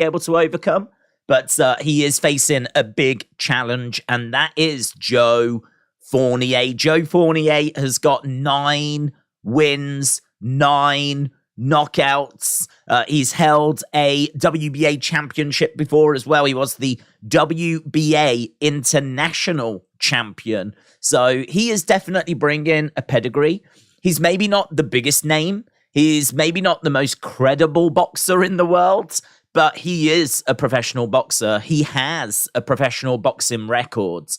able to overcome. But he is facing a big challenge, and that is Joe Fournier. Joe Fournier has got 9 wins, 9 knockouts. He's held a WBA championship before as well. He was the WBA international champion. So he is definitely bringing a pedigree. He's maybe not the biggest name. He's maybe not the most credible boxer in the world, but he is a professional boxer. He has a professional boxing record.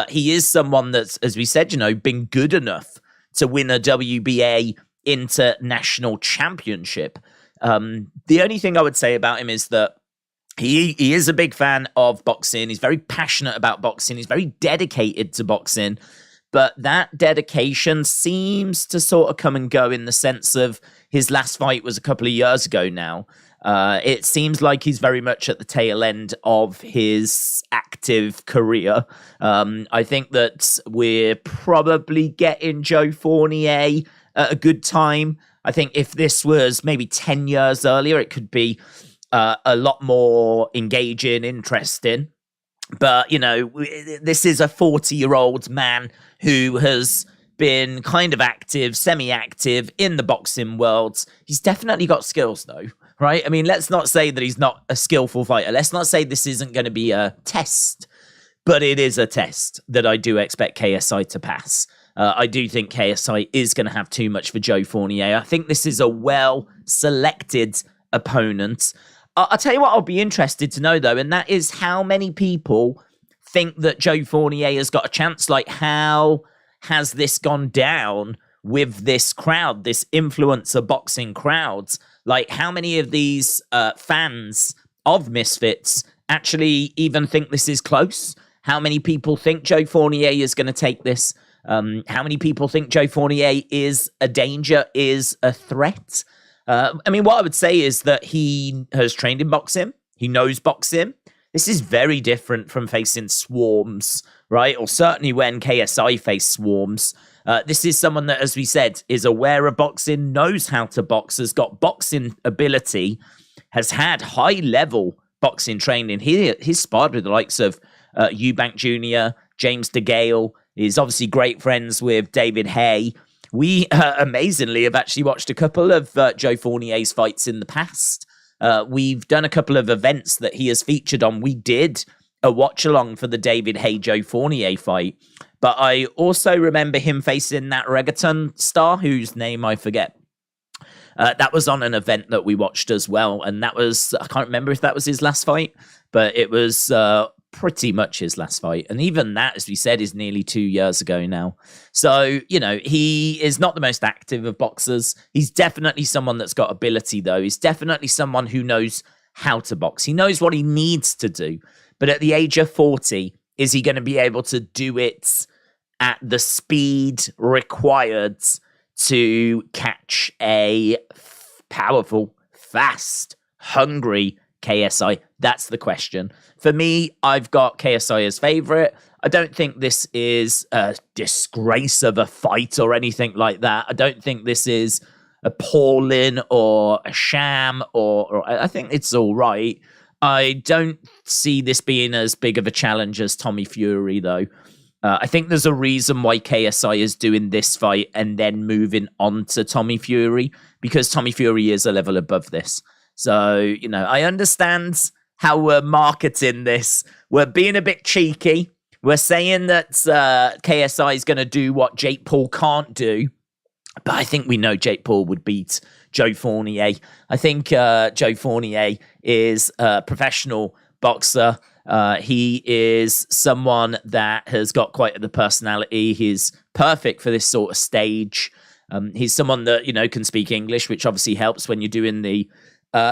He is someone that's, as we said, been good enough to win a WBA international championship. The only thing I would say about him is that he is a big fan of boxing. He's very passionate about boxing. He's very dedicated to boxing. But that dedication seems to sort of come and go in the sense of his last fight was a couple of years ago now. It seems like he's very much at the tail end of his active career. I think that we're probably getting Joe Fournier at a good time. I think if this was maybe 10 years earlier, it could be a lot more engaging, interesting. But, this is a 40-year-old man who has been kind of active, semi-active in the boxing world. He's definitely got skills, though, right? I mean, let's not say that he's not a skillful fighter. Let's not say this isn't going to be a test, but it is a test that I do expect KSI to pass. I do think KSI is going to have too much for Joe Fournier. I think this is a well-selected opponent. I'll tell you what I'll be interested to know, though, and that is how many people think that Joe Fournier has got a chance. Like, how has this gone down with this crowd, this influencer boxing crowd? Like, how many of these fans of Misfits actually even think this is close? How many people think Joe Fournier is going to take this? How many people think Joe Fournier is a danger, is a threat? I mean, what I would say is that he has trained in boxing. He knows boxing. This is very different from facing Swarmz, right? Or certainly when KSI faced Swarmz. This is someone that, as we said, is aware of boxing, knows how to box, has got boxing ability, has had high-level boxing training. He's sparred with the likes of Eubank Jr., James DeGale. He's obviously great friends with David Haye. We, amazingly, have actually watched a couple of Joe Fournier's fights in the past. We've done a couple of events that he has featured on. We did a watch-along for the David Haye-Joe Fournier fight. But I also remember him facing that reggaeton star, whose name I forget. That was on an event that we watched as well. And that was, I can't remember if that was his last fight, but it was pretty much his last fight. And even that, as we said, is nearly 2 years ago now. So, he is not the most active of boxers. He's definitely someone that's got ability, though. He's definitely someone who knows how to box. He knows what he needs to do. But at the age of 40, is he going to be able to do it at the speed required to catch a powerful, fast, hungry KSI? That's the question. For me, I've got KSI as favorite. I don't think this is a disgrace of a fight or anything like that. I don't think this is appalling or a sham, or I think it's all right. I don't see this being as big of a challenge as Tommy Fury, though. I think there's a reason why KSI is doing this fight and then moving on to Tommy Fury, because Tommy Fury is a level above this. So, I understand how we're marketing this. We're being a bit cheeky. We're saying that KSI is going to do what Jake Paul can't do. But I think we know Jake Paul would beat Joe Fournier. I think Joe Fournier is a professional boxer. He is someone that has got quite the personality. He's perfect for this sort of stage. He's someone that, can speak English, which obviously helps when you're doing the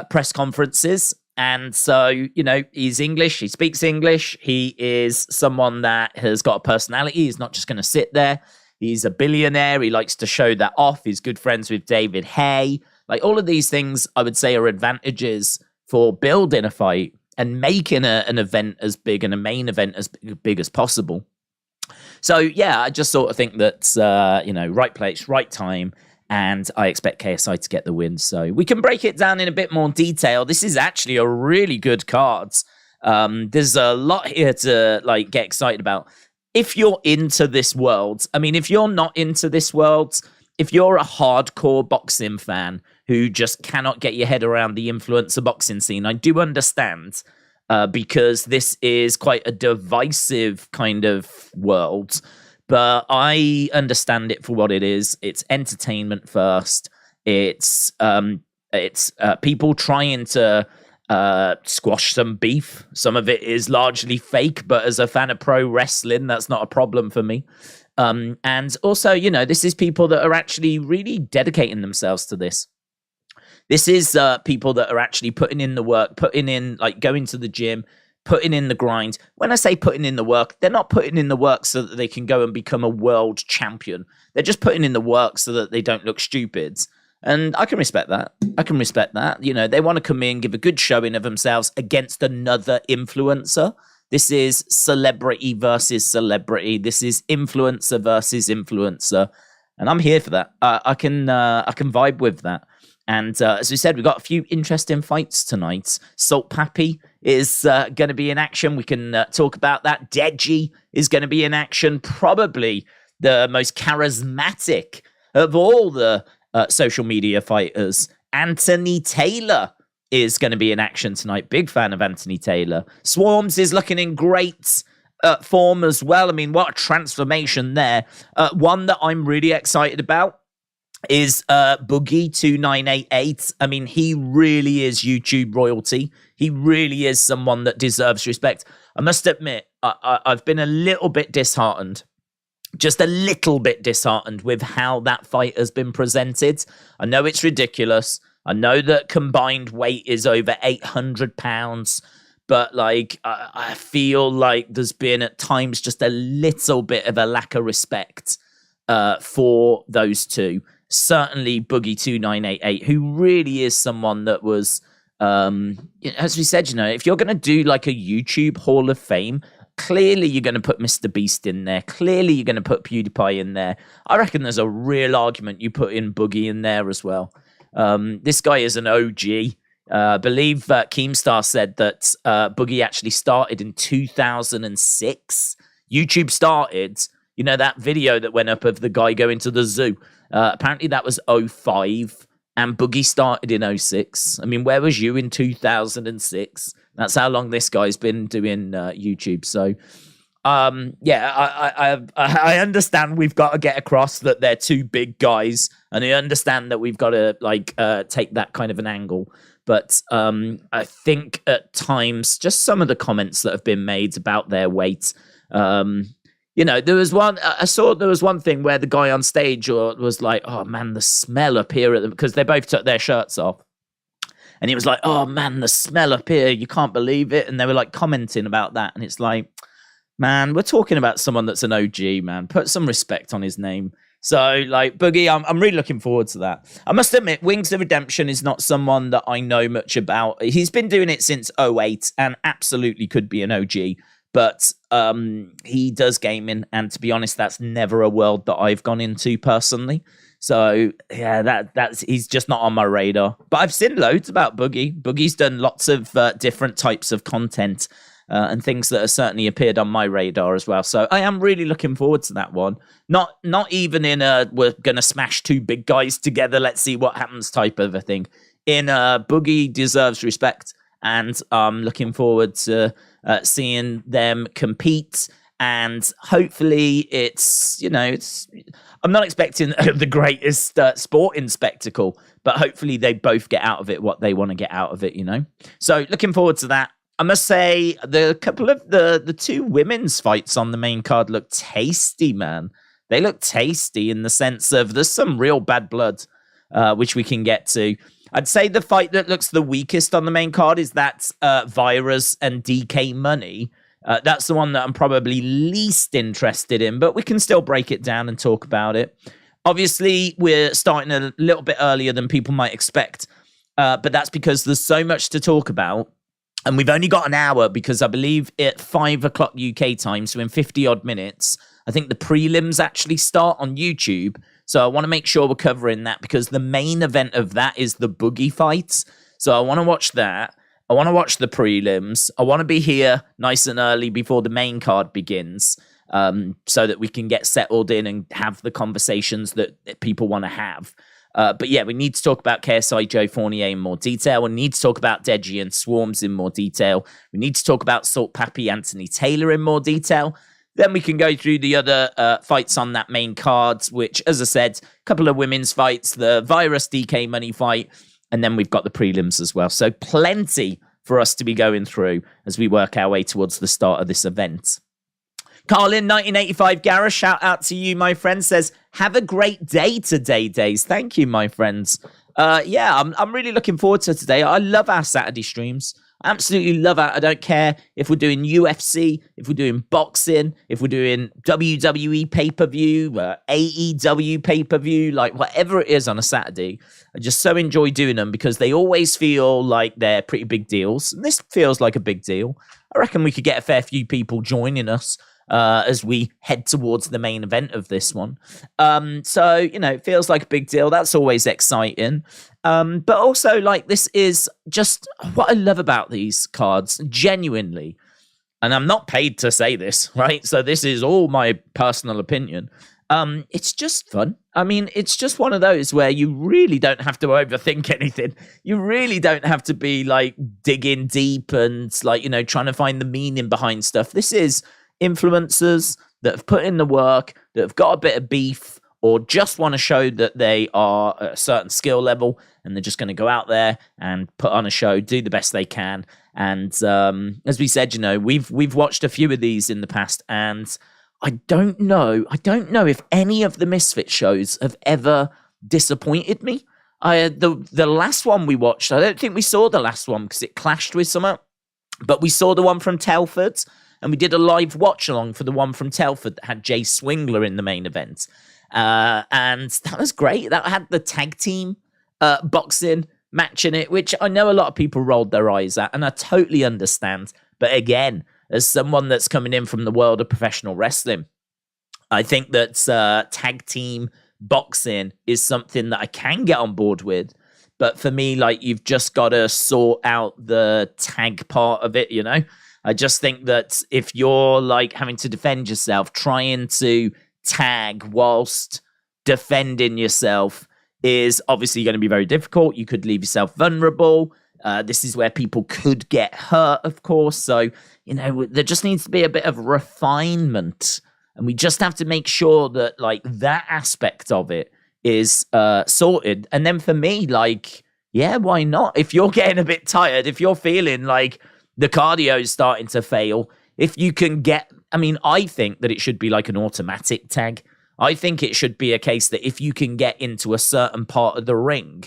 press conferences. And so, he's English. He speaks English. He is someone that has got a personality. He's not just going to sit there. He's a billionaire. He likes to show that off. He's good friends with David Haye. Like, all of these things, I would say, are advantages for building a fight and making an event as big and a main event as big as possible. So, yeah, I just sort of think that, right place, right time. and I expect KSI to get the win. So we can break it down in a bit more detail. This is actually a really good card. There's a lot here to like get excited about. If you're into this world, I mean, if you're not into this world, if you're a hardcore boxing fan who just cannot get your head around the influencer boxing scene, I do understand, because this is quite a divisive kind of world. But I understand it for what it is. It's entertainment first. It's people trying to squash some beef. Some of it is largely fake, but as a fan of pro wrestling, that's not a problem for me. And also, you know, this is people that are actually really dedicating themselves to this. This is people that are actually putting in the work, putting in, like, going to the gym, putting in the grind. When I say putting in the work, they're not putting in the work so that they can go and become a world champion. They're just putting in the work so that they don't look stupid. And I can respect that. I can respect that. You know, they want to come in, give a good showing of themselves against another influencer. This is celebrity versus celebrity. This is influencer versus influencer. And I'm here for that. I can vibe with that. And as we said, we've got a few interesting fights tonight. Salt Papi is going to be in action. We can talk about that. Deji is going to be in action. Probably the most charismatic of all the social media fighters. Anthony Taylor is going to be in action tonight. Big fan of Anthony Taylor. Swarmz is looking in great form as well. I mean, what a transformation there. One that I'm really excited about is Boogie 2988. I mean, he really is YouTube royalty. He really is someone that deserves respect. I must admit, I've been a little bit disheartened. Just a little bit disheartened with how that fight has been presented. I know it's ridiculous. I know that combined weight is over 800 pounds. But, like, I feel like there's been at times just a little bit of a lack of respect for those two. Certainly Boogie 2988, who really is someone that was, as we said, you know, if you're going to do like a YouTube Hall of Fame, clearly you're going to put Mr. Beast in there. Clearly you're going to put PewDiePie in there. I reckon there's a real argument you put in Boogie in there as well. This guy is an OG. I believe Keemstar said that Boogie actually started in 2006. YouTube started, you know, that video that went up of the guy going to the zoo. Apparently that was 05 and Boogie started in 06. I mean, where was you in 2006? That's how long this guy's been doing YouTube. So, yeah, I understand we've got to get across that they're two big guys, and I understand that we've got to like take that kind of an angle. But I think at times, just some of the comments that have been made about their weight, you know, there was one, I saw there was one thing where the guy on stage was like, oh man, the smell up here at them, because they both took their shirts off. And he was like, oh man, the smell up here, you can't believe it. And they were like commenting about that. And it's like, man, we're talking about someone that's an OG, man. Put some respect on his name. So, like, Boogie, I'm really looking forward to that. I must admit, Wings of Redemption is not someone that I know much about. He's been doing it since 08 and absolutely could be an OG. But he does gaming, and to be honest, that's never a world that I've gone into personally. So yeah, that's he's just not on my radar. But I've seen loads about Boogie. Boogie's done lots of different types of content and things that have certainly appeared on my radar as well. So I am really looking forward to that one. Not even in a we're gonna smash two big guys together, let's see what happens type of a thing. In Boogie deserves respect, and I'm looking forward to seeing them compete. And hopefully it's, you know, I'm not expecting the greatest sporting spectacle, but hopefully they both get out of it what they want to get out of it, you know? So looking forward to that. I must say the couple of the two women's fights on the main card look tasty, man. They look tasty in the sense of there's some real bad blood, which we can get to. I'd say the fight that looks the weakest on the main card is that Viruzz and DK Money. That's the one that I'm probably least interested in, but we can still break it down and talk about it. Obviously, we're starting a little bit earlier than people might expect, but that's because there's so much to talk about, and we've only got an hour because I believe at 5 o'clock UK time, so in 50-odd minutes, I think the prelims actually start on YouTube. So I want to make sure we're covering that because the main event of that is the boogie fights. So I want to watch that. I want to watch the prelims. I want to be here nice and early before the main card begins, so that we can get settled in and have the conversations that people want to have. But yeah, we need to talk about KSI Joe Fournier in more detail. We need to talk about Deji and Swarmz in more detail. We need to talk about Salt Papi Anthony Taylor in more detail. Then we can go through the other fights on that main card, which, as I said, a couple of women's fights, the Viruzz DK Money fight, and then we've got the prelims as well. So plenty for us to be going through as we work our way towards the start of this event. Carlin, 1985 Gareth, shout out to you, my friend, says, have a great day today, Days. Thank you, my friends. Yeah, I'm really looking forward to today. I love our Saturday streams. I absolutely love it. I don't care if we're doing UFC, if we're doing boxing, if we're doing WWE pay-per-view, AEW pay-per-view, like whatever it is on a Saturday. I just so enjoy doing them because they always feel like they're pretty big deals. And this feels like a big deal. I reckon we could get a fair few people joining us as we head towards the main event of this one. So, you know, it feels like a big deal. That's always exciting. But also, like, this is just what I love about these cards, genuinely. And I'm not paid to say this, right? So this is all my personal opinion. It's just fun. I mean, it's just one of those where you really don't have to overthink anything. You really don't have to be, like, digging deep and, like, you know, trying to find the meaning behind stuff. This is influencers that have put in the work, that have got a bit of beef, or just want to show that they are at a certain skill level, and they're just going to go out there and put on a show, do the best they can. And as we said, you know, we've watched a few of these in the past, and I don't know if any of the Misfit shows have ever disappointed me. The last one we watched, I don't think we saw the last one because it clashed with something, but we saw the one from Telford. And we did a live watch along for the one from Telford that had Jay Swingler in the main event. And that was great. That had the tag team boxing match in it, which I know a lot of people rolled their eyes at, and I totally understand. But again, as someone that's coming in from the world of professional wrestling, I think that tag team boxing is something that I can get on board with. But for me, like, you've just got to sort out the tag part of it, you know? I just think that if you're, like, having to defend yourself, trying to tag whilst defending yourself is obviously going to be very difficult. You could leave yourself vulnerable. This is where people could get hurt, of course. So, you know, there just needs to be a bit of refinement. And we just have to make sure that, like, that aspect of it is sorted. And then for me, like, yeah, why not? If you're getting a bit tired, if you're feeling like the cardio is starting to fail, if you can get, I mean, I think that it should be like an automatic tag. I think it should be a case that if you can get into a certain part of the ring,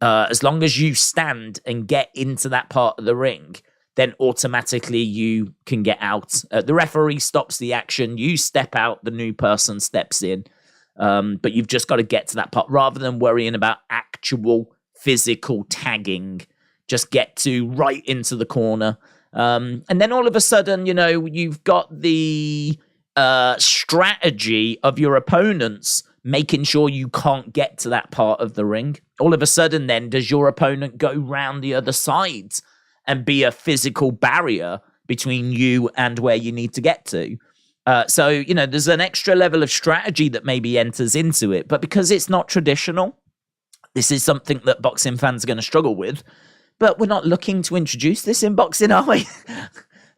as long as you stand and get into that part of the ring, then automatically you can get out. The referee stops the action, you step out, the new person steps in. But you've just got to get to that part rather than worrying about actual physical tagging. Just get to right into the corner. And then all of a sudden, you know, you've got the strategy of your opponents making sure you can't get to that part of the ring. All of a sudden, then, does your opponent go round the other side and be a physical barrier between you and where you need to get to? So, you know, there's an extra level of strategy that maybe enters into it. But because it's not traditional, this is something that boxing fans are going to struggle with. But we're not looking to introduce this in boxing, are we?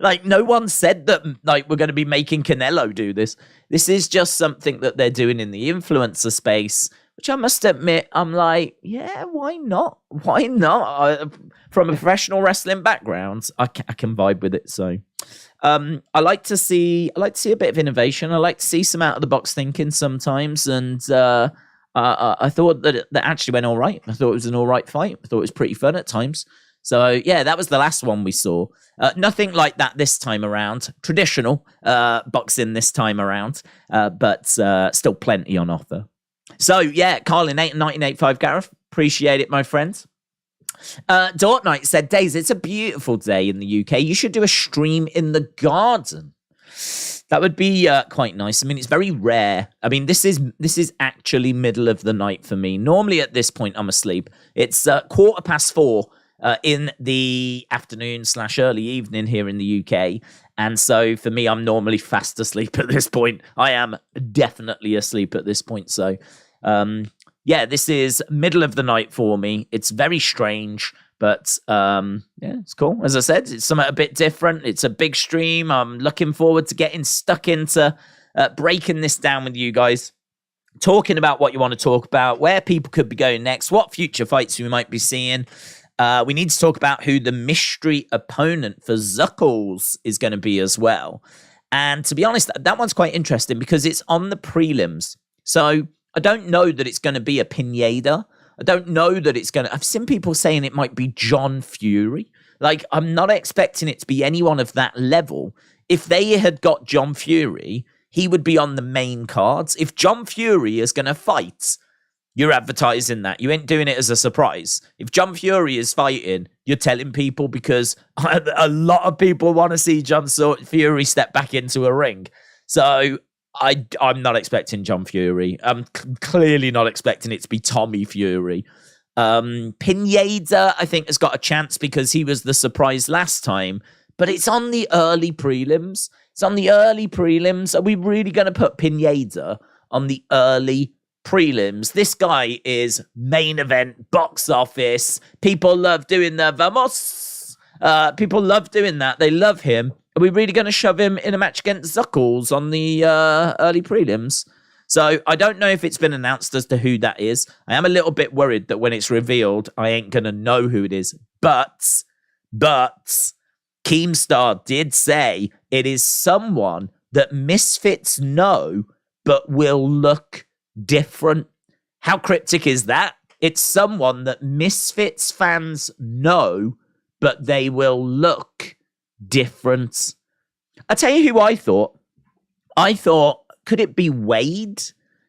Like, no one said that, like, we're going to be making Canelo do this. This is just something that they're doing in the influencer space, which I must admit, I'm like, yeah, why not? Why not? From a professional wrestling background, I can vibe with it. So I like to see a bit of innovation. I like to see some out of the box thinking sometimes, and I thought that actually went all right. I thought it was an all right fight. I thought it was pretty fun at times. So, yeah, that was the last one we saw. Nothing like that this time around. Traditional boxing this time around, but still plenty on offer. So, yeah, Carlin, 1985 Gareth. Appreciate it, my friends. Dort Knight said, Days, it's a beautiful day in the UK. You should do a stream in the garden. That would be quite nice. I mean, it's very rare. I mean, this is actually middle of the night for me. Normally at this point, I'm asleep. It's 4:15 in the afternoon / early evening here in the UK. And so for me, I'm normally fast asleep at this point. I am definitely asleep at this point. So, yeah, this is middle of the night for me. It's very strange. But, yeah, it's cool. As I said, it's something a bit different. It's a big stream. I'm looking forward to getting stuck into breaking this down with you guys, talking about what you want to talk about, where people could be going next, what future fights we might be seeing. We need to talk about who the mystery opponent for Zuckles is going to be as well. And to be honest, that one's quite interesting because it's on the prelims. So I don't know that it's going to be a Pineda. I don't know that it's going to... I've seen people saying it might be John Fury. Like, I'm not expecting it to be anyone of that level. If they had got John Fury, he would be on the main cards. If John Fury is going to fight, you're advertising that. You ain't doing it as a surprise. If John Fury is fighting, you're telling people because a lot of people want to see John Fury step back into a ring. So... I'm not expecting John Fury. I'm clearly not expecting it to be Tommy Fury. Pineda, I think, has got a chance because he was the surprise last time, but it's on the early prelims. It's on the early prelims. Are we really going to put Pineda on the early prelims? This guy is main event, box office. People love doing the vamos. People love doing that. They love him. Are we really going to shove him in a match against Zuckles on the early prelims? So I don't know if it's been announced as to who that is. I am a little bit worried that when it's revealed, I ain't going to know who it is. But Keemstar did say it is someone that Misfits know, but will look different. How cryptic is that? It's someone that Misfits fans know, but they will look different. I'll tell you who I thought. I thought, could it be Wade?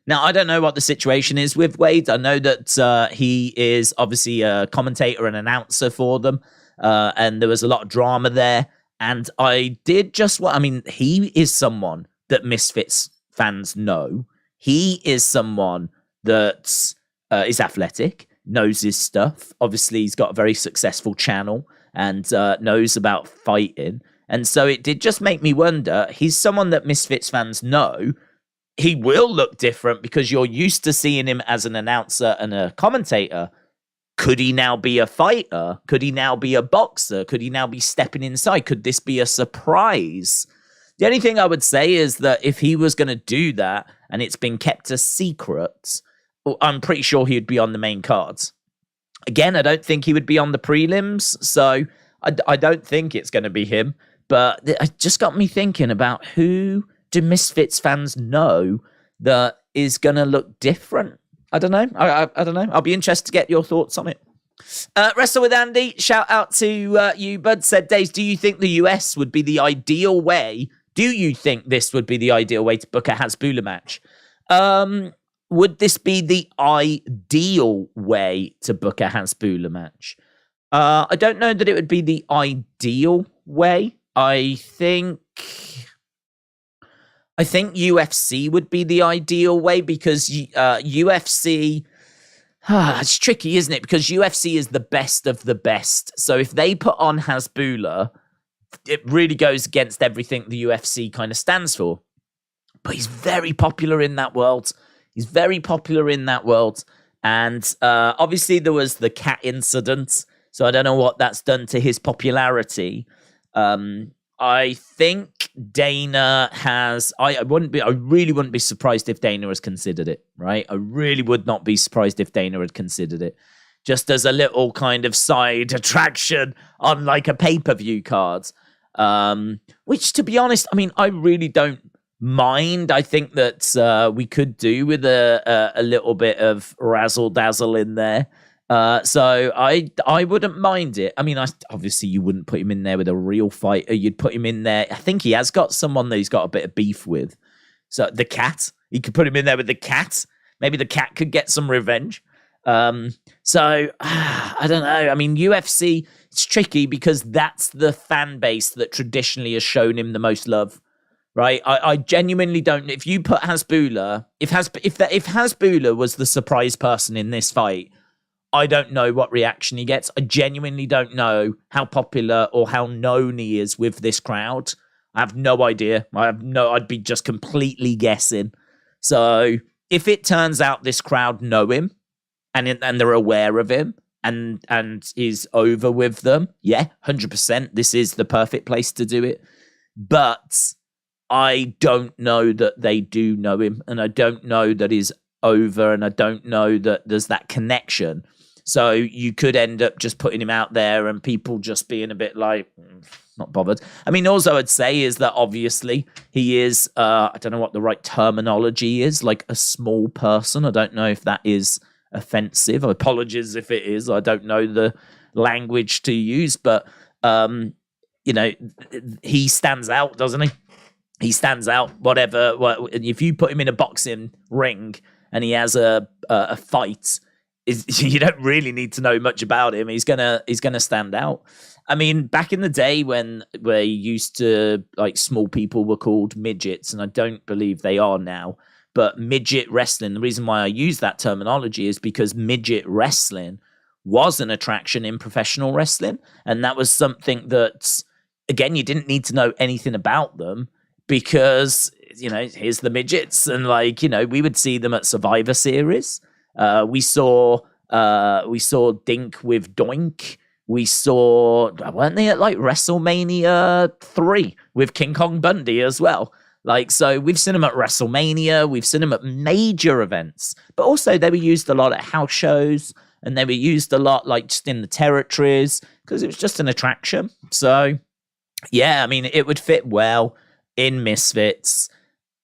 Now, I don't know what the situation is with Wade. I know that he is obviously a commentator and announcer for them, and there was a lot of drama there. And I did just what... I mean, he is someone that Misfits fans know. He is someone that is athletic, knows his stuff. Obviously, he's got a very successful channel and knows about fighting. And so it did just make me wonder, he's someone that Misfits fans know. He will look different because you're used to seeing him as an announcer and a commentator. Could he now be a fighter? Could he now be a boxer? Could he now be stepping inside? Could this be a surprise? The only thing I would say is that if he was going to do that and it's been kept a secret, I'm pretty sure he'd be on the main cards. Again, I don't think he would be on the prelims, so I don't think it's going to be him. But it just got me thinking about who do Misfits fans know that is going to look different. I don't know. I don't know. I'll be interested to get your thoughts on it. Wrestle with Andy, shout out to you, bud. Said, Days, do you think the US would be the ideal way? Do you think this would be the ideal way to book a Hasbulla match? Would this be the ideal way to book a Hasbulla match? I don't know that it would be the ideal way. I think UFC would be the ideal way because UFC... it's tricky, isn't it? Because UFC is the best of the best. So if they put on Hasbulla, it really goes against everything the UFC kind of stands for. But he's very popular in that world. He's very popular in that world. And obviously there was the cat incident. So I don't know what that's done to his popularity. I think Dana has... I really wouldn't be surprised if Dana has considered it, right? I really would not be surprised if Dana had considered it. Just as a little kind of side attraction on like a pay-per-view card. Which, to be honest, I mean, I really don't mind. I think that we could do with a little bit of razzle-dazzle in there. So I wouldn't mind it. I mean, obviously you wouldn't put him in there with a real fighter. You'd put him in there. I think he has got someone that he's got a bit of beef with. So the cat, he could put him in there with the cat. Maybe the cat could get some revenge. So I don't know. I mean, UFC, it's tricky because that's the fan base that traditionally has shown him the most love. right? I genuinely don't. If you put Hasbulla, if Hasbulla was the surprise person in this fight, I don't know what reaction he gets. I genuinely don't know how popular or how known he is with this crowd. I have no idea. I'd be just completely guessing. So if it turns out this crowd know him and they're aware of him and is over with them, yeah, 100%. This is the perfect place to do it. But I don't know that they do know him, and I don't know that he's over, and I don't know that there's that connection. So you could end up just putting him out there and people just being a bit like, not bothered. I mean, also I'd say is that obviously he is, I don't know what the right terminology is, like a small person. I don't know if that is offensive. Apologies if it is. I don't know the language to use, but, you know, he stands out, doesn't he? He stands out, whatever. If you put him in a boxing ring and he has a fight, you don't really need to know much about him. He's gonna stand out. I mean, back in the day when we used to, like, small people were called midgets, and I don't believe they are now. But midget wrestling, the reason why I use that terminology is because midget wrestling was an attraction in professional wrestling, and that was something that, again, you didn't need to know anything about them because, you know, here's the midgets, and, like, you know, we would see them at Survivor Series. We saw Dink with Doink. We saw, weren't they at like WrestleMania 3 with King Kong Bundy as well? Like, so we've seen them at WrestleMania. We've seen them at major events, but also they were used a lot at house shows, and they were used a lot like just in the territories because it was just an attraction. So yeah, I mean, it would fit well in Misfits.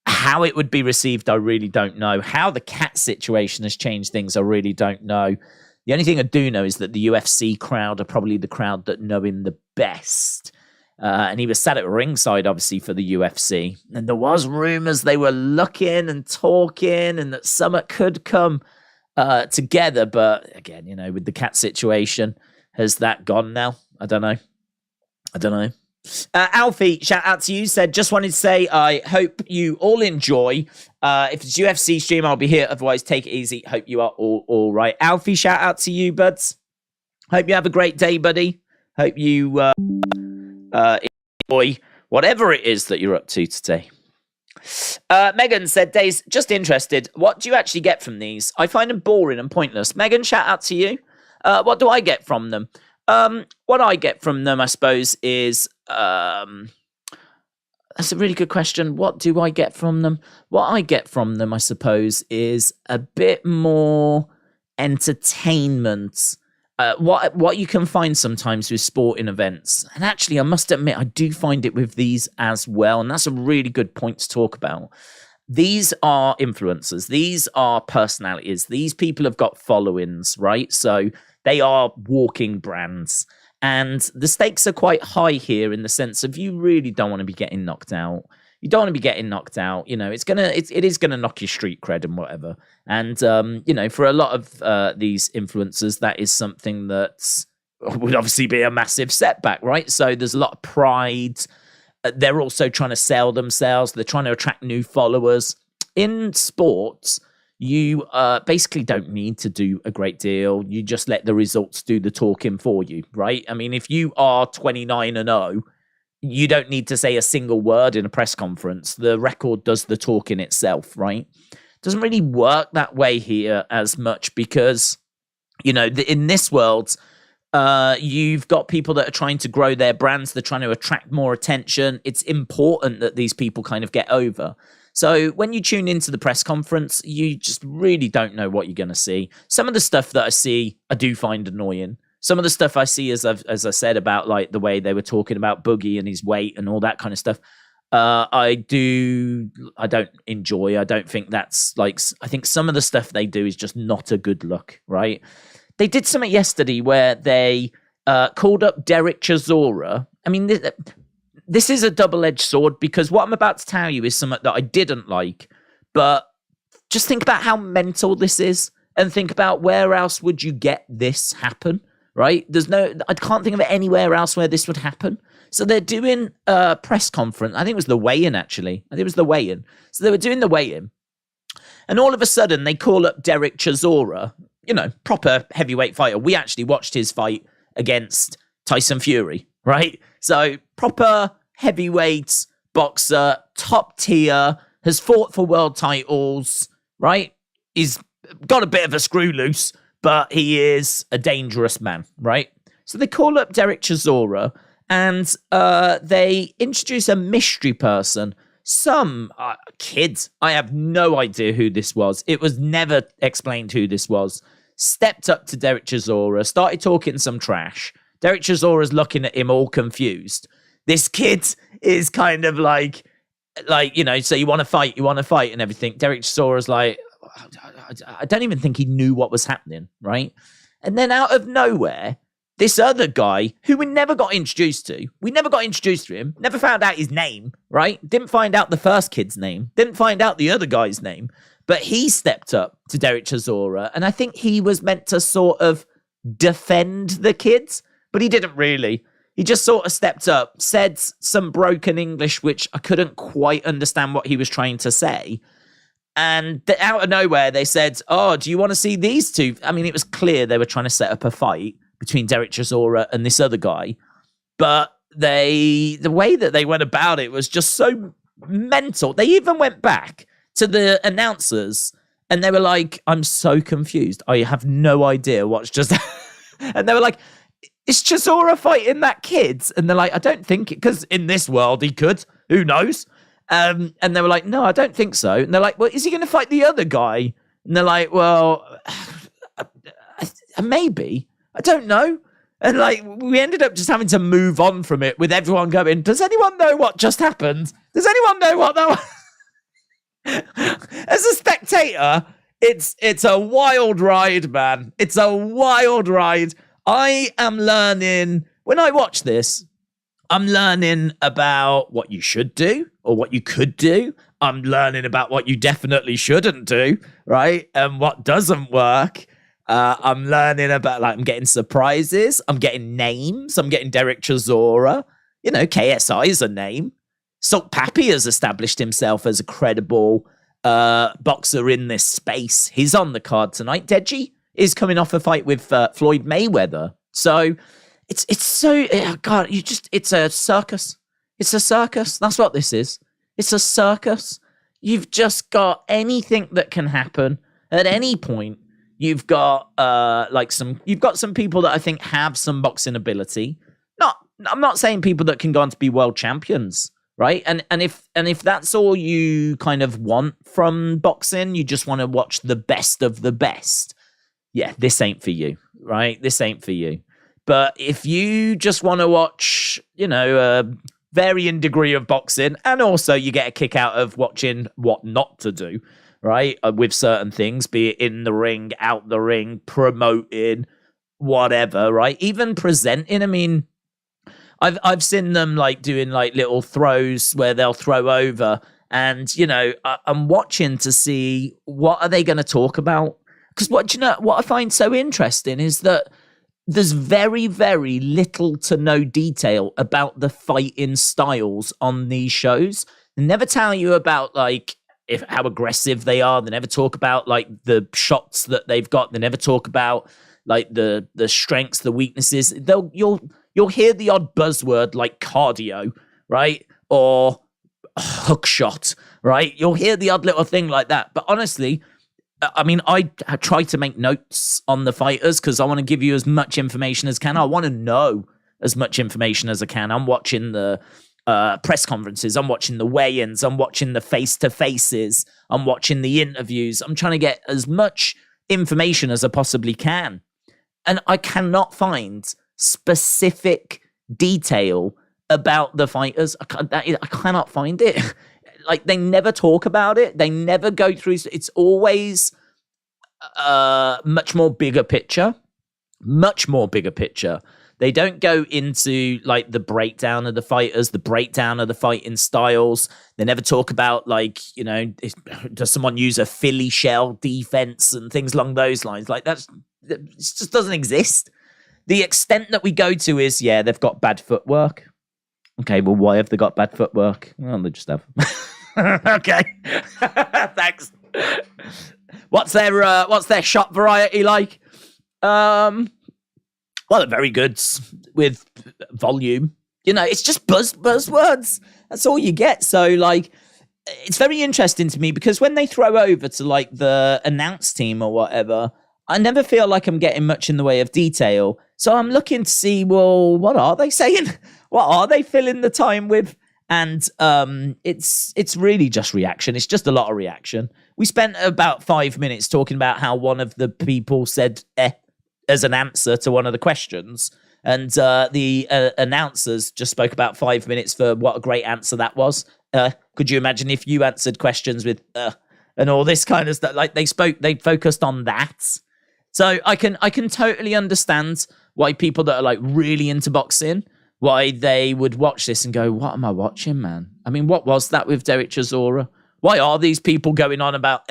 How it would be received, I really don't know. How the cat situation has changed things, I really don't know. The only thing I do know is that the UFC crowd are probably the crowd that know him the best. And he was sat at ringside, obviously, for the UFC. And there was rumors they were looking and talking and that Summit could come together. But again, you know, with the cat situation, has that gone now? I don't know. Alfie, shout out to you, said, just wanted to say, I hope you all enjoy. If it's UFC stream, I'll be here. Otherwise, take it easy. Hope you are all right. Alfie, shout out to you, buds. Hope you have a great day, buddy. Hope you enjoy whatever it is that you're up to today. Megan said, Days, just interested. What do you actually get from these? I find them boring and pointless. Megan, shout out to you. What do I get from them? What I get from them, I suppose, is that's a really good question. What do I get from them? What I get from them, I suppose, is a bit more entertainment. What you can find sometimes with sporting events, and actually, I must admit, I do find it with these as well, and that's a really good point to talk about. These are influencers. These are personalities. These people have got followings, right? So they are walking brands. And the stakes are quite high here in the sense of you really don't want to be getting knocked out. You don't want to be getting knocked out. You know, it is gonna knock your street cred and whatever. And you know, for a lot of these influencers, that is something that would obviously be a massive setback, right? So there's a lot of pride. They're also trying to sell themselves. They're trying to attract new followers. In sports, you basically don't need to do a great deal. You just let the results do the talking for you, right? I mean, if you are 29-0, you don't need to say a single word in a press conference. The record does the talking itself, right? Doesn't really work that way here as much because, you know, in this world, you've got people that are trying to grow their brands. They're trying to attract more attention. It's important that these people kind of get over. So when you tune into the press conference, you just really don't know what you're going to see. Some of the stuff that I see, I do find annoying. Some of the stuff I see, as I said, about like the way they were talking about Boogie and his weight and all that kind of stuff, I don't enjoy. I don't think that's like, I think some of the stuff they do is just not a good look, right? They did something yesterday where they called up Derek Chisora. I mean, this is a double-edged sword because what I'm about to tell you is something that I didn't like, but just think about how mental this is and think about where else would you get this happen, right? I can't think of anywhere else where this would happen. So they're doing a press conference. I think it was the weigh-in, actually. I think it was the weigh-in. So they were doing the weigh-in. And all of a sudden, they call up Derek Chisora, proper heavyweight fighter. We actually watched his fight against Tyson Fury, right? So proper heavyweight boxer, top tier, has fought for world titles, right? He's got a bit of a screw loose, but he is a dangerous man, right? So they call up Derek Chisora and they introduce a mystery person. Some kid, I have no idea who this was. It was never explained who this was. Stepped up to Derek Chisora, started talking some trash. Derek Chisora's looking at him all confused. This kid is kind of like, so you want to fight and everything. Derek Chisora's like, I don't even think he knew what was happening, right? And then out of nowhere, this other guy who we never got introduced to, him, never found out his name, right? Didn't find out the first kid's name, didn't find out the other guy's name, but he stepped up to Derek Chisora, and I think he was meant to sort of defend the kids, but he didn't really. He just sort of stepped up, said some broken English, which I couldn't quite understand what he was trying to say. And out of nowhere, they said, oh, do you want to see these two? I mean, it was clear they were trying to set up a fight between Derek Chisora and this other guy. But the way that they went about it was just so mental. They even went back to the announcers and they were like, I'm so confused. I have no idea what's just... And they were like, is Chisora fighting that kid? And they're like, I don't think it, because in this world he could. Who knows? And they were like, no, I don't think so. And they're like, well, is he going to fight the other guy? And they're like, well, maybe. I don't know. And like, we ended up just having to move on from it with everyone going, does anyone know what just happened? Does anyone know what that was? As a spectator, it's a wild ride, man. It's a wild ride. I am learning, when I watch this, I'm learning about what you should do or what you could do. I'm learning about what you definitely shouldn't do, right? And what doesn't work. I'm learning about, I'm getting surprises. I'm getting names. I'm getting Derek Chisora. KSI is a name. So Papi has established himself as a credible boxer in this space. He's on the card tonight. Deji is coming off a fight with Floyd Mayweather. So it's so, God, it's a circus. It's a circus. That's what this is. It's a circus. You've just got anything that can happen at any point. You've got some people that I think have some boxing ability. I'm not saying people that can go on to be world champions, right? And if that's all you kind of want from boxing, you just want to watch the best of the best. Yeah, this ain't for you, right? This ain't for you. But if you just want to watch, a varying degree of boxing, and also you get a kick out of watching what not to do, right? With certain things, be it in the ring, out the ring, promoting, whatever, right? Even presenting. I mean, I've seen them doing little throws where they'll throw over, and I'm watching to see what are they going to talk about. Because what I find so interesting is that there's very, very little to no detail about the fighting styles on these shows. They never tell you about how aggressive they are. They never talk about the shots that they've got. They never talk about the strengths, the weaknesses. You'll hear the odd buzzword like cardio, right? Or hook shot, right? You'll hear the odd little thing like that. But honestly, I mean, I try to make notes on the fighters because I want to give you as much information as I can. I want to know as much information as I can. I'm watching the press conferences. I'm watching the weigh-ins. I'm watching the face-to-faces. I'm watching the interviews. I'm trying to get as much information as I possibly can. And I cannot find specific detail about the fighters. I cannot find it. They never talk about it. They never go through. It's always much more bigger picture. They don't go into the breakdown of the fighters, the breakdown of the fighting styles. They never talk about does someone use a Philly shell defense and things along those lines. It just doesn't exist. The extent that we go to is, they've got bad footwork. Okay, well, why have they got bad footwork? Well, they just have. Okay. Thanks. What's their shot variety like? Well, they're very good with volume. You know, it's just buzzwords. That's all you get. So, like, it's very interesting to me because when they throw over to, like, the announce team or whatever, I never feel like I'm getting much in the way of detail. So I'm looking to see, well, what are they saying? What are they filling the time with? And it's really just reaction. It's just a lot of reaction. We spent about 5 minutes talking about how one of the people said as an answer to one of the questions. And the announcers just spoke about 5 minutes for what a great answer that was. Could you imagine if you answered questions with and all this kind of stuff? Like they focused on that. So I can totally understand why people that are like really into boxing, why they would watch this and go, what am I watching, man? I mean, what was that with Derek Chisora? Why are these people going on about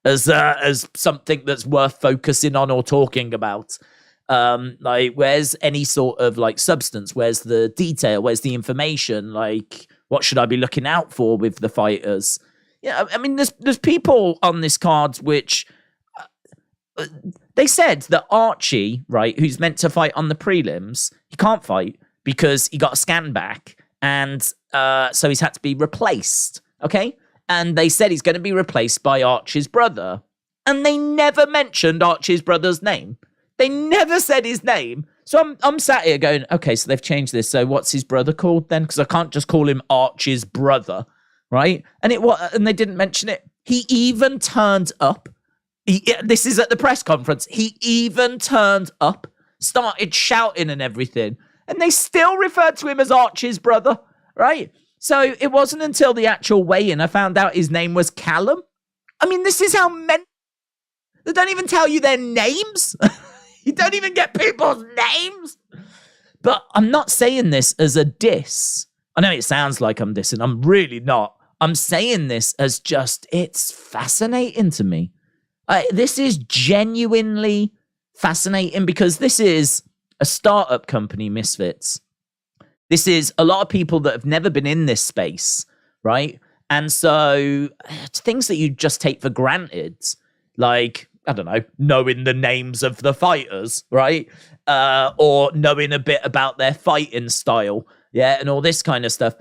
as something that's worth focusing on or talking about? Like, where's any sort of like substance? Where's the detail? Where's the information? Like, what should I be looking out for with the fighters? Yeah, I mean, there's people on this card which they said that Archie, right, who's meant to fight on the prelims, he can't fight because he got a scan back, and so he's had to be replaced. Okay, and they said he's going to be replaced by Archie's brother, and they never mentioned Archie's brother's name. They never said his name. So I'm sat here going, okay, so they've changed this. So what's his brother called then? Because I can't just call him Archie's brother, right? And they didn't mention it. He even turned up. This is at the press conference. He even turned up, started shouting and everything, and they still referred to him as Archie's brother, right? So it wasn't until the actual weigh-in I found out his name was Callum. I mean, this is how men... They don't even tell you their names. You don't even get people's names. But I'm not saying this as a diss. I know it sounds like I'm dissing. I'm really not. I'm saying this as just, it's fascinating to me. This is genuinely fascinating because this is a startup company, Misfits. This is a lot of people that have never been in this space, right? And so things that you just take for granted, like, I don't know, knowing the names of the fighters, right? Or knowing a bit about their fighting style, yeah, and all this kind of stuff.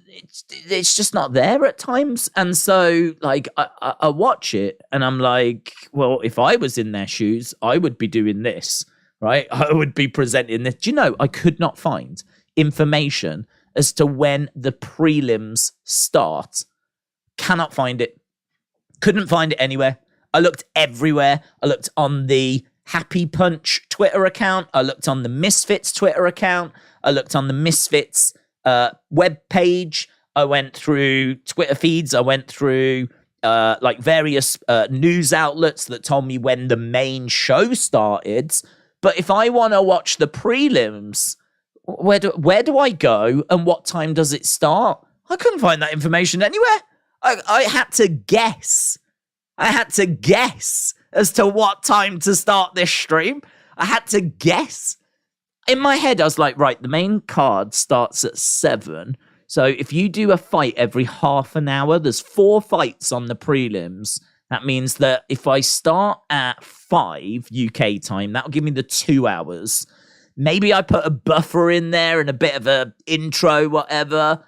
It's just not there at times. And so, like, I watch it and I'm like, well, if I was in their shoes, I would be doing this, right? I would be presenting this. Do you know, I could not find information as to when the prelims start. Cannot find it. Couldn't find it anywhere. I looked everywhere. I looked on the Happy Punch Twitter account. I looked on the Misfits Twitter account. I looked on the Misfits web page. I went through Twitter feeds. I went through like various news outlets that told me when the main show started. But if I want to watch the prelims, where do I go and what time does it start? I couldn't find that information anywhere. I had to guess. I had to guess as to what time to start this stream. I had to guess. In my head, I was like, right, the main card starts at 7. So if you do a fight every half an hour, there's 4 fights on the prelims. That means that if I start at 5 UK time, that'll give me the 2 hours. Maybe I put a buffer in there and a bit of a intro, whatever.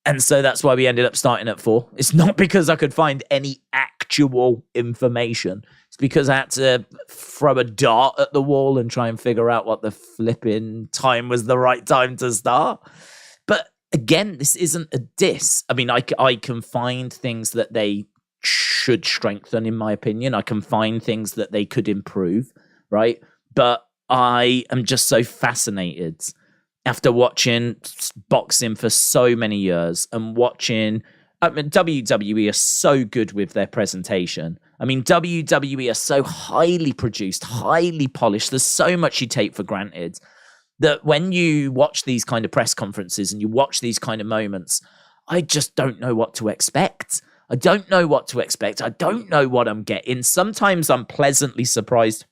And so that's why we ended up starting at 4. It's not because I could find any actual information. It's because I had to throw a dart at the wall and try and figure out what the flipping time was the right time to start. But again, this isn't a diss. I mean, I can find things that they should strengthen, in my opinion. I can find things that they could improve, right? But I am just so fascinated after watching boxing for so many years and watching, I mean, WWE are so good with their presentation. I mean, WWE are so highly produced, highly polished. There's so much you take for granted that when you watch these kind of press conferences and you watch these kind of moments, I just don't know what to expect. I don't know what to expect. I don't know what I'm getting. Sometimes I'm pleasantly surprised.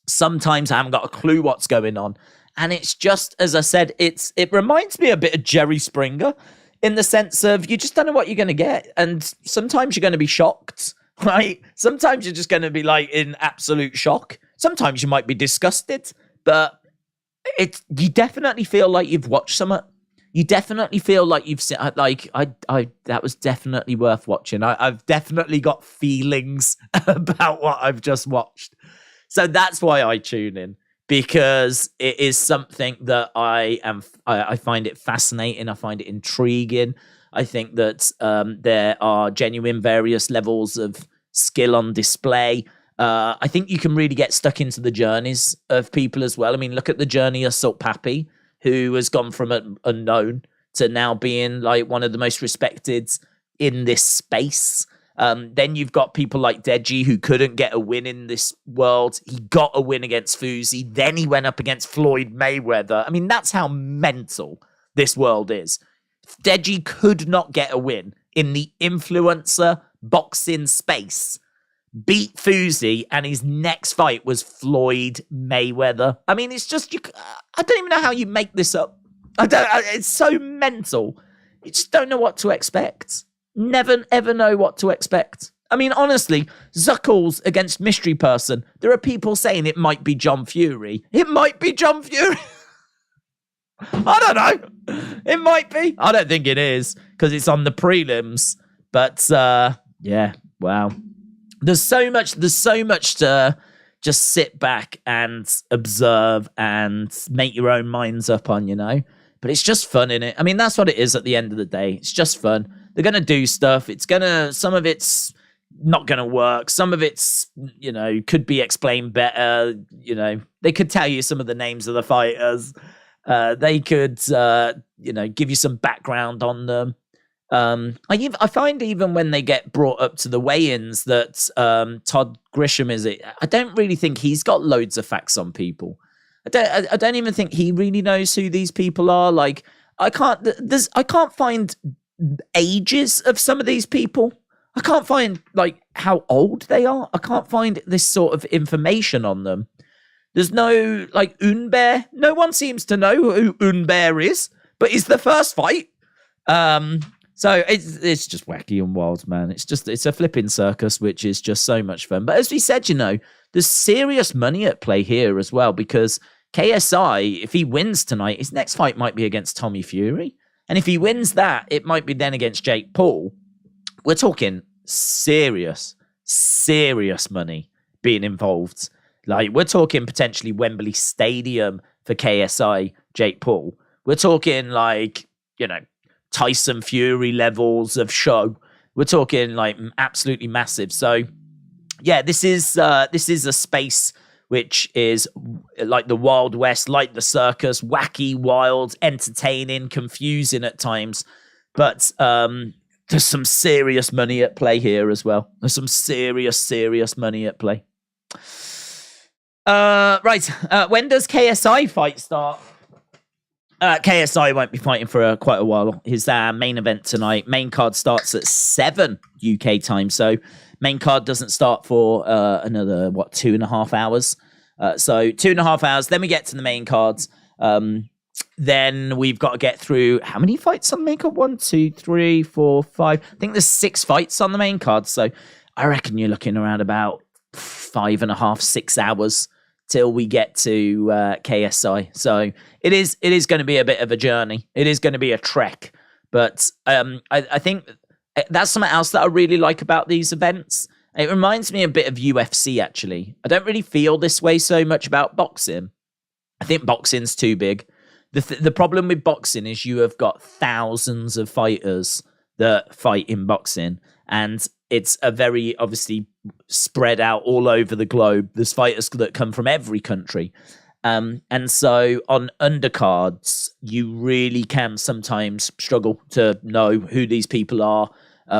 Sometimes I haven't got a clue what's going on. And it's just, as I said, it reminds me a bit of Jerry Springer in the sense of you just don't know what you're going to get. And sometimes you're going to be shocked, right? Sometimes you're just going to be like in absolute shock. Sometimes you might be disgusted, but you definitely feel like you've watched something. You definitely feel like you've seen, like, that was definitely worth watching. I've definitely got feelings about what I've just watched. So that's why I tune in, because it is something that I find it fascinating. I find it intriguing. I think that there are genuine various levels of skill on display. I think you can really get stuck into the journeys of people as well. I mean, look at the journey of Salt Papi, who has gone from an unknown to now being like one of the most respected in this space. Then you've got people like Deji, who couldn't get a win in this world. He got a win against Fuzi. Then he went up against Floyd Mayweather. I mean, that's how mental this world is. Deji could not get a win in the influencer boxing space. Beat Fuzi, and his next fight was Floyd Mayweather. I mean, it's just, I don't even know how you make this up. It's so mental. You just don't know what to expect. Never, ever know what to expect. I mean, honestly, Zuckles against Mystery Person. There are people saying it might be John Fury. It might be John Fury. I don't know. It might be. I don't think it is, because it's on the prelims. But, yeah, wow. There's so much to just sit back and observe and make your own minds up on, you know? But it's just fun, innit? I mean, that's what it is at the end of the day. It's just fun. They're going to do stuff. Some of it's not going to work. Some of it's, you know, could be explained better. You know, they could tell you some of the names of the fighters. They could, you know, give you some background on them. I find even when they get brought up to the weigh-ins that Todd Grisham I don't really think he's got loads of facts on people. I don't even think he really knows who these people are. Like, I can't find ages of some of these people. I can't find like how old they are. I can't find this sort of information on them. There's no like Unbaer. No one seems to know who Unbaer is, but it's the first fight. So it's just wacky and wild, man. It's a flipping circus, which is just so much fun. But as we said, you know, there's serious money at play here as well, because KSI, if he wins tonight, his next fight might be against Tommy Fury. And if he wins that, it might be then against Jake Paul. We're talking serious money being involved. Like, we're talking potentially Wembley Stadium for KSI, Jake Paul. We're talking like, you know, Tyson Fury levels of show. We're talking like absolutely massive. So yeah, this is a space which is like the Wild West, like the circus, wacky, wild, entertaining, confusing at times. But there's some serious money at play here as well. There's some serious money at play. Right. When does KSI fight start? KSI won't be fighting for quite a while. His main event tonight. Main card starts at 7 UK time. So main card doesn't start for another, 2.5 hours. So 2.5 hours. Then we get to the main cards. Then we've got to get through, how many fights on the main card? 1, 2, 3, 4, 5. I think there's 6 fights on the main card. So I reckon you're looking around about 5.5, 6 hours till we get to KSI. So it is going to be a bit of a journey. It is going to be a trek. But I think that's something else that I really like about these events. It reminds me a bit of UFC, actually. I don't really feel this way so much about boxing. I think boxing's too big. The problem with boxing is you have got thousands of fighters that fight in boxing, and it's a very, obviously, spread out all over the globe. There's fighters that come from every country. And so on undercards, you really can sometimes struggle to know who these people are,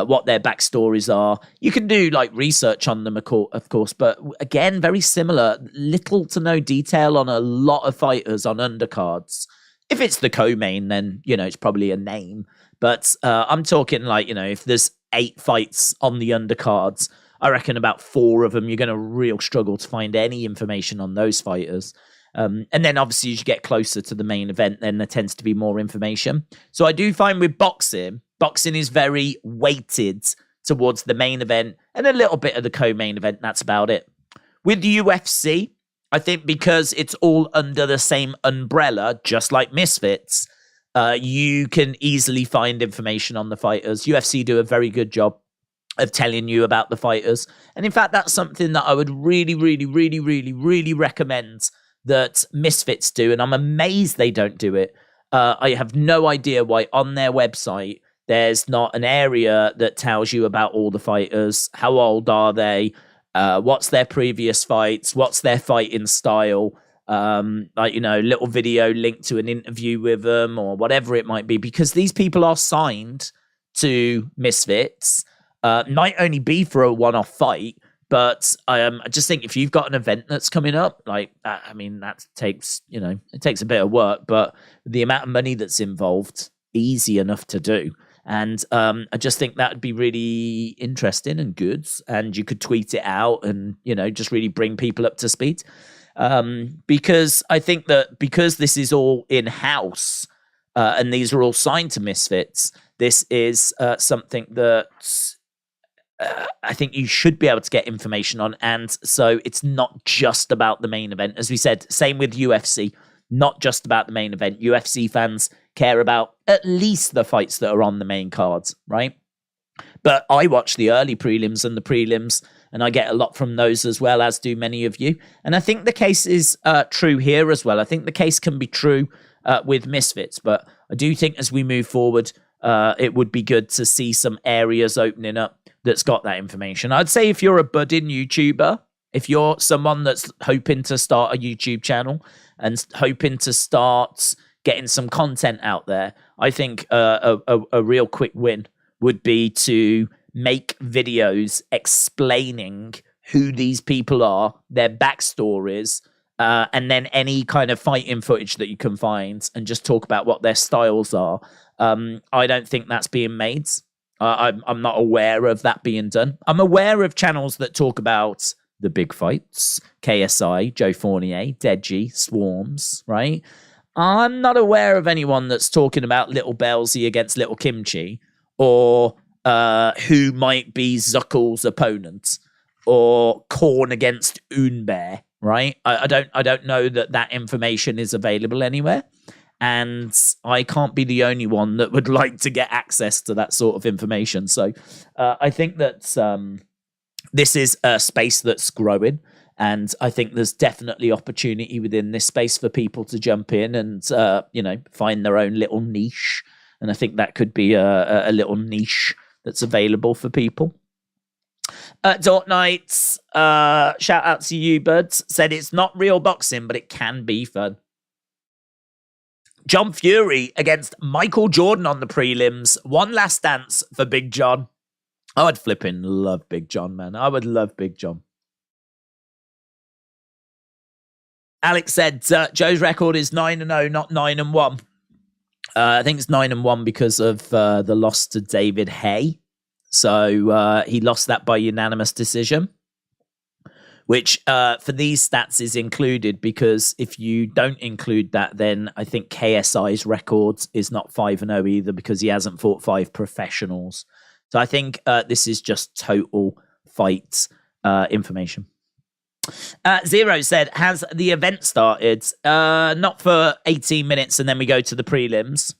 what their backstories are. You can do like research on them, of course, but again, very similar. Little to no detail on a lot of fighters on undercards. If it's the co-main, then, you know, it's probably a name. But I'm talking like, you know, if there's 8 fights on the undercards, I reckon about 4 of them, you're going to real struggle to find any information on those fighters. And then obviously as you get closer to the main event, then there tends to be more information. So I do find with boxing is very weighted towards the main event and a little bit of the co-main event. That's about it. With UFC, I think because it's all under the same umbrella, just like Misfits, you can easily find information on the fighters. UFC do a very good job of telling you about the fighters. And in fact, that's something that I would really, really, really, really, really recommend that Misfits do. And I'm amazed they don't do it. I have no idea why on their website there's not an area that tells you about all the fighters. How old are they? What's their previous fights? What's their fighting style? Little video linked to an interview with them or whatever it might be. Because these people are signed to Misfits. Might only be for a one-off fight, but I just think if you've got an event that's coming up, that takes, it takes a bit of work, but the amount of money that's involved, easy enough to do. And I just think that would be really interesting and good. And you could tweet it out and, just really bring people up to speed. Because I think that because this is all in-house and these are all signed to Misfits, this is something that I think you should be able to get information on. And so it's not just about the main event. As we said, same with UFC, not just about the main event. UFC fans care about at least the fights that are on the main cards, right? But I watch the early prelims and the prelims, and I get a lot from those as well, as do many of you. And I think the case is true here as well. I think the case can be true with Misfits, but I do think as we move forward, it would be good to see some areas opening up that's got that information. I'd say if you're a budding YouTuber, if you're someone that's hoping to start a YouTube channel and hoping to start getting some content out there, I think a real quick win would be to make videos explaining who these people are, their backstories, and then any kind of fighting footage that you can find and just talk about what their styles are. I don't think that's being made. I'm not aware of that being done. I'm aware of channels that talk about the big fights, KSI, Joe Fournier, Deji, Swarmz, right? I'm not aware of anyone that's talking about Lil Bellsy against Lil Kymchii or who might be Zuckles' opponent or Korn against Unbaer, right? I don't know that information is available anywhere. And I can't be the only one that would like to get access to that sort of information. So I think that this is a space that's growing. And I think there's definitely opportunity within this space for people to jump in and, find their own little niche. And I think that could be a little niche that's available for people. Dort Knights, shout out to you, buds, said it's not real boxing, but it can be fun. John Fury against Michael Jordan on the prelims. One last dance for Big John. I would flipping love Big John, man. I would love Big John. Alex said Joe's record is 9-0, not 9-1. I think it's 9-1 because of the loss to David Hay. So he lost that by unanimous decision, which for these stats is included because if you don't include that, then I think KSI's records is not 5-0 either because he hasn't fought 5 professionals. So I think this is just total fight information. Zero said, has the event started? Not for 18 minutes and then we go to the prelims.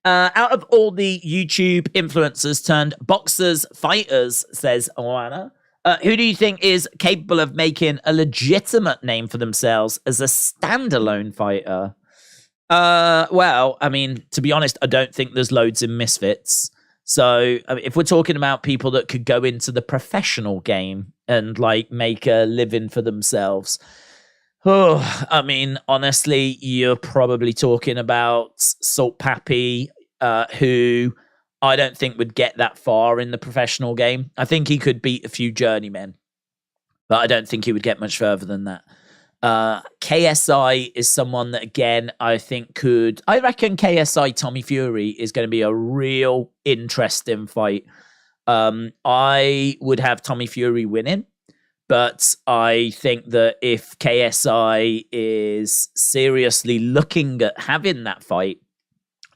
Out of all the YouTube influencers turned boxers, fighters, says Oana, who do you think is capable of making a legitimate name for themselves as a standalone fighter? Well, I mean, to be honest, I don't think there's loads in Misfits. So if we're talking about people that could go into the professional game and make a living for themselves, I mean, honestly, you're probably talking about Salt Papi, who I don't think would get that far in the professional game. I think he could beat a few journeymen, but I don't think he would get much further than that. KSI is someone that, again, I think I reckon KSI Tommy Fury is going to be a real interesting fight. I would have Tommy Fury winning, But I think that if KSI is seriously looking at having that fight,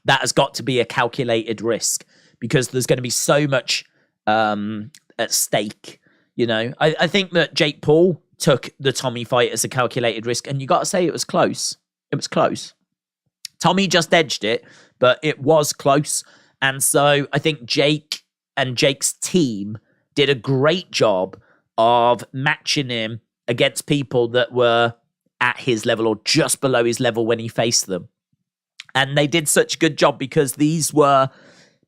that has got to be a calculated risk, because there's going to be so much at stake. You know, I think that Jake Paul took the Tommy fight as a calculated risk, and you got to say it was close. It was close. Tommy just edged it, but it was close. And so I think Jake and Jake's team did a great job of matching him against people that were at his level or just below his level when he faced them. And they did such a good job because these were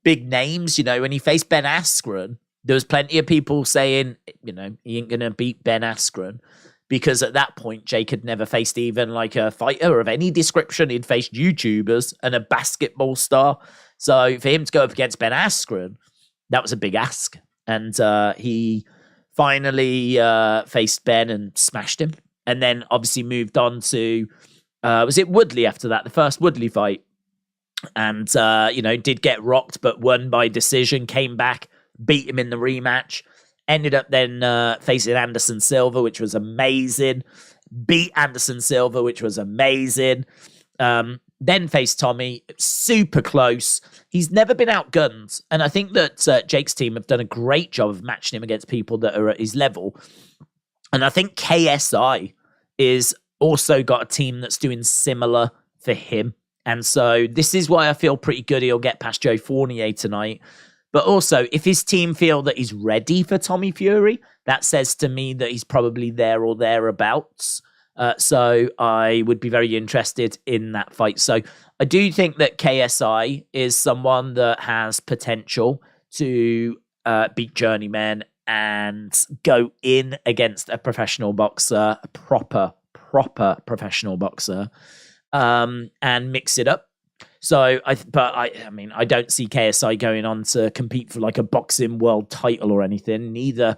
big names. You know, when he faced Ben Askren, there was plenty of people saying, you know, he ain't going to beat Ben Askren, because at that point, Jake had never faced even like a fighter of any description. He'd faced YouTubers and a basketball star. So for him to go up against Ben Askren, that was a big ask. And he finally faced Ben and smashed him. And then obviously moved on to, was it Woodley after that? The first Woodley fight. And, you know, did get rocked, but won by decision, came back, beat him in the rematch. Ended up then facing Anderson Silva, which was amazing. Beat Anderson Silva, which was amazing. Then faced Tommy, super close. He's never been outgunned. And I think that Jake's team have done a great job of matching him against people that are at his level. And I think KSI is also got a team that's doing similar for him. And so this is why I feel pretty good he'll get past Joe Fournier tonight. But also, if his team feel that he's ready for Tommy Fury, that says to me that he's probably there or thereabouts. So I would be very interested in that fight. So I do think that KSI is someone that has potential to beat Journeyman and go in against a professional boxer, a proper professional boxer, and mix it up. So, I mean, I don't see KSI going on to compete for like a boxing world title or anything. Neither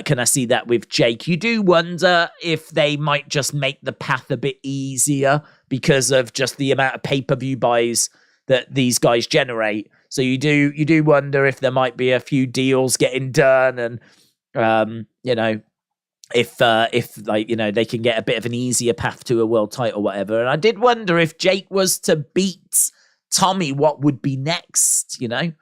can I see that with Jake. You do wonder if they might just make the path a bit easier because of just the amount of pay-per-view buys that these guys generate. So you do wonder if there might be a few deals getting done, and you know, if like, you know, they can get a bit of an easier path to a world title or whatever. And I did wonder if Jake was to beat Tommy, what would be next, you know?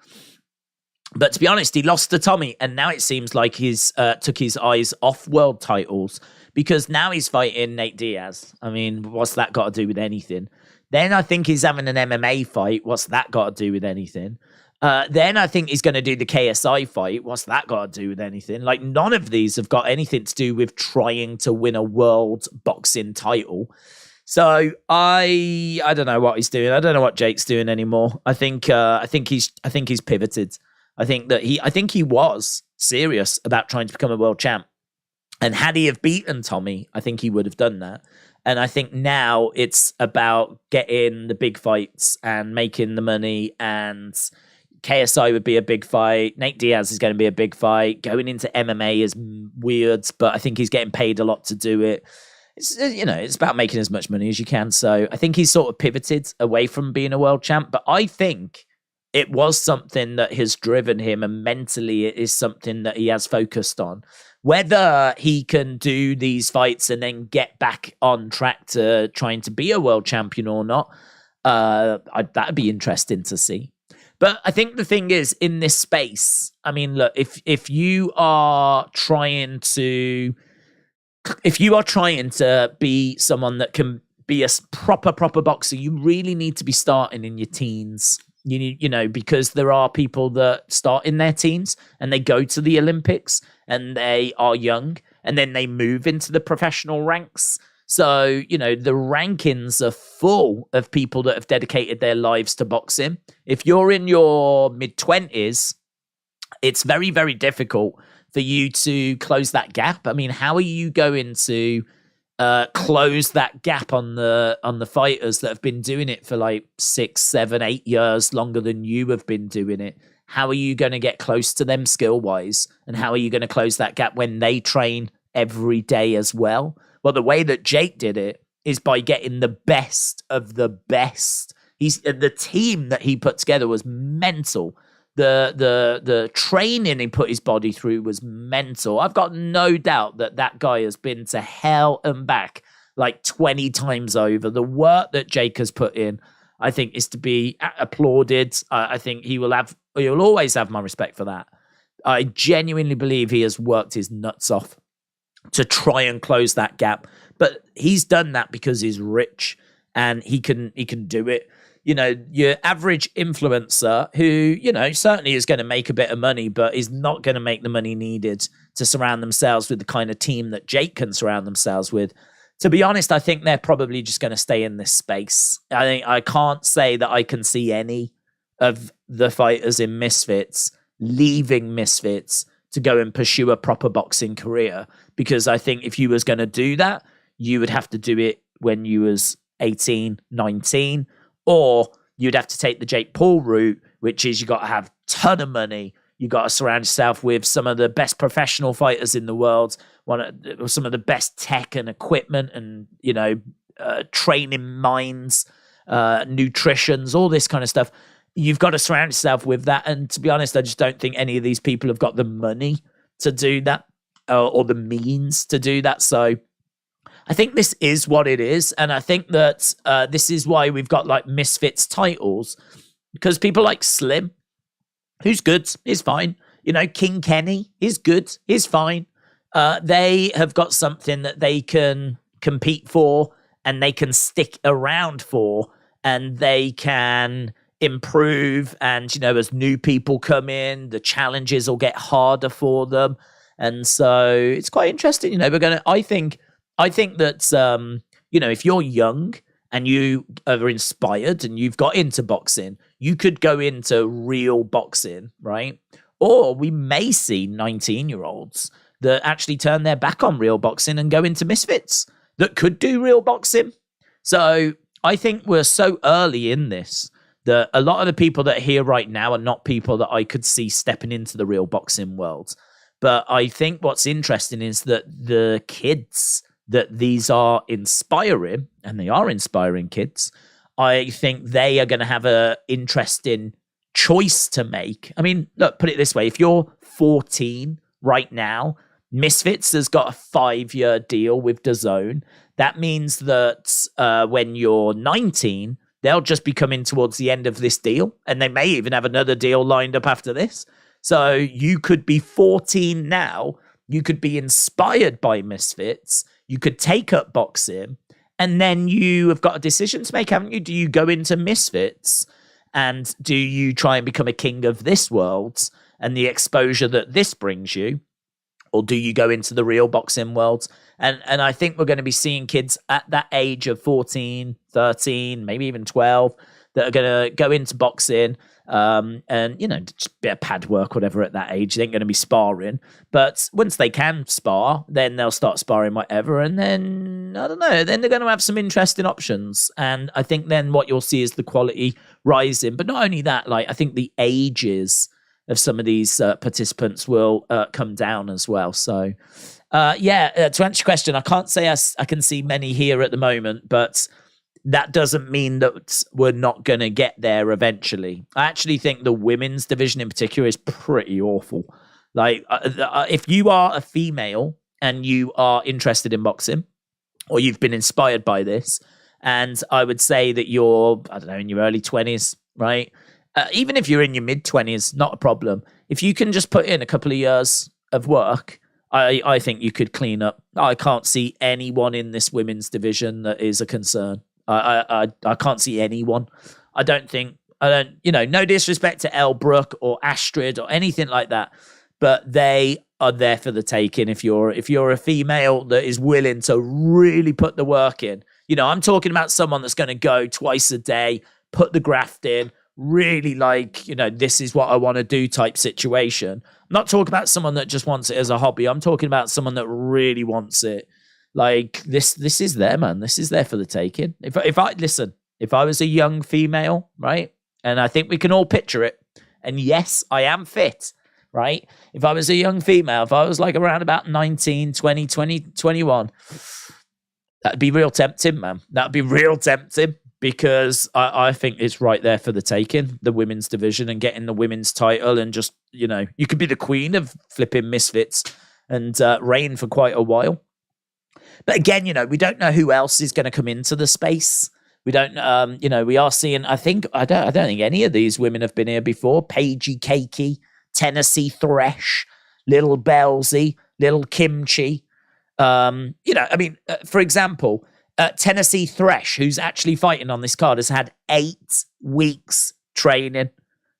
But to be honest, he lost to Tommy, and now it seems like he's took his eyes off world titles, because now he's fighting Nate Diaz. I mean, what's that got to do with anything? Then I think he's having an MMA fight. What's that got to do with anything? Then I think he's going to do the KSI fight. What's that got to do with anything? Like, none of these have got anything to do with trying to win a world boxing title. So I don't know what he's doing. I don't know what Jake's doing anymore. I think he's pivoted. I think he was serious about trying to become a world champ. And had he have beaten Tommy, I think he would have done that. And I think now it's about getting the big fights and making the money, and KSI would be a big fight. Nate Diaz is going to be a big fight. Going into MMA is weird, but I think he's getting paid a lot to do it. It's, you know, it's about making as much money as you can. So I think he's sort of pivoted away from being a world champ. But I think it was something that has driven him, and mentally it is something that he has focused on. Whether he can do these fights and then get back on track to trying to be a world champion or not, that'd be interesting to see. But I think the thing is, in this space, I mean, look, if you are trying to be someone that can be a proper boxer, you really need to be starting in your teens. You need, you know, because there are people that start in their teens and they go to the Olympics and they are young, and then they move into the professional ranks. So, you know, the rankings are full of people that have dedicated their lives to boxing. If you're in your mid-20s, it's very, very difficult for you to close that gap. I mean, how are you going to close that gap on the fighters that have been doing it for like 6, 7, 8 years longer than you have been doing it? How are you going to get close to them skill-wise? And how are you going to close that gap when they train every day as well? Well, the way that Jake did it is by getting the best of the best. The team that he put together was mental. The training he put his body through was mental. I've got no doubt that guy has been to hell and back like 20 times over. The work that Jake has put in, I think, is to be applauded. I think he'll always have my respect for that. I genuinely believe he has worked his nuts off to try and close that gap. But he's done that because he's rich and he can do it. You know, your average influencer who, you know, certainly is going to make a bit of money, but is not going to make the money needed to surround themselves with the kind of team that Jake can surround themselves with. To be honest, I think they're probably just going to stay in this space. I can't say that I can see any of the fighters in Misfits leaving Misfits to go and pursue a proper boxing career, because I think if you was going to do that, you would have to do it when you was 18, 19, or you'd have to take the Jake Paul route, which is you got to have a ton of money. You got to surround yourself with some of the best professional fighters in the world, some of the best tech and equipment and, you know, training minds, nutritions, all this kind of stuff. You've got to surround yourself with that. And to be honest, I just don't think any of these people have got the money to do that or the means to do that. So I think this is what it is. And I think that this is why we've got like Misfits titles, because people like Slim, who's good, is fine. You know, King Kenny is good, is fine. They have got something that they can compete for and they can stick around for, and they can improve. And, you know, as new people come in, the challenges will get harder for them. And so it's quite interesting. You know, I think that, you know, if you're young and you are inspired and you've got into boxing, you could go into real boxing, right? Or we may see 19-year-olds that actually turn their back on real boxing and go into Misfits that could do real boxing. So I think we're so early in this that a lot of the people that are here right now are not people that I could see stepping into the real boxing world. But I think what's interesting is that the kids that these are inspiring, and they are inspiring kids, I think they are going to have an interesting choice to make. I mean, look, put it this way. If you're 14 right now, Misfits has got a 5-year deal with DAZN. That means that when you're 19, they'll just be coming towards the end of this deal, and they may even have another deal lined up after this. So you could be 14 now. You could be inspired by Misfits. You could take up boxing, and then you have got a decision to make, haven't you? Do you go into Misfits, and do you try and become a king of this world and the exposure that this brings you? Or do you go into the real boxing world? And I think we're going to be seeing kids at that age of 14, 13, maybe even 12 that are going to go into boxing and, you know, just a bit of pad work, whatever at that age. They ain't going to be sparring. But once they can spar, then they'll start sparring whatever. And then, I don't know, then they're going to have some interesting options. And I think then what you'll see is the quality rising. But not only that, like, I think the ages of some of these participants will come down as well. So, to answer your question, I can't say I can see many here at the moment, but that doesn't mean that we're not going to get there eventually. I actually think the women's division in particular is pretty awful. Like, if you are a female and you are interested in boxing, or you've been inspired by this, and I would say that you're, I don't know, in your early 20s, right? Even if you're in your mid-20s, not a problem. If you can just put in a couple of years of work, I think you could clean up. I can't see anyone in this women's division that is a concern. I can't see anyone. No disrespect to Elle Brooke or Astrid or anything like that, but they are there for the taking. If you're a female that is willing to really put the work in, you know, I'm talking about someone that's going to go twice a day, put the graft in, really like, you know, this is what I want to do type situation. I'm not talking about someone that just wants it as a hobby. I'm talking about someone that really wants it. Like, this is there, man. This is there for the taking. If I was a young female, right? And I think we can all picture it. And yes, I am fit, right? If I was a young female, if I was like around about 19, 20, 21, that'd be real tempting, man. That'd be real tempting. because I think it's right there for the taking, the women's division and getting the women's title. And just, you know, you could be the queen of flipping Misfits and reign for quite a while. But again, you know, we don't know who else is going to come into the space. We don't, you know, we are seeing, I don't think any of these women have been here before. Paigey, Cakey, Tennessee Thresh, Lil Bellsy, Lil Kymchii. You know, I mean, for example, Tennessee Thresh, who's actually fighting on this card, has had 8 weeks training,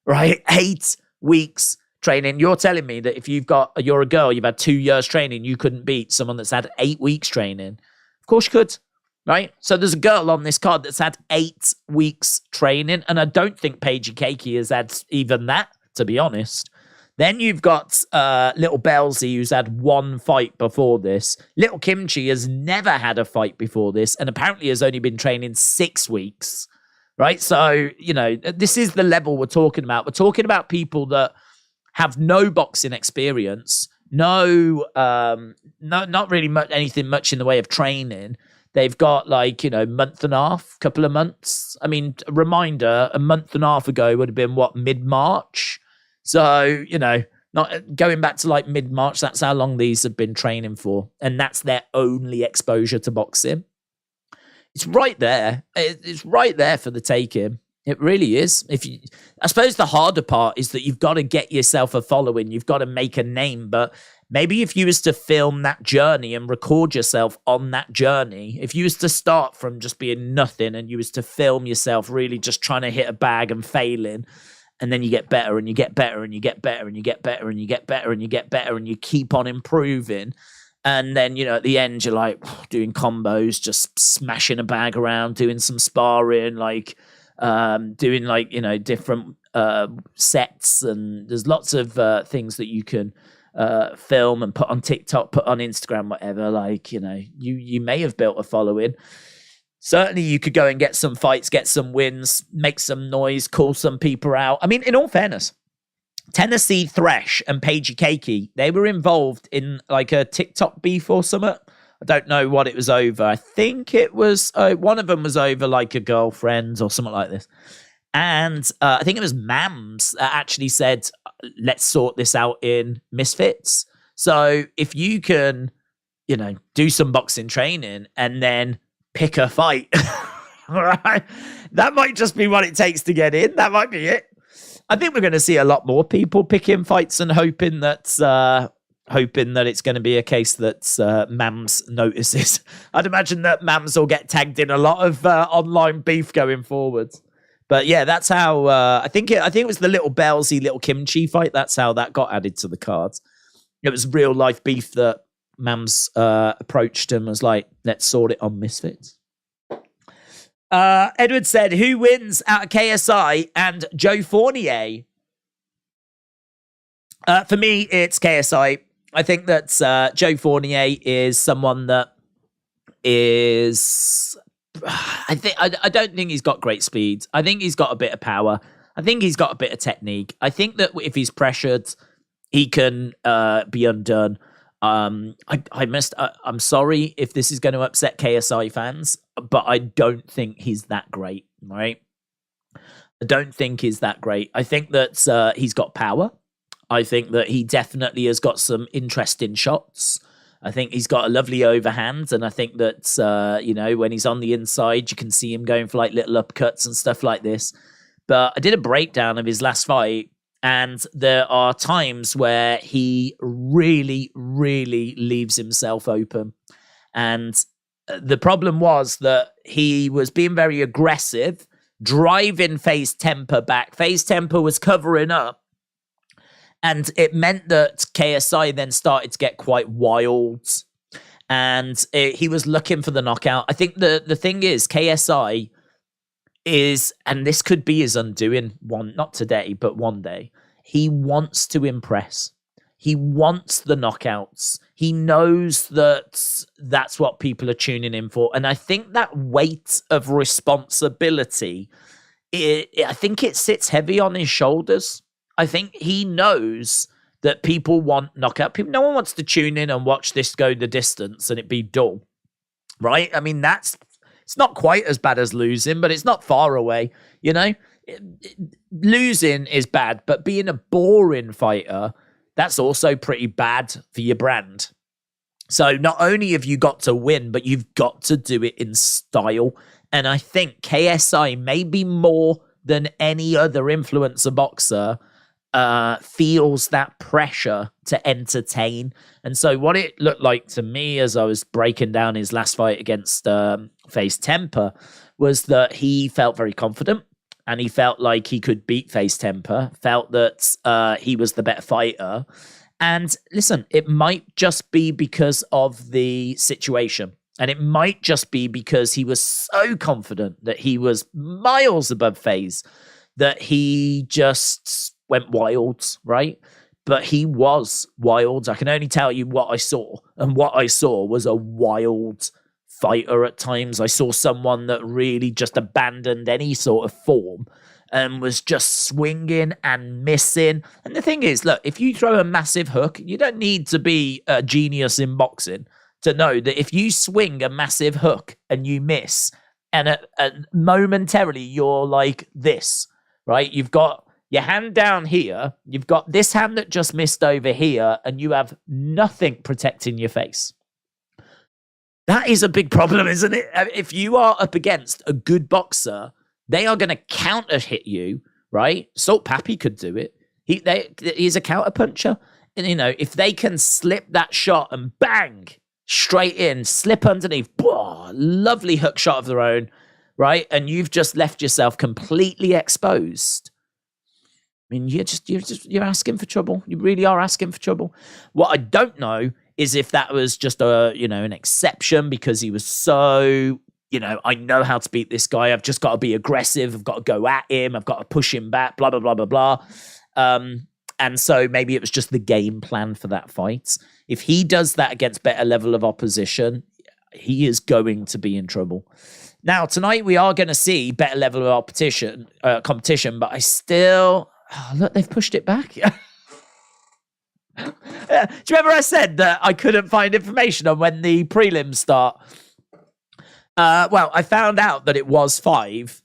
right? 8 weeks training. You're telling me that if you're a girl, you've had 2 years training, you couldn't beat someone that's had 8 weeks training? Of course you could, right? So there's a girl on this card that's had 8 weeks training, and I don't think Paigey Cakey has had even that, to be honest. Then you've got Lil Bellsy, who's had 1 fight before this. Lil Kymchii has never had a fight before this, and apparently has only been training 6 weeks, right? So, you know, this is the level we're talking about. We're talking about people that have no boxing experience, not really anything much in the way of training. They've got like, you know, month and a half, couple of months. I mean, a reminder, a month and a half ago would have been what, mid-March? So, you know, not going back to like mid-March, that's how long these have been training for. And that's their only exposure to boxing. It's right there. It's right there for the taking. It really is. I suppose the harder part is that you've got to get yourself a following. You've got to make a name. But maybe if you was to film that journey and record yourself on that journey, if you was to start from just being nothing and you was to film yourself really just trying to hit a bag and failing, and then you get better and you get better and you get better and you get better and you get better and you get better and you keep on improving. And then, you know, at the end, you're like doing combos, just smashing a bag around, doing some sparring, like doing like, you know, different sets. And there's lots of things that you can film and put on TikTok, put on Instagram, whatever. Like, you know, you may have built a following. Certainly you could go and get some fights, get some wins, make some noise, call some people out. I mean, in all fairness, Tennessee Thresh and Paigey Cakey, they were involved in like a TikTok beef or something. I don't know what it was over. I think it was, one of them was over like a girlfriend or something like this. And I think it was Mams that actually said, let's sort this out in Misfits. So if you can, you know, do some boxing training and then pick a fight, right? That might just be what it takes to get in. That might be it. I think we're going to see a lot more people picking fights and hoping that it's going to be a case that Mams notices. I'd imagine that Mams will get tagged in a lot of online beef going forward. But yeah, that's how I think it was the Lil Bellsy, Lil Kymchii fight. That's how that got added to the cards. It was real life beef that Mams approached and was like, let's sort it on Misfits. Edward said, who wins out of KSI and Joe Fournier? For me, it's KSI. I think that Joe Fournier is someone that is... I don't think he's got great speed. I think he's got a bit of power. I think he's got a bit of technique. I think that if he's pressured, he can be undone. I'm sorry if this is going to upset KSI fans, but I don't think he's that great, right? I don't think he's that great. I think that he's got power. I think that he definitely has got some interesting shots. I think he's got a lovely overhand, and I think that, you know, when he's on the inside, you can see him going for like little upcuts and stuff like this. But I did a breakdown of his last fight, and there are times where he really, really leaves himself open. And the problem was that he was being very aggressive, driving Faze Temperrr back. Faze Temperrr was covering up. And it meant that KSI then started to get quite wild. And he was looking for the knockout. I think the thing is, KSI is, and this could be his undoing, not today, but one day, he wants to impress. He wants the knockouts. He knows that that's what people are tuning in for. And I think that weight of responsibility, I think it sits heavy on his shoulders. I think he knows that people want knockout. No one wants to tune in and watch this go the distance and it be dull, right? I mean, that's It's not quite as bad as losing, but it's not far away. You know, losing is bad, but being a boring fighter, that's also pretty bad for your brand. So not only have you got to win, but you've got to do it in style. And I think KSI, maybe more than any other influencer boxer, feels that pressure to entertain. And so what it looked like to me as I was breaking down his last fight against Faze Temperrr was that he felt very confident and he felt like he could beat Faze Temperrr, felt that he was the better fighter. And listen, it might just be because of the situation. And it might just be because he was so confident that he was miles above Faze that he just went wild, right? But he was wild. I can only tell you what I saw. And what I saw was a wild fighter at times. I saw someone that really just abandoned any sort of form and was just swinging and missing. And the thing is, look, if you throw a massive hook, you don't need to be a genius in boxing to know that if you swing a massive hook and you miss, and momentarily you're like this, right? You've got your hand down here, you've got this hand that just missed over here, and you have nothing protecting your face. That is a big problem, isn't it? If you are up against a good boxer, they are going to counter hit you, right? Salt Papi could do it. He's a counter puncher. And, you know, if they can slip that shot and bang, straight in, slip underneath, whoa, lovely hook shot of their own, right? And you've just left yourself completely exposed. I mean, you're asking for trouble. You really are asking for trouble. What I don't know is if that was just an exception because he was so, I know how to beat this guy. I've just got to be aggressive. I've got to go at him. I've got to push him back, blah, blah, blah, blah, blah. And so maybe it was just the game plan for that fight. If he does that against better level of opposition, he is going to be in trouble. Now, tonight we are going to see better level of competition, but I still... Oh, look, they've pushed it back. Do you remember I said that I couldn't find information on when the prelims start? Well, I found out that it was 5.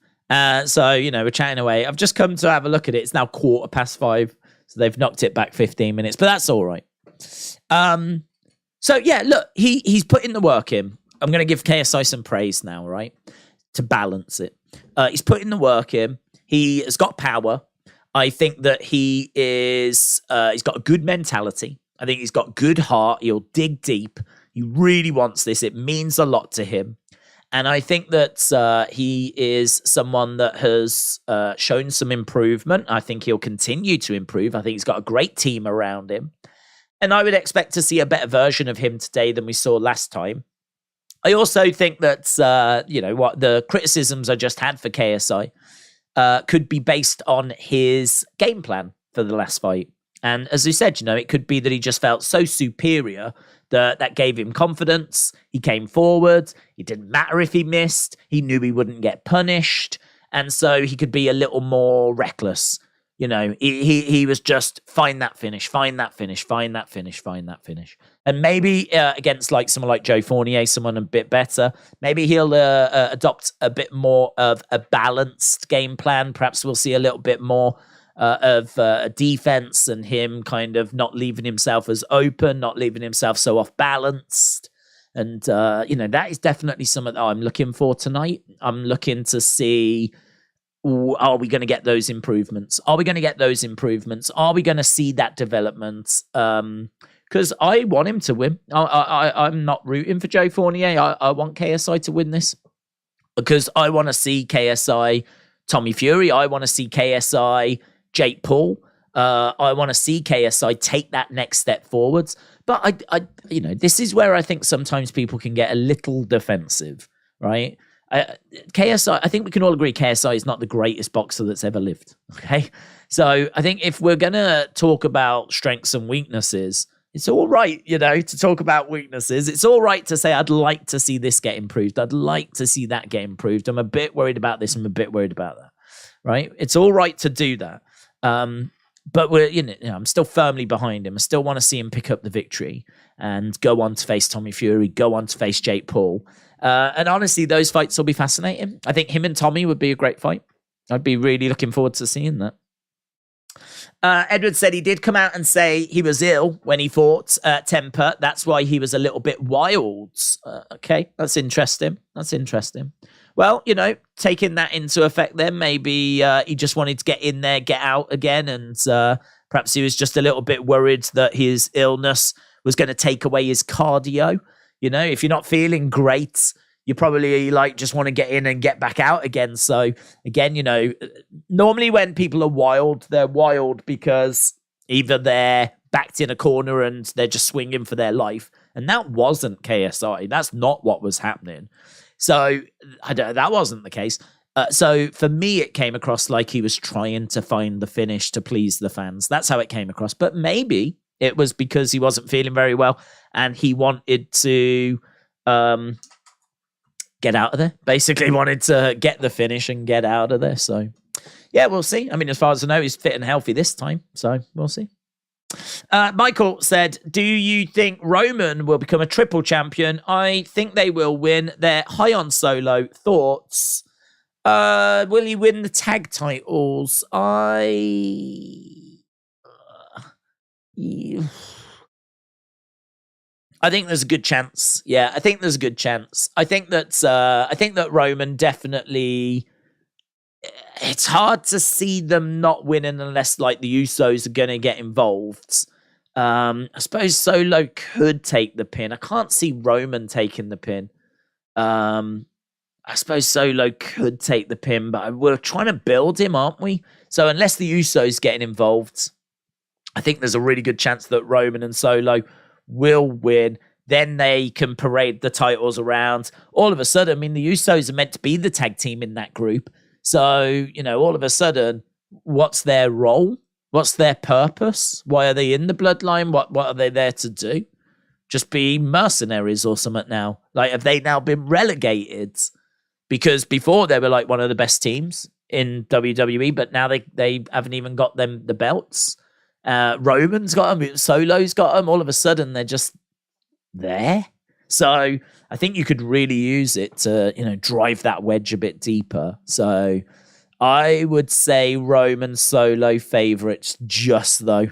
So, we're chatting away. I've just come to have a look at it. It's now 5:15. So they've knocked it back 15 minutes, but that's all right. So, yeah, look, he's putting the work in. I'm going to give KSI some praise now, right? To balance it. He's putting the work in. He has got power. I think that he's got a good mentality. I think he's got good heart. He'll dig deep. He really wants this. It means a lot to him. And I think that he is someone that has shown some improvement. I think he'll continue to improve. I think he's got a great team around him. And I would expect to see a better version of him today than we saw last time. I also think that, what the criticisms I just had for KSI could be based on his game plan for the last fight. And as I said, it could be that he just felt so superior that gave him confidence. He came forward. It didn't matter if he missed. He knew he wouldn't get punished. And so he could be a little more reckless. He was just find that finish. And maybe against someone like Joe Fournier, someone a bit better, maybe he'll adopt a bit more of a balanced game plan. Perhaps we'll see a little bit more of defense and him kind of not leaving himself as open, not leaving himself so off balanced. And, that is definitely something that I'm looking for tonight. I'm looking to see... Are we going to get those improvements? Are we going to see that development? Because I want him to win. I'm not rooting for Joe Fournier. I want KSI to win this. Because I want to see KSI Tommy Fury. I want to see KSI Jake Paul. I want to see KSI take that next step forwards. But, this is where I think sometimes people can get a little defensive, right? KSI, I think we can all agree KSI is not the greatest boxer that's ever lived. Okay. So I think if we're going to talk about strengths and weaknesses, it's all right, to talk about weaknesses. It's all right to say, I'd like to see this get improved. I'd like to see that get improved. I'm a bit worried about this. I'm a bit worried about that. Right. It's all right to do that. But I'm still firmly behind him. I still want to see him pick up the victory and go on to face Tommy Fury, go on to face Jake Paul. And honestly, those fights will be fascinating. I think him and Tommy would be a great fight. I'd be really looking forward to seeing that. Edward said he did come out and say he was ill when he fought Temperrr. That's why he was a little bit wild. Okay, that's interesting. That's interesting. Well, you know, taking that into effect then, maybe he just wanted to get in there, get out again, and perhaps he was just a little bit worried that his illness was going to take away his cardio. You know, if you're not feeling great, you probably like just want to get in and get back out again. So again, you know, normally when people are wild, they're wild because either they're backed in a corner and they're just swinging for their life. And that wasn't KSI. That's not what was happening. So that wasn't the case. So for me, it came across like he was trying to find the finish to please the fans. That's how it came across. But maybe it was because he wasn't feeling very well and he wanted to get out of there. Basically wanted to get the finish and get out of there. So yeah, we'll see. I mean, as far as I know, he's fit and healthy this time. So we'll see. Michael said, do you think Roman will become a triple champion? I think they will win. They're high on Solo. Thoughts? Will he win the tag titles? I think there's a good chance. Yeah, I think there's a good chance. I think that Roman definitely. It's hard to see them not winning unless like the Usos are gonna get involved. I suppose Solo could take the pin. I can't see Roman taking the pin. I suppose Solo could take the pin, but we're trying to build him, aren't we? So unless the Usos getting involved, I think there's a really good chance that Roman and Solo will win. Then they can parade the titles around. All of a sudden, I mean, the Usos are meant to be the tag team in that group. So, you know, all of a sudden, what's their role? What's their purpose? Why are they in the bloodline? What are they there to do? Just be mercenaries or something now? Like, have they now been relegated? Because before they were like one of the best teams in WWE, but now they haven't even got them the belts. Roman's got them, Solo's got them. All of a sudden, they're just there. So I think you could really use it to, you know, drive that wedge a bit deeper. So I would say Roman Solo favorites, just like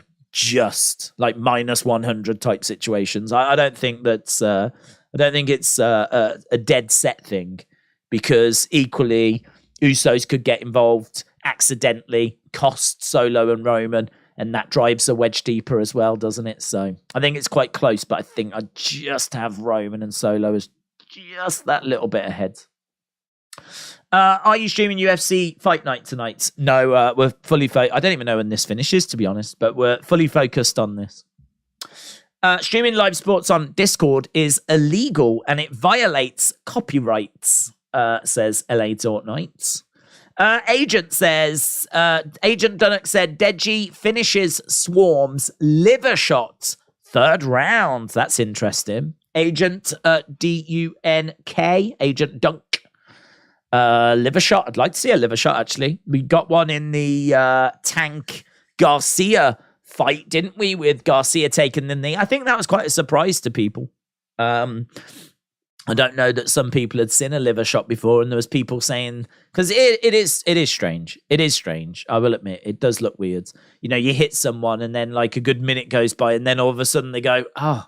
minus 100 type situations. I don't think that's I don't think it's a dead set thing, because equally Usos could get involved accidentally, cost Solo and Roman, and that drives a wedge deeper as well, doesn't it? So I think it's quite close, but I think I'd just have Roman and Solo as just that little bit ahead. Are you streaming UFC Fight Night tonight? No, we're fully I don't even know when this finishes, to be honest, but we're fully focused on this. Streaming live sports on Discord is illegal and it violates copyrights, says LA Dort Knights. Agent says, Agent Dunnock said, Deji finishes Swarmz liver shot, 3rd round. That's interesting. Agent D-U-N-K, Agent Dunk. Liver shot. I'd like to see a liver shot, actually. We got one in the Tank Garcia fight, didn't we? With Garcia taking the knee. I think that was quite a surprise to people. I don't know that some people had seen a liver shot before, and there was people saying, because it is strange. It is strange. I will admit, it does look weird. You know, you hit someone, and then like a good minute goes by, and then all of a sudden they go, oh.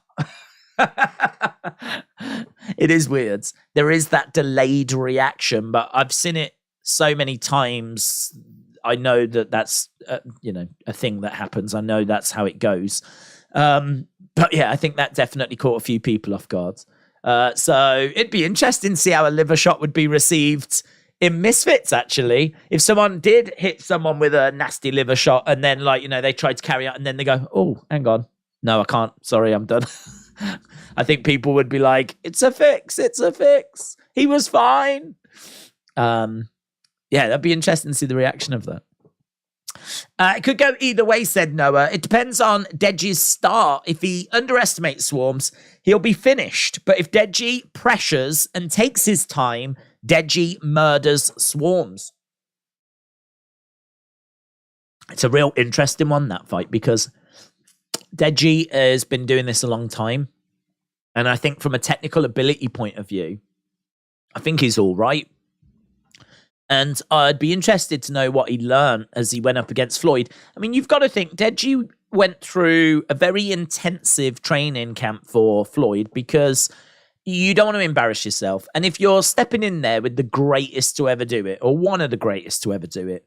It is weird. There is that delayed reaction, but I've seen it so many times. I know that that's you know, a thing that happens. I know that's how it goes. But yeah, I think that definitely caught a few people off guard. So it'd be interesting to see how a liver shot would be received in Misfits, actually. If someone did hit someone with a nasty liver shot and then, like, you know, they tried to carry out and then they go, oh, hang on. No, I can't. Sorry, I'm done. I think people would be like, it's a fix. It's a fix. He was fine. Yeah, that'd be interesting to see the reaction of that. It could go either way, said Noah. It depends on Deji's start. If he underestimates Swarmz, he'll be finished. But if Deji pressures and takes his time, Deji murders Swarmz. It's a real interesting one, that fight, because Deji has been doing this a long time. And I think from a technical ability point of view, I think he's all right. And I'd be interested to know what he learned as he went up against Floyd. I mean, you've got to think, Deji went through a very intensive training camp for Floyd because you don't want to embarrass yourself. And if you're stepping in there with the greatest to ever do it, or one of the greatest to ever do it,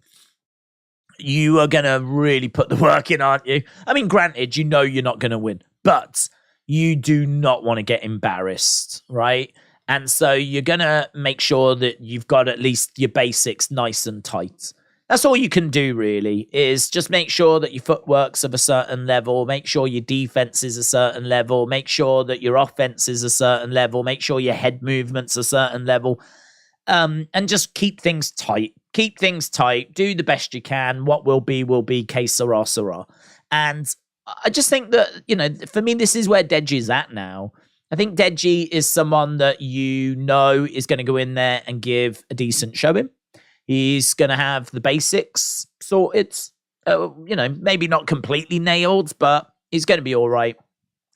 you are going to really put the work in, aren't you? I mean, granted, you know you're not going to win, but you do not want to get embarrassed, right? And so you're going to make sure that you've got at least your basics nice and tight. That's all you can do, really, is just make sure that your footwork's of a certain level, make sure your defense is a certain level, make sure that your offense is a certain level, make sure your head movement's a certain level, and just keep things tight. Keep things tight. Do the best you can. What will be, que sera, sera. And I just think that, you know, for me, this is where Deji's at now. I think Deji is someone that you know is going to go in there and give a decent showing. He's going to have the basics sorted. You know, maybe not completely nailed, but he's going to be all right.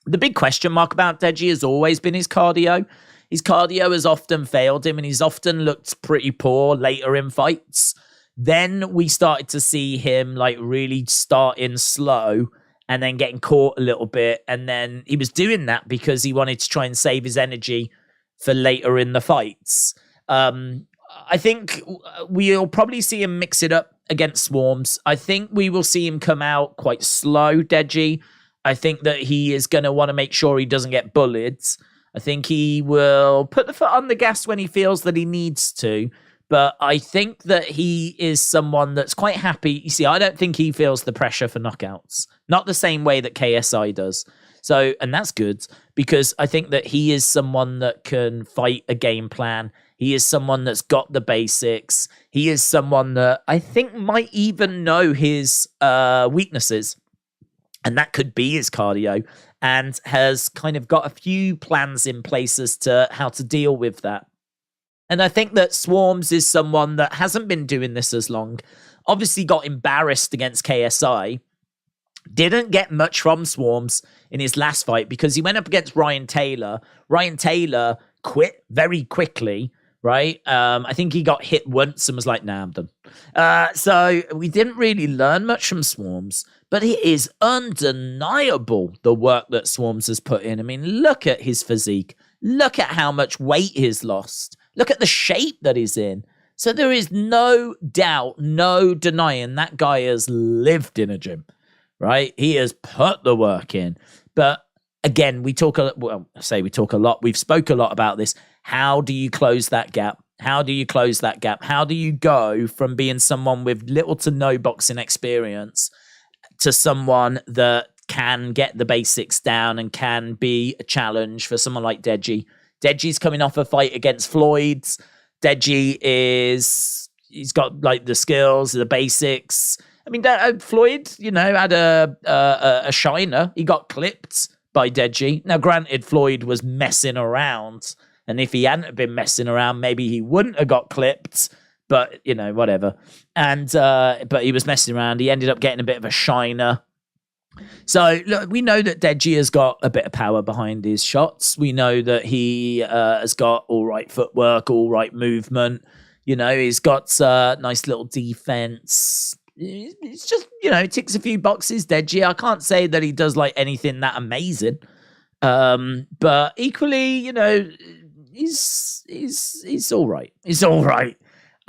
The big question mark about Deji has always been his cardio. His cardio has often failed him, and he's often looked pretty poor later in fights. Then we started to see him like really starting slow and then getting caught a little bit. And then he was doing that because he wanted to try and save his energy for later in the fights. I think we'll probably see him mix it up against Swarmz. I think we will see him come out quite slow, Deji. I think that he is going to want to make sure he doesn't get bullied. I think he will put the foot on the gas when he feels that he needs to. But I think that he is someone that's quite happy. You see, I don't think he feels the pressure for knockouts. Not the same way that KSI does. So, and that's good because I think that he is someone that can fight a game plan. He is someone that's got the basics. He is someone that I think might even know his weaknesses. And that could be his cardio. And has kind of got a few plans in place as to how to deal with that. And I think that Swarmz is someone that hasn't been doing this as long. Obviously got embarrassed against KSI. Didn't get much from Swarmz in his last fight because he went up against Ryan Taylor. Ryan Taylor quit very quickly, right? I think he got hit once and was like, nah, I'm done. So we didn't really learn much from Swarmz, but it is undeniable the work that Swarmz has put in. I mean, look at his physique. Look at how much weight he's lost. Look at the shape that he's in. So there is no doubt, no denying that guy has lived in a gym, right? He has put the work in. But again, we talk a lot. We've spoke a lot about this. How do you close that gap? How do you close that gap? How do you go from being someone with little to no boxing experience to someone that can get the basics down and can be a challenge for someone like Deji? Deji's coming off a fight against Floyd. Deji he's got like the skills, the basics. I mean, Floyd, you know, had a shiner. He got clipped by Deji. Now, granted, Floyd was messing around. And if he hadn't been messing around, maybe he wouldn't have got clipped. But, you know, whatever. And but he was messing around. He ended up getting a bit of a shiner. So look, we know that Deji has got a bit of power behind his shots. We know that he has got all right footwork, all right movement. You know, he's got nice little defense. It's just, you know, it ticks a few boxes, Deji. I can't say that he does like anything that amazing. But equally, you know, he's all right. He's all right.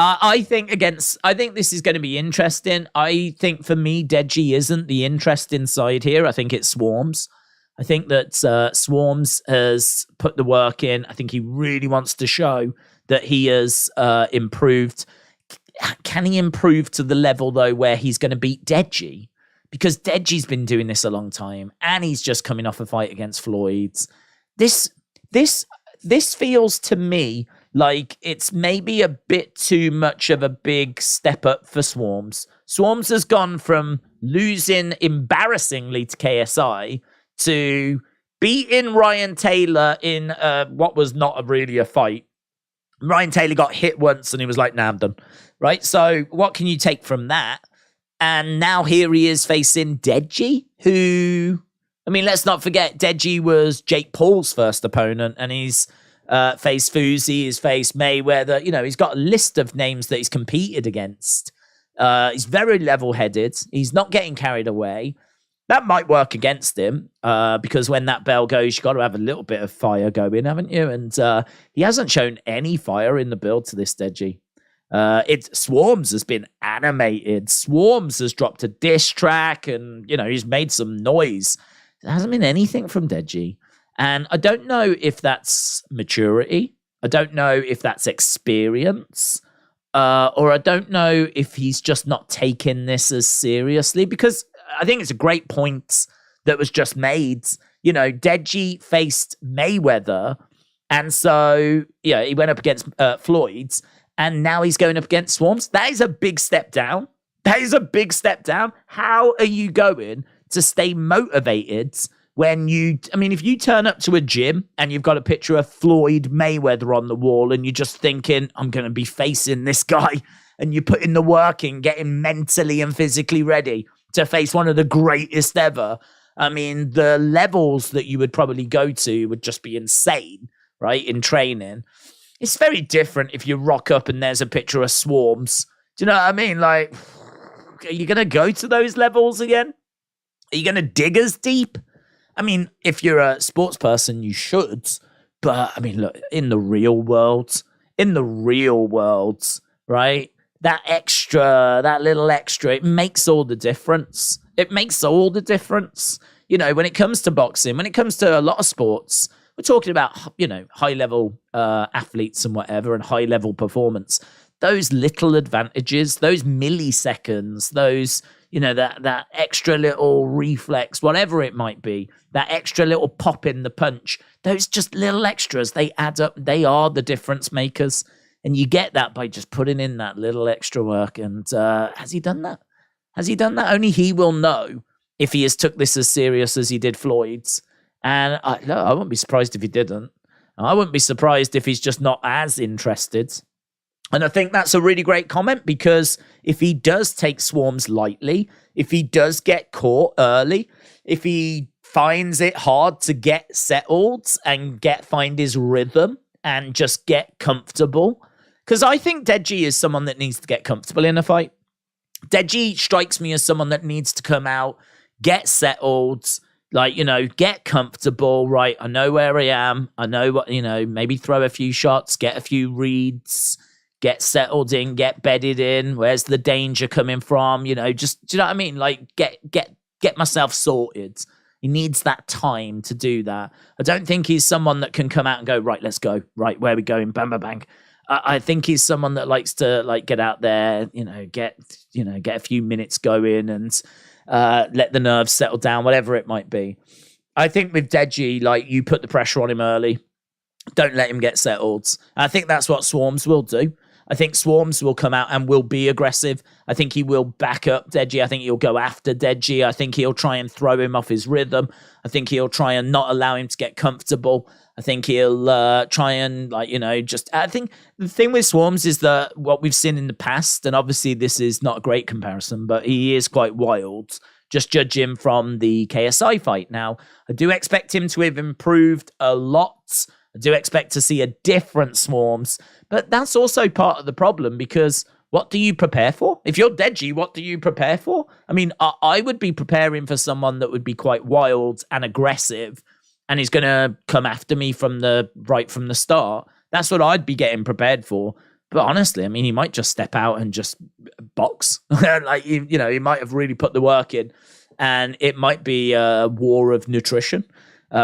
I think this is going to be interesting. I think for me, Deji isn't the interesting side here. I think it's Swarmz. I think that Swarmz has put the work in. I think he really wants to show that he has improved. Can he improve to the level, though, where he's going to beat Deji? Because Deji's been doing this a long time, and he's just coming off a fight against Floyd's. This feels to me like it's maybe a bit too much of a big step up for Swarmz. Swarmz has gone from losing embarrassingly to KSI to beating Ryan Taylor in what was not really a fight. Ryan Taylor got hit once and he was like, nah, I'm done. Right? So what can you take from that? And now here he is facing Deji, who, I mean, let's not forget, Deji was Jake Paul's first opponent, and he's faced Fuzi, he's faced Mayweather. You know, he's got a list of names that he's competed against. He's very level-headed. He's not getting carried away. That might work against him because when that bell goes, you've got to have a little bit of fire going, haven't you? And he hasn't shown any fire in the build to this Deji. Swarmz has been animated. Swarmz has dropped a diss track and, you know, he's made some noise. There hasn't been anything from Deji. And I don't know if that's maturity. I don't know if that's experience. Or I don't know if he's just not taking this as seriously, because I think it's a great point that was just made. You know, Deji faced Mayweather, and so, yeah, he went up against Floyd's, and now he's going up against Swarmz. That is a big step down. That is a big step down. How are you going to stay motivated when if you turn up to a gym and you've got a picture of Floyd Mayweather on the wall and you're just thinking, I'm going to be facing this guy, and you put in the work in getting mentally and physically ready to face one of the greatest ever. I mean, the levels that you would probably go to would just be insane, right, in training. It's very different if you rock up and there's a picture of Swarmz. Do you know what I mean? Like, are you going to go to those levels again? Are you going to dig as deep? I mean, if you're a sports person, you should. But, I mean, look, in the real world, right? That little extra, it makes all the difference. It makes all the difference. You know, when it comes to boxing, when it comes to a lot of sports, we're talking about, you know, high-level athletes and whatever, and high-level performance. Those little advantages, those milliseconds, those, you know, that extra little reflex, whatever it might be, that extra little pop in the punch, those just little extras, they add up. They are the difference makers. And you get that by just putting in that little extra work. And has he done that? Has he done that? Only he will know if he has took this as serious as he did Floyd's. And I wouldn't be surprised if he didn't. I wouldn't be surprised if he's just not as interested. And I think that's a really great comment, because if he does take Swarmz lightly, if he does get caught early, if he finds it hard to get settled and find his rhythm and just get comfortable, because I think Deji is someone that needs to get comfortable in a fight. Deji strikes me as someone that needs to come out, get settled, like, you know, get comfortable, right? I know where I am. I know what, you know, maybe throw a few shots, get a few reads, get settled in, get bedded in. Where's the danger coming from? You know, just, do you know what I mean? Like, get myself sorted. He needs that time to do that. I don't think he's someone that can come out and go, right, let's go. Right, where are we going? Bang, bang, bang. I think he's someone that likes to, like, get out there, get a few minutes going and let the nerves settle down, whatever it might be. I think with Deji, like, you put the pressure on him early. Don't let him get settled. I think that's what Swarmz will do. I think Swarmz will come out and will be aggressive. I think he will back up Deji. I think he'll go after Deji. I think he'll try and throw him off his rhythm. I think he'll try and not allow him to get comfortable. I think he'll try and, like, I think the thing with Swarmz is that what we've seen in the past, and obviously this is not a great comparison, but he is quite wild. Just judge him from the KSI fight. Now, I do expect him to have improved a lot. I do expect to see a different Swarmz, but that's also part of the problem, because what do you prepare for? If you're Deji, what do you prepare for? I mean, I would be preparing for someone that would be quite wild and aggressive, and he's going to come after me from the start. That's what I'd be getting prepared for. But honestly, I mean, he might just step out and just box. Like, he might have really put the work in, and it might be a war of nutrition,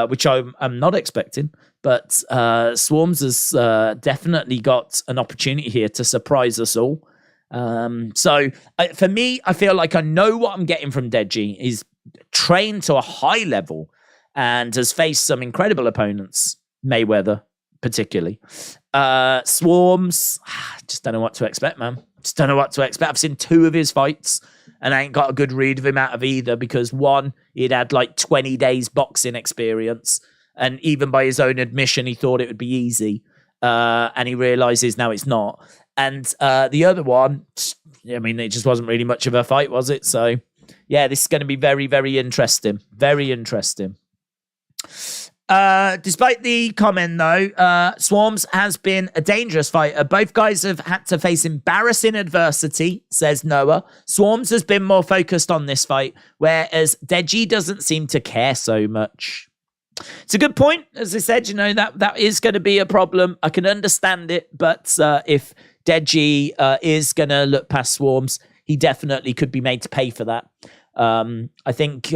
which I'm not expecting. But Swarmz has definitely got an opportunity here to surprise us all. So for me, I feel like I know what I'm getting from Deji. He's trained to a high level and has faced some incredible opponents, Mayweather particularly. Swarmz, just don't know what to expect, man. Just don't know what to expect. I've seen 2 of his fights, and I ain't got a good read of him out of either, because one, he'd had like 20 days boxing experience, and even by his own admission, he thought it would be easy, and he realizes now it's not. And the other one, I mean, it just wasn't really much of a fight, was it? So, yeah, this is going to be very, very interesting. Very interesting. Despite the comment, though, Swarmz has been a dangerous fighter. Both guys have had to face embarrassing adversity, says Noah. Swarmz has been more focused on this fight, whereas Deji doesn't seem to care so much. It's a good point. As I said, you know, that is going to be a problem. I can understand it, but if Deji is going to look past Swarmz, he definitely could be made to pay for that. I think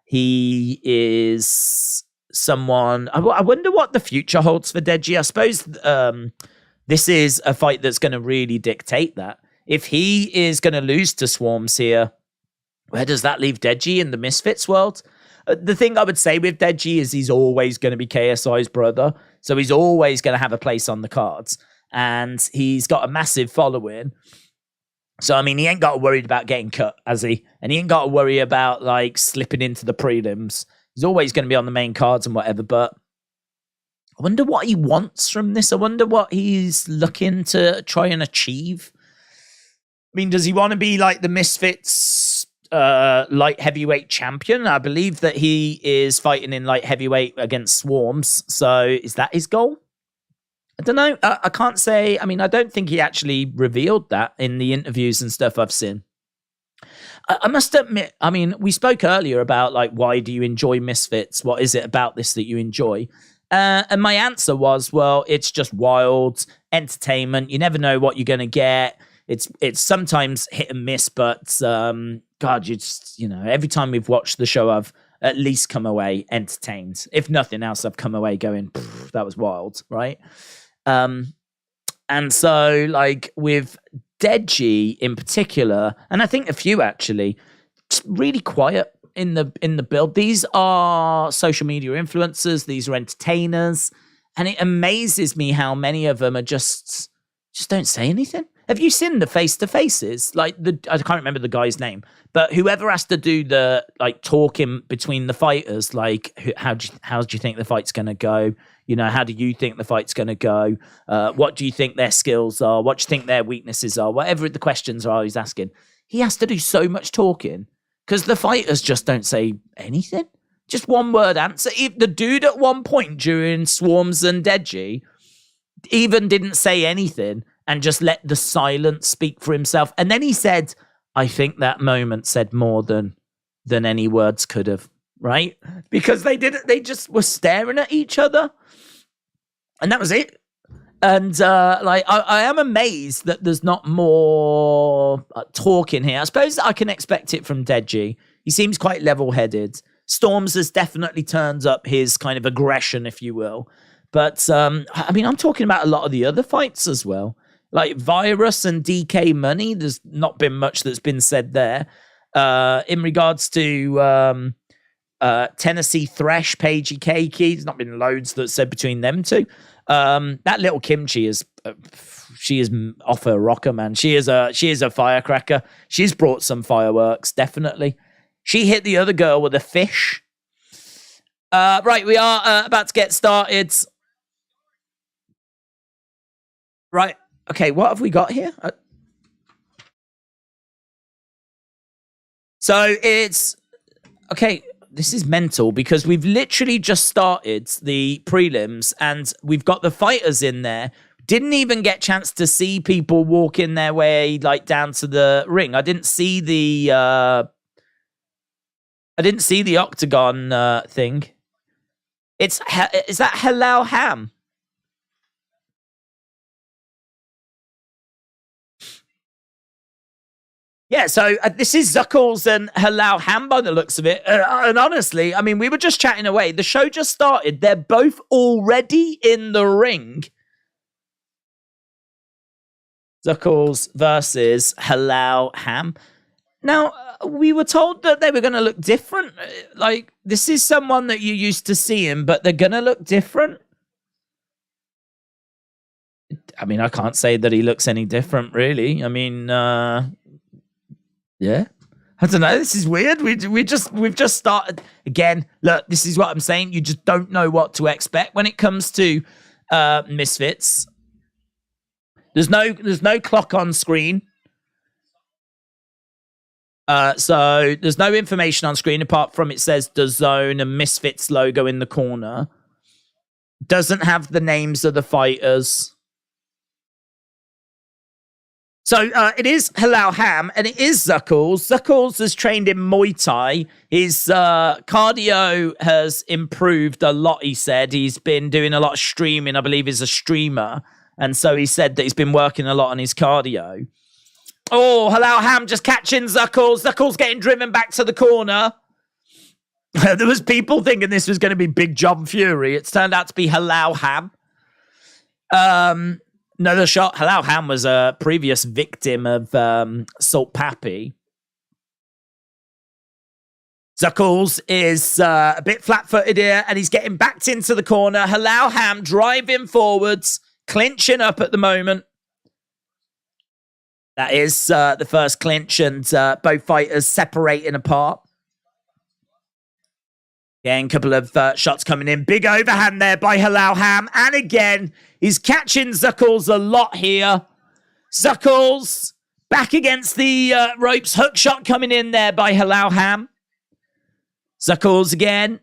he is someone. I wonder what the future holds for Deji. I suppose this is a fight that's going to really dictate that. If he is going to lose to Swarmz here, where does that leave Deji in the Misfits world? The thing I would say with Deji is he's always going to be KSI's brother, so he's always going to have a place on the cards, and he's got a massive following. So, I mean, he ain't got to worry about getting cut, has he? And he ain't got to worry about, like, slipping into the prelims. He's always going to be on the main cards and whatever, but I wonder what he wants from this. I wonder what he's looking to try and achieve. I mean, does he want to be, like, the Misfits light heavyweight champion? I believe that he is fighting in light heavyweight against Swarmz. So, is that his goal? I don't know. I can't say. I mean, I don't think he actually revealed that in the interviews and stuff I've seen. I must admit, I mean, we spoke earlier about, like, why do you enjoy Misfits? What is it about this that you enjoy? And my answer was, well, it's just wild entertainment. You never know what you're going to get. It's sometimes hit and miss, but God, you know, every time we've watched the show, I've at least come away entertained. If nothing else, I've come away going, that was wild, right? And so, like, with Deji in particular, and I think a few actually, just really quiet in the build. These are social media influencers, these are entertainers, and it amazes me how many of them are just don't say anything. Have you seen the face-to-faces? Like, I can't remember the guy's name, but whoever has to do the, like, talking between the fighters, like, how do you think the fight's going to go? You know, how do you think the fight's going to go? What do you think their skills are? What do you think their weaknesses are? Whatever the questions are he's asking. He has to do so much talking because the fighters just don't say anything. Just one word answer. The dude at one point during Swarmz and Deji even didn't say anything and just let the silence speak for himself. And then he said, I think that moment said more than any words could have, right? Because they just were staring at each other. And that was it. And like, I am amazed that there's not more talking here. I suppose I can expect it from Deji. He seems quite level-headed. Storms has definitely turned up his kind of aggression, if you will. But, I mean, I'm talking about a lot of the other fights as well. Like Viruzz and DK Money, there's not been much that's been said there. In regards to Tennessee Thresh, Paigey, Cakey, there's not been loads that's said between them two. That Lil Kymchii is, she is off her rocker, man. She is a firecracker. She's brought some fireworks, definitely. She hit the other girl with a fish. Right, we are about to get started. Right. Okay, what have we got here? So it's... Okay, this is mental because we've literally just started the prelims and we've got the fighters in there. Didn't even get a chance to see people walking their way, like, down to the ring. I didn't see the octagon thing. Is that Halal Ham? Yeah, so this is Zuckles and Halal Ham by the looks of it. And honestly, I mean, we were just chatting away. The show just started. They're both already in the ring. Zuckles versus Halal Ham. Now, we were told that they were going to look different. Like, this is someone that you used to seeing, but they're going to look different. I mean, I can't say that he looks any different, really. I mean, yeah. I don't know. This is weird. We've just started again. Look, this is what I'm saying. You just don't know what to expect when it comes to Misfits. There's no clock on screen. So there's no information on screen apart from it says the Zone and Misfits logo in the corner. Doesn't have the names of the fighters. So it is Halal Ham, and it is Zuckles. Zuckles has trained in Muay Thai. His cardio has improved a lot, he said. He's been doing a lot of streaming. I believe he's a streamer. And so he said that he's been working a lot on his cardio. Oh, Halal Ham just catching Zuckles. Zuckles getting driven back to the corner. There was people thinking this was going to be Big John Fury. It's turned out to be Halal Ham. Another shot. Halal Ham was a previous victim of Salt Papi. Zuckles is a bit flat-footed here, and he's getting backed into the corner. Halal Ham driving forwards, clinching up at the moment. That is the first clinch, and both fighters separating apart. Again, a couple of shots coming in. Big overhand there by Halal Ham. And again, he's catching Zuckles a lot here. Zuckles back against the ropes. Hook shot coming in there by Halal Ham. Zuckles again.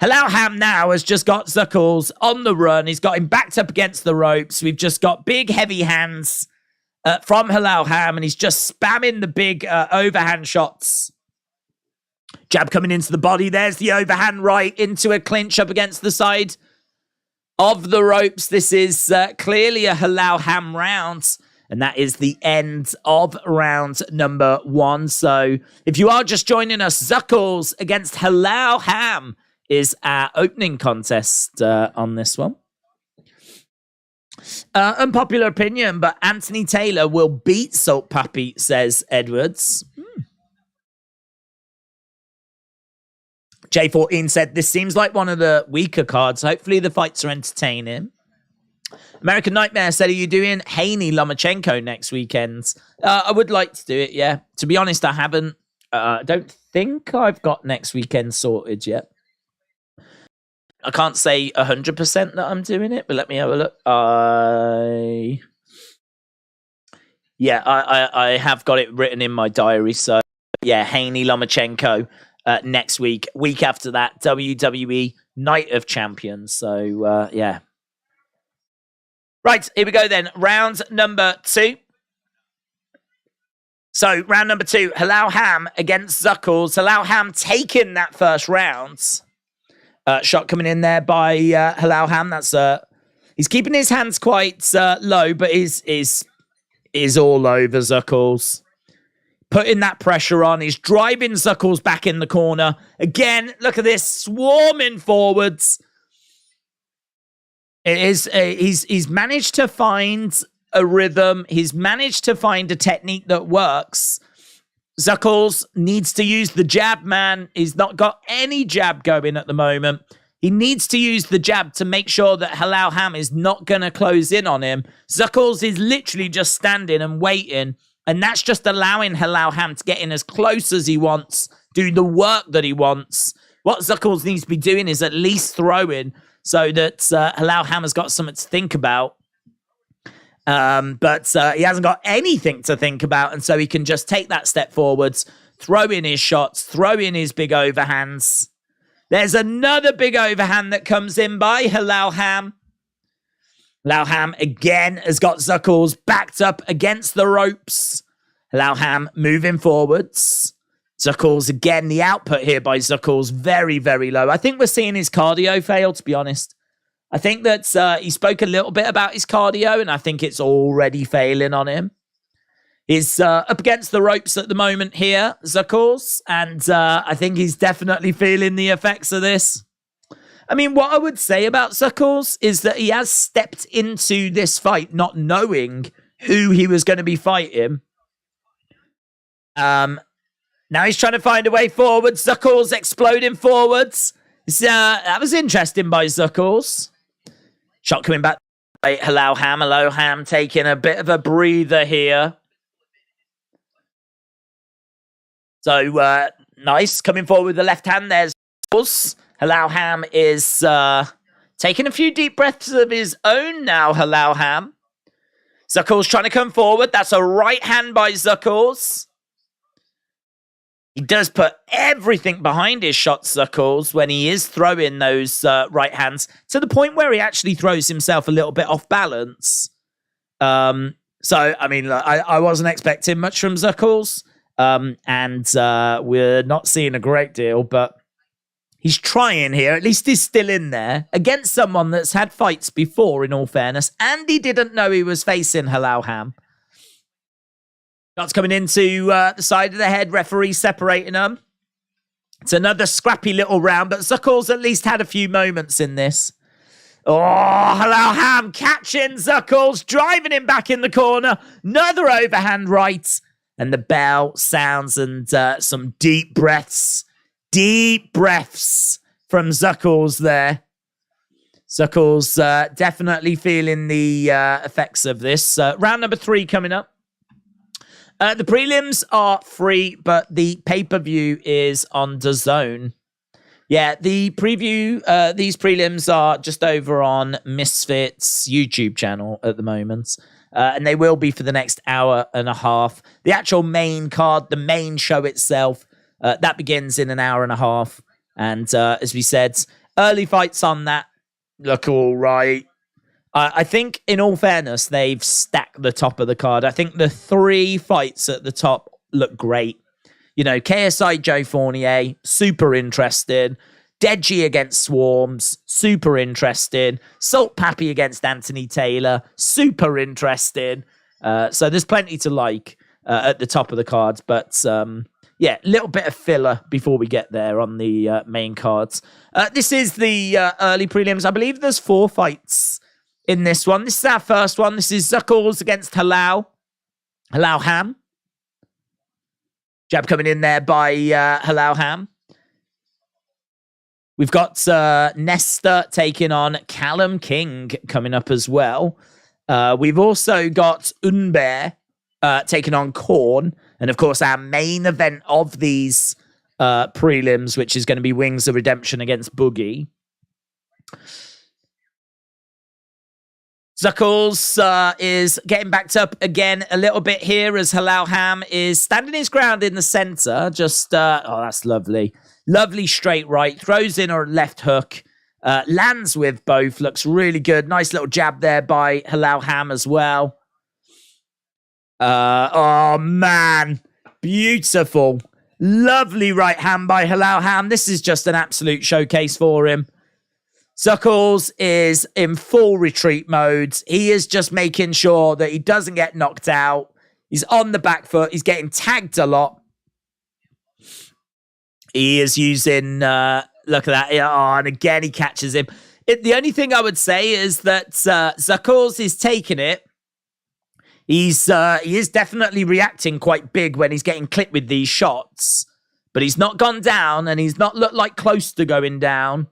Halal Ham now has just got Zuckles on the run. He's got him backed up against the ropes. We've just got big, heavy hands from Halal Ham, and he's just spamming the big overhand shots. Jab coming into the body. There's the overhand right into a clinch up against the side of the ropes. This is clearly a Halal Ham round. And that is the end of round number 1. So if you are just joining us, Zuckles against Halal Ham is our opening contest on this one. Unpopular opinion, but Anthony Taylor will beat Salt Papi, says Edwards. J14 said, this seems like one of the weaker cards. Hopefully the fights are entertaining. American Nightmare said, are you doing Haney Lomachenko next weekend? I would like to do it, yeah. To be honest, I haven't. I don't think I've got next weekend sorted yet. I can't say 100% that I'm doing it, but let me have a look. I have got it written in my diary. So, yeah, Haney Lomachenko. Next week. Week after that, WWE Night of Champions. So, yeah. Right, here we go then. Round number 2. So, round number 2, Halal Ham against Zuckles. Halal Ham taking that first round. Shot coming in there by Halal Ham. That's he's keeping his hands quite low, but is all over Zuckles. Putting that pressure on. He's driving Zuckles back in the corner. Again, look at this. Swarming forwards. It is, he's managed to find a rhythm. He's managed to find a technique that works. Zuckles needs to use the jab, man. He's not got any jab going at the moment. He needs to use the jab to make sure that Halal Ham is not going to close in on him. Zuckles is literally just standing and waiting. And that's just allowing Halal Ham to get in as close as he wants, do the work that he wants. What Zuckles needs to be doing is at least throwing so that Halal Ham has got something to think about. But he hasn't got anything to think about, and so he can just take that step forwards, throw in his shots, throw in his big overhands. There's another big overhand that comes in by Halal Ham. Halal Ham again has got Zuckles backed up against the ropes. Halal Ham moving forwards. Zuckles again, the output here by Zuckles very, very low. I think we're seeing his cardio fail, to be honest. I think that he spoke a little bit about his cardio, and I think it's already failing on him. He's up against the ropes at the moment here, Zuckles, and I think he's definitely feeling the effects of this. I mean, what I would say about Zuckles is that he has stepped into this fight not knowing who he was going to be fighting. Now he's trying to find a way forward. Zuckles exploding forwards. That was interesting by Zuckles. Shot coming back by Halal Ham. Halal Ham taking a bit of a breather here. So, nice. Coming forward with the left hand. There's Zuckles. Halal Ham is taking a few deep breaths of his own now, Halal Ham. Zuckles trying to come forward. That's a right hand by Zuckles. He does put everything behind his shot, Zuckles, when he is throwing those right hands, to the point where he actually throws himself a little bit off balance. So, I mean, look, I wasn't expecting much from Zuckles, and we're not seeing a great deal, but he's trying here. At least he's still in there against someone that's had fights before, in all fairness, and he didn't know he was facing Halal Ham. Shots coming into the side of the head, referee separating them. It's another scrappy little round, but Zuckles at least had a few moments in this. Oh, Halal Ham catching Zuckles, driving him back in the corner. Another overhand right. And the bell sounds and some deep breaths. Deep breaths from Zuckles there. Zuckles definitely feeling the effects of this. Round number 3 coming up. The prelims are free, but the pay-per-view is on DAZN. Yeah, the preview, these prelims are just over on Misfits YouTube channel at the moment. And they will be for the next hour and a half. The actual main card, the main show itself, that begins in an hour and a half. And as we said, early fights on that look all right. I think, in all fairness, they've stacked the top of the card. I think the 3 fights at the top look great. You know, KSI Joe Fournier, super interested. Deji against Swarmz, super interested. Salt Papi against Anthony Taylor, super interested. So there's plenty to like at the top of the cards. But yeah, a little bit of filler before we get there on the main cards. This is the early prelims. I believe there's 4 fights in this one. This is our first one. This is Zuckles against Halal Ham. Jab coming in there by Halal Ham. We've got Nector taking on Callum King coming up as well. We've also got Unbaer taking on Korn. And of course, our main event of these prelims, which is going to be Wings of Redemption against Boogie. Zuckles is getting backed up again a little bit here as Halal Ham is standing his ground in the center. Just, oh, that's lovely. Lovely straight right. Throws in a left hook. Lands with both. Looks really good. Nice little jab there by Halal Ham as well. Oh, man. Beautiful. Lovely right hand by Halal Ham. This is just an absolute showcase for him. Zuckles is in full retreat mode. He is just making sure that he doesn't get knocked out. He's on the back foot. He's getting tagged a lot. He is using, look at that. Oh, and again, he catches him. The only thing I would say is that Zuckles is taking it. He is definitely reacting quite big when he's getting clipped with these shots. But he's not gone down, and he's not looked like close to going down.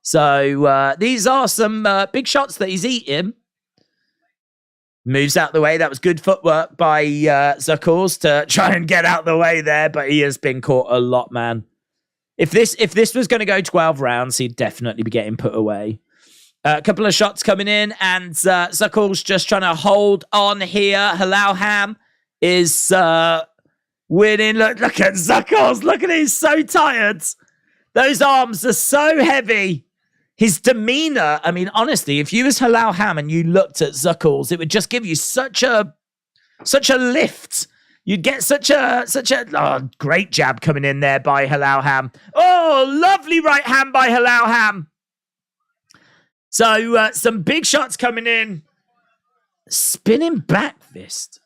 So these are some big shots that he's eating. Moves out the way. That was good footwork by Zuckles to try and get out the way there, but he has been caught a lot, man. If this was going to go 12 rounds, he'd definitely be getting put away. A couple of shots coming in, and Zuckles just trying to hold on here. Halal Ham is winning. Look at Zuckles. Look at him. He's so tired. Those arms are so heavy. His demeanor, I mean, honestly, if you was Halal Ham and you looked at Zuckles, it would just give you such a lift. You'd get such a great jab coming in there by Halal Ham. Oh, lovely right hand by Halal Ham. So some big shots coming in. Spinning back fist.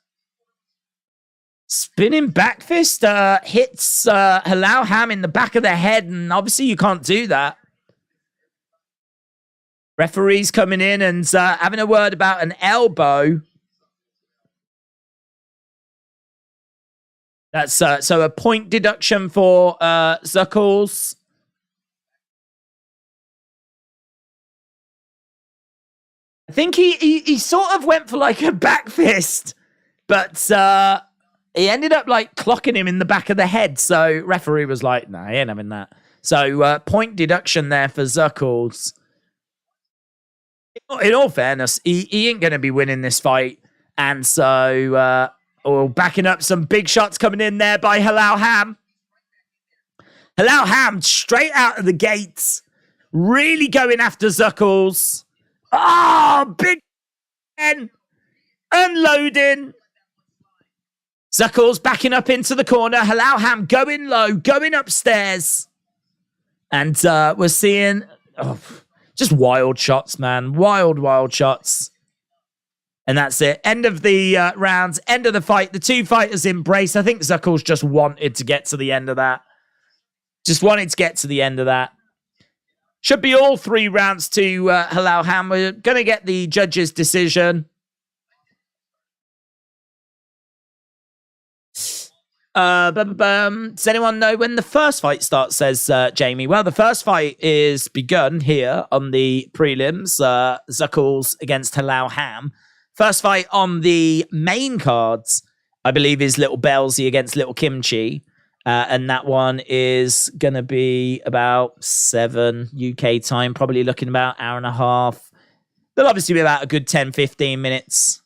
Spinning back fist hits Halal Ham in the back of the head, and obviously you can't do that. Referee's coming in and having a word about an elbow. That's so a point deduction for Zuckles. I think he sort of went for like a back fist, but he ended up like clocking him in the back of the head. So referee was like, "Nah, he ain't having that." So point deduction there for Zuckles. In all fairness, he ain't going to be winning this fight. And so, backing up some big shots coming in there by Halal Ham. Halal Ham straight out of the gates. Really going after Zuckles. Oh, big Ben. Unloading. Zuckles backing up into the corner. Halal Ham going low, going upstairs. And we're seeing just wild shots, man. Wild shots. And that's it. End of the rounds. End of the fight. The two fighters embrace. I think Zuckles just wanted to get to the end of that. Just wanted to get to the end of that. Should be all 3 rounds to Halal Ham. We're going to get the judge's decision. Does anyone know when the first fight starts, says Jamie? Well, the first fight is begun here on the prelims. Zuckles against Halal Ham. First fight on the main cards, I believe, is Lil Bellsy against Lil Kymchii. And that one is going to be about 7 UK time, probably looking about an hour and a half. There'll obviously be about a good 10, 15 minutes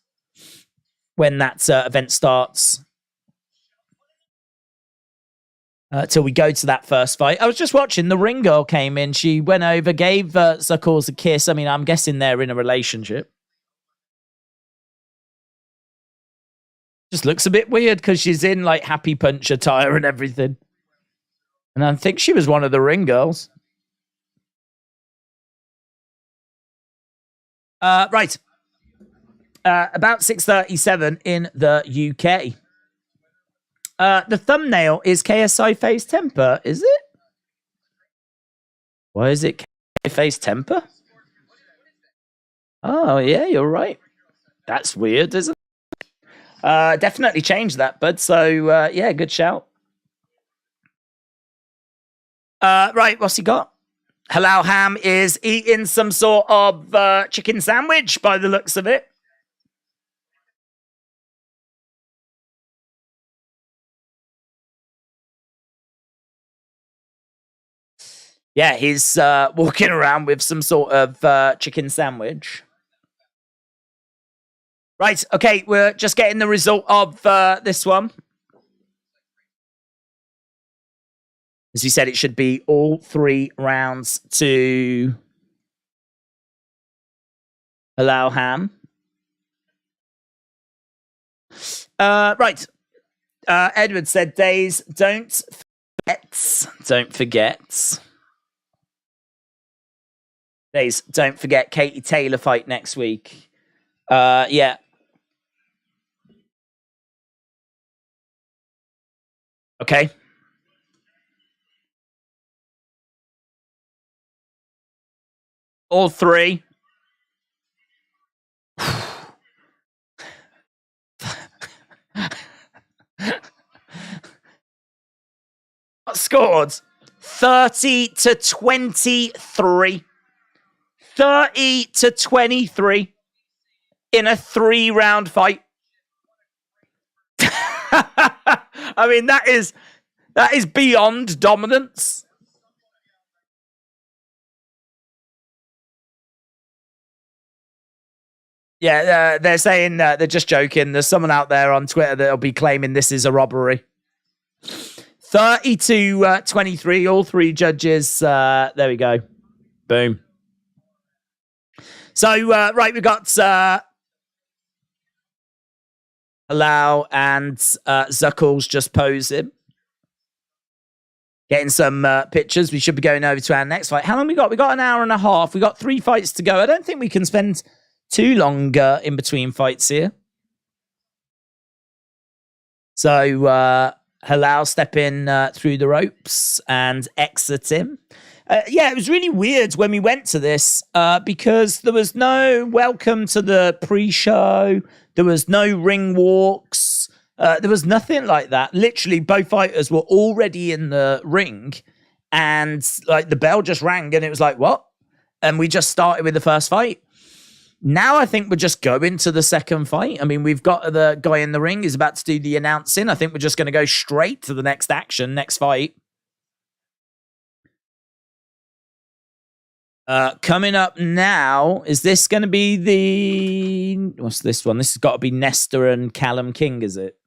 when that event starts. Till we go to that first fight. I was just watching, the ring girl came in. She went over, gave Zuckles a kiss. I mean, I'm guessing they're in a relationship. Just looks a bit weird because she's in like Happy Punch attire and everything. And I think she was one of the ring girls. Right. About 6:37 in the UK. The thumbnail is KSI Faze Temperrr, is it? Why is it KSI Faze Temperrr? Oh, yeah, you're right. That's weird, isn't it? Definitely change that, bud. So, yeah, good shout. Right, what's he got? Halal Ham is eating some sort of chicken sandwich by the looks of it. Yeah, he's walking around with some sort of chicken sandwich. Right, okay, we're just getting the result of this one. As you said, it should be all 3 rounds to Halal Ham. Right. Edward said, Days, don't forget. Days, don't forget Katie Taylor fight next week. Yeah. Okay. All 3. Scored 30-23. 30-23 in a 3-round fight. I mean, that is beyond dominance. Yeah, they're saying they're just joking. There's someone out there on Twitter that'll be claiming this is a robbery. 30-23, all 3 judges. There we go. Boom. So, right, we got Halal and Zuckles just posing. Getting some pictures. We should be going over to our next fight. How long we got? We got an hour and a half. We got 3 fights to go. I don't think we can spend too long in between fights here. So, Halal stepping through the ropes and exiting. Yeah, it was really weird when we went to this because there was no welcome to the pre-show. There was no ring walks. There was nothing like that. Literally, both fighters were already in the ring and like the bell just rang and it was like, what? And we just started with the first fight. Now I think we're just going to the second fight. I mean, we've got the guy in the ring. He's about to do the announcing. I think we're just going to go straight to the next action, next fight. Coming up now, is this going to be the... What's this one? This has got to be Nector and Callum King, is it?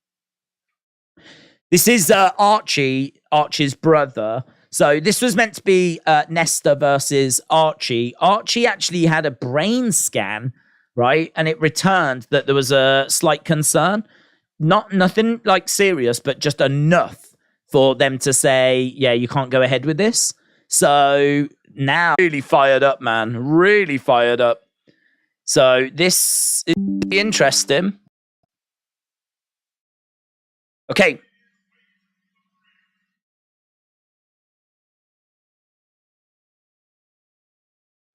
This is Archie, Archie's brother. So this was meant to be Nector versus Archie. Archie actually had a brain scan, right? And it returned that there was a slight concern. Nothing like serious, but just enough for them to say, yeah, you can't go ahead with this. So now really fired up, man. Really fired up. So this is interesting. Okay.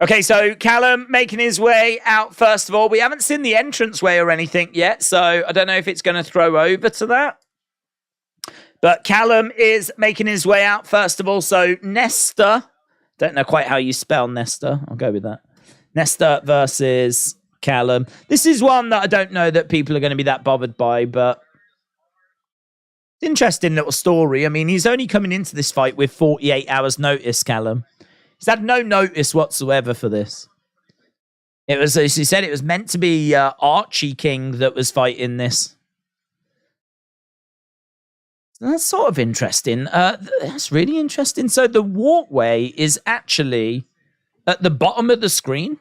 Okay, so Callum making his way out first of all. We haven't seen the entranceway or anything yet, so I don't know if it's going to throw over to that. But Callum is making his way out first of all. So Nector, don't know quite how you spell Nector. I'll go with that. Nector versus Callum. This is one that I don't know that people are going to be that bothered by, but interesting little story. I mean, he's only coming into this fight with 48 hours notice, Callum. He's had no notice whatsoever for this. It was, as he said, it was meant to be Archie King that was fighting this. That's sort of interesting. That's really interesting. So the walkway is actually at the bottom of the screen.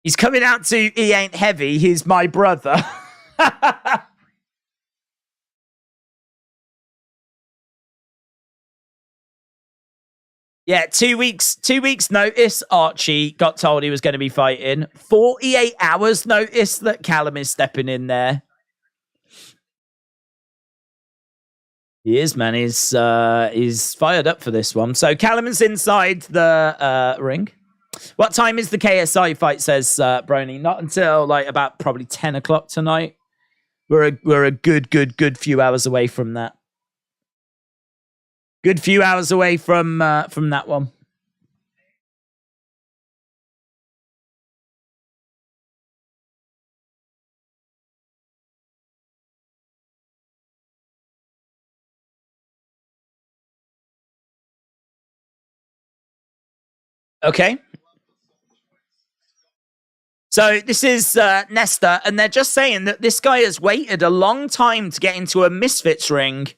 He's coming out to He Ain't Heavy. He's my brother. Yeah, 2 weeks notice, Archie got told he was going to be fighting. 48 hours notice that Callum is stepping in there. He is, man. He's fired up for this one. So Callum is inside the ring. What time is the KSI fight, says Brony? Not until like about probably 10 o'clock tonight. We're a good few hours away from that. Good few hours away from that one. Okay. So this is Nector, and they're just saying that this guy has waited a long time to get into a Misfits ring.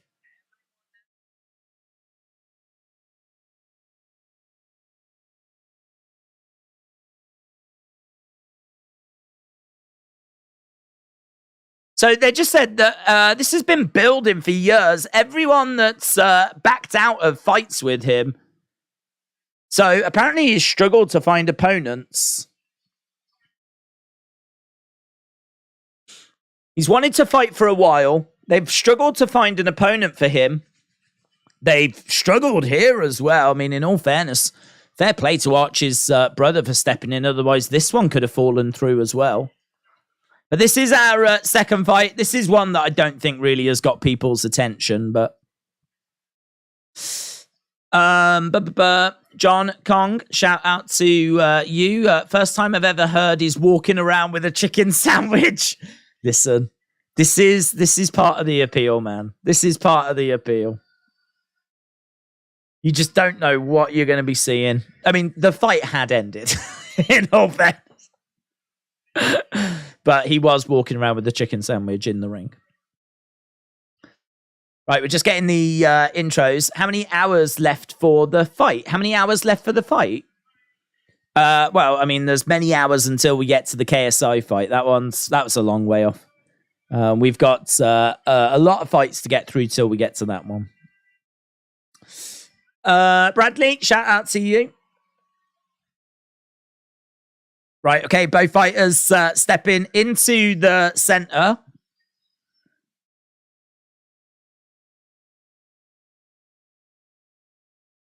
So they just said that this has been building for years. Everyone that's backed out of fights with him. So apparently he's struggled to find opponents. He's wanted to fight for a while. They've struggled to find an opponent for him. They've struggled here as well. I mean, in all fairness, fair play to Archie's brother for stepping in. Otherwise, this one could have fallen through as well. But this is our second fight. This is one that I don't think really has got people's attention, but... John Kong, shout out to you. First time I've ever heard he's walking around with a chicken sandwich. Listen, this is part of the appeal, man. This is part of the appeal. You just don't know what you're going to be seeing. I mean, the fight had ended, in all fairness. But he was walking around with the chicken sandwich in the ring. Right, we're just getting the intros. How many hours left for the fight? How many hours left for the fight? Well, I mean, there's many hours until we get to the KSI fight. That was a long way off. We've got a lot of fights to get through till we get to that one. Bradley, shout out to you. Right, okay, both fighters stepping into the center.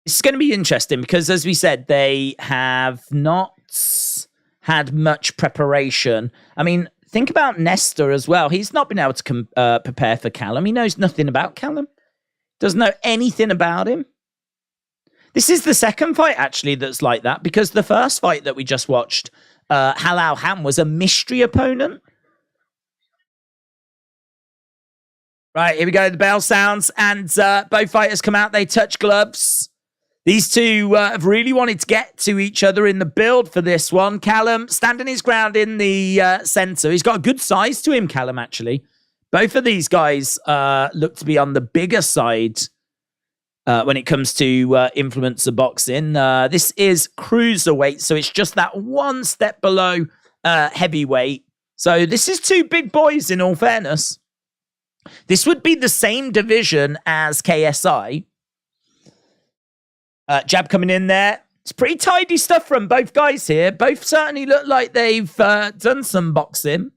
It's going to be interesting because, as we said, they have not had much preparation. I mean, think about Nector as well. He's not been able to prepare for Callum. He knows nothing about Callum. Doesn't know anything about him. This is the second fight, actually, that's like that, because the first fight that we just watched, Halal Ham, was a mystery opponent. Right, here we go. The bell sounds, and both fighters come out. They touch gloves. These two have really wanted to get to each other in the build for this one. Callum standing his ground in the center. He's got a good size to him, Callum, actually. Both of these guys look to be on the bigger side when it comes to influencer boxing. This is cruiserweight, so it's just that one step below heavyweight. So this is two big boys, in all fairness. This would be the same division as KSI. Jab coming in there. It's pretty tidy stuff from both guys here. Both certainly look like they've done some boxing.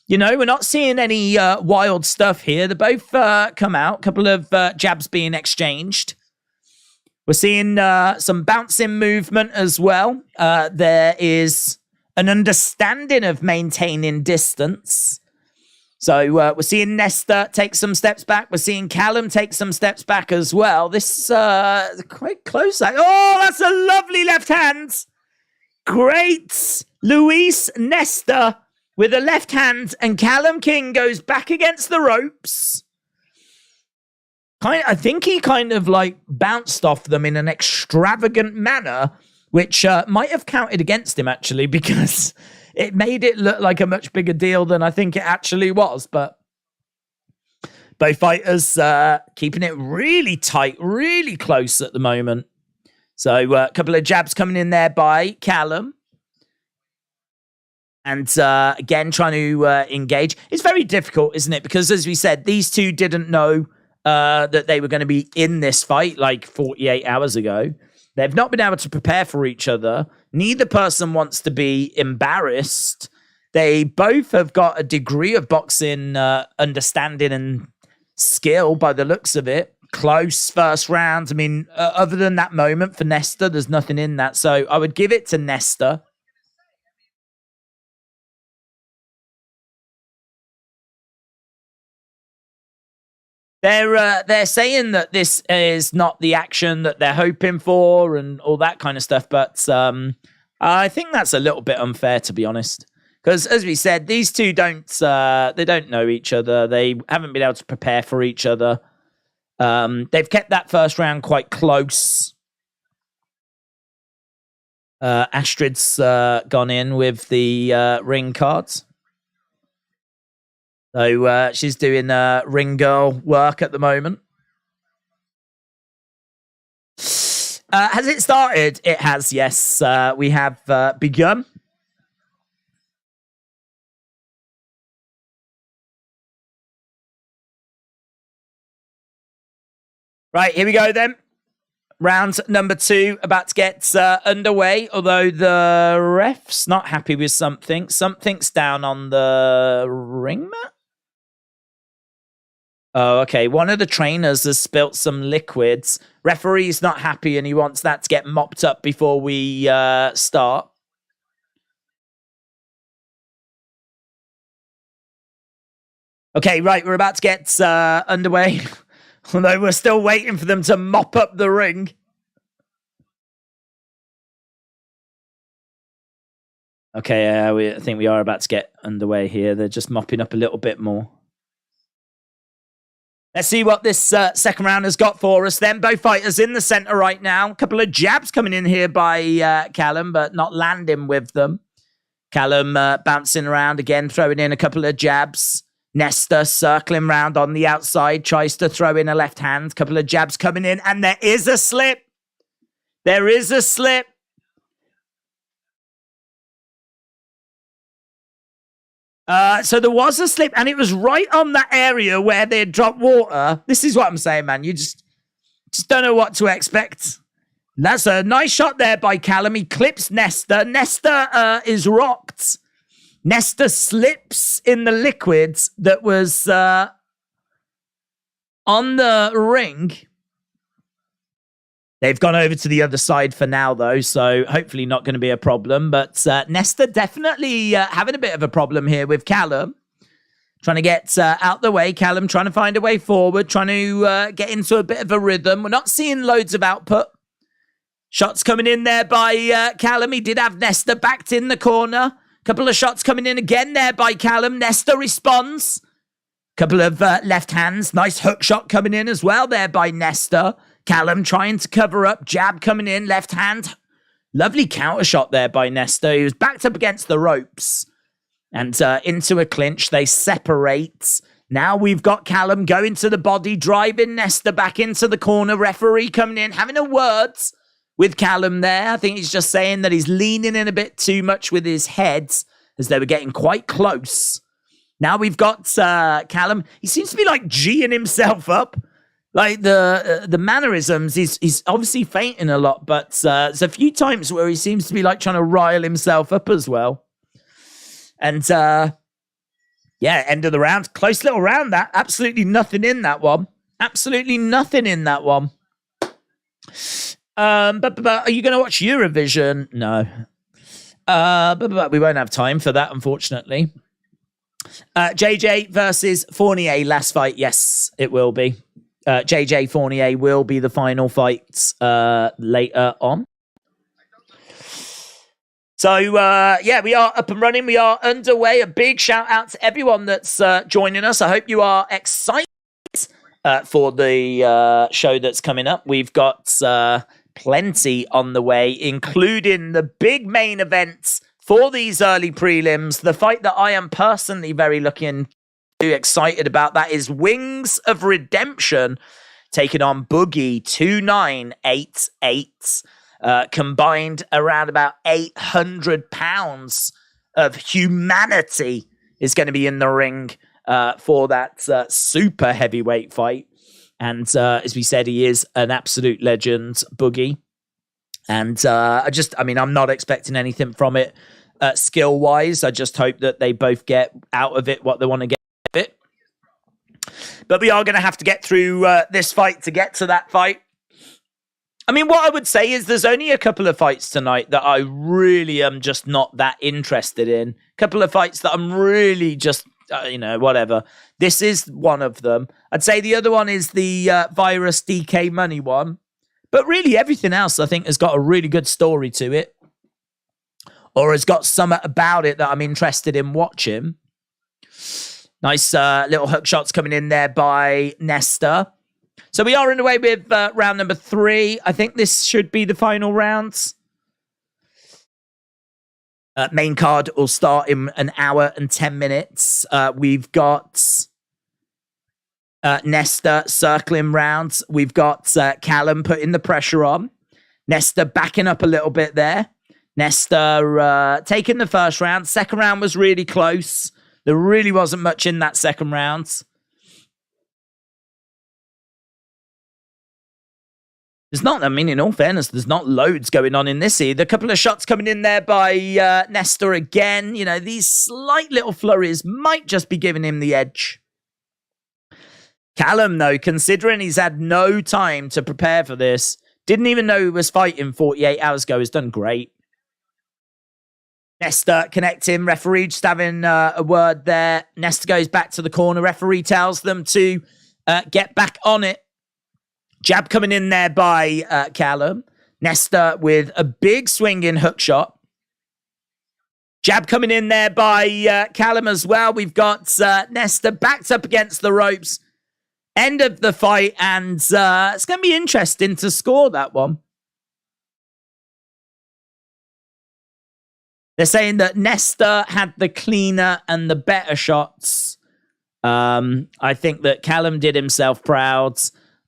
You know, we're not seeing any wild stuff here. They both come out. A couple of jabs being exchanged. We're seeing some bouncing movement as well. There is an understanding of maintaining distance. So we're seeing Nector take some steps back. We're seeing Callum take some steps back as well. This quite close. Oh, that's a lovely left hand. Great. Luis Nector with a left hand, and Callum King goes back against the ropes. I think he kind of like bounced off them in an extravagant manner, which might have counted against him actually, because it made it look like a much bigger deal than I think it actually was. But both fighters keeping it really tight, really close at the moment. So a couple of jabs coming in there by Callum. And again, trying to engage. It's very difficult, isn't it? Because as we said, these two didn't know that they were going to be in this fight like 48 hours ago. They've not been able to prepare for each other. Neither person wants to be embarrassed. They both have got a degree of boxing understanding and skill by the looks of it. Close first round. I mean, other than that moment for Nector, there's nothing in that. So I would give it to Nector. They're saying that this is not the action that they're hoping for and all that kind of stuff, but I think that's a little bit unfair, to be honest. Because as we said, these two don't know each other. They haven't been able to prepare for each other. They've kept that first round quite close. Astrid's gone in with the ring cards. So she's doing ring girl work at the moment. Has it started? It has, yes. We have begun. Right, here we go then. Round number 2 about to get underway, although the ref's not happy with something. Something's down on the ring mat? Oh, okay. One of the trainers has spilt some liquids. Referee's not happy and he wants that to get mopped up before we start. Okay, right. We're about to get underway. Although we're still waiting for them to mop up the ring. Okay, I think we are about to get underway here. They're just mopping up a little bit more. Let's see what this second round has got for us then. Both fighters in the center right now. A couple of jabs coming in here by Callum, but not landing with them. Callum bouncing around again, throwing in a couple of jabs. Nector circling round on the outside, tries to throw in a left hand. Couple of jabs coming in, and there is a slip. There is a slip. So there was a slip, and it was right on that area where they had dropped water. This is what I'm saying, man. You just don't know what to expect. That's a nice shot there by Callum. He clips Nector. Nector is rocked. Nector slips in the liquids that was on the ring. They've gone over to the other side for now, though, so hopefully not going to be a problem. But Nector definitely having a bit of a problem here with Callum. Trying to get out the way. Callum trying to find a way forward, trying to get into a bit of a rhythm. We're not seeing loads of output. Shots coming in there by Callum. He did have Nector backed in the corner. Couple of shots coming in again there by Callum. Nector responds. Couple of left hands. Nice hook shot coming in as well there by Nector. Callum trying to cover up. Jab coming in. Left hand. Lovely counter shot there by Nector. He was backed up against the ropes. And into a clinch. They separate. Now we've got Callum going to the body, driving Nector back into the corner. Referee coming in, having a word with Callum there. I think he's just saying that he's leaning in a bit too much with his head as they were getting quite close. Now we've got Callum. He seems to be like G'ing himself up. Like the mannerisms, he's obviously fainting a lot, but there's a few times where he seems to be like trying to rile himself up as well. And yeah, end of the round. Close little round that. Absolutely nothing in that one. Absolutely nothing in that one. But are you going to watch Eurovision? No. But we won't have time for that, unfortunately. JJ versus Fournier, last fight. Yes, it will be. JJ Fournier will be the final fight later on. So, yeah, we are up and running. We are underway. A big shout out to everyone that's joining us. I hope you are excited for the show that's coming up. We've got plenty on the way, including the big main events for these early prelims. The fight that I am personally very excited about, that is Wings of Redemption taking on Boogie 2988. Combined around about 800 pounds of humanity is going to be in the ring for that super heavyweight fight. And as we said, he is an absolute legend, Boogie. And I'm not expecting anything from it skill-wise. I just hope that they both get out of it what they want to get out of it. But we are going to have to get through this fight to get to that fight. I mean, what I would say is there's only a couple of fights tonight that I really am just not that interested in. A couple of fights that I'm really just, whatever. This is one of them. I'd say the other one is the Viruzz DK Money one. But really everything else, I think, has got a really good story to it. Or has got something about it that I'm interested in watching. Nice little hook shots coming in there by Nector. So we are underway with round number 3. I think this should be the final rounds. Main card will start in an hour and 10 minutes. We've got Nector circling rounds. We've got Callum putting the pressure on. Nector backing up a little bit there. Nector taking the first round. Second round was really close. There really wasn't much in that second round. There's not, in all fairness, there's not loads going on in this either. A couple of shots coming in there by Nector again. These slight little flurries might just be giving him the edge. Callum, though, considering he's had no time to prepare for this, didn't even know he was fighting 48 hours ago, has done great. Nector connecting, referee just having a word there. Nector goes back to the corner. Referee tells them to get back on it. Jab coming in there by Callum. Nector with a big swinging hook shot. Jab coming in there by Callum as well. We've got Nector backed up against the ropes. End of the fight, and it's going to be interesting to score that one. They're saying that Nector had the cleaner and the better shots. I think that Callum did himself proud.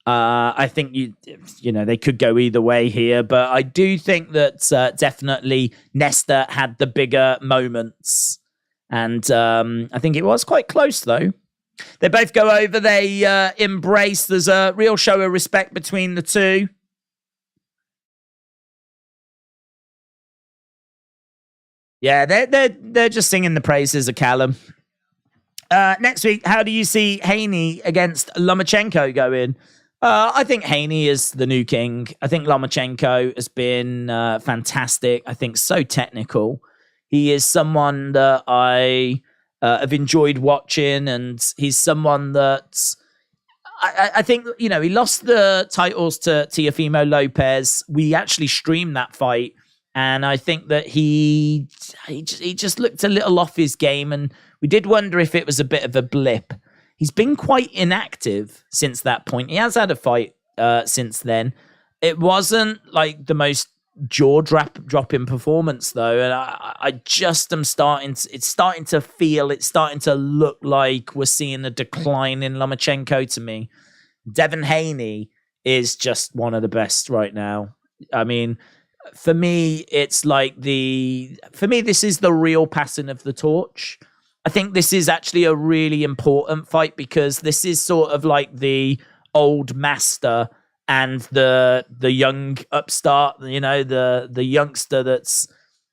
I think they could go either way here, but I do think that definitely Nector had the bigger moments, and I think it was quite close though. They both go over, they embrace. There's a real show of respect between the two. Yeah, they're just singing the praises of Callum. Next week, how do you see Haney against Lomachenko going? I think Haney is the new king. I think Lomachenko has been fantastic. I think so technical. He is someone that I have enjoyed watching, and he's someone that I think, he lost the titles to Teofimo Lopez. We actually streamed that fight, and I think that he just looked a little off his game, and we did wonder if it was a bit of a blip. He's been quite inactive since that point. He has had a fight since then. It wasn't like the most jaw-dropping performance, though, and I just am starting to look like we're seeing a decline in Lomachenko to me. Devin Haney is just one of the best right now. I mean, for me, this is the real passing of the torch. I think this is actually a really important fight because this is sort of like the old master and the young upstart, the youngster that's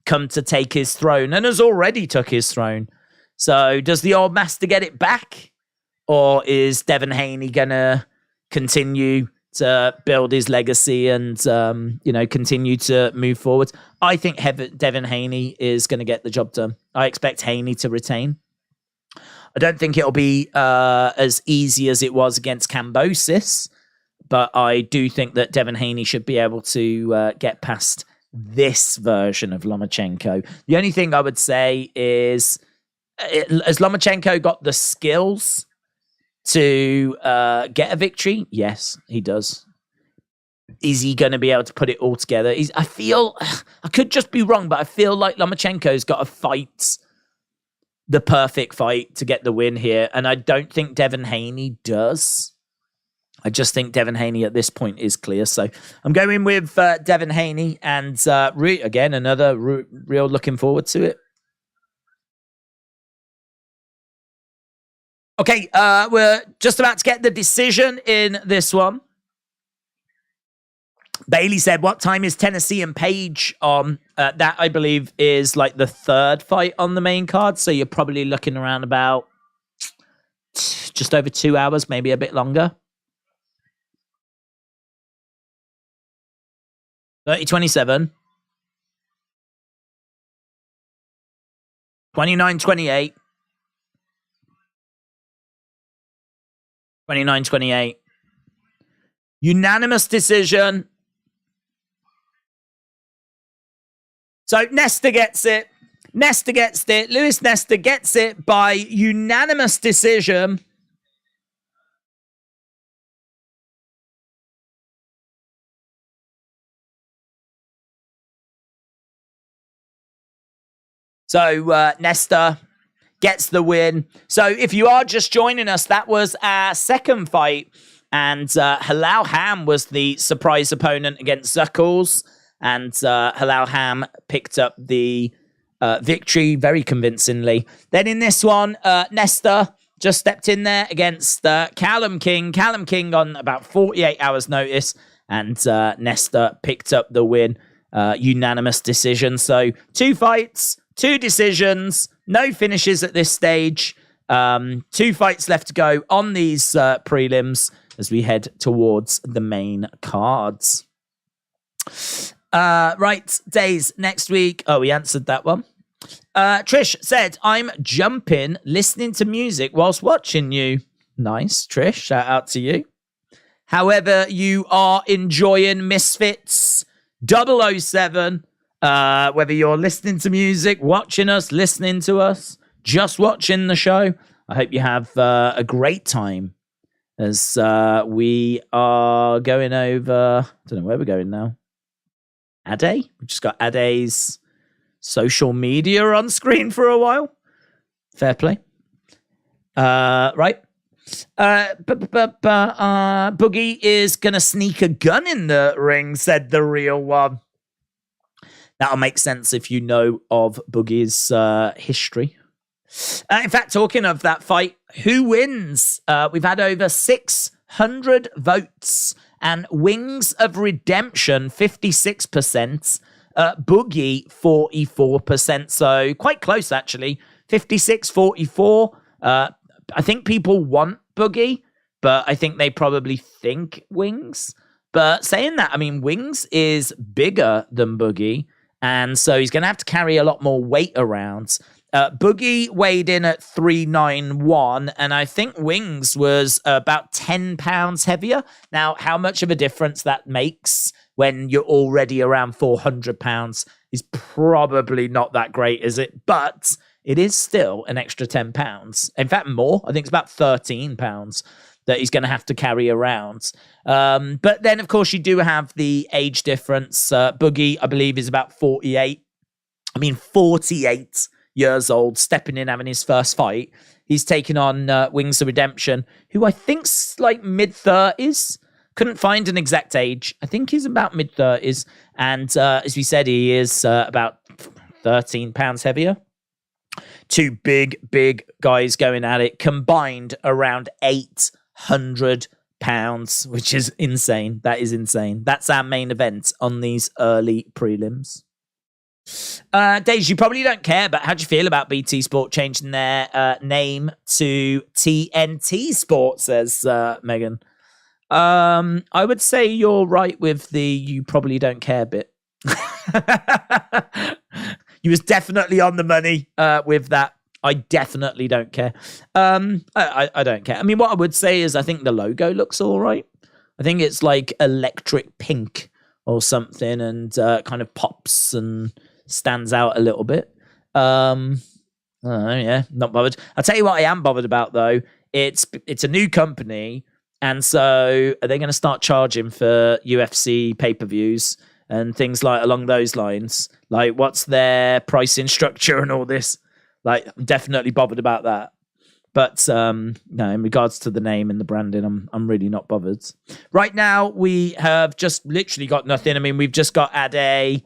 come to take his throne and has already took his throne. So does the old master get it back? Or is Devin Haney going to continue to build his legacy and, continue to move forward? I think Devin Haney is going to get the job done. I expect Haney to retain. I don't think it'll be as easy as it was against Kambosos, but I do think that Devin Haney should be able to get past this version of Lomachenko. The only thing I would say is, has Lomachenko got the skills to get a victory? Yes, he does. Is he going to be able to put it all together? I could just be wrong, but I feel like Lomachenko's got to fight the perfect fight to get the win here, and I don't think Devin Haney does. I just think Devin Haney at this point is clear. So I'm going with Devin Haney, and again, another real looking forward to it. Okay, we're just about to get the decision in this one. Bailey said, what time is Tennessee and Paige on? That, I believe, is like the third fight on the main card. So you're probably looking around about just over 2 hours, maybe a bit longer. 30-27. 29-28. 29-28. Unanimous decision. So Nector gets it. Nector gets it. Lewis Nector gets it by unanimous decision. So Nector gets the win. So if you are just joining us, that was our second fight. And Halal Ham was the surprise opponent against Zuckles. And Halal Ham picked up the victory very convincingly. Then in this one, Nector just stepped in there against Callum King. Callum King on about 48 hours notice. And Nector picked up the win. Unanimous decision. So 2 fights, 2 decisions, no finishes at this stage. 2 fights left to go on these prelims as we head towards the main cards. Right, days next week. Oh, we answered that one. Trish said, I'm jumping, listening to music whilst watching you. Nice, Trish. Shout out to you. However, you are enjoying Misfits 007. Whether you're listening to music, watching us, listening to us, just watching the show, I hope you have a great time as we are going over, I don't know where we're going now. Ade? We just got Ade's social media on screen for a while. Fair play. Right. Boogie is going to sneak a gun in the ring, said the real one. That'll make sense if you know of Boogie's history. In fact, talking of that fight, who wins? We've had over 600 votes. And Wings of Redemption, 56%. Boogie, 44%. So quite close, actually. 56-44. I think people want Boogie, but I think they probably think Wings. But saying that, I mean, Wings is bigger than Boogie. And so he's going to have to carry a lot more weight around. Boogie weighed in at 391, and I think Wings was about 10 pounds heavier. Now, how much of a difference that makes when you're already around 400 pounds is probably not that great, is it? But it is still an extra 10 pounds. In fact, more. I think it's about 13 pounds. that he's going to have to carry around. But then, of course, you do have the age difference. Boogie, I believe, is about 48. 48 years old, stepping in, having his first fight. He's taking on Wings of Redemption, who I think's like mid-30s. Couldn't find an exact age. I think he's about mid-30s. And as we said, he is about 13 pounds heavier. Two big guys going at it, combined around 800 pounds, which is insane. That is insane. That's our main event on these early prelims. Deji, you probably don't care, but how do you feel about BT Sport changing their name to TNT Sport, says Megan. I would say you're right with the you probably don't care bit. You was definitely on the money with that. I definitely don't care. I don't care. I mean, what I would say is I think the logo looks all right. I think it's like electric pink or something and kind of pops and stands out a little bit. Yeah, not bothered. I'll tell you what I am bothered about, though. It's a new company, and so are they going to start charging for UFC pay-per-views and things like along those lines? Like, what's their pricing structure and all this? Like, I'm definitely bothered about that. But no, in regards to the name and the branding, I'm really not bothered. Right now, we have just literally got nothing. I mean, we've just got Ade,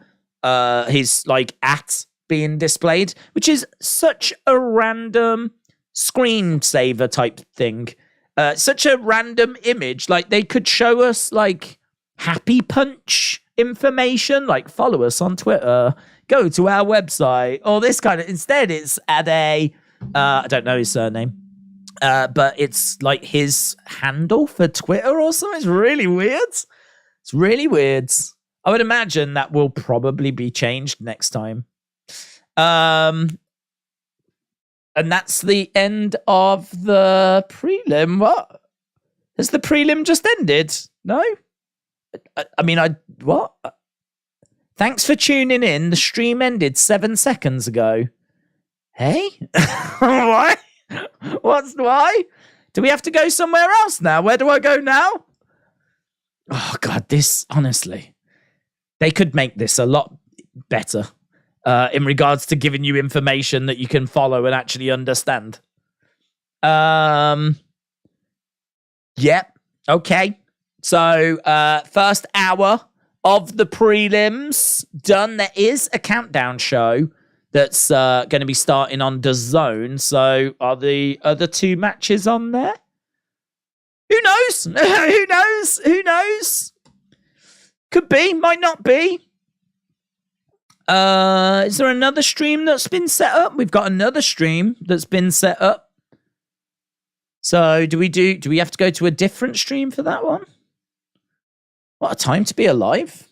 his like at being displayed, which is such a random screensaver type thing. Such a random image. Like, they could show us like Happy Punch information, like follow us on Twitter, go to our website, all this kind of. Instead, it's Ade. I don't know his surname, but it's like his handle for Twitter or something. It's really weird. It's really weird. I would imagine that will probably be changed next time. And that's the end of the prelim. What? Has the prelim just ended? No? What? Thanks for tuning in. The stream ended 7 seconds ago. Hey? Why? Why? Do we have to go somewhere else now? Where do I go now? Oh, God, honestly. They could make this a lot better in regards to giving you information that you can follow and actually understand. Yep. Okay. So, first hour of the prelims done. There is a countdown show that's going to be starting on DAZN. So, are the other two matches on there? Who knows? Who knows? Who knows? Could be, might not be. Is there another stream that's been set up? We've got another stream that's been set up. So do we have to go to a different stream for that one? What a time to be alive.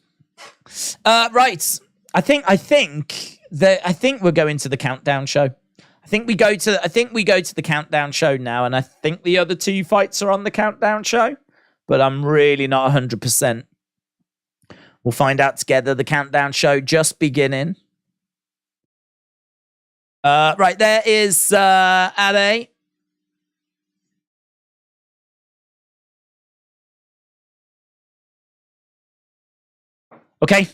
Right. I think we're going to the countdown show. I think we go to the countdown show now, and I think the other two fights are on the countdown show, but I'm really not 100%. We'll find out together. The countdown show just beginning. Right, there is Ade. Okay.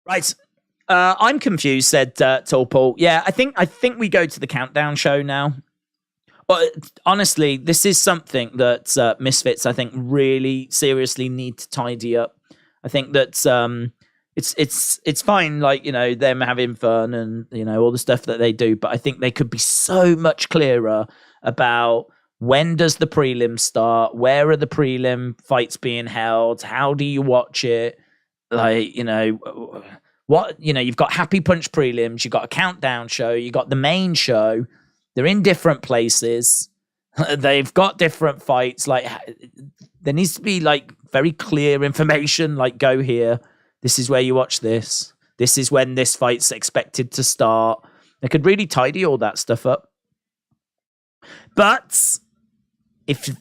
Right. I'm confused, said Tall Paul. Yeah, I think we go to the countdown show now. But honestly, this is something that Misfits, I think, really seriously need to tidy up. I think that it's fine, like, you know, them having fun and, you know, all the stuff that they do. But I think they could be so much clearer about when does the prelim start? Where are the prelim fights being held? How do you watch it? Like, you know, what, you know, you've got Happy Punch prelims, you've got a countdown show, you got the main show. They're in different places. They've got different fights. Like, there needs to be like very clear information. Like, go here. This is where you watch this. This is when this fight's expected to start. They could really tidy all that stuff up. But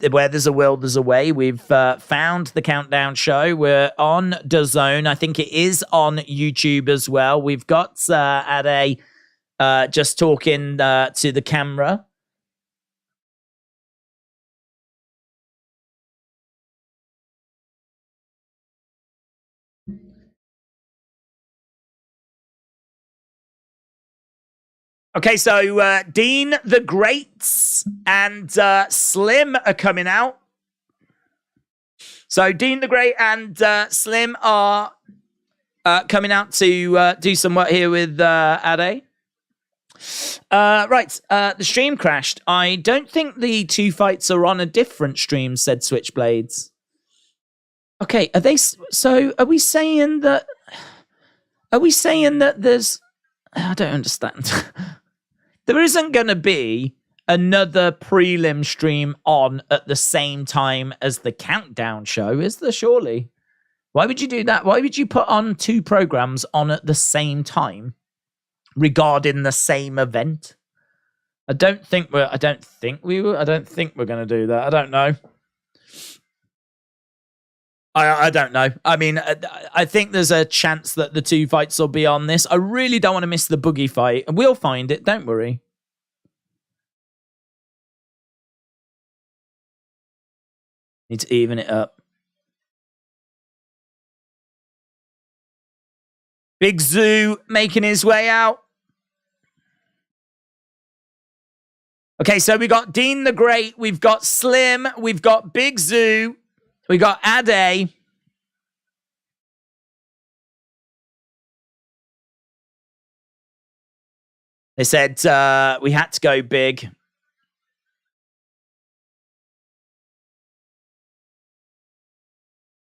where there's a will, there's a way. We've found the countdown show. We're on DAZN. I think it is on YouTube as well. We've got Ade just talking to the camera. Okay, so Dean the Greats and Slim are coming out. So Dean the Great and Slim are coming out to do some work here with Ade. Right, the stream crashed. I don't think the two fights are on a different stream, said Switchblades. Okay, are they? So are we saying that? Are we saying that there's? I don't understand. There isn't going to be another prelim stream on at the same time as the countdown show, is there? Surely. Why would you do that? Why would you put on two programs on at the same time regarding the same event? I don't think we're going to do that. I don't know. I don't know. I mean, I think there's a chance that the two fights will be on this. I really don't want to miss the Boogie fight. We'll find it. Don't worry. Need to even it up. Big Zoo making his way out. Okay, so we got Dean the Great. We've got Slim. We've got Big Zoo. We got Ade. They said we had to go big.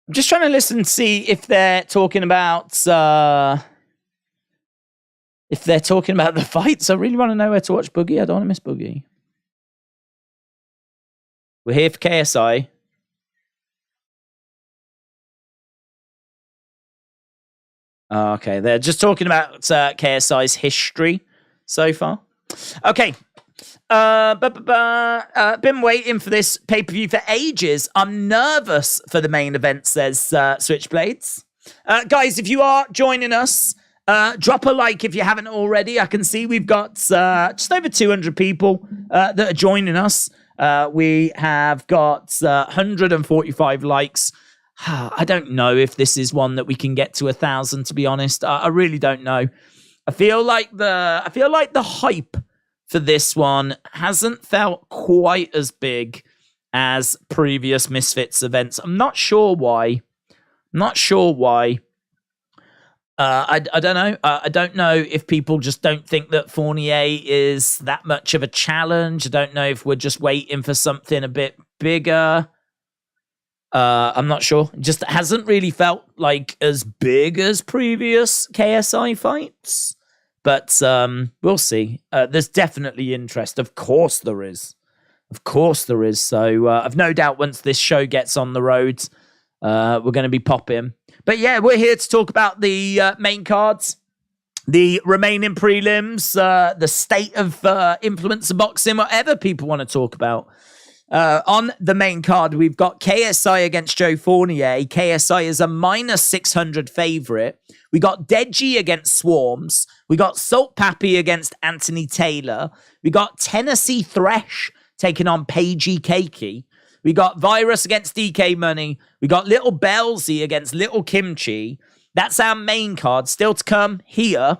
I'm just trying to listen and see if they're talking about the fights. I really want to know where to watch Boogie. I don't want to miss Boogie. We're here for KSI. Okay, they're just talking about KSI's history so far. Okay. Been waiting for this pay-per-view for ages. I'm nervous for the main event, says Switchblades. Guys, if you are joining us, drop a like if you haven't already. I can see we've got just over 200 people that are joining us. We have got 145 likes. I don't know if this is one that we can get to 1,000, to be honest. I really don't know. I feel like the hype for this one hasn't felt quite as big as previous Misfits events. I'm not sure why. I don't know. I don't know if people just don't think that Fournier is that much of a challenge. I don't know if we're just waiting for something a bit bigger. I'm not sure. It just hasn't really felt like as big as previous KSI fights. But we'll see. There's definitely interest. Of course there is. So I've no doubt once this show gets on the road, we're going to be popping. But yeah, we're here to talk about the main cards, the remaining prelims, the state of influencer boxing, whatever people want to talk about. On the main card, we've got KSI against Joe Fournier. KSI is a -600 favorite. We got Deji against Swarmz. We got Salt Papi against Anthony Taylor. We got Tennessee Thresh taking on Paigey Cakey. We got Viruzz against DK Money. We got Lil Bellsy against Lil Kymchii. That's our main card. Still to come here,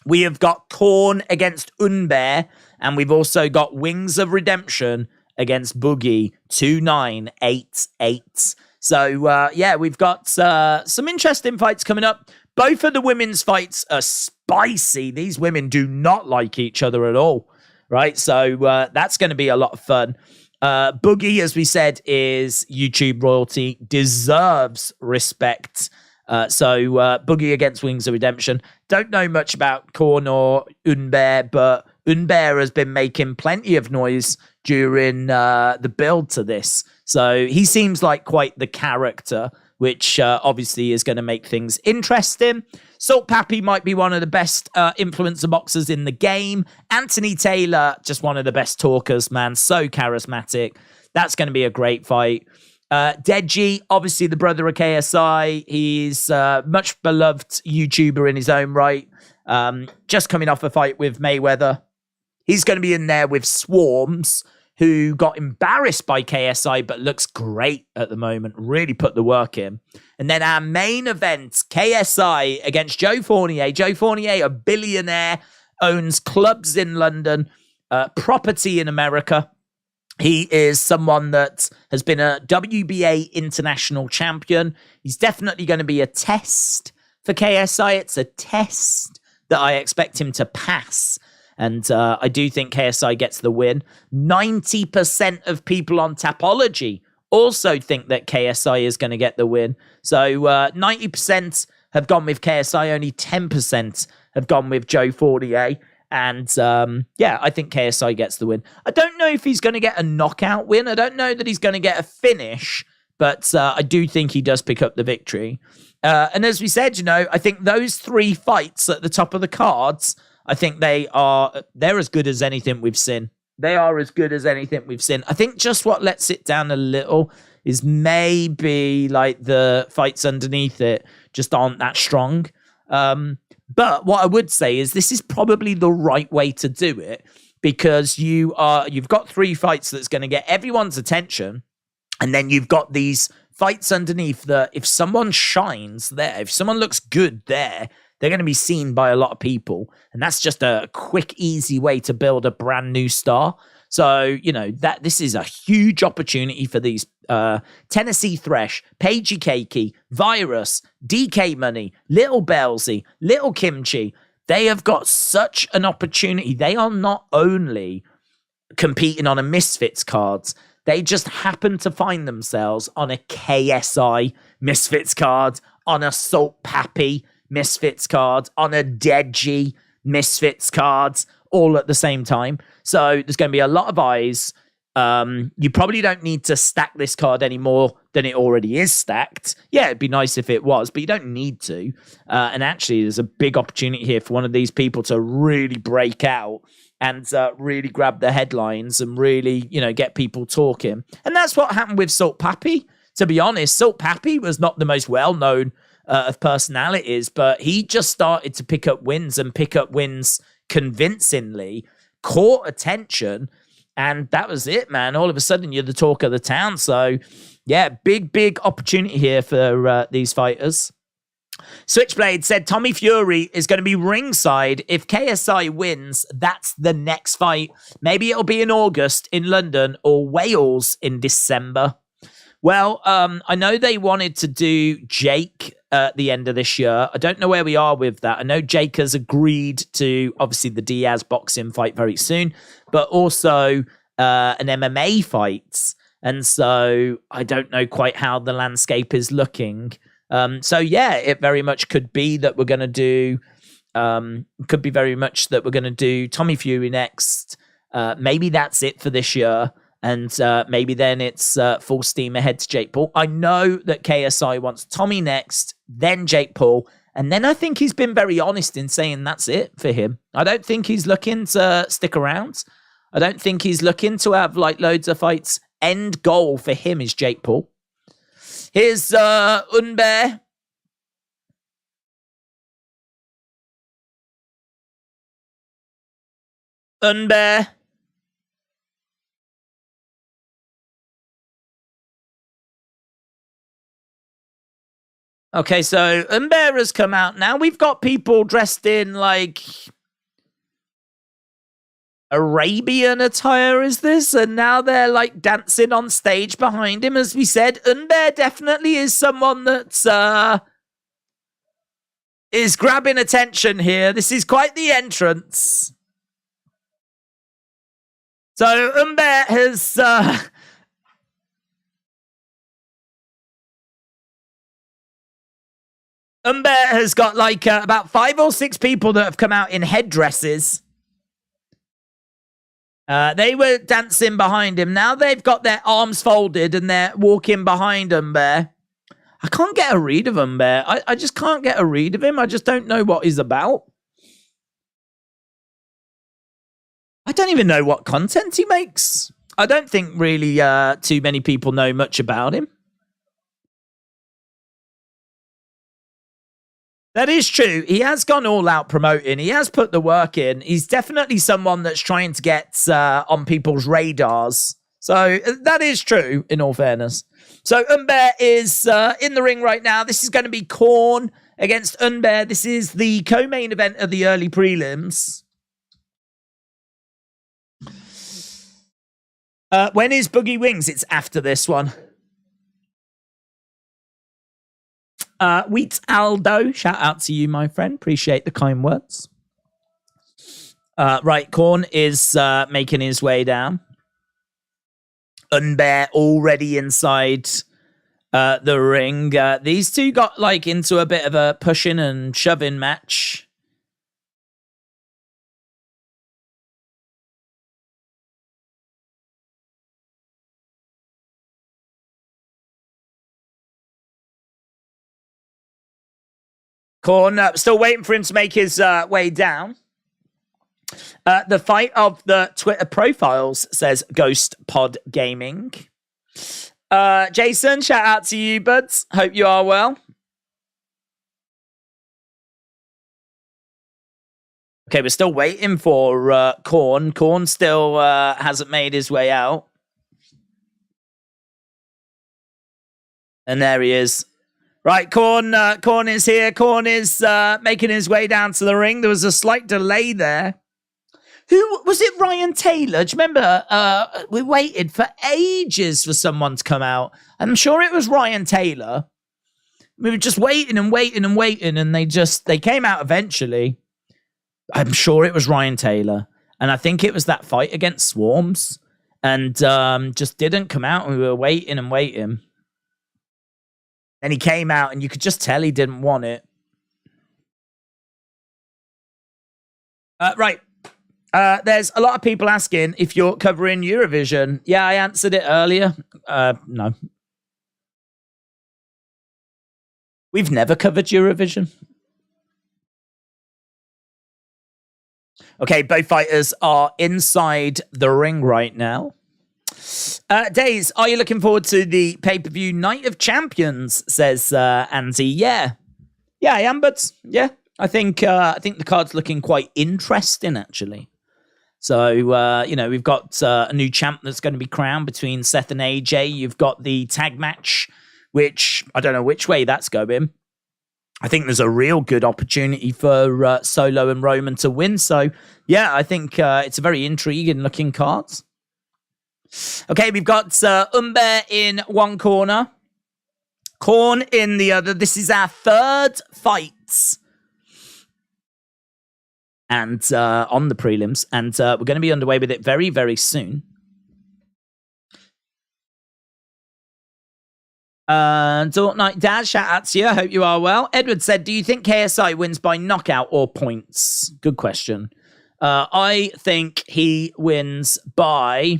we have got Korn against Unbaer. And we've also got Wings of Redemption against Boogie 2988. So, yeah, we've got some interesting fights coming up. Both of the women's fights are spicy. These women do not like each other at all, right? So that's going to be a lot of fun. Boogie, as we said, is YouTube royalty, deserves respect. So Boogie against Wings of Redemption. Don't know much about Korn or Unbaer, but Unbaer has been making plenty of noise during the build to this. So he seems like quite the character, which obviously is going to make things interesting. Salt Papi might be one of the best influencer boxers in the game. Anthony Taylor, just one of the best talkers, man. So charismatic. That's going to be a great fight. Deji, obviously the brother of KSI. He's much beloved YouTuber in his own right. Just coming off a fight with Mayweather. He's going to be in there with Swarmz, who got embarrassed by KSI, but looks great at the moment. Really put the work in. And then our main event, KSI against Joe Fournier. Joe Fournier, a billionaire owns clubs in London, property in America. He is someone that has been a WBA international champion. He's definitely going to be a test for KSI. It's a test that I expect him to pass. And I do think KSI gets the win. 90% of people on Tapology also think that KSI is going to get the win. So 90% have gone with KSI. Only 10% have gone with Joe Fournier. And yeah, I think KSI gets the win. I don't know if he's going to get a knockout win. I don't know that he's going to get a finish, but I do think he does pick up the victory. And as we said, you know, I think those 3 fights at the top of the cards, I think they're as good as anything we've seen. They are as good as anything we've seen. I think just what lets it down a little is maybe like the fights underneath it just aren't that strong. But what I would say is this is probably the right way to do it, because you've got 3 fights that's going to get everyone's attention, and then you've got these fights underneath that if someone shines there, if someone looks good there, they're going to be seen by a lot of people, and that's just a quick, easy way to build a brand new star. So, you know, that this is a huge opportunity for these Tennessee Thresh, Paigey Cakey, Viruzz, DK Money, Lil Bellsy, Lil Kymchii. They have got such an opportunity. They are not only competing on a Misfits cards, they just happen to find themselves on a KSI Misfits card, on a Salt Papi Misfits card, on a Deji Misfits cards, all at the same time. So there's going to be a lot of eyes. You probably don't need to stack this card any more than it already is stacked. Yeah, it'd be nice if it was, but you don't need to. And actually, there's a big opportunity here for one of these people to really break out and really grab the headlines and really, you know, get people talking. And that's what happened with Salt Papi. To be honest, Salt Papi was not the most well-known of personalities, but he just started to pick up wins and pick up wins convincingly, caught attention, and that was it, man. All of a sudden, you're the talk of the town. So, yeah, big opportunity here for these fighters. Switchblade said Tommy Fury is going to be ringside. If KSI wins, that's the next fight. Maybe it'll be in August in London or Wales in December. Well, I know they wanted to do Jake at the end of this year. I don't know where we are with that. I know Jake has agreed to, obviously, the Diaz boxing fight very soon, but also an MMA fight. And so I don't know quite how the landscape is looking. So, yeah, it very much could be that we're going to do, Tommy Fury next. Maybe that's it for this year. And maybe then it's full steam ahead to Jake Paul. I know that KSI wants Tommy next, then Jake Paul. And then I think he's been very honest in saying that's it for him. I don't think he's looking to stick around. I don't think he's looking to have like loads of fights. End goal for him is Jake Paul. Here's Unbaer. Unbaer. Okay, so Unbaer has come out. Now we've got people dressed in like Arabian attire, is this? And now they're like dancing on stage behind him. As we said, Unbaer definitely is someone that's is grabbing attention here. This is quite the entrance. So Unbaer has Unbaer has got like about 5 or 6 people that have come out in headdresses. They were dancing behind him. Now they've got their arms folded and they're walking behind Unbaer. I can't get a read of Unbaer. I just can't get a read of him. I just don't know what he's about. I don't even know what content he makes. I don't think really too many people know much about him. That is true. He has gone all out promoting. He has put the work in. He's definitely someone that's trying to get on people's radars. So that is true, in all fairness. So Unbaer is in the ring right now. This is going to be Korn against Unbaer. This is the co-main event of the early prelims. When is Boogie Wings? It's after this one. Wheat Aldo, shout out to you, my friend. Appreciate the kind words. Right, Korn is making his way down. Unbaer already inside the ring. These two got like into a bit of a pushing and shoving match. Korn still waiting for him to make his way down. The fight of the Twitter profiles, says Ghost Pod Gaming. Jason, shout out to you, buds. Hope you are well. Okay, we're still waiting for Korn. Korn still hasn't made his way out. And there he is. Right, Korn is here. Korn is making his way down to the ring. There was a slight delay there. Who was it? Ryan Taylor? Do you remember? We waited for ages for someone to come out. I'm sure it was Ryan Taylor. We were just waiting and waiting and waiting, and they came out eventually. I'm sure it was Ryan Taylor, and I think it was that fight against Swarmz, and just didn't come out. And we were waiting and waiting. And he came out, and you could just tell he didn't want it. Right. There's a lot of people asking if you're covering Eurovision. Yeah, I answered it earlier. No. We've never covered Eurovision. Okay, both fighters are inside the ring right now. Days, are you looking forward to the pay-per-view Night of Champions? Says Andy. Yeah, I am, but yeah, I think the card's looking quite interesting actually. So we've got a new champ that's going to be crowned between Seth and AJ. You've got the tag match, which I don't know which way that's going. I think there's a real good opportunity for Solo and Roman to win. So yeah, I think it's a very intriguing looking card. Okay, we've got Unbaer in one corner, Korn in the other. This is our third fight, and on the prelims, and we're going to be underway with it very, very soon. Dark Knight Dad, shout out to you. I hope you are well. Edward said, do you think KSI wins by knockout or points? Good question. I think he wins by...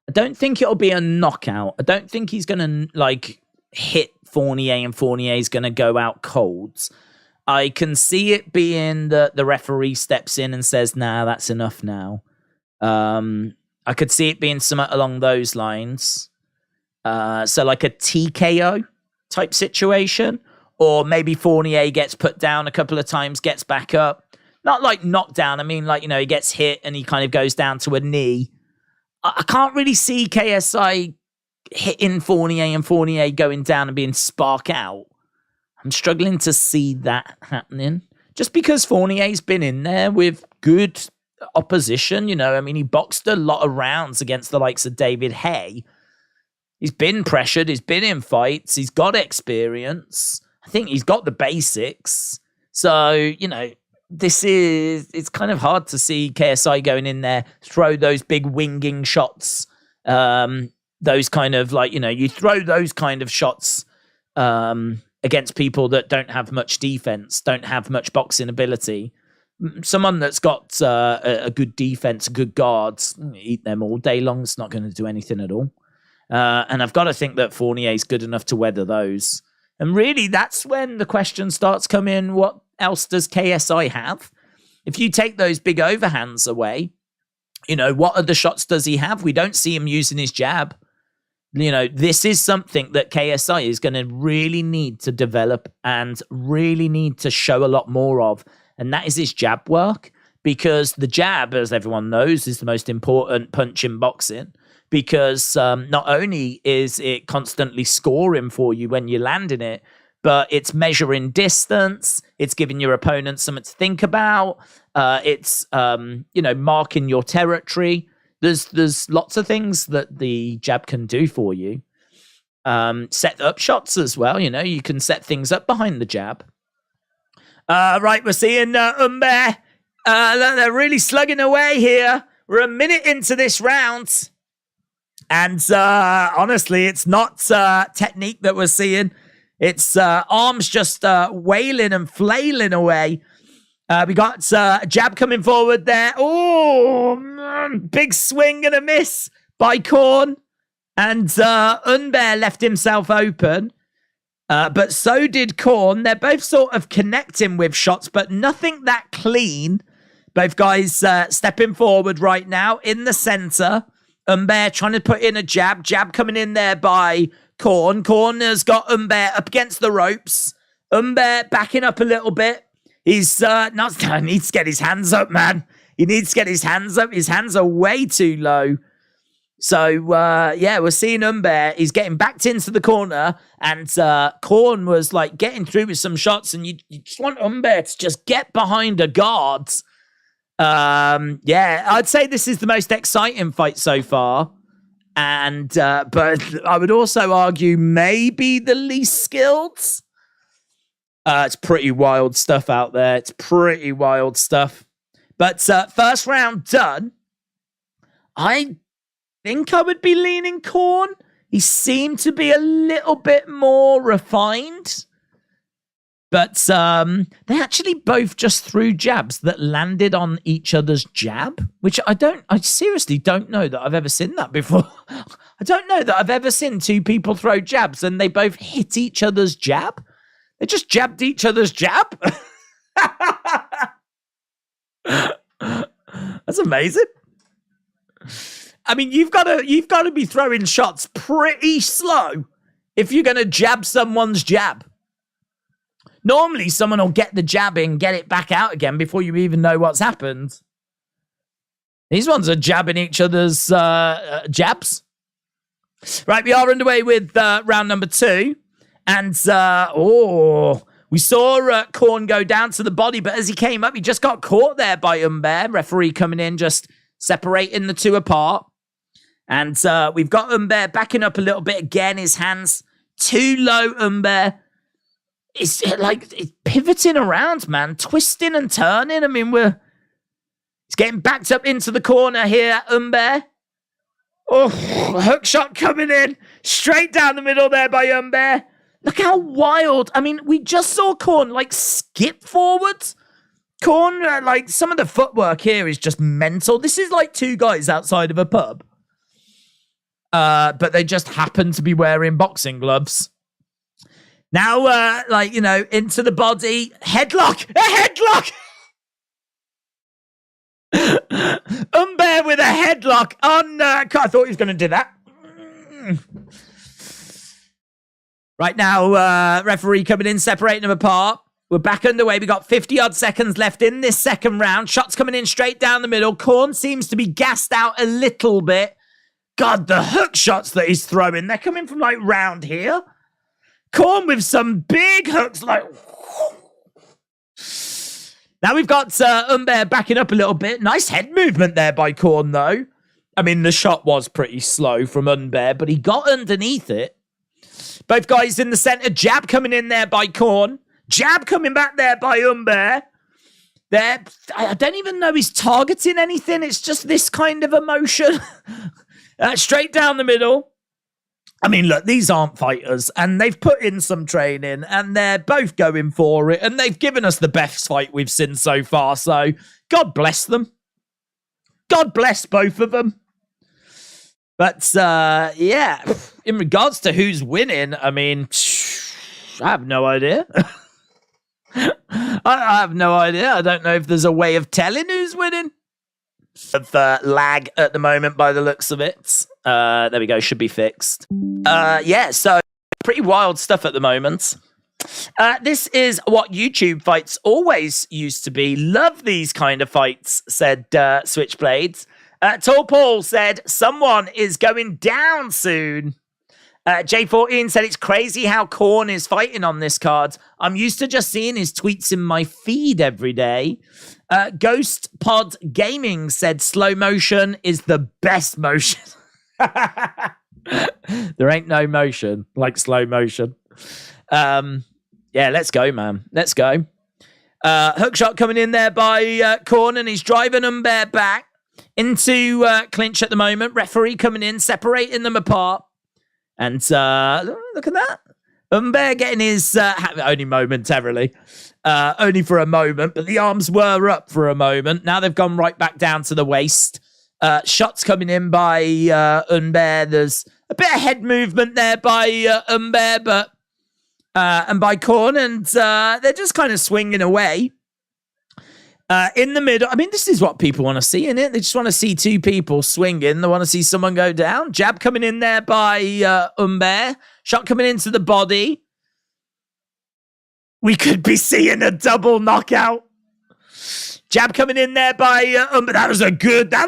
I don't think it'll be a knockout. I don't think he's going to hit Fournier and Fournier's going to go out cold. I can see it being that the referee steps in and says, nah, that's enough now. I could see it being somewhat along those lines. So like a TKO type situation. Or maybe Fournier gets put down a couple of times, gets back up. Not like knockdown. I mean, he gets hit and he kind of goes down to a knee. I can't really see KSI hitting Fournier and Fournier going down and being spark out. I'm struggling to see that happening. Just because Fournier's been in there with good opposition, he boxed a lot of rounds against the likes of David Hay. He's been pressured, he's been in fights, he's got experience. I think he's got the basics. So, it's kind of hard to see KSI going in there, throw those big winging shots. Those kind of you throw those kind of shots against people that don't have much defense, don't have much boxing ability. Someone that's got a good defense, good guards, eat them all day long. It's not going to do anything at all. And I've got to think that Fournier's good enough to weather those. And really, that's when the question starts coming, what else does KSI have? If you take those big overhands away, what other shots does he have? We don't see him using his jab. This is something that KSI is going to really need to develop and really need to show a lot more of. And that is his jab work, because the jab, as everyone knows, is the most important punch in boxing, because not only is it constantly scoring for you when you're landing it, but it's measuring distance, it's giving your opponent something to think about, It's marking your territory. There's lots of things that the jab can do for you. Set up shots as well. You can set things up behind the jab. Right, we're seeing Unbaer. They're really slugging away here. We're a minute into this round. And honestly, it's not technique that we're seeing. It's arms just wailing and flailing away. We got a jab coming forward there. Oh, man. Big swing and a miss by Korn. And Unbaer left himself open. But so did Korn. They're both sort of connecting with shots, but nothing that clean. Both guys stepping forward right now in the center. Unbaer trying to put in a jab. Jab coming in there by Korn. Korn has got Unbaer up against the ropes. Unbaer backing up a little bit. He's he needs to get his hands up, man. He needs to get his hands up. His hands are way too low. So, we're seeing Unbaer. He's getting backed into the corner, and Korn was like getting through with some shots, and you just want Unbaer to just get behind a guard. I'd say this is the most exciting fight so far. And, but I would also argue maybe the least skilled. It's pretty wild stuff out there. It's pretty wild stuff. But, first round done. I think I would be leaning Korn. He seemed to be a little bit more refined. But they actually both just threw jabs that landed on each other's jab, which I seriously don't know that I've ever seen that before. I don't know that I've ever seen two people throw jabs and they both hit each other's jab. They just jabbed each other's jab. That's amazing. I mean, you've got to be throwing shots pretty slow if you're going to jab someone's jab. Normally, someone will get the jab in, get it back out again before you even know what's happened. These ones are jabbing each other's jabs. Right, we are underway with round number 2. And, we saw Korn go down to the body, but as he came up, he just got caught there by Unbaer. Referee coming in, just separating the two apart. And we've got Unbaer backing up a little bit again. His hands too low, Unbaer. It's pivoting around, man. Twisting and turning. I mean, he's getting backed up into the corner here, Unbaer. Oh, hook shot coming in. Straight down the middle there by Unbaer. Look how wild. I mean, we just saw Korn, skip forwards. Korn, some of the footwork here is just mental. This is like two guys outside of a pub. But they just happen to be wearing boxing gloves. Now, into the body. Headlock! A headlock! Unbaer with a headlock on... I thought he was going to do that. Right now, referee coming in, separating them apart. We're back underway. We got 50-odd seconds left in this second round. Shots coming in straight down the middle. Korn seems to be gassed out a little bit. God, the hook shots that he's throwing. They're coming from, round here. Korn with some big hooks, Now we've got Unbaer backing up a little bit. Nice head movement there by Korn, though. I mean, the shot was pretty slow from Unbaer, but he got underneath it. Both guys in the center. Jab coming in there by Korn. Jab coming back there by Unbaer. I don't even know he's targeting anything. It's just this kind of emotion. Straight down the middle. I mean, look, these aren't fighters, and they've put in some training, and they're both going for it, and they've given us the best fight we've seen so far, so God bless them. God bless both of them. But, in regards to who's winning, I mean, I have no idea. I have no idea. I don't know if there's a way of telling who's winning. Of lag at the moment by the looks of it. There we go, should be fixed. So pretty wild stuff at the moment. This is what YouTube fights always used to be. Love these kind of fights, said Switchblades. Tall Paul said, someone is going down soon. J14 said it's crazy how Korn is fighting on this card. I'm used to just seeing his tweets in my feed every day. Ghost Pod Gaming said slow motion is the best motion. There ain't no motion like slow motion. Yeah, let's go, man. Let's go. Hookshot coming in there by Korn, and he's driving Unbaer back into clinch at the moment. Referee coming in, separating them apart. And look at that. Unbaer getting his, only momentarily, only for a moment, but the arms were up for a moment. Now they've gone right back down to the waist. Shots coming in by Unbaer. There's a bit of head movement there by Unbaer, but and by Korn, and they're just kind of swinging away. In the middle, I mean, this is what people want to see, innit? They just want to see two people swinging. They want to see someone go down. Jab coming in there by Unbaer. Shot coming into the body. We could be seeing a double knockout. Jab coming in there by Unbaer. That was good. That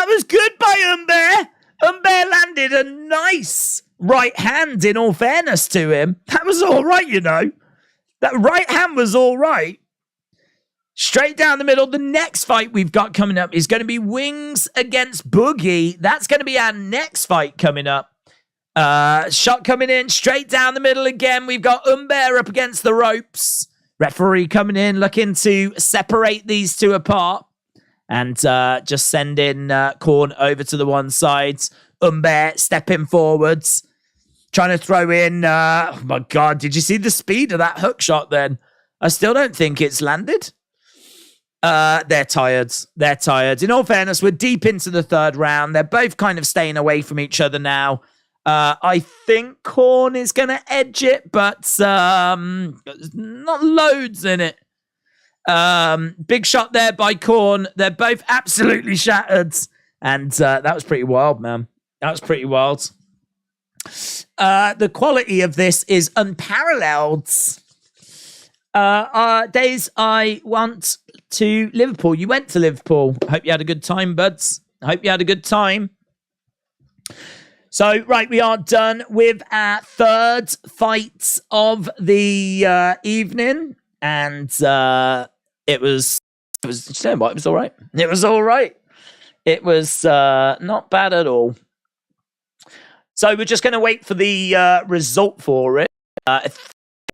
was good by Unbaer. Unbaer landed a nice right hand, in all fairness to him. That was all right, you know. That right hand was all right. Straight down the middle. The next fight we've got coming up is going to be Wings against Boogie. That's going to be our next fight coming up. Shot coming in straight down the middle again. We've got Unbaer up against the ropes. Referee coming in, looking to separate these two apart. And just sending Korn over to the one side. Unbaer stepping forwards. Trying to throw in... oh my God, did you see the speed of that hook shot then? I still don't think it's landed. They're tired. They're tired. In all fairness, we're deep into the third round. They're both kind of staying away from each other now. I think Korn is going to edge it, but not loads in it. Big shot there by Korn. They're both absolutely shattered. And that was pretty wild, man. That was pretty wild. The quality of this is unparalleled. Days I want to Liverpool. You went to Liverpool. I hope you had a good time, buds. I hope you had a good time. So, right, we are done with our third fight of the evening. And it was, you know what? It was all right. It was all right. It was not bad at all. So we're just going to wait for the result for it.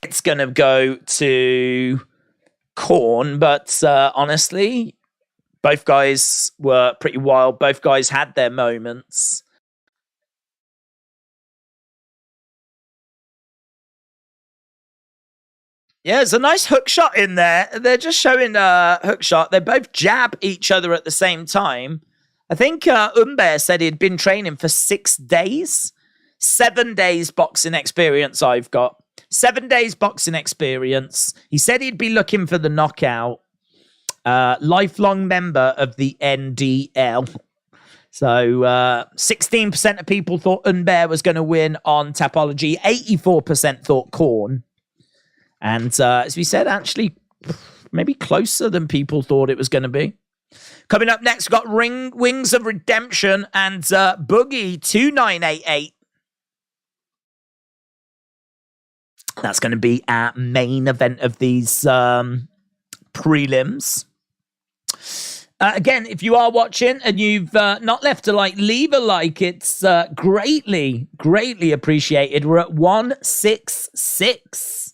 It's going to go to Korn, but honestly, both guys were pretty wild. Both guys had their moments. Yeah, it's a nice hook shot in there. They're just showing a hook shot. They both jab each other at the same time. I think Unbaer said he'd been training for 6 days. 7 days boxing experience I've got. 7 days boxing experience. He said he'd be looking for the knockout. Lifelong member of the NDL. So 16% of people thought Unbaer was going to win on Tapology. 84% thought Korn. And as we said, actually, maybe closer than people thought it was going to be. Coming up next, we've got Wings of Redemption and Boogie 2988. That's going to be our main event of these prelims. Again, if you are watching and you've not left a like, leave a like. It's greatly, greatly appreciated. We're at 166.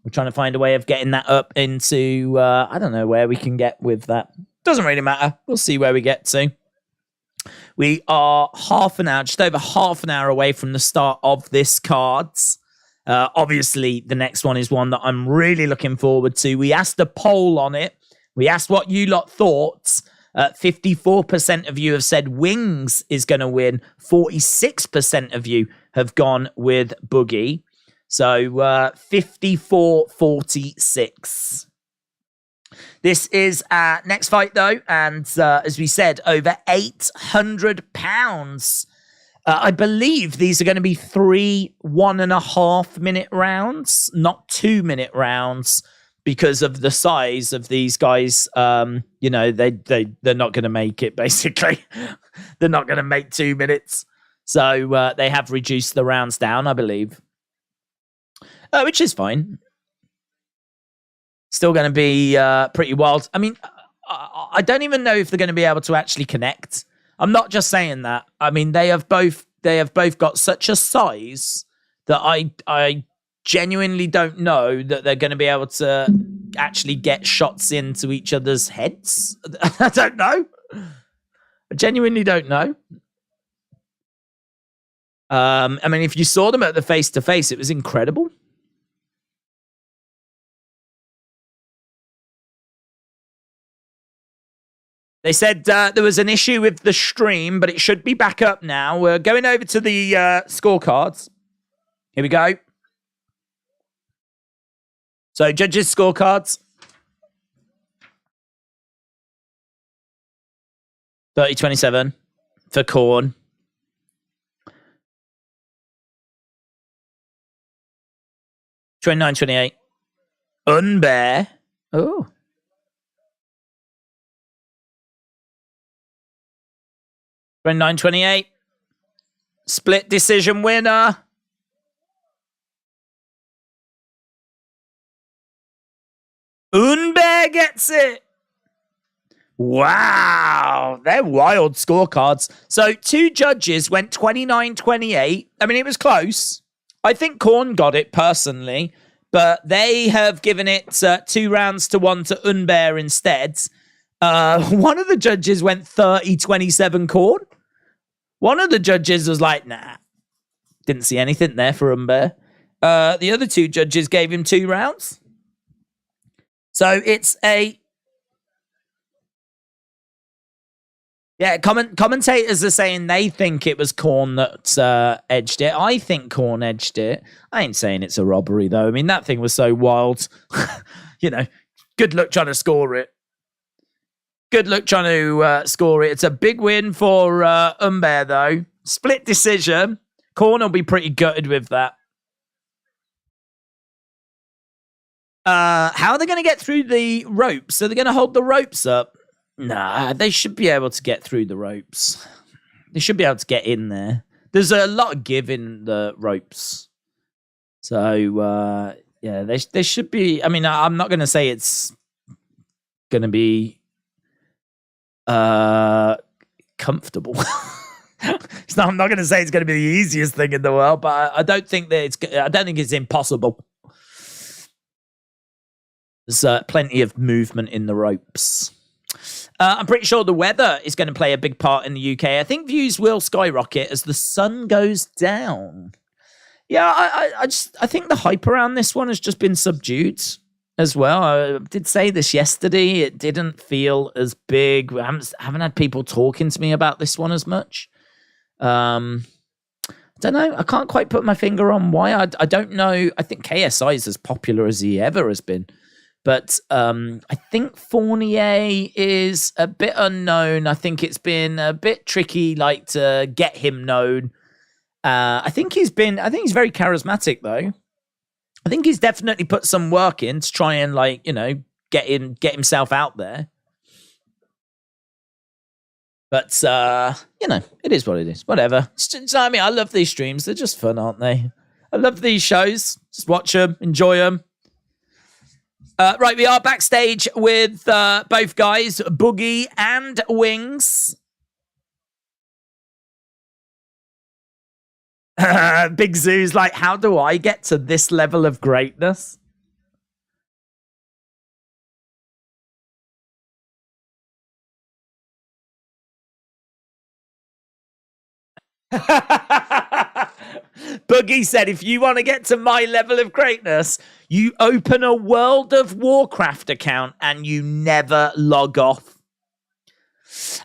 We're trying to find a way of getting that up into, I don't know where we can get with that. Doesn't really matter. We'll see where we get to. We are half an hour, just over half an hour away from the start of this cards. Obviously, the next one is one that I'm really looking forward to. We asked a poll on it. We asked what you lot thought. 54% of you have said Wings is going to win. 46% of you have gone with Boogie. So 54-46. This is our next fight, though. And as we said, over £800. I believe these are going to be 3 1.5-minute rounds, not 2-minute rounds, because of the size of these guys. You know, they're not going to make it, basically. They're not going to make 2 minutes. So they have reduced the rounds down, I believe. Which is fine. Still going to be pretty wild. I mean, I don't even know if they're going to be able to actually connect. I'm not just saying that. I mean, they have both got such a size that I genuinely don't know that they're going to be able to actually get shots into each other's heads. I don't know. I genuinely don't know. I mean, if you saw them at the face-to-face, it was incredible. They said there was an issue with the stream, but it should be back up now. We're going over to the scorecards. Here we go. So, judges' scorecards. 30-27 for Korn. 29-28. Unbaer. Oh. 29-28. Split decision winner. Unbaer gets it. Wow. They're wild scorecards. So 2 judges went 29-28. I mean, it was close. I think Korn got it personally, but they have given it 2 rounds to 1 to Unbaer instead. One of the judges went 30-27 Korn. One of the judges was like, nah. Didn't see anything there for Unbaer. The other 2 judges gave him 2 rounds. So it's a... Yeah, commentators are saying they think it was Korn that edged it. I think Korn edged it. I ain't saying it's a robbery, though. I mean, that thing was so wild. You know, good luck trying to score it. Good luck trying to score it. It's a big win for Unbaer, though. Split decision. Korn will be pretty gutted with that. How are they going to get through the ropes? Are they going to hold the ropes up? Nah, they should be able to get through the ropes. They should be able to get in there. There's a lot of give in the ropes. So, yeah, they should be... I mean, I'm not going to say it's going to be comfortable. I'm not going to say it's going to be the easiest thing in the world, but I don't think it's impossible. There's plenty of movement in the ropes. I'm pretty sure the weather is going to play a big part in the UK. I think views will skyrocket as the sun goes down. Yeah, I think the hype around this one has just been subdued as well. I did say this yesterday. It didn't feel as big. I haven't had people talking to me about this one as much. I don't know. I can't quite put my finger on why. I don't know. I think KSI is as popular as he ever has been. But I think Fournier is a bit unknown. I think it's been a bit tricky, like, to get him known. I think he's very charismatic, though. I think he's definitely put some work in to try and, like, you know, get himself out there. But you know, it is what it is. Whatever. I mean, I love these streams. They're just fun, aren't they? I love these shows. Just watch them, enjoy them. Right, we are backstage with both guys, Boogie and Wings. Big Zoo's like, how do I get to this level of greatness? Boogie said, if you want to get to my level of greatness, you open a World of Warcraft account and you never log off.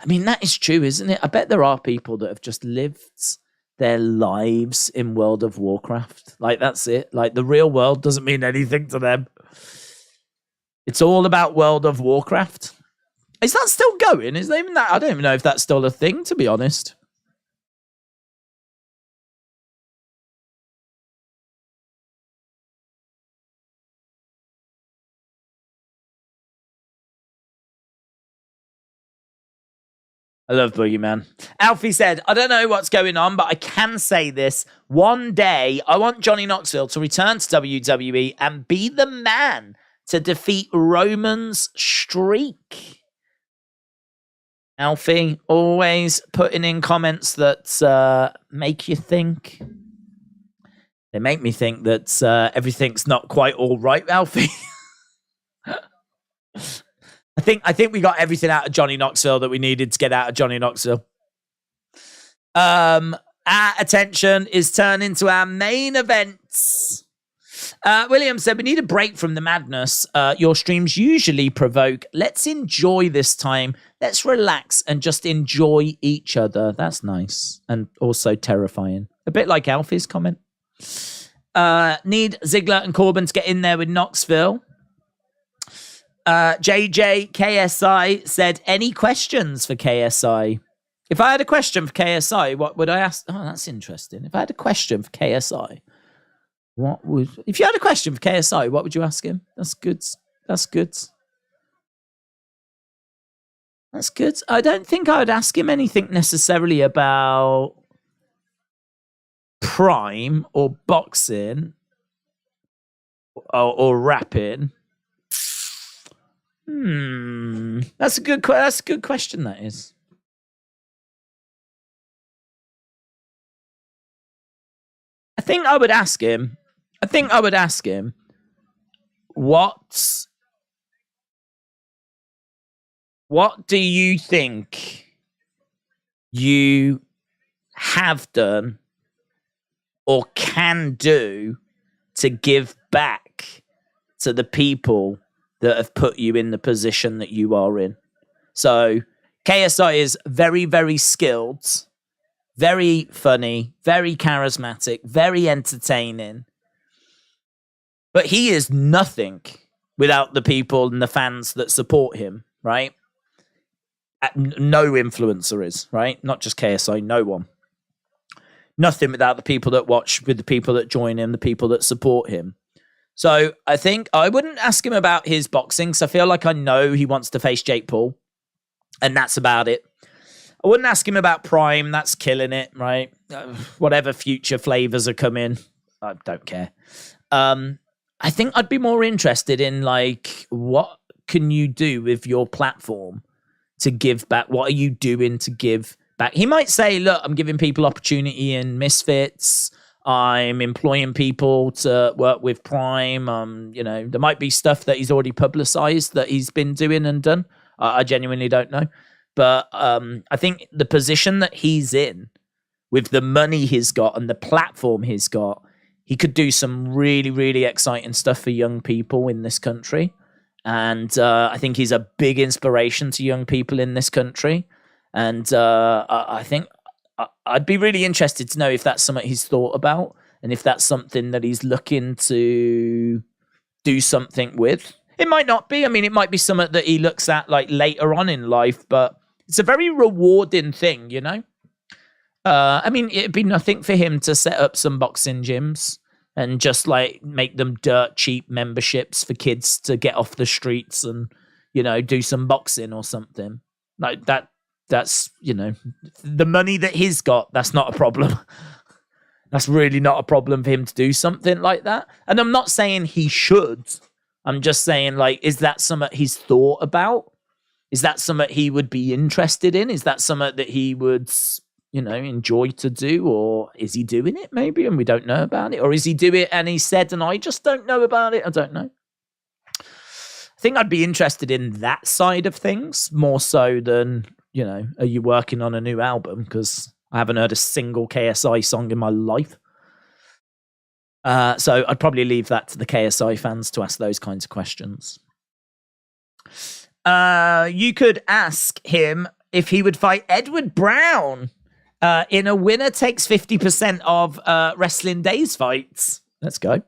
I mean, that is true, isn't it? I bet there are people that have just lived their lives in World of Warcraft. Like, that's it. Like, the real world doesn't mean anything to them. It's all about World of Warcraft. Is that still going? Is there even that? I don't even know if that's still a thing, to be honest. I love Boogeyman. Alfie said, I don't know what's going on, but I can say this. One day, I want Johnny Knoxville to return to WWE and be the man to defeat Roman's streak. Alfie, always putting in comments that make you think. They make me think that everything's not quite all right, Alfie. I think we got everything out of Johnny Knoxville that we needed to get out of Johnny Knoxville. Our attention is turning to our main events. William said, we need a break from the madness your streams usually provoke. Let's enjoy this time. Let's relax and just enjoy each other. That's nice. And also terrifying. A bit like Alfie's comment. Need Ziggler and Corbin to get in there with Knoxville. JJ KSI said, any questions for KSI? If I had a question for KSI, what would I ask? Oh, that's interesting. If I had a question for KSI, if you had a question for KSI, what would you ask him? That's good. That's good. That's good. I don't think I would ask him anything necessarily about Prime or boxing or rapping. That's a good question, that is. I think I would ask him, what do you think you have done or can do to give back to the people that have put you in the position that you are in? So KSI is very, very skilled, very funny, very charismatic, very entertaining. But he is nothing without the people and the fans that support him, right? No influencer is, right? Not just KSI, no one. Nothing without the people that watch, with the people that join him, the people that support him. So I think I wouldn't ask him about his boxing, because I feel like I know he wants to face Jake Paul, and that's about it. I wouldn't ask him about Prime. That's killing it, right? Whatever future flavors are coming, I don't care. I think I'd be more interested in, like, what can you do with your platform to give back? What are you doing to give back? He might say, look, I'm giving people opportunity in Misfits. I'm employing people to work with Prime. There might be stuff that he's already publicized that he's been doing and done. I genuinely don't know. But I think the position that he's in, with the money he's got and the platform he's got, he could do some really, really exciting stuff for young people in this country. And I think he's a big inspiration to young people in this country. And I think I'd be really interested to know if that's something he's thought about, and if that's something that he's looking to do something with. It might not be. I mean, it might be something that he looks at like later on in life, but it's a very rewarding thing, you know? I mean, it'd be nothing for him to set up some boxing gyms and just like make them dirt cheap memberships for kids to get off the streets and, do some boxing or something like that. That's, the money that he's got, that's not a problem. That's really not a problem for him to do something like that. And I'm not saying he should. I'm just saying, like, is that something he's thought about? Is that something he would be interested in? Is that something that he would, enjoy to do? Or is he doing it maybe and we don't know about it? Or is he doing it and he said and I just don't know about it? I don't know. I think I'd be interested in that side of things more so than, are you working on a new album? Because I haven't heard a single KSI song in my life. So I'd probably leave that to the KSI fans to ask those kinds of questions. You could ask him if he would fight Edward Brown in a winner takes 50% of Wrestling Days fights. Let's go.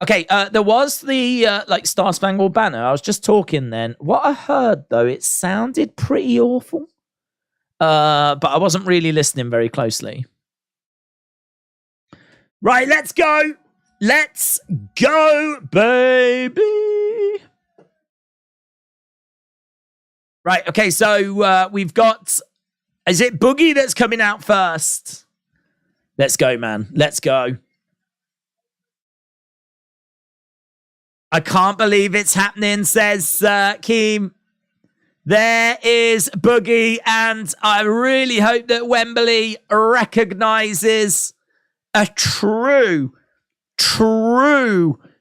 Okay, there was the Star Spangled Banner. I was just talking then. What I heard, though, it sounded pretty awful. But I wasn't really listening very closely. Right, let's go. Let's go, baby. Right, okay, so we've got... Is it Boogie that's coming out first? Let's go, man. Let's go. I can't believe it's happening, says Keem. There is Boogie, and I really hope that Wembley recognizes a true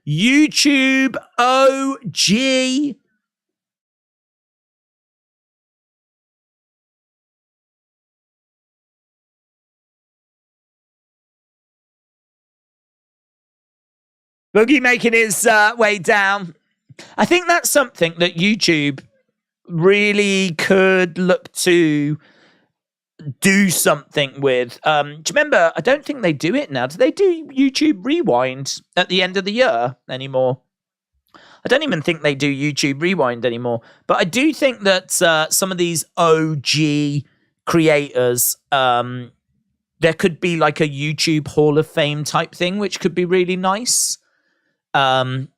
YouTube OG. Boogie making his way down. I think that's something that YouTube really could look to do something with. Do you remember? I don't think they do it now. Do they do YouTube Rewind at the end of the year anymore? I don't even think they do YouTube Rewind anymore. But I do think that some of these OG creators, there could be like a YouTube Hall of Fame type thing, which could be really nice. And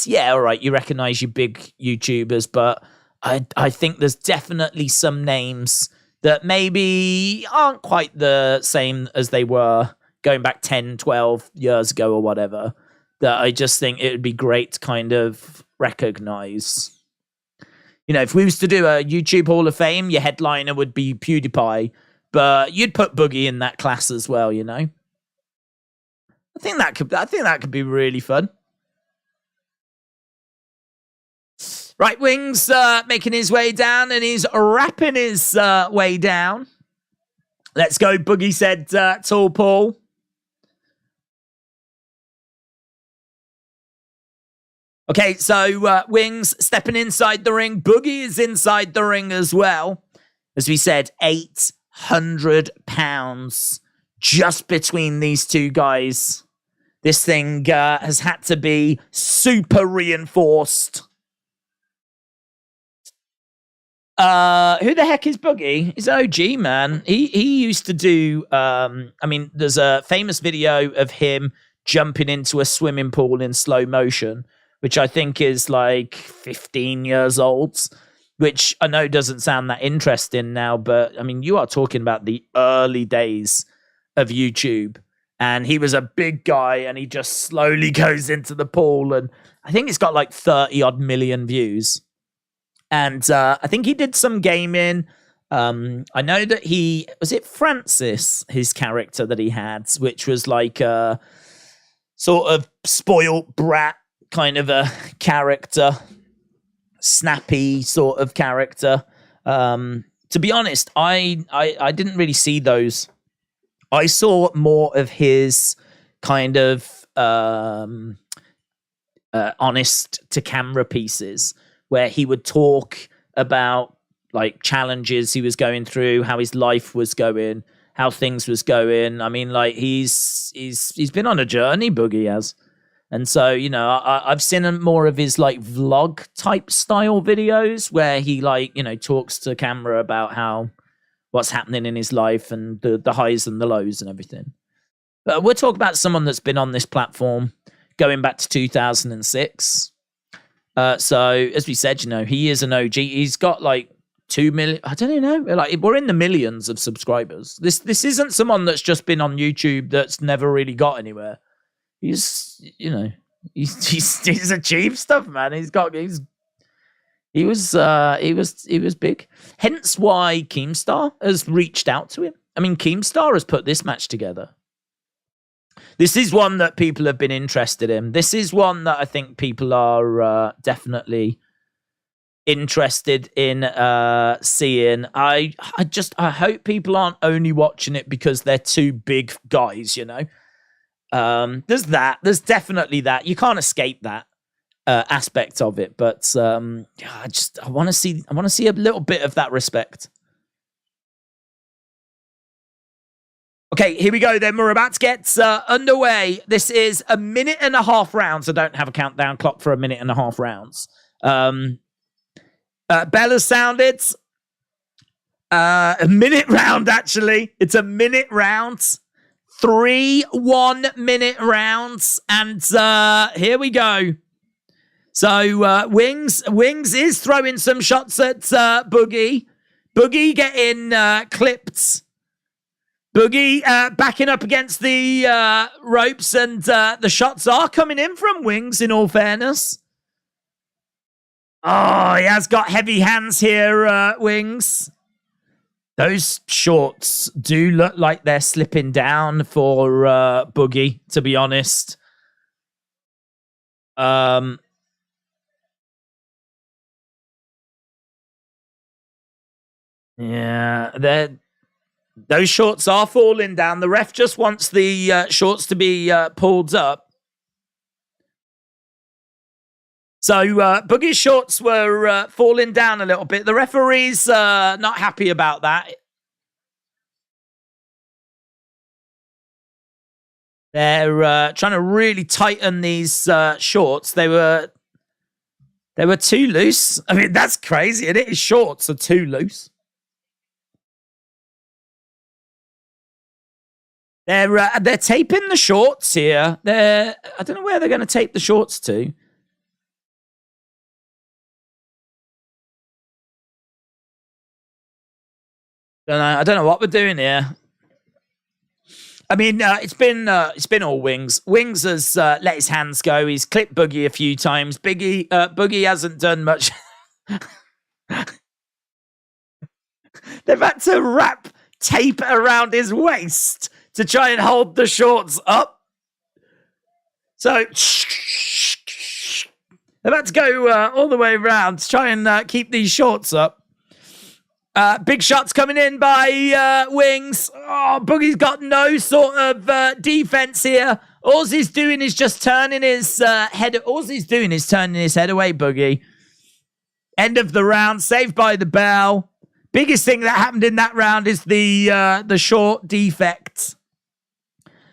yeah, all right, you recognize your big YouTubers, but I think there's definitely some names that maybe aren't quite the same as they were going back 10, 12 years ago or whatever, that I just think it would be great to kind of recognize. You know, if we was to do a YouTube Hall of Fame, your headliner would be PewDiePie, but you'd put Boogie in that class as well, you know? I think that could be really fun. Right, Wings making his way down, and he's rapping his way down. Let's go, Boogie, said Tall Paul. Okay, so Wings stepping inside the ring. Boogie is inside the ring as well. As we said, £800 just between these two guys. This thing has had to be super reinforced. Who the heck is Boogie? He's an OG, man. He used to do, I mean, there's a famous video of him jumping into a swimming pool in slow motion, which I think is like 15 years old, which I know doesn't sound that interesting now, but I mean, you are talking about the early days of YouTube. And he was a big guy, and he just slowly goes into the pool. And I think it's got like 30 odd million views. And I think he did some gaming. I know that was it Francis, his character that he had, which was like a sort of spoiled brat kind of a character, snappy sort of character. To be honest, I didn't really see those. I saw more of his kind of honest to camera pieces where he would talk about like challenges he was going through, how his life was going, how things was going. I mean, like he's been on a journey, Boogie has. And so, you know, I've seen more of his like vlog type style videos where he like, you know, talks to camera about what's happening in his life and the highs and the lows and everything. But we're talking about someone that's been on this platform going back to 2006. So as we said, you know, he is an OG. He's got like 2 million. I don't know. Like we're in the millions of subscribers. This isn't someone that's just been on YouTube that's never really got anywhere. He's, you know, he's achieved stuff, man. He was big. Hence why Keemstar has reached out to him. I mean, Keemstar has put this match together. This is one that people have been interested in. This is one that I think people are definitely interested in seeing. I hope people aren't only watching it because they're two big guys, you know. There's that. There's definitely that. You can't escape that aspect of it, but I want to see a little bit of that respect. Okay, here we go then. We're about to get underway. This is 1.5 minute rounds. I don't have a countdown clock for 1.5 minute rounds. Bella sounded 1 minute round, actually. It's 1 minute rounds. 3 1 minute rounds. And here we go. So Wings is throwing some shots at Boogie. Boogie getting clipped. Boogie backing up against the ropes, and the shots are coming in from Wings, in all fairness. Oh, he has got heavy hands here, Wings. Those shorts do look like they're slipping down for Boogie, to be honest. Yeah, those shorts are falling down. The ref just wants the shorts to be pulled up. So Boogie's shorts were falling down a little bit. The referee's not happy about that. They're trying to really tighten these shorts. They were too loose. I mean, that's crazy. And his shorts are too loose. They're taping the shorts here. I don't know where they're going to tape the shorts to. I don't know what we're doing here. I mean, it's been all Wings. Wings has let his hands go. He's clipped Boogie a few times. Boogie hasn't done much. They've had to wrap tape around his waist to try and hold the shorts up. So they've had to go all the way around to try and keep these shorts up. Big shots coming in by Wings. Oh, Boogie's got no sort of defense here. All he's doing is just turning his head. All he's doing is turning his head away, Boogie. End of the round, saved by the bell. Biggest thing that happened in that round is the short defect.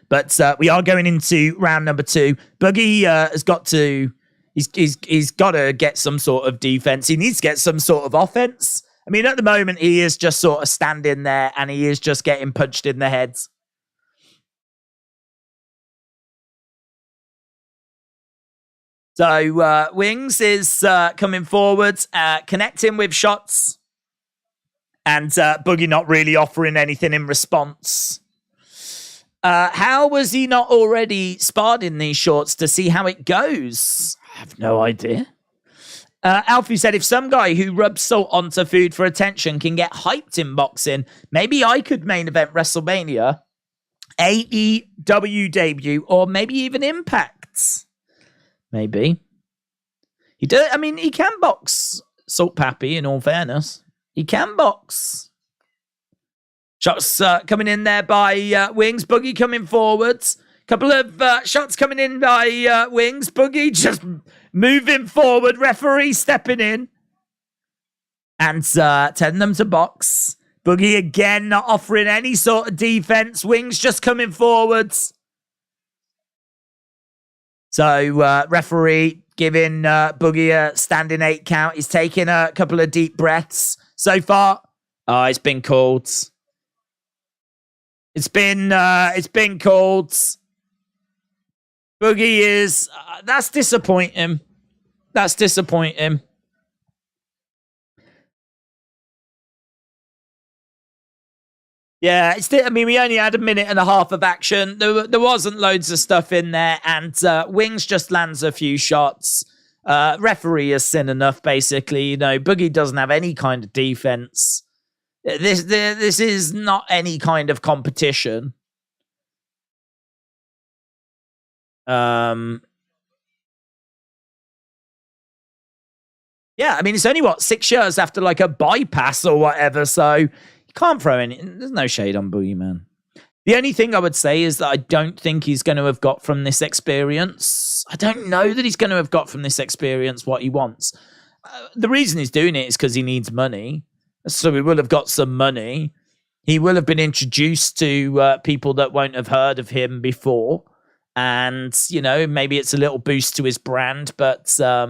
But we are going into round number 2. Boogie has got to. He's got to get some sort of defense. He needs to get some sort of offense. I mean, at the moment, he is just sort of standing there and he is just getting punched in the heads. So, Wings is coming forward, connecting with shots. And Boogie not really offering anything in response. How was he not already sparred in these shorts to see how it goes? I have no idea. Alfie said, if some guy who rubs salt onto food for attention can get hyped in boxing, maybe I could main event WrestleMania, AEW debut, or maybe even Impact. Maybe. He can box Salt Papi, in all fairness. He can box. Shots coming in there by Wings. Boogie coming forwards. Couple of shots coming in by Wings. Boogie just moving forward. Referee stepping in. And telling them to box. Boogie again not offering any sort of defense. Wings just coming forwards. So referee giving Boogie a standing 8 count. He's taking a couple of deep breaths. So far, it's been called. It's been called. Boogie is... that's disappointing. That's disappointing. Yeah, we only had a minute and a half of action. There wasn't loads of stuff in there, and Wings just lands a few shots. Referee has seen enough, basically. You know, Boogie doesn't have any kind of defense. This is not any kind of competition. Yeah, I mean, it's only, 6 years after, like, a bypass or whatever, so you can't throw any... There's no shade on Boogie, man. The only thing I would say is that I don't think he's going to have got from this experience. I don't know that he's going to have got from this experience what he wants. The reason he's doing it is because he needs money. So he will have got some money. He will have been introduced to people that won't have heard of him before. And, you know, maybe it's a little boost to his brand, but I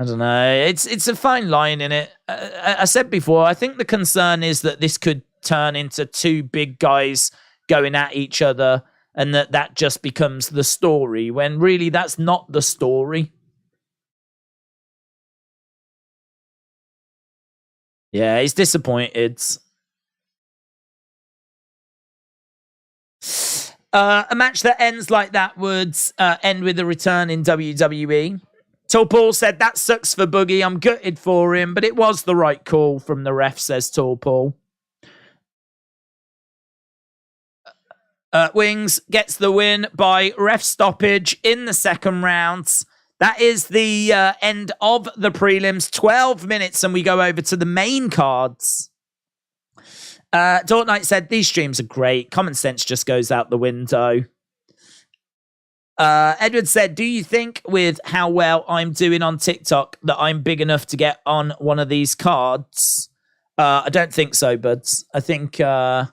don't know. It's a fine line in it. I said before, I think the concern is that this could turn into 2 big guys going at each other and that just becomes the story, when really that's not the story. Yeah, he's disappointed. A match that ends like that would end with a return in WWE. Tall Paul said, that sucks for Boogie. I'm gutted for him, but it was the right call from the ref, says Tall Paul. Wings gets the win by ref stoppage in the second round. That is the end of the prelims. 12 minutes and we go over to the main cards. Dort Knight said, these streams are great. Common sense just goes out the window. Edward said, do you think with how well I'm doing on TikTok that I'm big enough to get on one of these cards? I don't think so, buds. I think that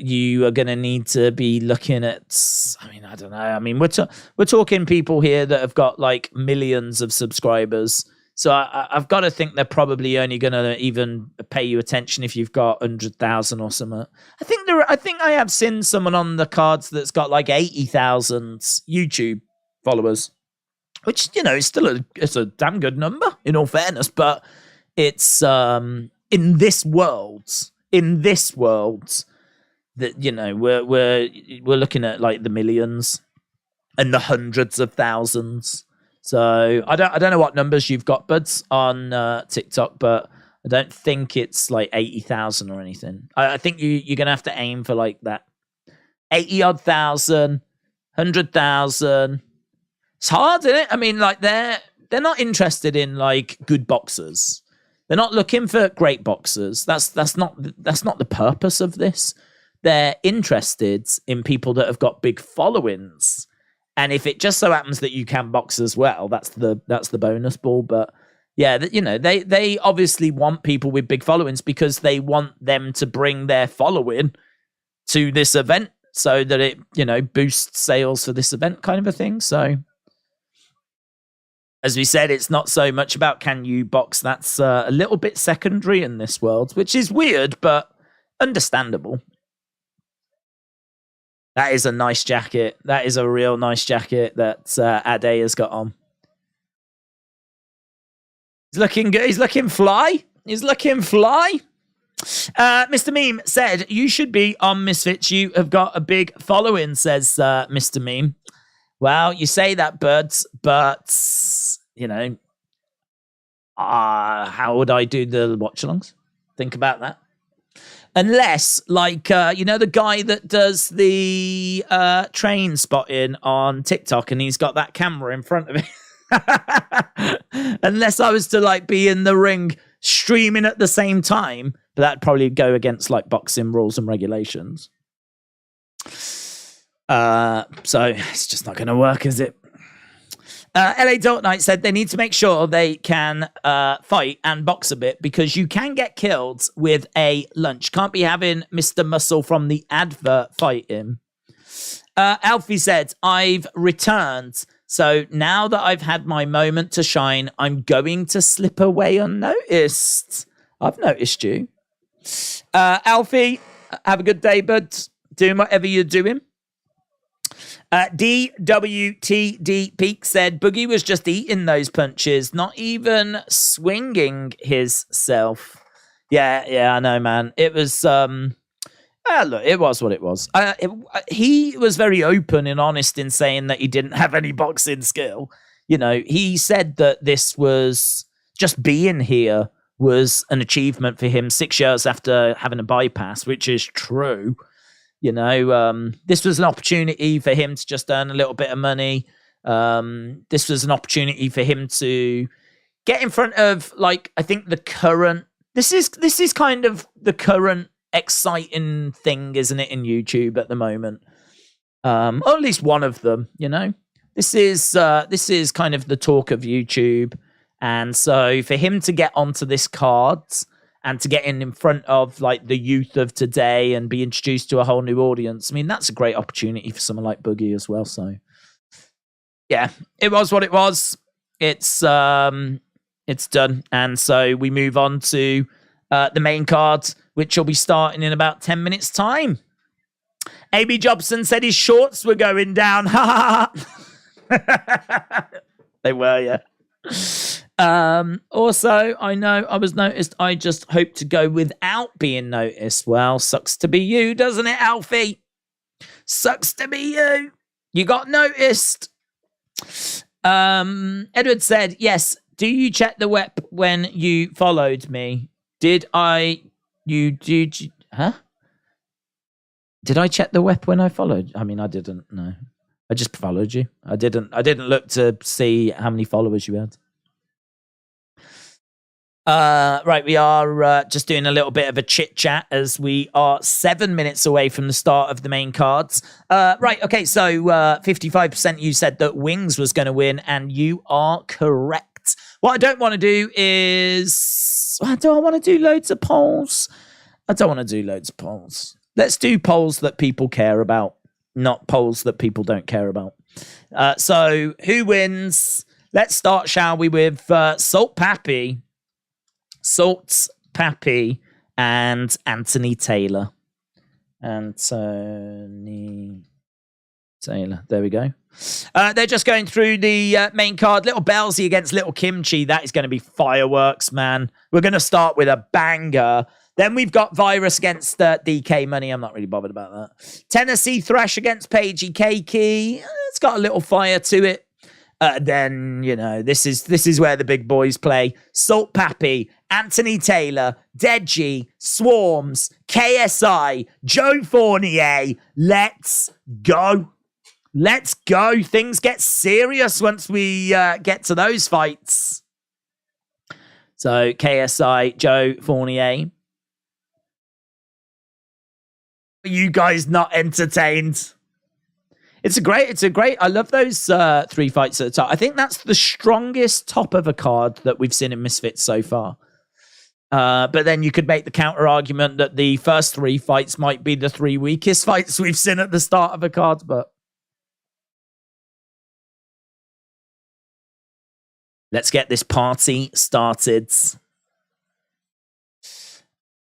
you are going to need to be looking at, I mean, I don't know. I mean, we're talking people here that have got like millions of subscribers. So I've got to think they're probably only going to even pay you attention if you've got 100,000 or something. I think I have seen someone on the cards that's got like 80,000 YouTube followers, which, you know, is still it's a damn good number in all fairness. But it's in this world that, you know, we're looking at like the millions and the hundreds of thousands. So I don't know what numbers you've got, buds, on TikTok, but I don't think it's like 80,000 or anything. I think you're gonna have to aim for like that 80-odd thousand, 100,000. It's hard, isn't it? I mean, like they're not interested in like good boxers. They're not looking for great boxers. That's not the purpose of this. They're interested in people that have got big followings. And if it just so happens that you can box as well, that's the bonus ball. But yeah, you know, they obviously want people with big followings because they want them to bring their following to this event so that it, you know, boosts sales for this event kind of a thing. So as we said, it's not so much about can you box. That's a little bit secondary in this world, which is weird, but understandable. That is a nice jacket. That is a real nice jacket that Ade has got on. He's looking good. He's looking fly. He's looking fly. Mr. Meme said, you should be on Misfits. You have got a big following, says Mr. Meme. Well, you say that, birds, but, you know, how would I do the watch-alongs? Think about that. Unless, like, you know, the guy that does the train spotting on TikTok and he's got that camera in front of him. Unless I was to, like, be in the ring streaming at the same time, but that'd probably go against, like, boxing rules and regulations. So it's just not going to work, is it? LA Dort Knight said they need to make sure they can fight and box a bit because you can get killed with a lunch. Can't be having Mr. Muscle from the advert fight him. Alfie said, I've returned. So now that I've had my moment to shine, I'm going to slip away unnoticed. I've noticed you. Alfie, have a good day, bud. Doing whatever you're doing. DWTD Peak said Boogie was just eating those punches, not even swinging himself. Yeah, I know, man. It was look, it was what it was. He was very open and honest in saying that he didn't have any boxing skill. You know, he said that this was just being here was an achievement for him 6 years after having a bypass, which is true. You know, this was an opportunity for him to just earn a little bit of money. This was an opportunity for him to get in front of, like, I think the current... This is kind of the current exciting thing, isn't it, in YouTube at the moment? Or at least one of them, you know? This is kind of the talk of YouTube. And so for him to get onto this card... and to get in front of like the youth of today and be introduced to a whole new audience. I mean, that's a great opportunity for someone like Boogie as well. So yeah, it was what it was. It's done. And so we move on to the main card, which will be starting in about 10 minutes time. AB Jobson said his shorts were going down. They were, yeah. Also, I know I was noticed. I just hope to go without being noticed. Well, sucks to be you, doesn't it, Alfie? Sucks to be you. You got noticed. Edward said, yes, do you check the web when you followed me? Did I check the web when I followed? I mean, I didn't. No, I just followed you. I didn't look to see how many followers you had. Right, we are just doing a little bit of a chit chat as we are 7 minutes away from the start of the main cards. Right, okay, so 55% you said that Wings was going to win, and you are correct. What I don't want to do is... Do I want to do loads of polls? I don't want to do loads of polls. Let's do polls that people care about, not polls that people don't care about. So, who wins? Let's start, shall we, with Salt Papi, and Anthony Taylor. Anthony Taylor. There we go. They're just going through the main card. Lil Bellsy against Lil Kymchii. That is going to be fireworks, man. We're going to start with a banger. Then we've got Viruzz against DK Money. I'm not really bothered about that. Tennessee Thresh against Paigey Cakey. It's got a little fire to it. Then, you know, this is where the big boys play. Salt Papi, Anthony Taylor, Deji, Swarmz, KSI, Joe Fournier. Let's go. Let's go. Things get serious once we get to those fights. So, KSI, Joe Fournier. Are you guys not entertained? It's a great. I love those 3 fights at the top. I think that's the strongest top of a card that we've seen in Misfits so far. But then you could make the counter argument that the first 3 fights might be the 3 weakest fights we've seen at the start of a card. But let's get this party started.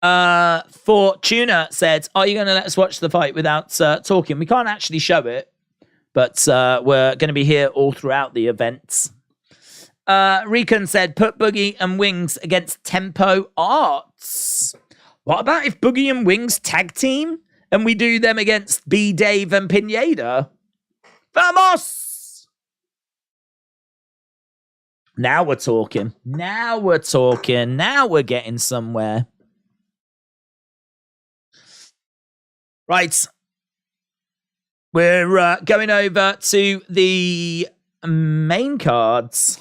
Fortuna said, are you going to let us watch the fight without talking? We can't actually show it. But we're going to be here all throughout the events. Recon said, put Boogie and Wings against Tempo Arts. What about if Boogie and Wings tag team and we do them against B, Dave and Pineda? Vamos! Now we're talking. Now we're talking. Now we're getting somewhere. Right. We're going over to the main cards.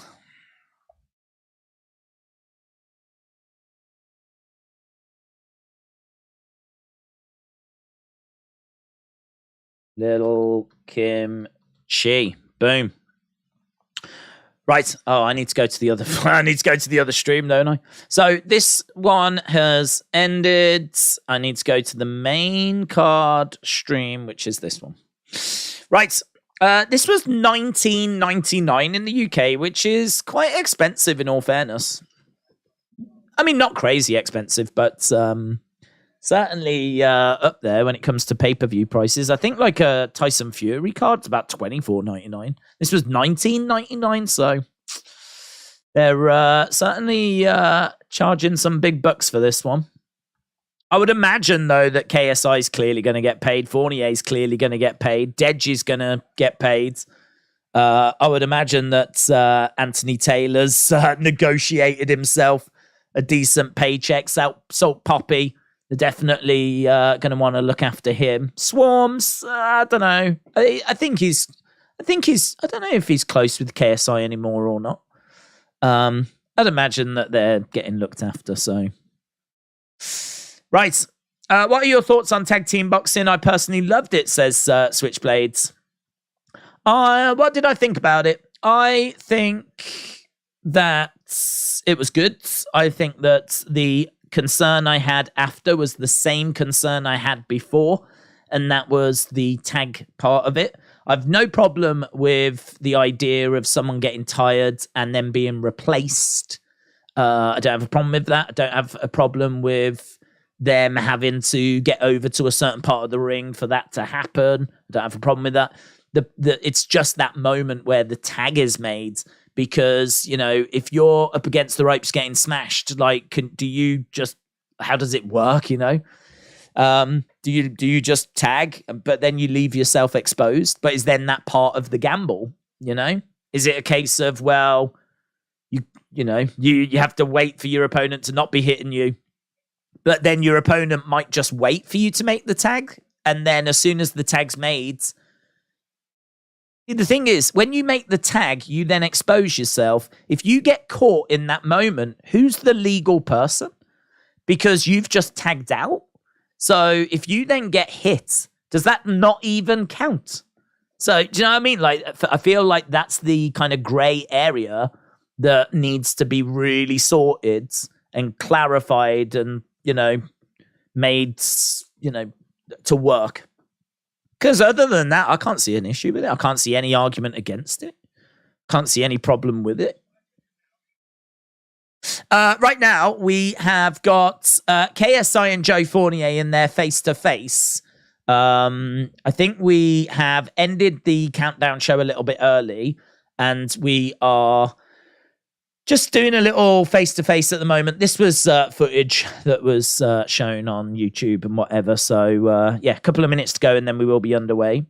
Lil Kymchii. Boom. Right. Oh, I need to go to the other. I need to go to the other stream, don't I? So this one has ended. I need to go to the main card stream, which is this one. Right. This was $19.99 in the UK, which is quite expensive in all fairness. I mean, not crazy expensive, but certainly up there when it comes to pay-per-view prices. I think like a Tyson Fury card's about $24.99. This was $19.99, so they're certainly charging some big bucks for this one. I would imagine, though, that KSI is clearly going to get paid. Fournier is clearly going to get paid. Deji's going to get paid. I would imagine that Anthony Taylor's negotiated himself a decent paycheck. Salt Papi, they're definitely going to want to look after him. Swarmz, I don't know. I think he's. I don't know if he's close with KSI anymore or not. I'd imagine that they're getting looked after. So. Right. What are your thoughts on tag team boxing? I personally loved it, says Switchblades. What did I think about it? I think that it was good. I think that the concern I had after was the same concern I had before, and that was the tag part of it. I've no problem with the idea of someone getting tired and then being replaced. I don't have a problem with that. I don't have a problem with them having to get over to a certain part of the ring for that to happen. I don't have a problem with that. It's just that moment where the tag is made because, you know, if you're up against the ropes getting smashed, like, how does it work, you know? Do you just tag, but then you leave yourself exposed? But is then that part of the gamble, you know? Is it a case of, well, you have to wait for your opponent to not be hitting you, but then your opponent might just wait for you to make the tag, and then as soon as the tag's made... The thing is, when you make the tag, you then expose yourself. If you get caught in that moment, who's the legal person? Because you've just tagged out. So if you then get hit, does that not even count? So do you know what I mean? Like, I feel like that's the kind of gray area that needs to be really sorted and clarified and, you know, made, you know, to work. Because other than that, I can't see an issue with it. I can't see any argument against it. Can't see any problem with it. Right now, we have got KSI and Joe Fournier in their face-to-face. I think we have ended the countdown show a little bit early, and we are just doing a little face-to-face at the moment. This was footage that was shown on YouTube and whatever. So, yeah, a couple of minutes to go, and then we will be underway.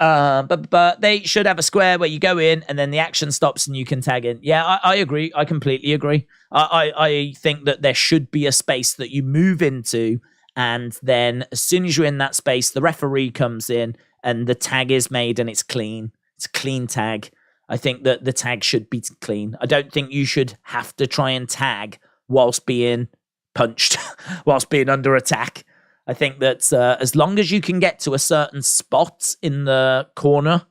But they should have a square where you go in and then the action stops and you can tag in. Yeah, I agree. I completely agree. I think that there should be a space that you move into, and then as soon as you're in that space, the referee comes in and the tag is made and it's clean. It's a clean tag. I think that the tag should be clean. I don't think you should have to try and tag whilst being punched, whilst being under attack. I think that as long as you can get to a certain spot in the corner,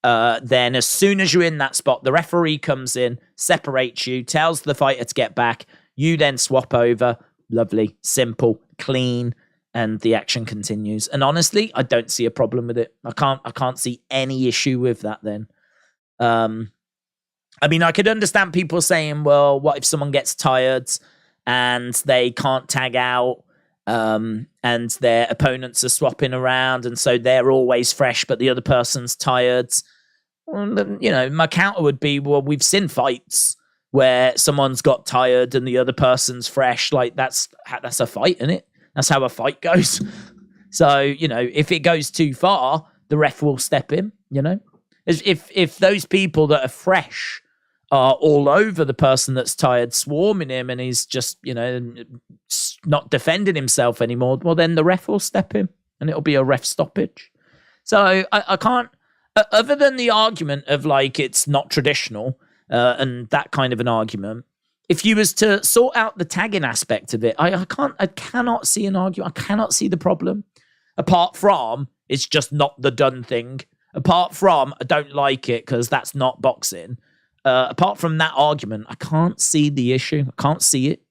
then as soon as you're in that spot, the referee comes in, separates you, tells the fighter to get back. You then swap over. Lovely, simple, clean, and the action continues. And honestly, I don't see a problem with it. I can't see any issue with that then. I mean, I could understand people saying, well, what if someone gets tired and they can't tag out? And their opponents are swapping around, and so they're always fresh, but the other person's tired. Well, you know, my counter would be, well, we've seen fights where someone's got tired and the other person's fresh. Like, that's a fight, isn't it? That's how a fight goes. So, you know, if it goes too far, the ref will step in, you know? If those people that are fresh are all over the person that's tired, swarming him, and he's just, you know, not defending himself anymore, well, then the ref will step in and it'll be a ref stoppage. So I can't, other than the argument of like it's not traditional and that kind of an argument, if you was to sort out the tagging aspect of it, I cannot see an argument. I cannot see the problem. Apart from it's just not the done thing. Apart from I don't like it because that's not boxing. Apart from that argument, I can't see the issue. I can't see it.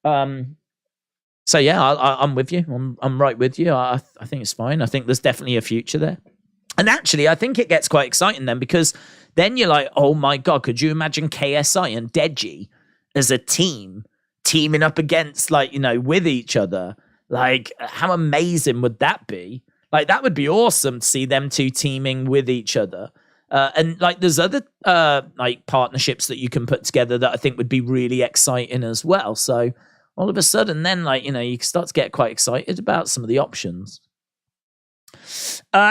So yeah, I'm with you. I'm right with you. I think it's fine. I think there's definitely a future there. And actually, I think it gets quite exciting then, because then you're like, oh my God, could you imagine KSI and Deji as a team teaming up against, like, you know, with each other? Like, how amazing would that be? Like, that would be awesome to see them two teaming with each other. And like, there's other like partnerships that you can put together that I think would be really exciting as well. So all of a sudden, then, like, you know, you can start to get quite excited about some of the options.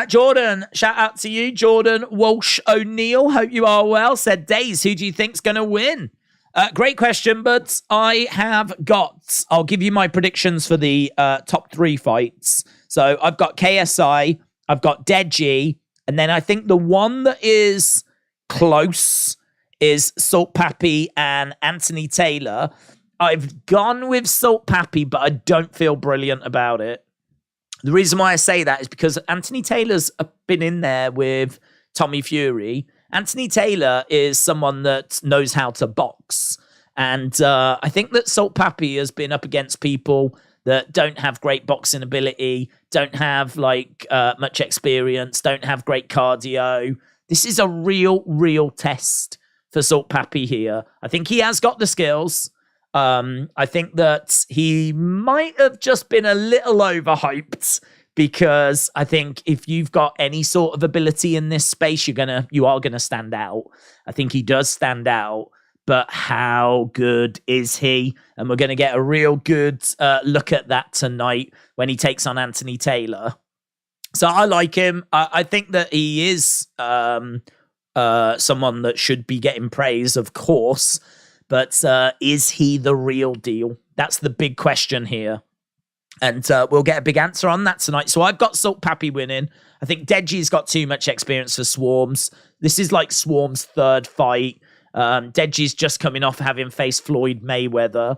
Jordan, shout out to you, Jordan Walsh O'Neill. Hope you are well. Said, Days, who do you think's going to win? Great question, but I have got, I'll give you my predictions for the top three fights. So I've got KSI, I've got Deji, and then I think the one that is close is Salt Papi and Anthony Taylor. I've gone with Salt Papi, but I don't feel brilliant about it. The reason why I say that is because Anthony Taylor's been in there with Tommy Fury. Anthony Taylor is someone that knows how to box. And I think that Salt Papi has been up against people that don't have great boxing ability, don't have like much experience, don't have great cardio. This is a real test for Salt Papi here. I think he has got the skills. I think that he might have just been a little overhyped because I think if you've got any sort of ability in this space, you are gonna stand out. I think he does stand out, but how good is he? And we're gonna get a real good look at that tonight when he takes on Anthony Taylor. So I like him. I think that he is someone that should be getting praise, of course. But is he the real deal? That's the big question here. And we'll get a big answer on that tonight. So I've got Salt Papi winning. I think Deji's got too much experience for Swarmz. This is like Swarmz' third fight. Deji's just coming off having faced Floyd Mayweather.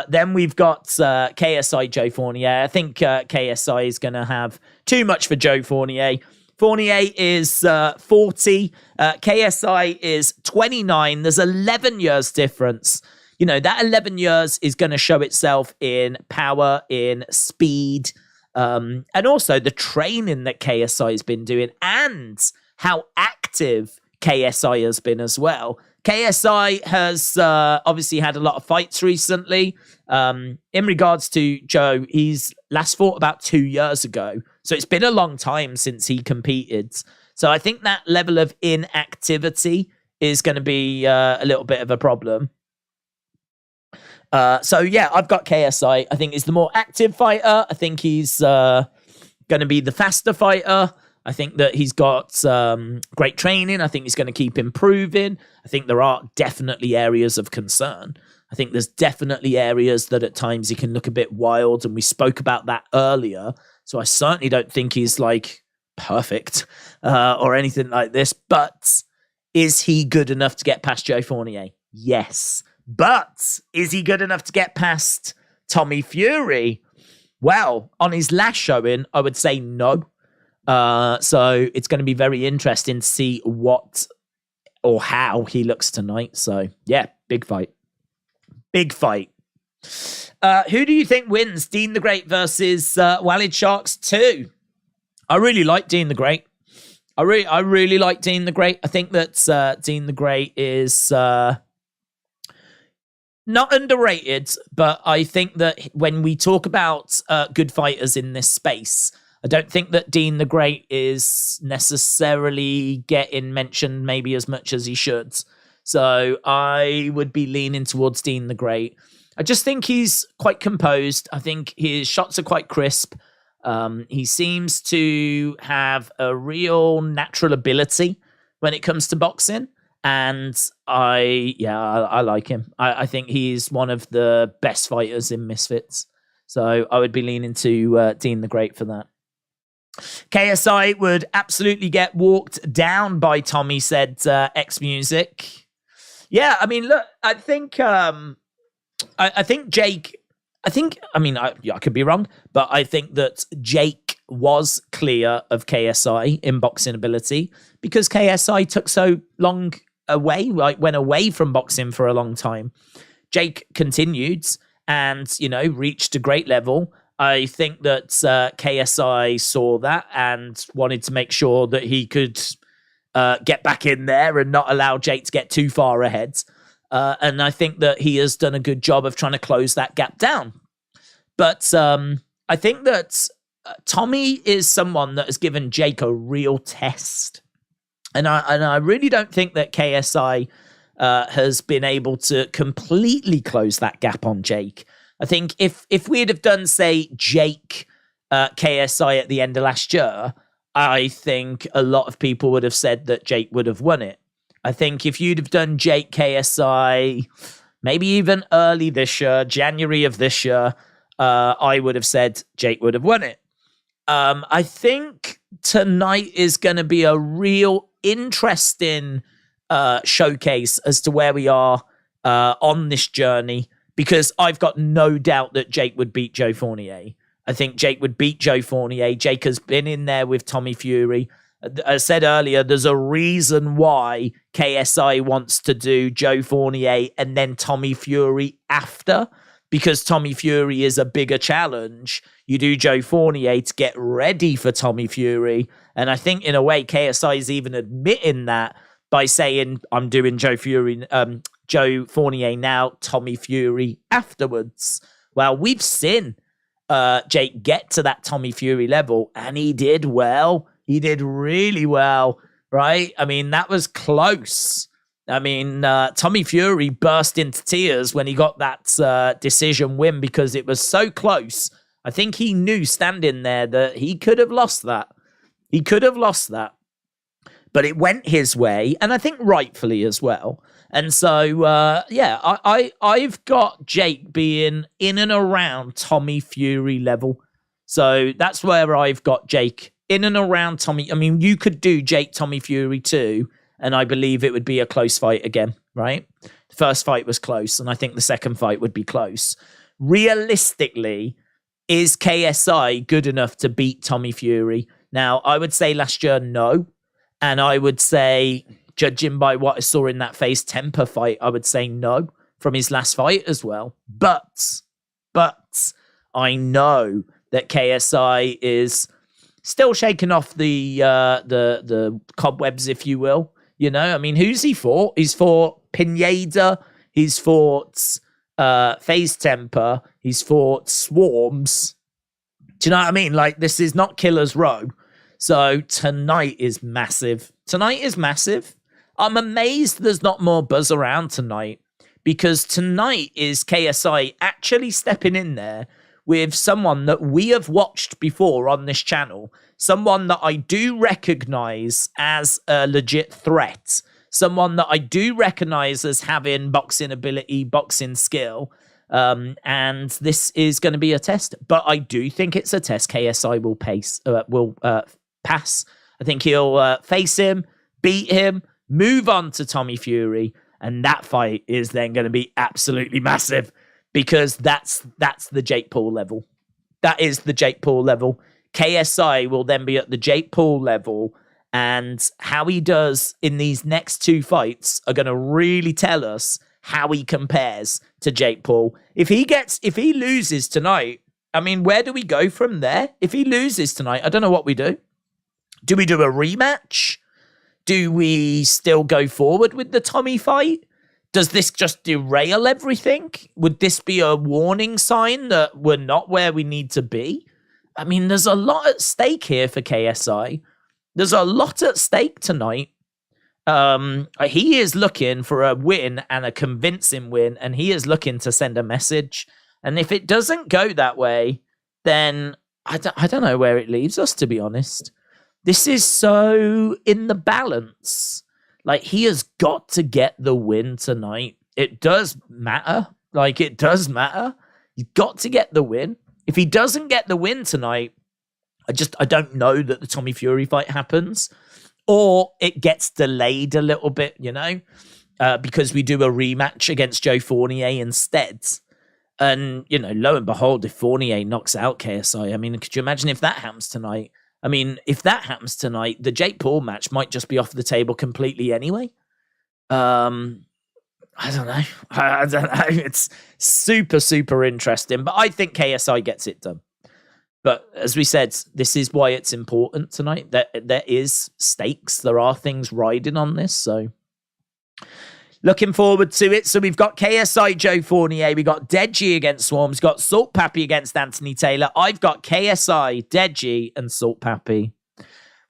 Then we've got KSI Joe Fournier. I think KSI is going to have too much for Joe Fournier. Fournier is 40. KSI is 29. There's 11 years difference. You know, that 11 years is going to show itself in power, in speed, and also the training that KSI has been doing and how active KSI has been as well. KSI has obviously had a lot of fights recently. In regards to Joe, he's last fought about 2 years ago. So it's been a long time since he competed. So I think that level of inactivity is going to be a little bit of a problem. So yeah, I've got KSI. I think he's the more active fighter. I think he's going to be the faster fighter. I think that he's got great training. I think he's going to keep improving. I think there are definitely areas of concern. I think there's definitely areas that at times he can look a bit wild, and we spoke about that earlier. So I certainly don't think he's like perfect or anything like this. But is he good enough to get past Joe Fournier? Yes. But is he good enough to get past Tommy Fury? Well, on his last showing, I would say no. So it's going to be very interesting to see what or how he looks tonight. So yeah, big fight. Big fight. Who do you think wins? Dean the Great versus Walid Sharks 2. I really like Dean the Great. I really like Dean the Great. I think that Dean the Great is not underrated, but I think that when we talk about good fighters in this space, I don't think that Dean the Great is necessarily getting mentioned maybe as much as he should. So I would be leaning towards Dean the Great. I just think he's quite composed. I think his shots are quite crisp. He seems to have a real natural ability when it comes to boxing. And I like him. I think he's one of the best fighters in Misfits. So I would be leaning to Dean the Great for that. KSI would absolutely get walked down by Tommy, said X Music. Yeah, I mean, look, I think Jake, I could be wrong, but I think that Jake was clear of KSI in boxing ability because KSI took so long away, like went away from boxing for a long time. Jake continued and, reached a great level. I think that KSI saw that and wanted to make sure that he could get back in there and not allow Jake to get too far ahead. And I think that he has done a good job of trying to close that gap down. But I think that Tommy is someone that has given Jake a real test. And I really don't think that KSI has been able to completely close that gap on Jake. I think if we'd have done, say, Jake KSI at the end of last year, I think a lot of people would have said that Jake would have won it. I think if you'd have done Jake KSI, maybe even early this year, January of this year, I would have said Jake would have won it. I think tonight is going to be a real interesting showcase as to where we are on this journey, because I've got no doubt that Jake would beat Joe Fournier. I think Jake would beat Joe Fournier. Jake has been in there with Tommy Fury. As I said earlier, there's a reason why KSI wants to do Joe Fournier and then Tommy Fury after, because Tommy Fury is a bigger challenge. You do Joe Fournier to get ready for Tommy Fury. And I think in a way, KSI is even admitting that by saying, I'm doing Joe Fournier now, Tommy Fury afterwards. Well, we've seen Jake get to that Tommy Fury level, and he did well. He did really well, right? I mean, that was close. I mean, Tommy Fury burst into tears when he got that decision win because it was so close. I think he knew standing there that he could have lost that. He could have lost that. But it went his way, and I think rightfully as well. And so, I've got Jake being in and around Tommy Fury level. So that's where I've got Jake in and around Tommy. I mean, you could do Jake Tommy Fury too, and I believe it would be a close fight again, right? The first fight was close, and I think the second fight would be close. Realistically, is KSI good enough to beat Tommy Fury? Now, I would say last year, no. And I would say, judging by what I saw in that Faze Temperrr fight, I would say no from his last fight as well. But I know that KSI is still shaking off the cobwebs, if you will. You know, I mean, who's he fought? He's fought Pineda. He's fought Faze Temperrr. He's fought Swarmz. Do you know what I mean? Like, this is not Killer's Row. So tonight is massive. Tonight is massive. I'm amazed there's not more buzz around tonight, because tonight is KSI actually stepping in there with someone that we have watched before on this channel, someone that I do recognize as a legit threat, someone that I do recognize as having boxing ability, boxing skill, and this is going to be a test. But I do think it's a test KSI will pass. I think he'll face him, beat him, move on to Tommy Fury, and that fight is then going to be absolutely massive, because that's the Jake Paul level. That is the Jake Paul level. KSI will then be at the Jake Paul level, and how he does in these next two fights are going to really tell us how he compares to Jake Paul. If he loses tonight, I mean, where do we go from there? If he loses tonight, I don't know what we do. Do we do a rematch? Do we still go forward with the Tommy fight? Does this just derail everything? Would this be a warning sign that we're not where we need to be? I mean, there's a lot at stake here for KSI. There's a lot at stake tonight. He is looking for a win, and a convincing win, and he is looking to send a message. And if it doesn't go that way, then I don't know where it leaves us, to be honest. This is so in the balance. Like, he has got to get the win tonight. It does matter. Like, it does matter. He's got to get the win. If he doesn't get the win tonight, I don't know that the Tommy Fury fight happens, or it gets delayed a little bit, you know, because we do a rematch against Joe Fournier instead. And, you know, lo and behold, if Fournier knocks out KSI, I mean, could you imagine if that happens tonight? I mean, if that happens tonight, the Jake Paul match might just be off the table completely anyway. I don't know. I don't know. It's super, super interesting. But I think KSI gets it done. But as we said, this is why it's important tonight. There is stakes. There are things riding on this. So looking forward to it. So we've got KSI, Joe Fournier. We got Deji against Swarmz. Got Salt Papi against Anthony Taylor. I've got KSI, Deji, and Salt Papi,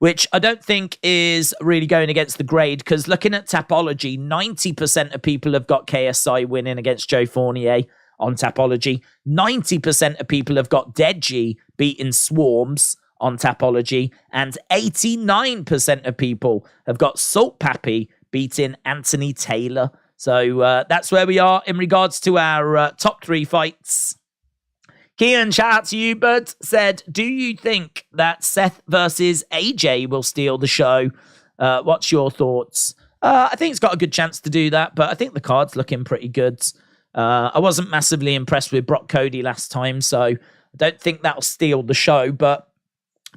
which I don't think is really going against the grade, because looking at Tapology, 90% of people have got KSI winning against Joe Fournier on Tapology. 90% of people have got Deji beating Swarmz on Tapology. And 89% of people have got Salt Papi beating Anthony Taylor. So that's where we are in regards to our top three fights. Kian, shout out to you, bud, said, do you think that Seth versus AJ will steal the show? What's your thoughts? I think it's got a good chance to do that, but I think the card's looking pretty good. I wasn't massively impressed with Brock Cody last time, so I don't think that'll steal the show, but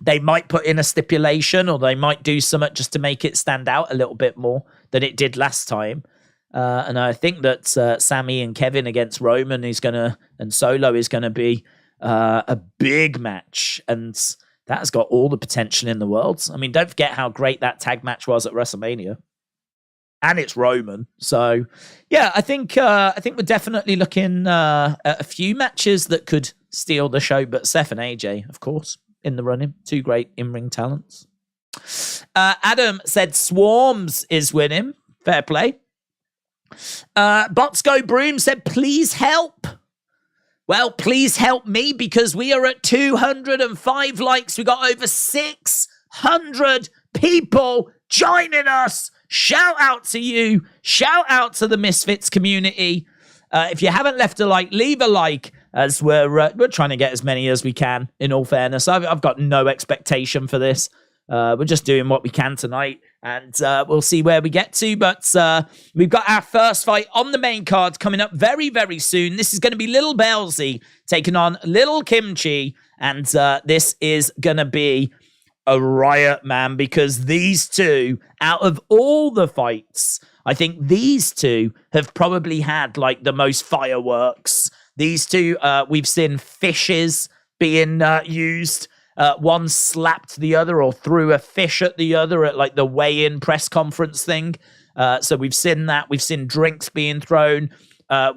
they might put in a stipulation, or they might do something just to make it stand out a little bit more than it did last time. And I think that Sammy and Kevin against Roman and Solo is going to be a big match. And that has got all the potential in the world. I mean, don't forget how great that tag match was at WrestleMania. And it's Roman. So, yeah, I think we're definitely looking at a few matches that could steal the show, but Seth and AJ, of course, in the running. 2 great in-ring talents. Adam said Swarmz is winning. Fair play. Botsco Broom said, please help. Well, please help me because we are at 205 likes. We got over 600 people joining us. Shout out to you. Shout out to the Misfits community. If you haven't left a like, leave a like, as we're trying to get as many as we can, in all fairness. I've got no expectation for this. We're just doing what we can tonight, and we'll see where we get to. But we've got our first fight on the main card coming up very, very soon. This is going to be Lil Bellsy taking on Lil Kymchii, and this is going to be a riot, man, because these two, out of all the fights, I think these two have probably had like the most fireworks. These two, we've seen fishes being used. One slapped the other or threw a fish at the other at like the weigh-in press conference thing. So we've seen that. We've seen drinks being thrown.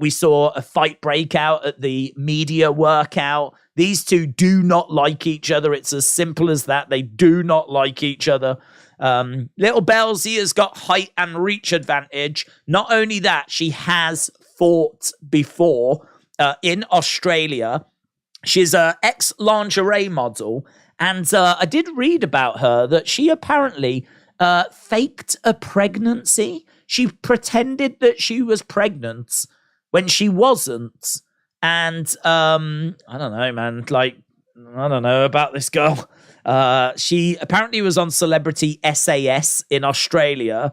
We saw a fight break out at the media workout. These two do not like each other. It's as simple as that. They do not like each other. Lil Bellsy has got height and reach advantage. Not only that, she has fought before in Australia. She's an ex-lingerie model, and I did read about her that she apparently faked a pregnancy. She pretended that she was pregnant when she wasn't. And I don't know, man. Like, I don't know about this girl. She apparently was on Celebrity SAS in Australia.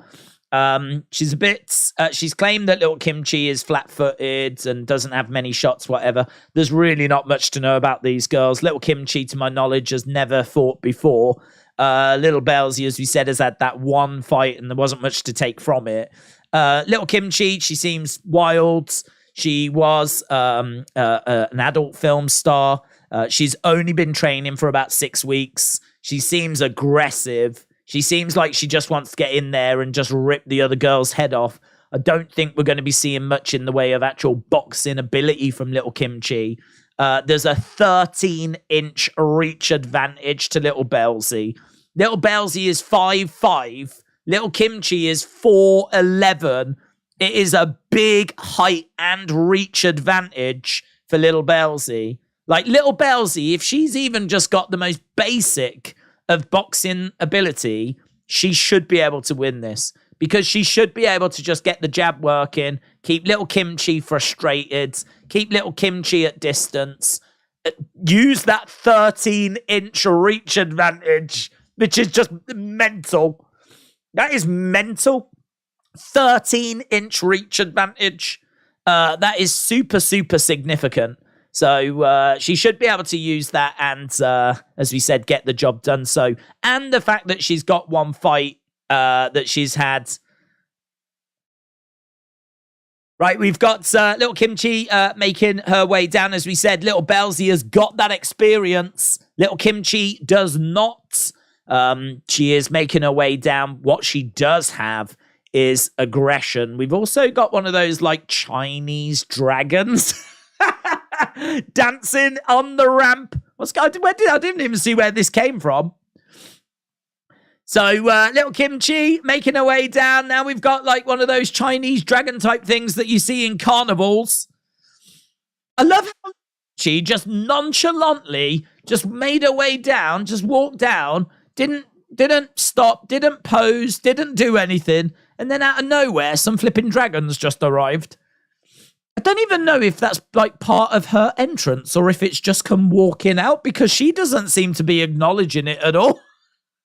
She's a bit, she's claimed that Lil Kymchii is flat-footed and doesn't have many shots, whatever. There's really not much to know about these girls. Lil Kymchii, to my knowledge, has never fought before. Lil Bellsy, as we said, has had that one fight and there wasn't much to take from it. Lil Kymchii, she seems wild. She was an adult film star. She's only been training for about 6 weeks. She seems aggressive. She seems like she just wants to get in there and just rip the other girl's head off. I don't think we're going to be seeing much in the way of actual boxing ability from Lil Kymchii. There's a 13-inch reach advantage to Lil Bellsy. Lil Bellsy is 5'5". Lil Kymchii is 4'11". It is a big height and reach advantage for Lil Bellsy. Like, Lil Bellsy, if she's even just got the most basic of boxing ability, she should be able to win this. Because she should be able to just get the jab working, keep Lil Kymchii frustrated, keep Lil Kymchii at distance, use that 13-inch reach advantage, which is just mental. That is mental. 13-inch reach advantage. That is super, super significant. So she should be able to use that and, as we said, get the job done. So, and the fact that she's got one fight that she's had. Right, we've got Lil Kymchii making her way down. As we said, Lil Bellsy has got that experience. Lil Kymchii does not. She is making her way down. What she does have is aggression. We've also got one of those, like, Chinese dragons dancing on the ramp. I didn't even see where this came from. So, Lil Kymchii making her way down. Now we've got, like, one of those Chinese dragon type things that you see in carnivals. I love how she just nonchalantly just made her way down, just walked down, didn't stop, didn't pose, didn't do anything. And then out of nowhere, some flipping dragons just arrived. I don't even know if that's like part of her entrance or if it's just come walking out, because she doesn't seem to be acknowledging it at all.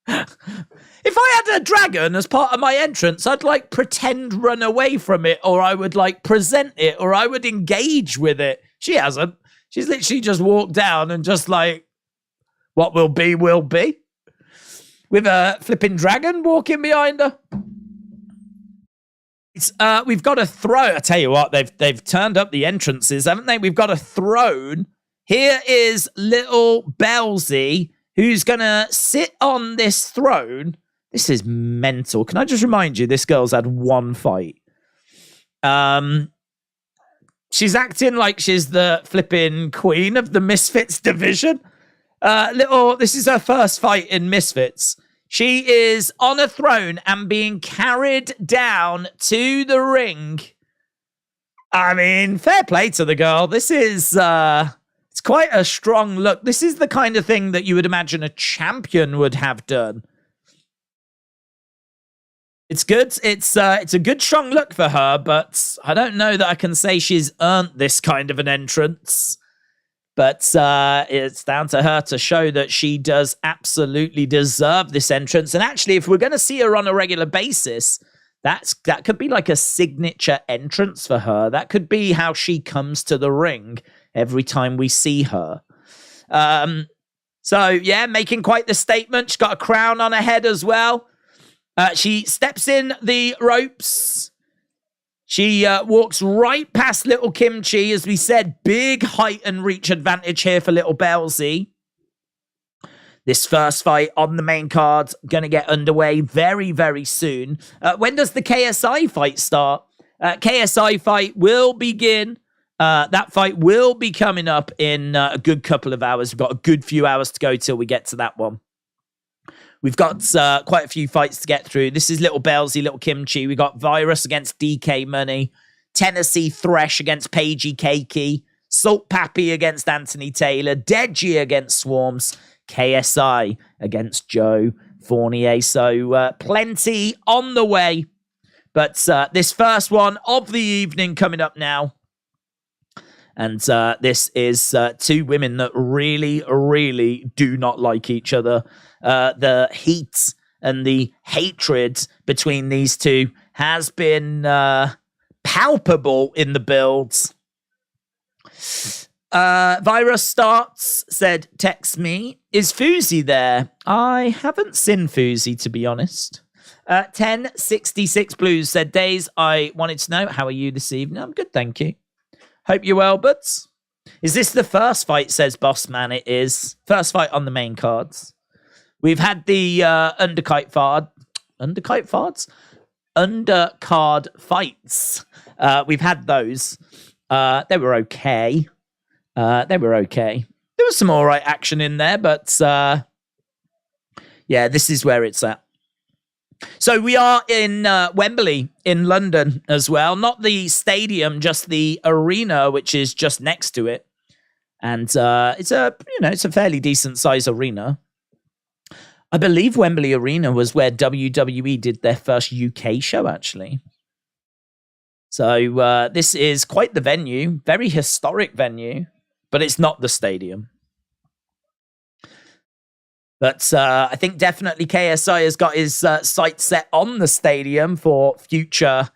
If I had a dragon as part of my entrance, I'd like pretend run away from it, or I would like present it, or I would engage with it. She hasn't. She's literally just walked down and just like, what will be, will be. With a flipping dragon walking behind her. We've got a throne. I tell you what, they've turned up the entrances, haven't they? We've got a throne. Here is Lil Bellsy, who's going to sit on this throne. This is mental. Can I just remind you, this girl's had one fight. She's acting like she's the flipping queen of the Misfits division. This is her first fight in Misfits. She is on a throne and being carried down to the ring. I mean, fair play to the girl. This is, it's quite a strong look. This is the kind of thing that you would imagine a champion would have done. It's good. It's a good, strong look for her, but I don't know that I can say she's earned this kind of an entrance. But it's down to her to show that she does absolutely deserve this entrance. And actually, if we're going to see her on a regular basis, that could be like a signature entrance for her. That could be how she comes to the ring every time we see her. So, yeah, making quite the statement. She's got a crown on her head as well. She steps in the ropes. She walks right past Lil Kymchii. As we said, big height and reach advantage here for Lil Bellsy. This first fight on the main card going to get underway very, very soon. When does the KSI fight start? KSI fight will begin. That fight will be coming up in a good couple of hours. We've got a good few hours to go till we get to that one. We've got quite a few fights to get through. This is Lil Bellsy, Lil Kymchii. We got Viruzz against DK Money. Tennessee Thresh against Paigey, Cakey. Salt Papi against Anthony Taylor. Deji against Swarmz. KSI against Joe Fournier. So plenty on the way. But this first one of the evening coming up now. And this is two women that really, really do not like each other. The heat and the hatred between these two has been palpable in the builds. Virus starts, said, text me. Is Fuzi there? I haven't seen Fuzi, to be honest. 1066 Blues said, Days, I wanted to know, how are you this evening? I'm good, thank you. Hope you're well, buds. Is this the first fight, says Bossman? It is. First fight on the main cards. We've had the undercard fights. We've had those. They were okay. There was some all right action in there, but yeah, this is where it's at. So we are in Wembley in London as well. Not the stadium, just the arena, which is just next to it. And it's a fairly decent size arena. I believe Wembley Arena was where WWE did their first UK show, actually. So this is quite the venue, very historic venue, but it's not the stadium. But I think definitely KSI has got his sights set on the stadium for future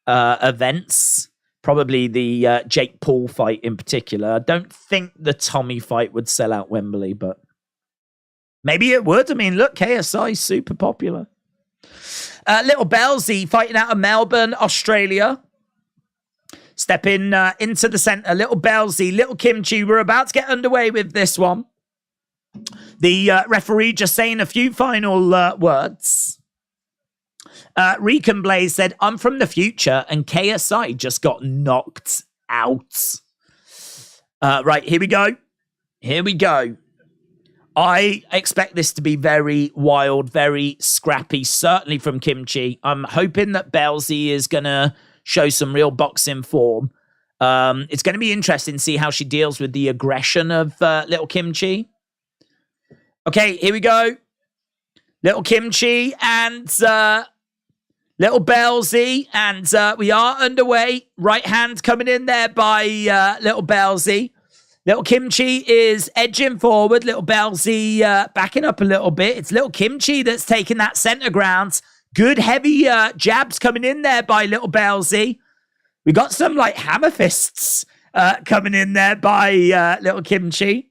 events. Probably the Jake Paul fight in particular. I don't think the Tommy fight would sell out Wembley, but maybe it would. I mean, look, KSI is super popular. Lil Bellsy fighting out of Melbourne, Australia. Stepping into the center. Lil Bellsy, Lil Kymchii. We're about to get underway with this one. The referee just saying a few final words. Recon Blaze said, I'm from the future, and KSI just got knocked out. Right, here we go. Here we go. I expect this to be very wild, very scrappy, certainly from Kymchii. I'm hoping that Bellsy is going to show some real boxing form. It's going to be interesting to see how she deals with the aggression of Lil Kymchii. Okay, here we go. Lil Kymchii and Lil Bellsy, and we are underway. Right hand coming in there by Lil Bellsy. Lil Kymchii is edging forward. Lil Bellsy backing up a little bit. It's Lil Kymchii that's taking that center ground. Good heavy jabs coming in there by Lil Bellsy. We got some like hammer fists coming in there by Lil Kymchii.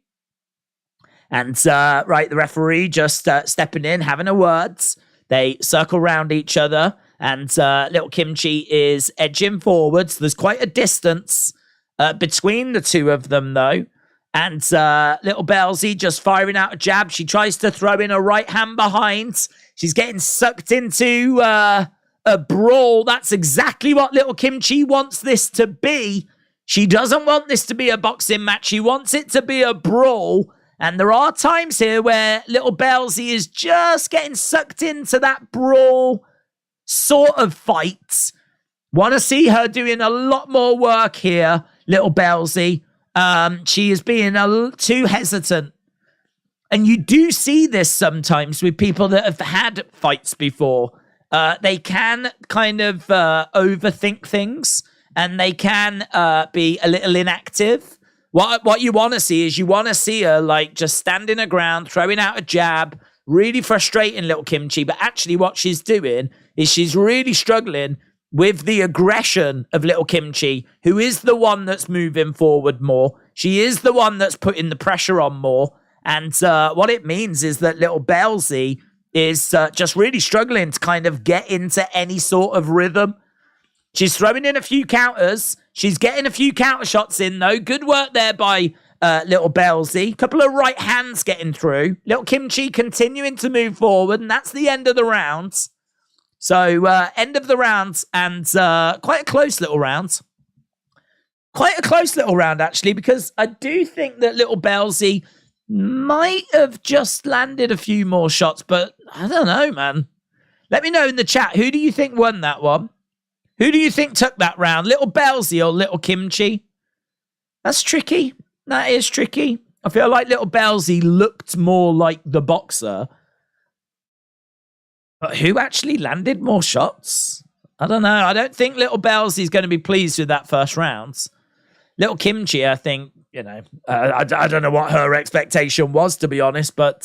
And right, the referee just stepping in, having a words. They circle around each other, and Lil Kymchii is edging forwards. There's quite a distance between the two of them, though. And Lil Bellsy just firing out a jab. She tries to throw in a right hand behind. She's getting sucked into a brawl. That's exactly what Lil Kymchii wants this to be. She doesn't want this to be a boxing match. She wants it to be a brawl. And there are times here where Lil Bellsy is just getting sucked into that brawl sort of fight. Want to see her doing a lot more work here, Lil Bellsy. She is being too hesitant. And you do see this sometimes with people that have had fights before. They can kind of overthink things, and they can be a little inactive. What you want to see is you want to see her like just standing her ground, throwing out a jab, really frustrating Lil Kymchii. But actually what she's doing is she's really struggling with the aggression of Lil Kymchii, who is the one that's moving forward more. She is the one that's putting the pressure on more. And what it means is that Lil Bellsy is just really struggling to kind of get into any sort of rhythm. She's throwing in a few counters. She's getting a few counter shots in, though. Good work there by Lil Bellsy. Couple of right hands getting through. Lil Kymchii continuing to move forward, and that's the end of the rounds. So, end of the rounds, and quite a close little round. Quite a close little round, actually, because I do think that Lil Bellsy might have just landed a few more shots, but I don't know, man. Let me know in the chat. Who do you think won that one? Who do you think took that round? Lil Bellsy or Lil Kymchii? That's tricky. That is tricky. I feel like Lil Bellsy looked more like the boxer. But who actually landed more shots? I don't know. I don't think Lil Bellsy's going to be pleased with that first round. Lil Kymchii, I think, you know, I don't know what her expectation was, to be honest, but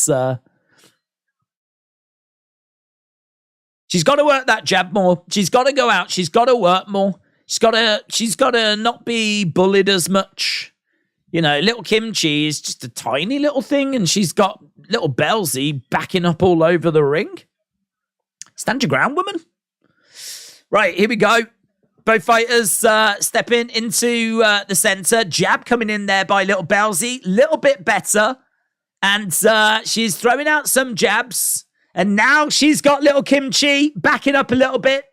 she's got to work that jab more. She's got to go out. She's got to work more. She's got to not be bullied as much. You know, Lil Kymchii is just a tiny little thing, and she's got Lil Bellsy backing up all over the ring. Stand your ground, woman. Right, here we go. Both fighters stepping into the center. Jab coming in there by Lil Bellsy. Little bit better. And she's throwing out some jabs. And now she's got Lil Kymchii backing up a little bit.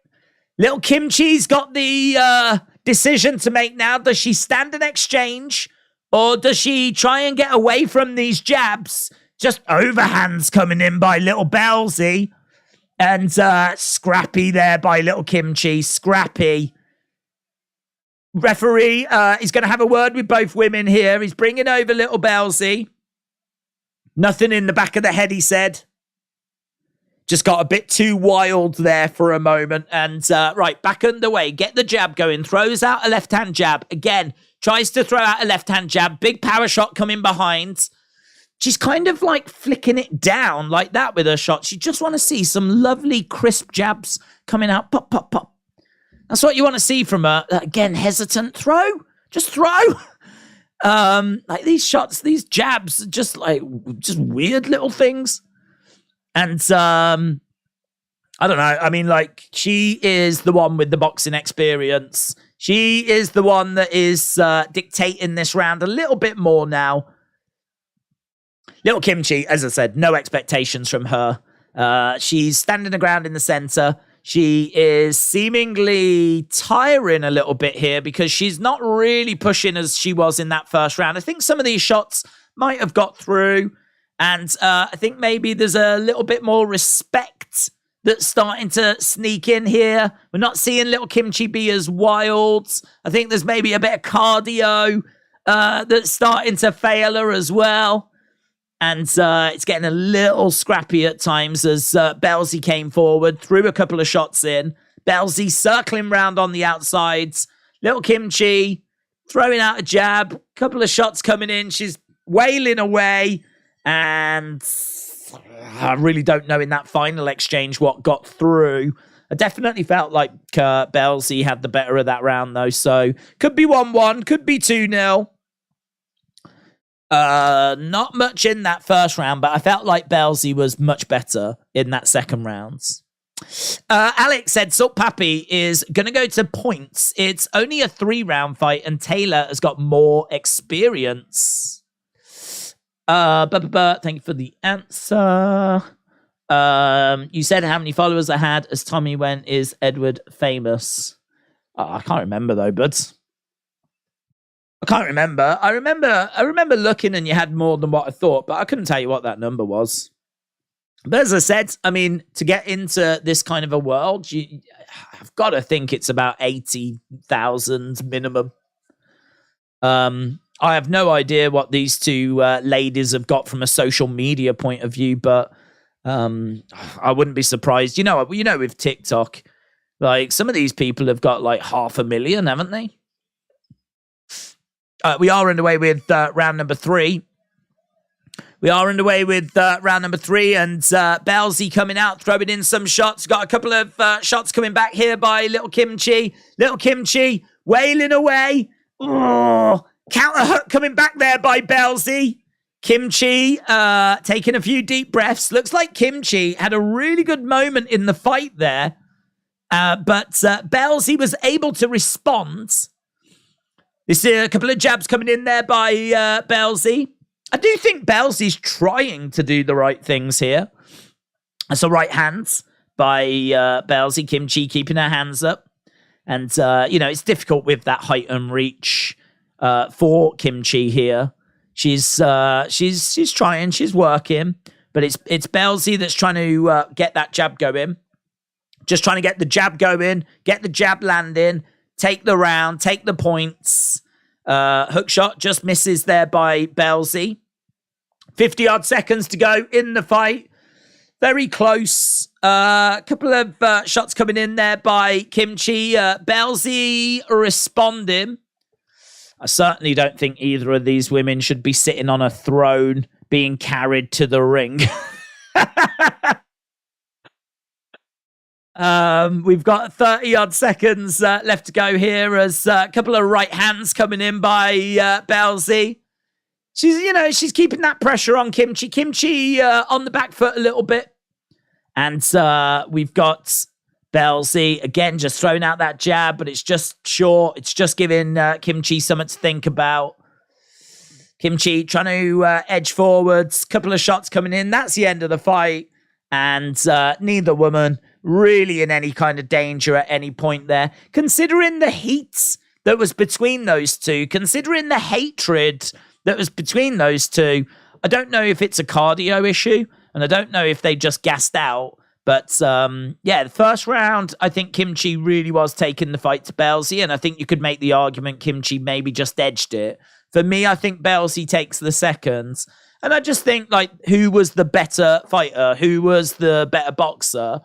Lil Kymchii's got the decision to make now. Does she stand and exchange? Or does she try and get away from these jabs? Just overhands coming in by Lil Bellsy. And scrappy there by Lil Kymchii. Scrappy. Referee is going to have a word with both women here. He's bringing over Lil Bellsy. Nothing in the back of the head, he said. Just got a bit too wild there for a moment. And right, back underway. Get the jab going. Throws out a left-hand jab. Again, tries to throw out a left-hand jab. Big power shot coming behind. She's kind of like flicking it down like that with her shot. She just want to see some lovely crisp jabs coming out. Pop, pop, pop. That's what you want to see from her. Again, hesitant. Throw. Just throw. Like these shots, these jabs, just weird little things. And I don't know. I mean, like, she is the one with the boxing experience. She is the one that is dictating this round a little bit more now. Lil Kymchii, as I said, no expectations from her. She's standing the ground in the center. She is seemingly tiring a little bit here because she's not really pushing as she was in that first round. I think some of these shots might have got through. And I think maybe there's a little bit more respect that's starting to sneak in here. We're not seeing Lil Kymchii be as wild. I think there's maybe a bit of cardio that's starting to fail her as well. And it's getting a little scrappy at times as Bellsy came forward, threw a couple of shots in. Bellsy circling round on the outsides. Lil Kymchii throwing out a jab. Couple of shots coming in. She's wailing away. And I really don't know in that final exchange what got through. I definitely felt like Bellsy had the better of that round, though. So could be 1-1, could be 2-0. Not much in that first round, but I felt like Bellsy was much better in that second round. Alex said Salt Papi is going to go to points. It's only a 3-round fight, and Taylor has got more experience. Thank you for the answer. You said how many followers I had as Tommy went. Is Edward famous? Oh, I can't remember though, buds. I can't remember. I remember looking and you had more than what I thought, but I couldn't tell you what that number was. But as I said, I mean, to get into this kind of a world, I've got to think it's about 80,000 minimum. I have no idea what these two ladies have got from a social media point of view, but I wouldn't be surprised. You know, with TikTok, like some of these people have got like 500,000, haven't they? We are underway with round number 3. We are underway with round number 3, and Bellsy coming out, throwing in some shots. Got a couple of shots coming back here by Lil Kymchii. Lil Kymchii wailing away. Oh, counter hook coming back there by Bellsy. Kymchii taking a few deep breaths. Looks like Kymchii had a really good moment in the fight there. But Bellsy was able to respond. You see a couple of jabs coming in there by Bellsy. I do think Bellsy's trying to do the right things here. So right hands by Bellsy. Kymchii keeping her hands up. And, you know, it's difficult with that height and reach for Kymchii here. She's trying, she's working. But it's Bellsy that's trying to get that jab going. Just trying to get the jab going, get the jab landing, take the round, take the points. Hook shot just misses there by Bellsy. 50-odd seconds to go in the fight. Very close. A couple of shots coming in there by Kymchii. Bellsy responding. I certainly don't think either of these women should be sitting on a throne being carried to the ring. We've got 30-odd seconds left to go here as a couple of right hands coming in by Bellsy. She's keeping that pressure on Kymchii. Kymchii on the back foot a little bit. And we've got Bellsy, again, just throwing out that jab, but it's just short. It's just giving Kymchii something to think about. Kymchii trying to edge forwards. Couple of shots coming in. That's the end of the fight. And neither woman really in any kind of danger at any point there. Considering the heat that was between those two, considering the hatred that was between those two, I don't know if it's a cardio issue, and I don't know if they just gassed out. But, yeah, the first round, I think Kymchii really was taking the fight to Bellsy, and I think you could make the argument Kymchii maybe just edged it. For me, I think Bellsy takes the seconds. And I just think, like, who was the better fighter? Who was the better boxer?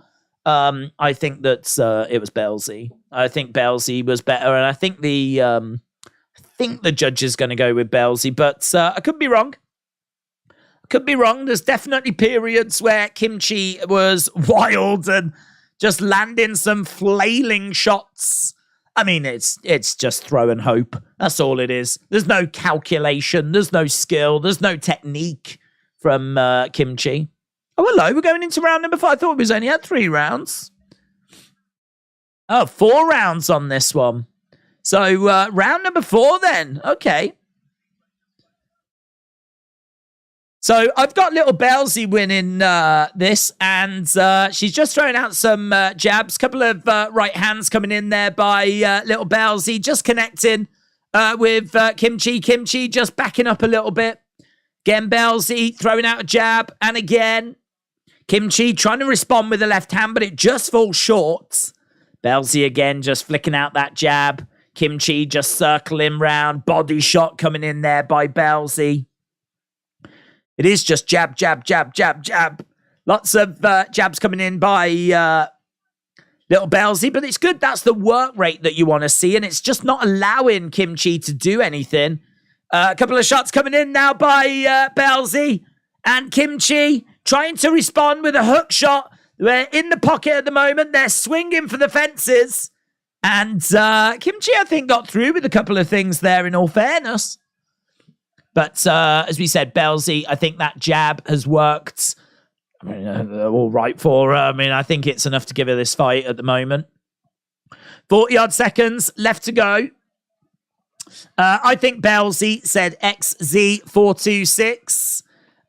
I think that it was Bellsy. I think Bellsy was better, and I think the judge is going to go with Bellsy, but I could be wrong. Could be wrong. There's definitely periods where Kymchii was wild and just landing some flailing shots. I mean, it's just throw and hope. That's all it is. There's no calculation. There's no skill. There's no technique from Kymchii. Oh, hello. We're going into round number 5. I thought we only had 3 rounds. Oh, 4 rounds on this one. So round number 4 then. Okay. So I've got Lil Bellsy winning this, and she's just throwing out some jabs. Couple of right hands coming in there by Lil Bellsy, just connecting with Kymchii. Kymchii just backing up a little bit. Again, Bellsy throwing out a jab, and again, Kymchii trying to respond with the left hand, but it just falls short. Bellsy again just flicking out that jab. Kymchii just circling round. Body shot coming in there by Bellsy. It is just jab, jab, jab, jab, jab. Lots of jabs coming in by Lil Bellsy, but it's good. That's the work rate that you want to see, and it's just not allowing Kymchii to do anything. A couple of shots coming in now by Bellsy, and Kymchii trying to respond with a hook shot. They're in the pocket at the moment. They're swinging for the fences, and Kymchii, I think, got through with a couple of things there, in all fairness. But as we said, Bellsy, I think that jab has worked. I mean, all right for her. I mean, I think it's enough to give her this fight at the moment. 40-odd seconds left to go. I think Bellsy said XZ426.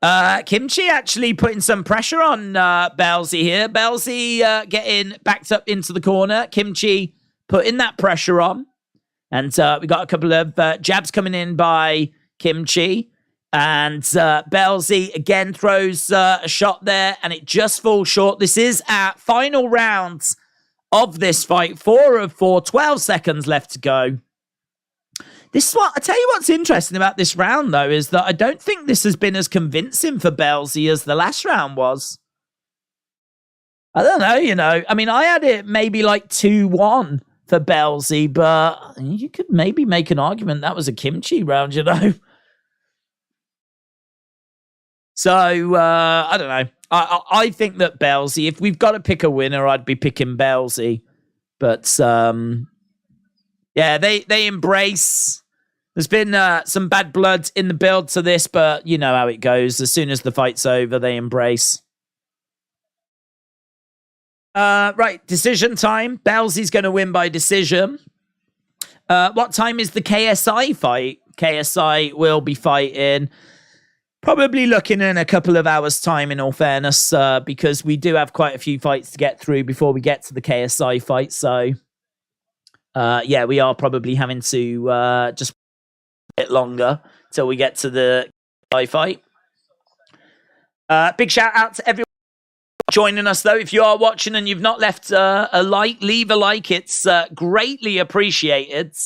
Kymchii actually putting some pressure on Bellsy here. Bellsy getting backed up into the corner. Kymchii putting that pressure on. And we got a couple of jabs coming in by Kymchii. And Bellsy again throws a shot there, and it just falls short. This is our final rounds of this fight. 4 of 4, 12 seconds left to go. This is what I tell you what's interesting about this round, though, is that I don't think this has been as convincing for Bellsy as the last round was. I don't know, you know. I mean, I had it maybe like 2-1 for Bellsy, but you could maybe make an argument that was a Kymchii round, you know. So, I don't know. I think that Bellsy, if we've got to pick a winner, I'd be picking Bellsy. But, yeah, they embrace. There's been some bad blood in the build to this, but you know how it goes. As soon as the fight's over, they embrace. Right, decision time. Bellsy's going to win by decision. What time is the KSI fight? KSI will be fighting... Probably looking in a couple of hours' time, in all fairness, because we do have quite a few fights to get through before we get to the KSI fight. So, yeah, we are probably having to just a bit longer till we get to the KSI fight. Big shout out to everyone joining us, though. If you are watching and you've not left a like, leave a like. It's greatly appreciated.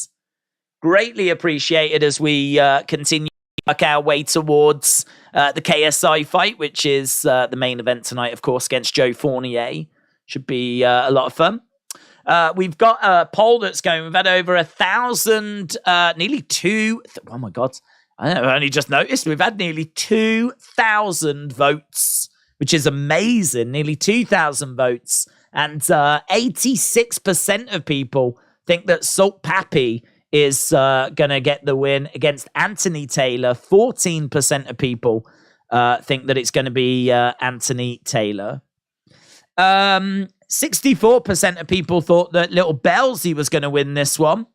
Greatly appreciated as we continue. Work our way towards the KSI fight, which is the main event tonight, of course, against Joe Fournier. Should be a lot of fun. We've got a poll that's going. We've had over 1,000, nearly 2. Oh my God. I only just noticed. We've had nearly 2,000 votes, which is amazing. Nearly 2,000 votes. And 86% of people think that Salt Papi is going to get the win against Anthony Taylor. 14% of people think that it's going to be Anthony Taylor. 64% of people thought that Lil Bellsy was going to win this one.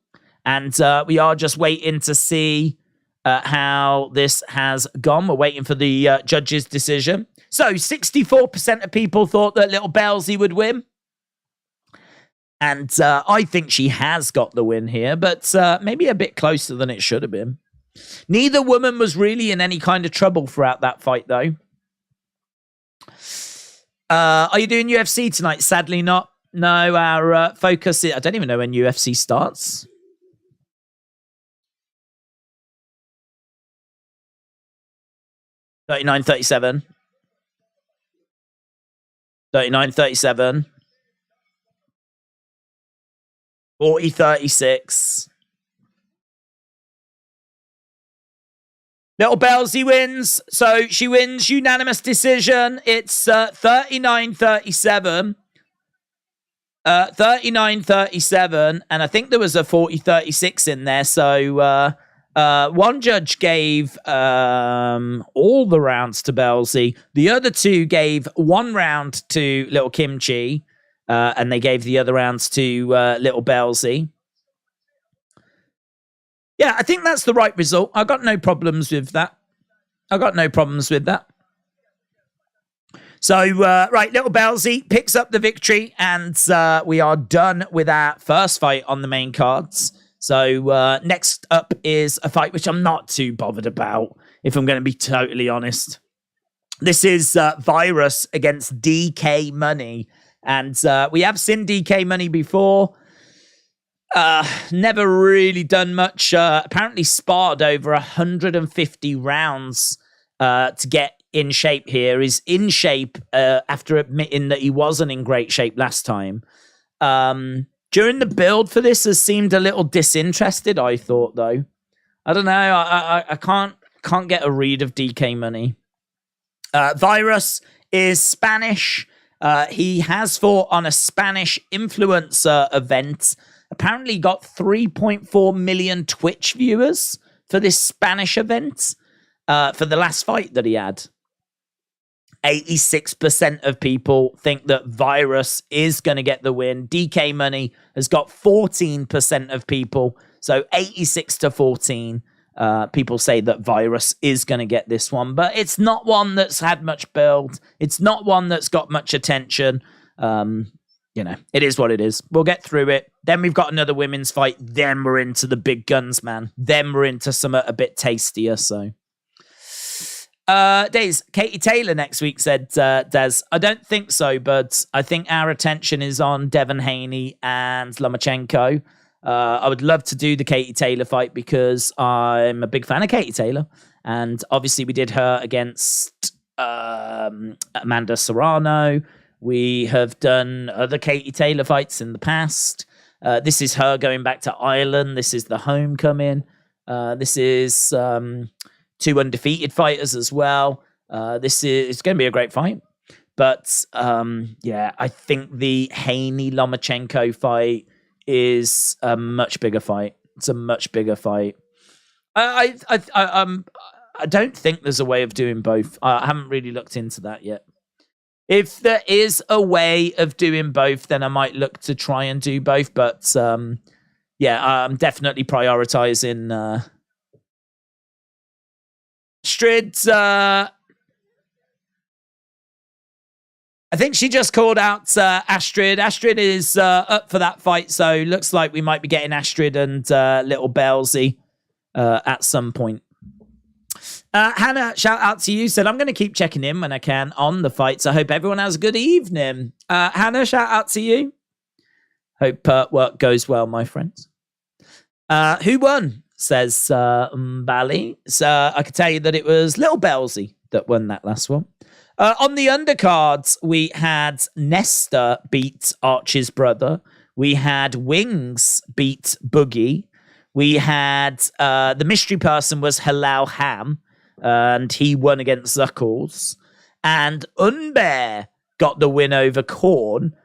And we are just waiting to see how this has gone. We're waiting for the judge's decision. So 64% of people thought that Lil Bellsy would win. And I think she has got the win here, but maybe a bit closer than it should have been. Neither woman was really in any kind of trouble throughout that fight, though. Are you doing UFC tonight? Sadly not. No, our focus is... I don't even know when UFC starts. $39.37. $39.37. 40-36. Lil Bellsy wins. So she wins unanimous decision. It's 39-37. 39-37. And I think there was a 40-36 in there. So one judge gave all the rounds to Bellsy. The other two gave one round to Lil Kymchii. And they gave the other rounds to Lil Bellsy. Yeah, I think that's the right result. I got no problems with that. So, right, Lil Bellsy picks up the victory, and we are done with our first fight on the main cards. So, next up is a fight which I'm not too bothered about, if I'm going to be totally honest. This is Viruzz against DK Money. And we have seen DK Money before. Never really done much. Apparently sparred over 150 rounds to get in shape here. Is in shape after admitting that he wasn't in great shape last time. During the build for this has seemed a little disinterested, I thought, though. I don't know. I can't get a read of DK Money. Viruzz is Spanish. He has fought on a Spanish influencer event. Apparently got 3.4 million Twitch viewers for this Spanish event for the last fight that he had. 86% of people think that Viruzz is going to get the win. DK Money has got 14% of people. So 86-14. People say that Viruzz is going to get this one, but it's not one that's had much build. It's not one that's got much attention. you know, it is what it is. We'll get through it. Then we've got another women's fight. Then we're into the big guns, man. Then we're into something a bit tastier, so. Days, Katie Taylor next week said, Des, I don't think so, but I think our attention is on Devin Haney and Lomachenko. I would love to do the Katie Taylor fight because I'm a big fan of Katie Taylor. And obviously we did her against Amanda Serrano. We have done other Katie Taylor fights in the past. This is her going back to Ireland. This is the homecoming. This is... two undefeated fighters as well. It's going to be a great fight. But, yeah, I think the Haney-Lomachenko fight is a much bigger fight. It's a much bigger fight. I don't think there's a way of doing both. I haven't really looked into that yet. If there is a way of doing both, then I might look to try and do both. But, yeah, I'm definitely prioritizing... Astrid, I think she just called out Astrid. Astrid is up for that fight, so looks like we might be getting Astrid and Lil Bellsy at some point. Hannah, shout out to you. Said, I'm going to keep checking in when I can on the fights. I hope everyone has a good evening. Hannah, shout out to you. Hope work goes well, my friends. Who won? Says Bally. So I could tell you that it was Lil Bellsy that won that last one. On the undercards, we had Nector beat Archie's brother. We had Wings beat Boogie. We had the mystery person was Halal Ham, and he won against Zuckles. And Unbaer got the win over Korn.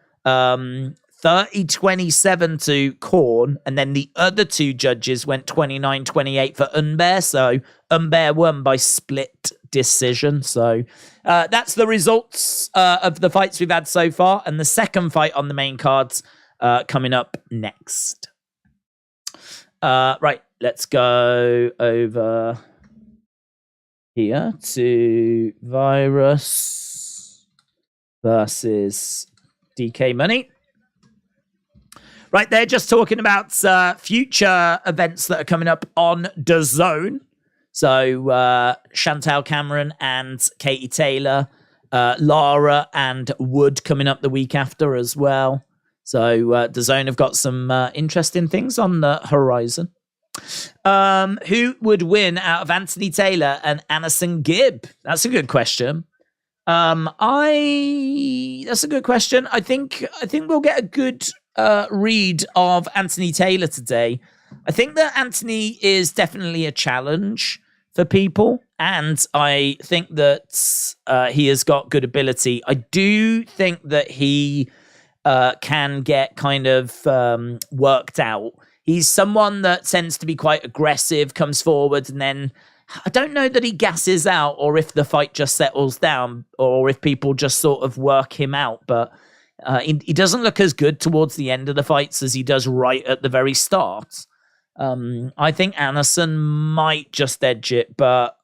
30-27 to Korn, and then the other two judges went 29-28 for Unbaer, so Unbaer won by split decision. So that's the results of the fights we've had so far, and the second fight on the main cards coming up next. Right, let's go over here to Viruzz versus DK Money. Right, they're just talking about future events that are coming up on DAZN. So Chantal Cameron and Katie Taylor, Lara and Wood coming up the week after as well. So DAZN have got some interesting things on the horizon. Who would win out of Anthony Taylor and Anderson Gibb? That's a good question. That's a good question. I think we'll get a good read of Anthony Taylor today. I think that Anthony is definitely a challenge for people, and I think that he has got good ability. I do think that he can get kind of worked out. He's someone that tends to be quite aggressive, comes forward, and then I don't know that he gasses out, or if the fight just settles down, or if people just sort of work him out, but he doesn't look as good towards the end of the fights as he does right at the very start. I think Anderson might just edge it, but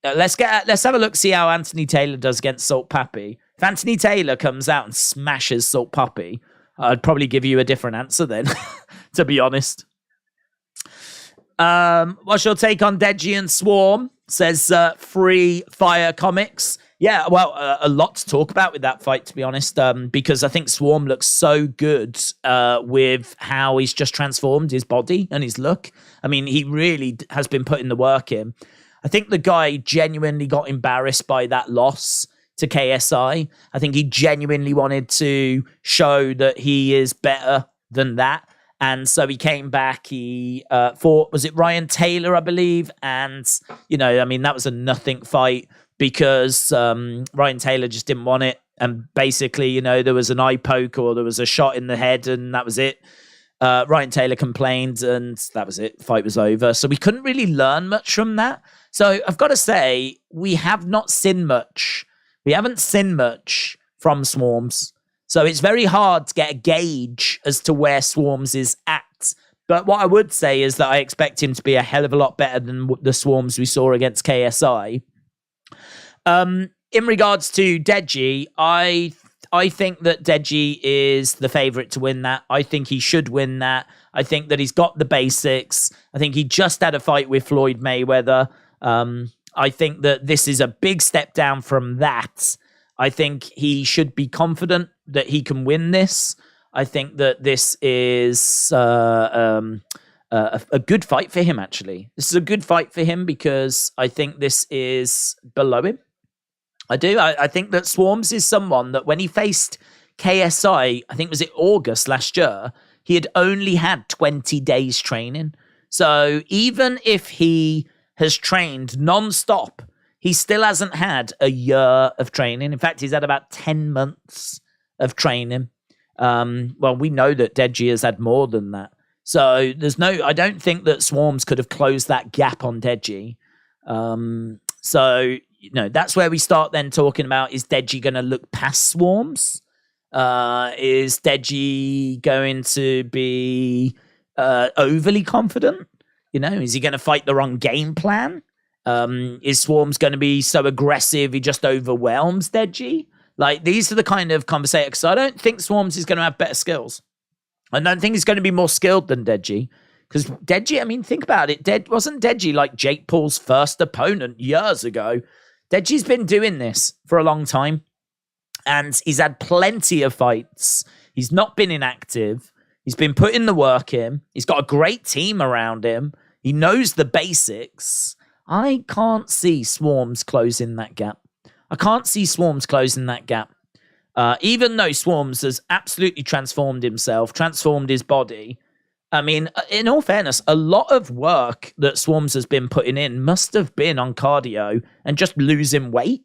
let's have a look, see how Anthony Taylor does against Salt Papi. If Anthony Taylor comes out and smashes Salt Papi, I'd probably give you a different answer then, to be honest. What's your take on Deji and Swarm? Says Free Fire Comics. Yeah, well, a lot to talk about with that fight, to be honest, because I think Swarm looks so good with how he's just transformed his body and his look. I mean, he really has been putting the work in. I think the guy genuinely got embarrassed by that loss to KSI. I think he genuinely wanted to show that he is better than that. And so he came back, he fought, was it Ryan Taylor, I believe? And, you know, I mean, that was a nothing fight because Ryan Taylor just didn't want it. And basically, you know, there was an eye poke or there was a shot in the head and that was it. Ryan Taylor complained and that was it. Fight was over. So we couldn't really learn much from that. So I've got to say, we have not seen much. We haven't seen much from Swarmz. So it's very hard to get a gauge as to where Swarmz is at. But what I would say is that I expect him to be a hell of a lot better than the Swarmz we saw against KSI. In regards to Deji, I I think that Deji is the favorite to win that. I think he should win that. I think that he's got the basics. I think he just had a fight with Floyd Mayweather. I think that this is a big step down from that. I think he should be confident that he can win this. I think that this is a good fight for him, actually. This is a good fight for him because I think this is below him. I do. I think that Swarmz is someone that when he faced KSI, I think was it August last year, he had only had 20 days training. So even if he has trained non-stop, he still hasn't had a year of training. In fact, he's had about 10 months of training. Well, we know that Deji has had more than that. So I don't think that Swarmz could have closed that gap on Deji. So, that's where we start then talking about, is Deji going to look past Swarmz? Is Deji going to be overly confident? Is he going to fight the wrong game plan? Is Swarmz going to be so aggressive he just overwhelms Deji? Like, these are the kind of conversations. Because I don't think Swarmz is going to have better skills. I don't think he's going to be more skilled than Deji. Because Deji, think about it. Wasn't Deji like Jake Paul's first opponent years ago? Deji's been doing this for a long time. And he's had plenty of fights. He's not been inactive. He's been putting the work in. He's got a great team around him. He knows the basics. I can't see Swarmz closing that gap. Even though Swarmz has absolutely transformed himself, transformed his body. In all fairness, a lot of work that Swarmz has been putting in must have been on cardio and just losing weight,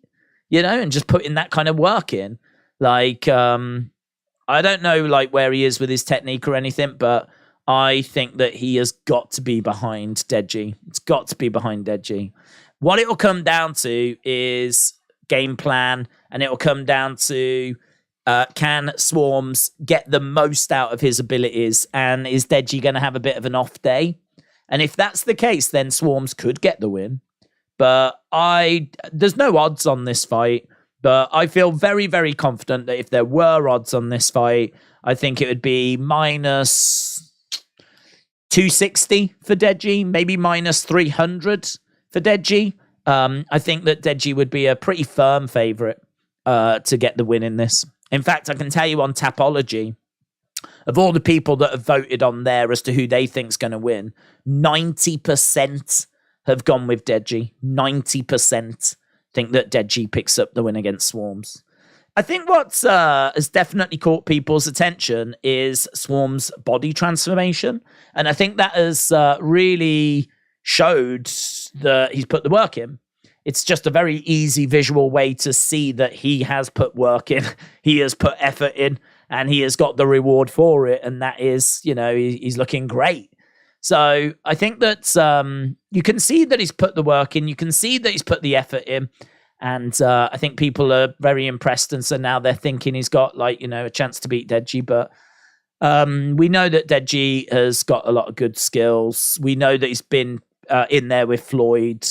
and just putting that kind of work in. Like, I don't know, like, where he is with his technique or anything, but I think that he has got to be behind Deji. It's got to be behind Deji. What it will come down to is game plan, and it will come down to can Swarmz get the most out of his abilities, and is Deji going to have a bit of an off day? And if that's the case, then Swarmz could get the win. But there's no odds on this fight, but I feel very, very confident that if there were odds on this fight, I think it would be minus 260 for Deji, maybe minus 300 for Deji. I think that Deji would be a pretty firm favorite to get the win in this. In fact, I can tell you on Tapology, of all the people that have voted on there as to who they think's going to win, 90% have gone with Deji. 90% think that Deji picks up the win against Swarmz. I think what has definitely caught people's attention is Swarmz's body transformation. And I think that has really showed that he's put the work in. It's just a very easy visual way to see that he has put work in, he has put effort in, and he has got the reward for it. And that is, he's looking great. So I think that you can see that he's put the work in. You can see that he's put the effort in. And I think people are very impressed. And so now they're thinking he's got a chance to beat Deji. But we know that Deji has got a lot of good skills. We know that he's been in there with Floyd.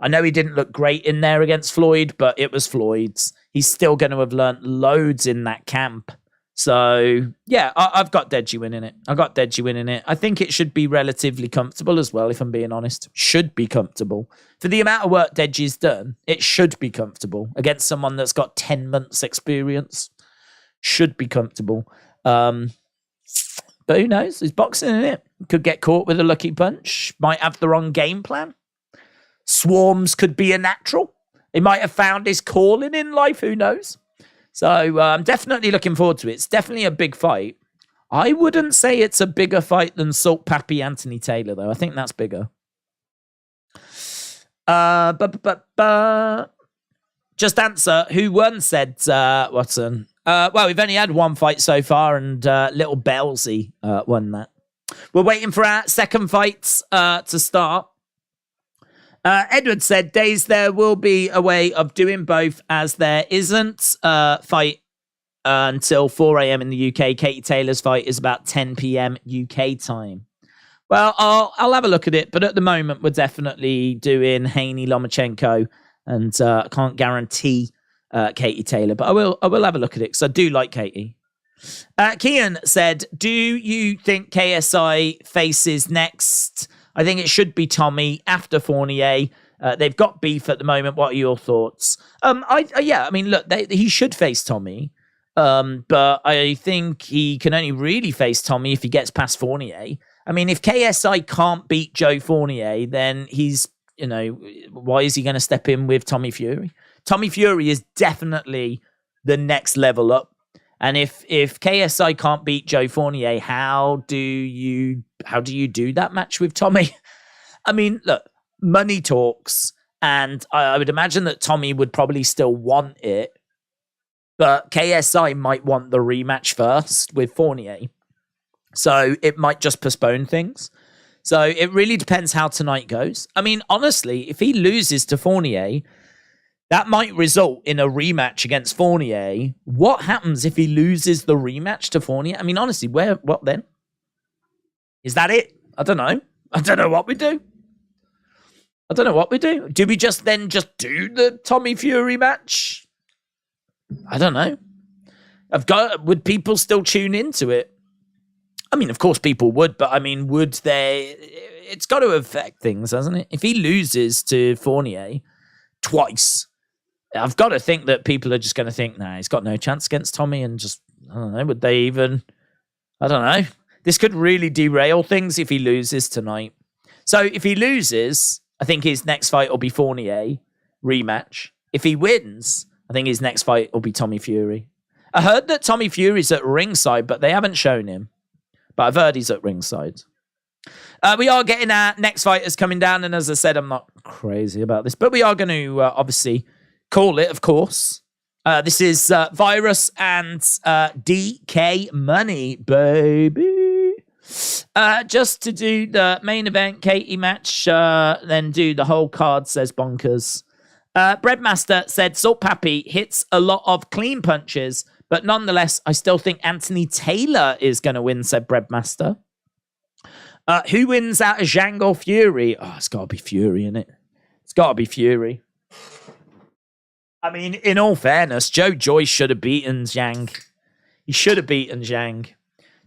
I know he didn't look great in there against Floyd, but it was Floyd's. He's still going to have learnt loads in that camp. So, yeah, I've got Deji winning it. I think it should be relatively comfortable as well, if I'm being honest. Should be comfortable. For the amount of work Deji's done, it should be comfortable against someone that's got 10 months experience. Should be comfortable. But who knows? He's boxing in it. Could get caught with a lucky punch. Might have the wrong game plan. Swarmz could be a natural. He might have found his calling in life. Who knows? So I'm definitely looking forward to it. It's definitely a big fight. I wouldn't say it's a bigger fight than Salt Papi Anthony Taylor, though. I think that's bigger. Just answer. Who won, said Watson. Well, we've only had one fight so far, and Lil Bellsy won that. We're waiting for our second fights to start. Edward said, Days, there will be a way of doing both, as there isn't a fight until 4 a.m. in the UK. Katie Taylor's fight is about 10 p.m. UK time. Well, I'll have a look at it, but at the moment, we're definitely doing Haney Lomachenko, and I can't guarantee Katie Taylor, but I will have a look at it because I do like Katie. Kian said, do you think KSI faces next? I think it should be Tommy after Fournier. They've got beef at the moment. What are your thoughts? I mean, look, he should face Tommy. But I think he can only really face Tommy if he gets past Fournier. I mean, if KSI can't beat Joe Fournier, then he's, why is he going to step in with Tommy Fury? Tommy Fury is definitely the next level up. And if KSI can't beat Joe Fournier, how do you do that match with Tommy? I mean, look, money talks, and I would imagine that Tommy would probably still want it, but KSI might want the rematch first with Fournier. So it might just postpone things. So it really depends how tonight goes. I mean, honestly, if he loses to Fournier, that might result in a rematch against Fournier. What happens if he loses the rematch to Fournier? I mean, honestly, what then? Is that it? I don't know. I don't know what we do. Do we just do the Tommy Fury match? I don't know. Would people still tune into it? I mean, of course people would, but I mean, would they? It's got to affect things, hasn't it? If he loses to Fournier twice, I've got to think that people are just going to think, nah, he's got no chance against Tommy, and just, I don't know, would they even? I don't know. This could really derail things if he loses tonight. So if he loses, I think his next fight will be Fournier rematch. If he wins, I think his next fight will be Tommy Fury. I heard that Tommy Fury's at ringside, but they haven't shown him. But I've heard he's at ringside. We are getting our next fighters coming down, and as I said, I'm not crazy about this, but we are going to obviously call it, of course. This is Viruzz and DK Money, baby. Just to do the main event, Katie match, then do the whole card, says Bonkers. Breadmaster said, Salt Papi hits a lot of clean punches, but nonetheless, I still think Anthony Taylor is going to win, said Breadmaster. Who wins out of Zhang or Fury? Oh, it's got to be Fury, innit? It's got to be Fury. I mean, in all fairness, Joe Joyce should have beaten Zhang. He should have beaten Zhang.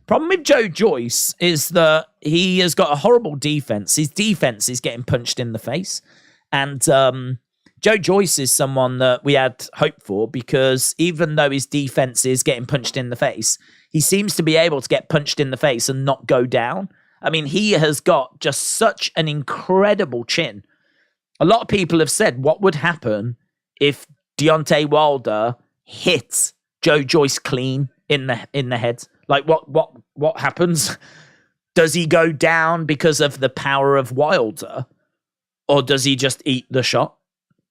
Problem with Joe Joyce is that he has got a horrible defense. His defense is getting punched in the face. And Joe Joyce is someone that we had hope for, because even though his defense is getting punched in the face, he seems to be able to get punched in the face and not go down. I mean, he has got just such an incredible chin. A lot of people have said, what would happen if Deontay Wilder hit Joe Joyce clean in the head? Like, what happens? Does he go down because of the power of Wilder? Or does he just eat the shot?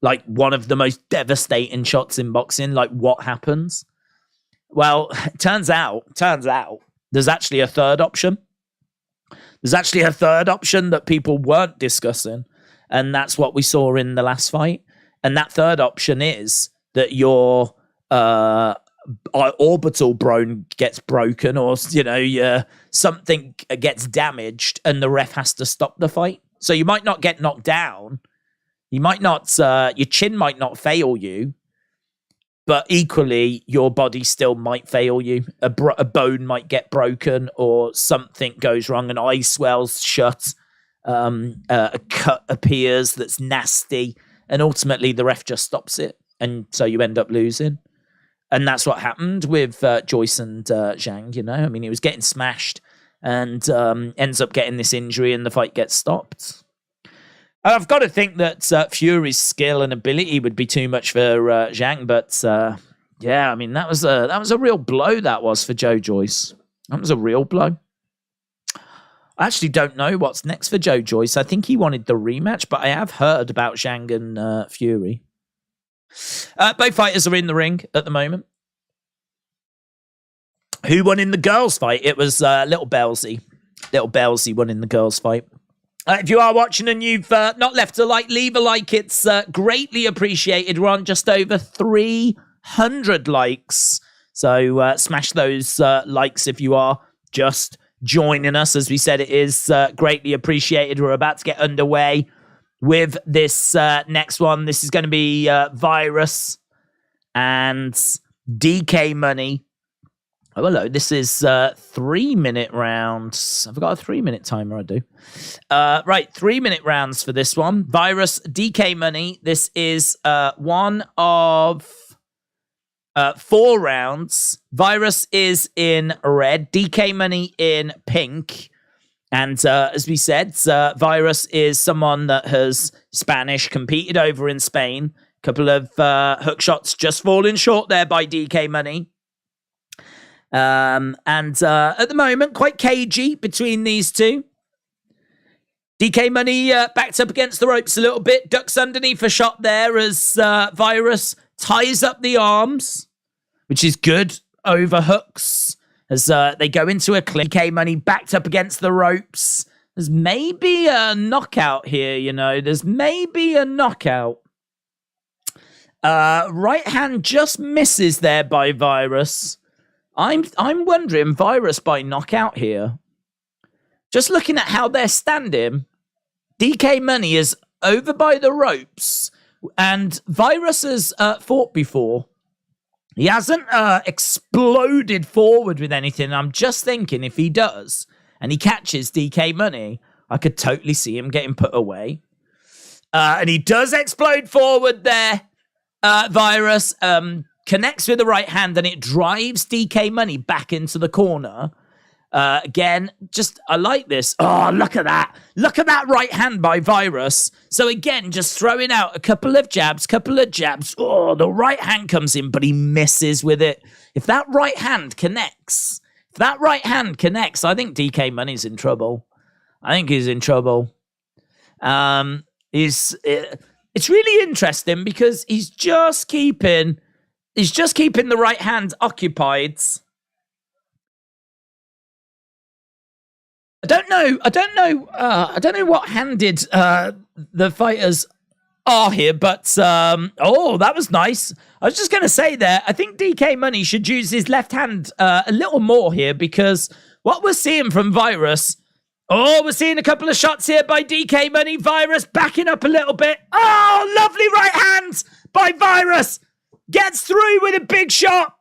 Like, one of the most devastating shots in boxing. Like, what happens? Well, turns out, there's actually a third option. There's actually a third option that people weren't discussing. And that's what we saw in the last fight. And that third option is that your orbital bone gets broken, or, something gets damaged and the ref has to stop the fight. So you might not get knocked down. You might not, your chin might not fail you, but equally your body still might fail you. A bone might get broken, or something goes wrong. An eye swells shut. A cut appears that's nasty, and ultimately the ref just stops it, and so you end up losing. And that's what happened with Joyce and Zhang. I mean, he was getting smashed and ends up getting this injury, and the fight gets stopped. I've got to think that Fury's skill and ability would be too much for Zhang, but yeah, I mean, that was a real blow. That was for Joe Joyce. That was a real blow. I actually don't know what's next for Joe Joyce. I think he wanted the rematch, but I have heard about Zhang and Fury. Both fighters are in the ring at the moment. Who won in the girls' fight? It was Lil Bellsy. Lil Bellsy won in the girls' fight. If you are watching and you've not left a like, leave a like. It's greatly appreciated. We're on just over 300 likes. So smash those likes if you are just joining us. As we said, it is greatly appreciated. We're about to get underway with this next one. This is going to be Viruzz and DK Money. Oh, hello. This is 3-minute rounds. I've got a 3-minute timer, I do. Right, 3-minute rounds for this one. Viruzz, DK Money. This is one of 4 rounds. Viruzz is in red, DK Money in pink. And as we said, Viruzz is someone that has Spanish, competed over in Spain. A couple of hook shots just falling short there by DK Money. And at the moment, quite cagey between these two. DK Money backed up against the ropes a little bit, ducks underneath a shot there as Viruzz ties up the arms, which is good over hooks as they go into a clean. DK Money backed up against the ropes. There's maybe a knockout here, you know. There's maybe a knockout. Right hand just misses there by Viruzz. I'm wondering Viruzz by knockout here. Just looking at how they're standing, DK Money is over by the ropes, and Viruzz has fought before. He hasn't exploded forward with anything. I'm just thinking if he does, and he catches DK Money, I could totally see him getting put away. And he does explode forward there, Viruzz. Connects with the right hand, and it drives DK Money back into the corner. Again, I like this. Oh, look at that. Look at that right hand by Viruzz. So again, just throwing out a couple of jabs. Oh, the right hand comes in, but he misses with it. If that right hand connects, I think DK Money's in trouble. I think he's in trouble. It's really interesting because he's just keeping the right hand occupied. I don't know what handed the fighters are here, but oh, that was nice. I was just going to say there, I think DK Money should use his left hand a little more here, because what we're seeing from Viruzz, we're seeing a couple of shots here by DK Money. Viruzz backing up a little bit. Oh, lovely right hand by Viruzz. Gets through with a big shot.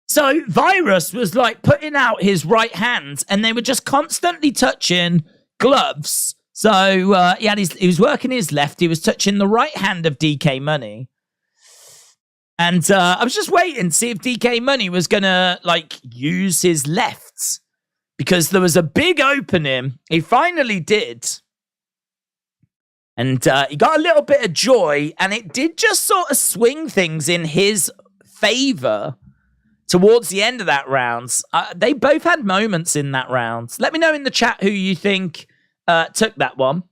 So Viruzz was like putting out his right hand, and they were just constantly touching gloves. So he was working his left. He was touching the right hand of DK Money. And I was just waiting to see if DK Money was going to use his left, because there was a big opening. He finally did. And he got a little bit of joy, and it did just sort of swing things in his favor towards the end of that round. They both had moments in that round. Let me know in the chat who you think took that one.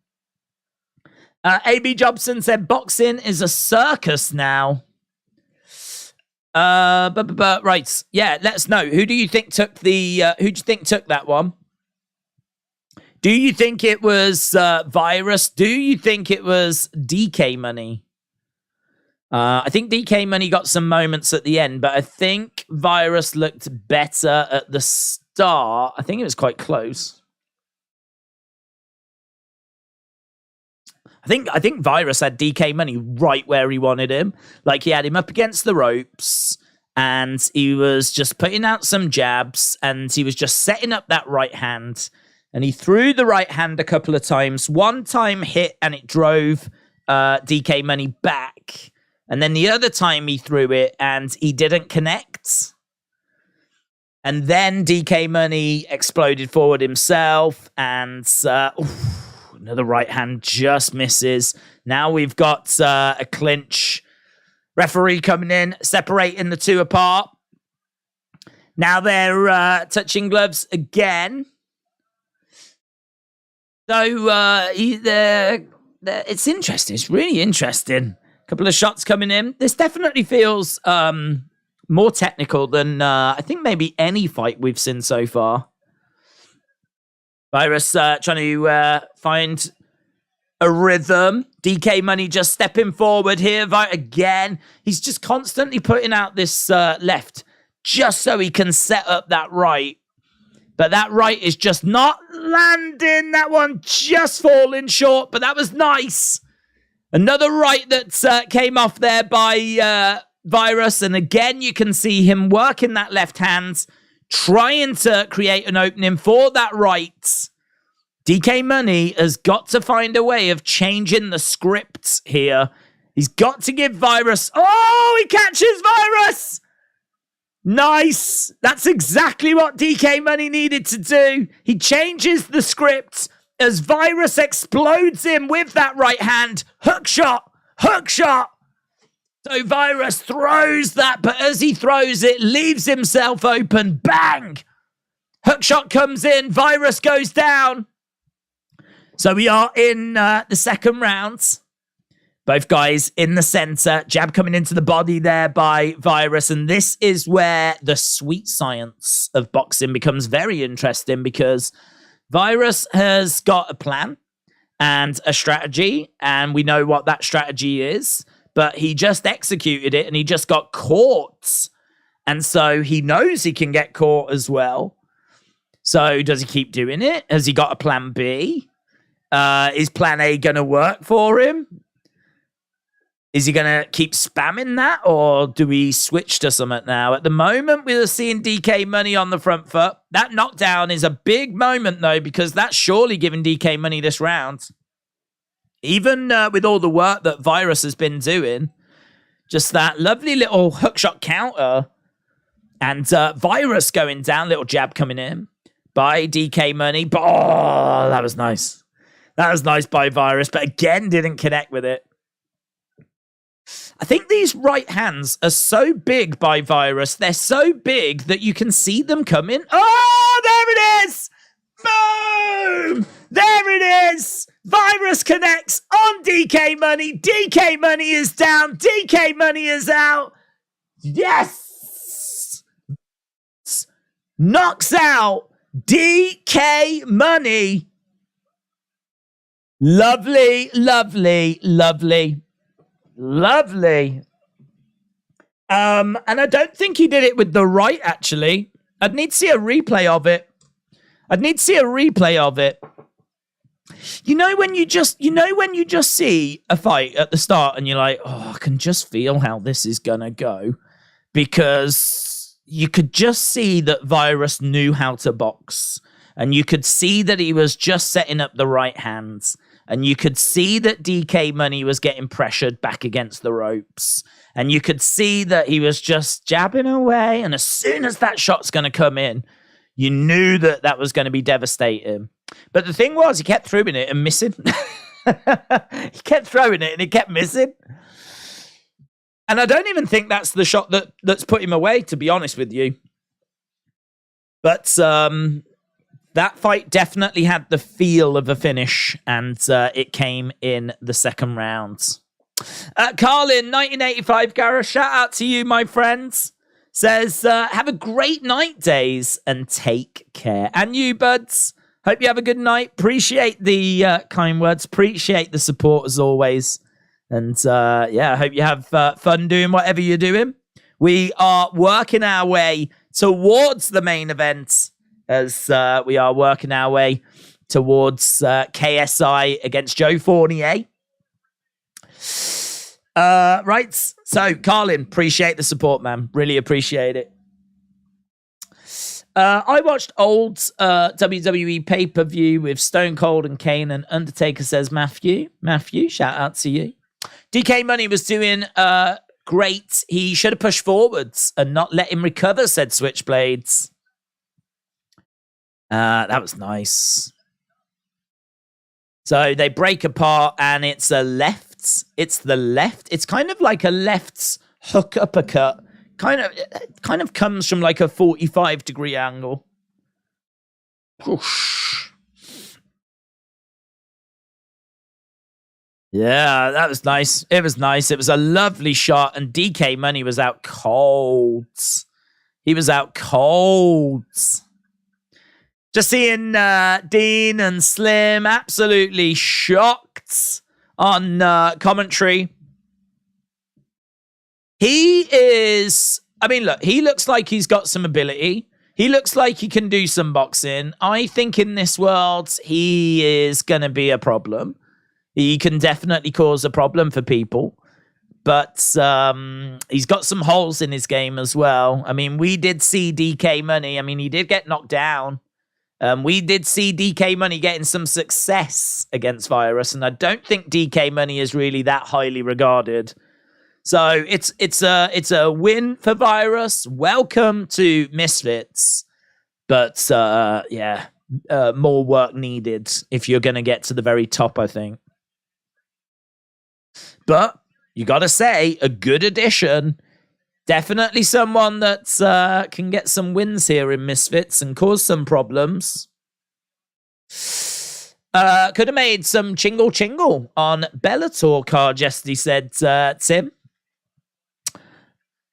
AB Jobson said boxing is a circus now. Right, yeah, let us know. Who do you think took that one? Do you think it was Viruzz? Do you think it was DK Money? I think DK Money got some moments at the end, but I think Viruzz looked better at the start. I think it was quite close. I think Viruzz had DK Money right where he wanted him. Like, he had him up against the ropes, and he was just putting out some jabs, and he was just setting up that right hand. And he threw the right hand a couple of times. One time hit, and it drove DK Money back. And then the other time he threw it, and he didn't connect. And then DK Money exploded forward himself, and another right hand just misses. Now we've got a clinch. Referee coming in, separating the two apart. Now they're touching gloves again. So it's interesting. It's really interesting. A couple of shots coming in. This definitely feels more technical than I think maybe any fight we've seen so far. Viruzz trying to find a rhythm. DK Money just stepping forward here. Again, he's just constantly putting out this left just so he can set up that right. But that right is just not landing. That one just falling short, but that was nice. Another right that came off there by Viruzz, and again, you can see him working that left hand, trying to create an opening for that right. DK Money has got to find a way of changing the script here. He's got to give Viruzz... Oh, he catches Viruzz! Nice. That's exactly what DK Money needed to do. He changes the script as Viruzz explodes him with that right hand. Hook shot. Hook shot. So Viruzz throws that, but as he throws it, leaves himself open. Bang! Hook shot comes in. Viruzz goes down. So we are in the second round. Both guys in the center. Jab coming into the body there by Viruzz. And this is where the sweet science of boxing becomes very interesting, because Viruzz has got a plan and a strategy. And we know what that strategy is. But he just executed it and he just got caught. And so he knows he can get caught as well. So does he keep doing it? Has he got a plan B? Is plan A going to work for him? Is he going to keep spamming that, or do we switch to something now? At the moment, we're seeing DK Money on the front foot. That knockdown is a big moment, though, because that's surely giving DK Money this round. Even with all the work that Viruzz has been doing, just that lovely little hookshot counter, and Viruzz going down, little jab coming in by DK Money. But, oh, that was nice. That was nice by Viruzz, but again, didn't connect with it. I think these right hands are so big by Viruzz. They're so big that you can see them coming. Oh, there it is! Boom! There it is! Viruzz connects on DK Money. DK Money is down. DK Money is out. Yes! Knocks out DK Money. Lovely, lovely, lovely. Lovely. And I don't think he did it with the right, actually. I'd need to see a replay of it. You know when you just see a fight at the start and you're like, oh, I can just feel how this is gonna go. Because you could just see that Viruzz knew how to box. And you could see that he was just setting up the right hands. And you could see that DK Money was getting pressured back against the ropes. And you could see that he was just jabbing away. And as soon as that shot's going to come in, you knew that that was going to be devastating. But the thing was, he kept throwing it and missing. He kept throwing it and he kept missing. And I don't even think that's the shot that's put him away, to be honest with you. But that fight definitely had the feel of a finish, and it came in the second round. Carlin, 1985, Gareth, shout out to you, my friends. Says, have a great night, Days, and take care. And you, buds. Hope you have a good night. Appreciate the kind words. Appreciate the support, as always. And, yeah, I hope you have fun doing whatever you're doing. We are working our way towards the main event, as we are working our way towards KSI against Joe Fournier. Right, so Carlin, appreciate the support, man. Really appreciate it. I watched old WWE pay-per-view with Stone Cold and Kane, and Undertaker says, Matthew, shout out to you. DK Money was doing great. He should have pushed forwards and not let him recover, said Switchblades. That was nice. So they break apart and it's a left. It's the left. It's kind of like a left's hook uppercut. Kind of comes from like a 45-degree angle. Whoosh. Yeah, that was nice. It was nice. It was a lovely shot, and DK Money was out cold. He was out cold. Just seeing Dean and Slim absolutely shocked on commentary. He is, I mean, look, he looks like he's got some ability. He looks like he can do some boxing. I think in this world, he is going to be a problem. He can definitely cause a problem for people. but he's got some holes in his game as well. I mean, we did see DK Money. I mean, he did get knocked down. We did see DK Money getting some success against Viruzz, and I don't think DK Money is really that highly regarded. So it's a win for Viruzz. Welcome to Misfits, but yeah, more work needed if you're going to get to the very top, I think. But you got to say, a good addition. Definitely someone that can get some wins here in Misfits and cause some problems. Could have made some chingle on Bellator card yesterday, said Tim.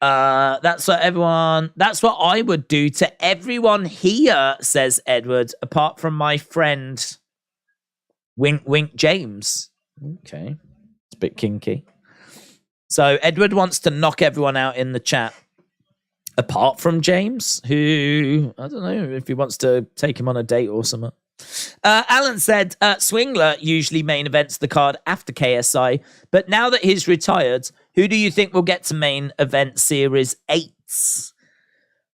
That's what I would do to everyone here, says Edward, apart from my friend Wink Wink James. Okay. It's a bit kinky. So Edward wants to knock everyone out in the chat, apart from James, who, I don't know if he wants to take him on a date or something. Alan said, Swingler usually main events the card after KSI, but now that he's retired, who do you think will get to main event Series 8?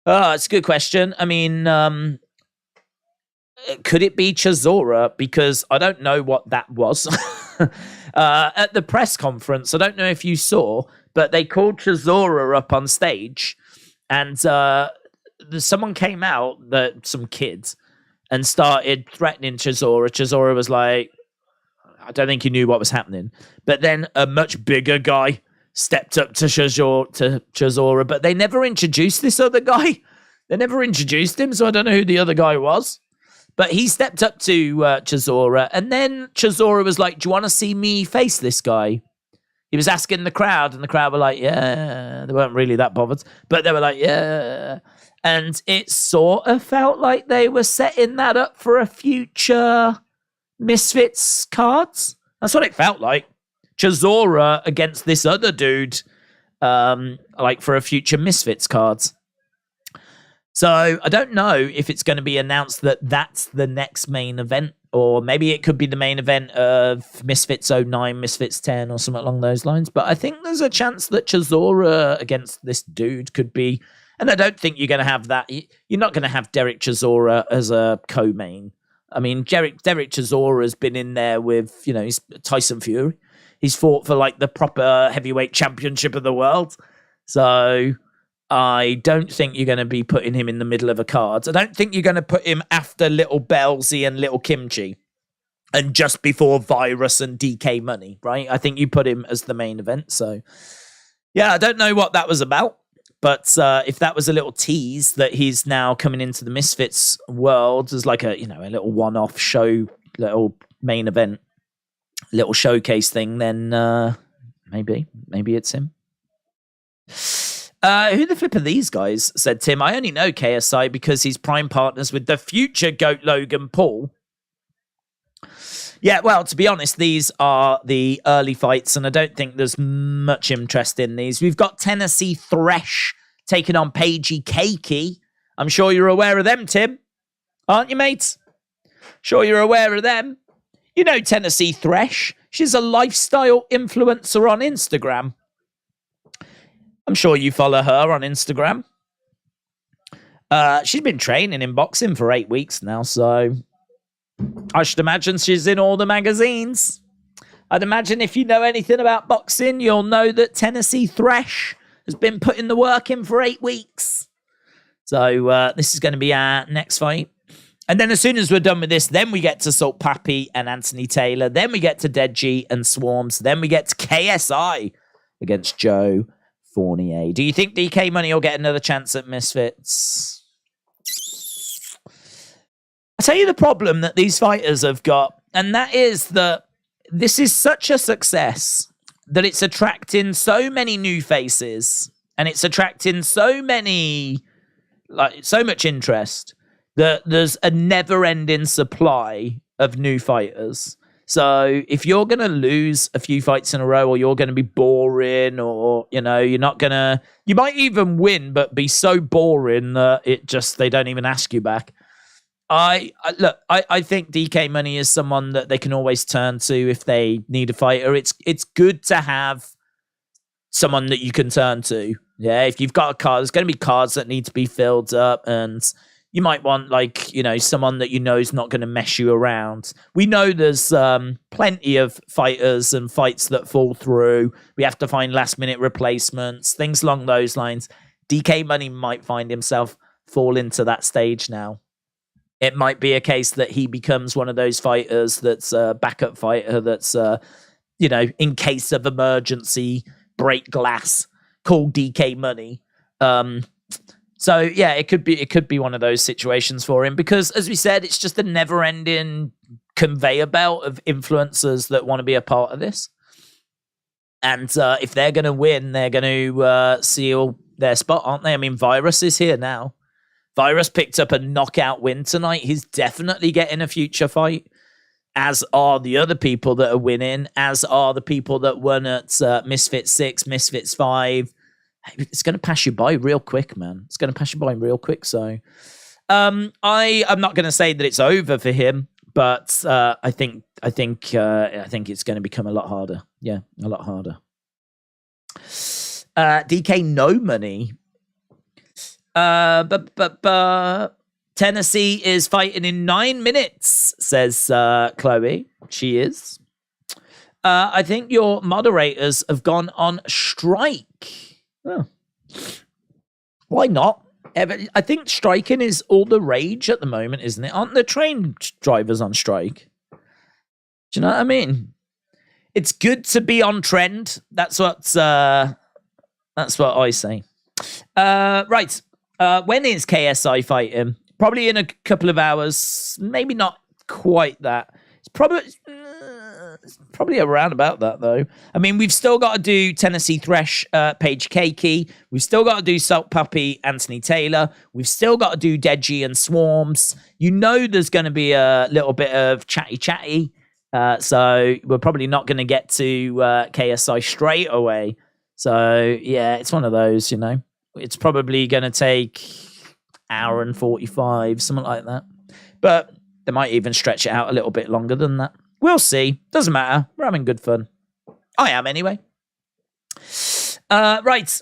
Oh, it's a good question. I mean, could it be Chisora? Because I don't know what that was. At the press conference, I don't know if you saw, but they called Chisora up on stage, and someone came out, some kids, and started threatening Chisora. Chisora was like, I don't think he knew what was happening. But then a much bigger guy stepped up to Chisora, but they never introduced this other guy. They never introduced him, so I don't know who the other guy was. But he stepped up to Chisora, and then Chisora was like, do you want to see me face this guy? He was asking the crowd, and the crowd were like, yeah. They weren't really that bothered, but they were like, yeah. And it sort of felt like they were setting that up for a future Misfits cards. That's what it felt like. Chisora against this other dude, like for a future Misfits cards. So I don't know if it's going to be announced that that's the next main event, or maybe it could be the main event of Misfits 09, Misfits 10, or something along those lines. But I think there's a chance that Chisora against this dude could be, and I don't think you're going to have that. You're not going to have Derek Chisora as a co-main. I mean, Derek Chisora has been in there with, he's Tyson Fury. He's fought for like the proper heavyweight championship of the world. So I don't think you're going to be putting him in the middle of a card. I don't think you're going to put him after Lil Bellsy and Lil Kymchii and just before Viruzz and DK Money, right? I think you put him as the main event. So, yeah, I don't know what that was about. But if that was a little tease that he's now coming into the Misfits world as like a little one-off show, little main event, little showcase thing, then maybe it's him. Who the flip are these guys, said Tim. I only know KSI because he's prime partners with the future GOAT Logan Paul. Yeah, well, to be honest, these are the early fights, and I don't think there's much interest in these. We've got Tennessee Thresh taking on Paigey Cakey. I'm sure you're aware of them, Tim. Aren't you, mate? Sure you're aware of them. You know Tennessee Thresh. She's a lifestyle influencer on Instagram. I'm sure you follow her on Instagram. She's been training in boxing for 8 weeks now, so I should imagine she's in all the magazines. I'd imagine if you know anything about boxing, you'll know that Tennessee Thresh has been putting the work in for 8 weeks. So this is going to be our next fight. And then as soon as we're done with this, then we get to Salt Papi and Anthony Taylor. Then we get to Deji and Swarmz. Then we get to KSI against Joe Fournier. Do you think DK Money will get another chance at Misfits? I'll tell you the problem that these fighters have got, and that is that this is such a success that it's attracting so many new faces, and it's attracting so much interest that there's a never-ending supply of new fighters. So if you're going to lose a few fights in a row, or you're going to be boring, or, you're not going to, you might even win, but be so boring that they don't even ask you back. I think DK Money is someone that they can always turn to if they need a fighter. It's good to have someone that you can turn to. Yeah, if you've got a card, there's going to be cards that need to be filled up, and you might want, like, you know, someone that you know is not going to mess you around. We know there's plenty of fighters and fights that fall through. We have to find last-minute replacements, things along those lines. DK Money might find himself fall into that stage now. It might be a case that he becomes one of those fighters that's a backup fighter that's, you know, in case of emergency, break glass, call DK Money. So yeah, it could be one of those situations for him, because as we said, it's just a never-ending conveyor belt of influencers that want to be a part of this. And if they're going to win, they're going to seal their spot, aren't they? I mean, Viruzz is here now. Viruzz picked up a knockout win tonight. He's definitely getting a future fight, as are the other people that are winning, as are the people that won at Misfits 6, Misfits 5. It's going to pass you by real quick, man. It's going to pass you by real quick. So I'm not going to say that it's over for him, but I think it's going to become a lot harder. Yeah, a lot harder. DK No Money. Tennessee is fighting in 9 minutes, says Chloe. She is. I think your moderators have gone on strike. Oh. Why not? I think striking is all the rage at the moment, isn't it? Aren't the train drivers on strike? Do you know what I mean? It's good to be on trend. That's what I say. Right. When is KSI fighting? Probably in a couple of hours. Maybe not quite that. It's probably around about that, though. I mean, we've still got to do Tennessee Thresh, Paigey, Cakey. We've still got to do Salt Papi, Anthony Taylor. We've still got to do Deji and Swarmz. You know there's going to be a little bit of chatty. So we're probably not going to get to KSI straight away. So, yeah, it's one of those, you know. It's probably going to take hour and 45, something like that. But they might even stretch it out a little bit longer than that. We'll see. Doesn't matter. We're having good fun. I am, anyway. Right.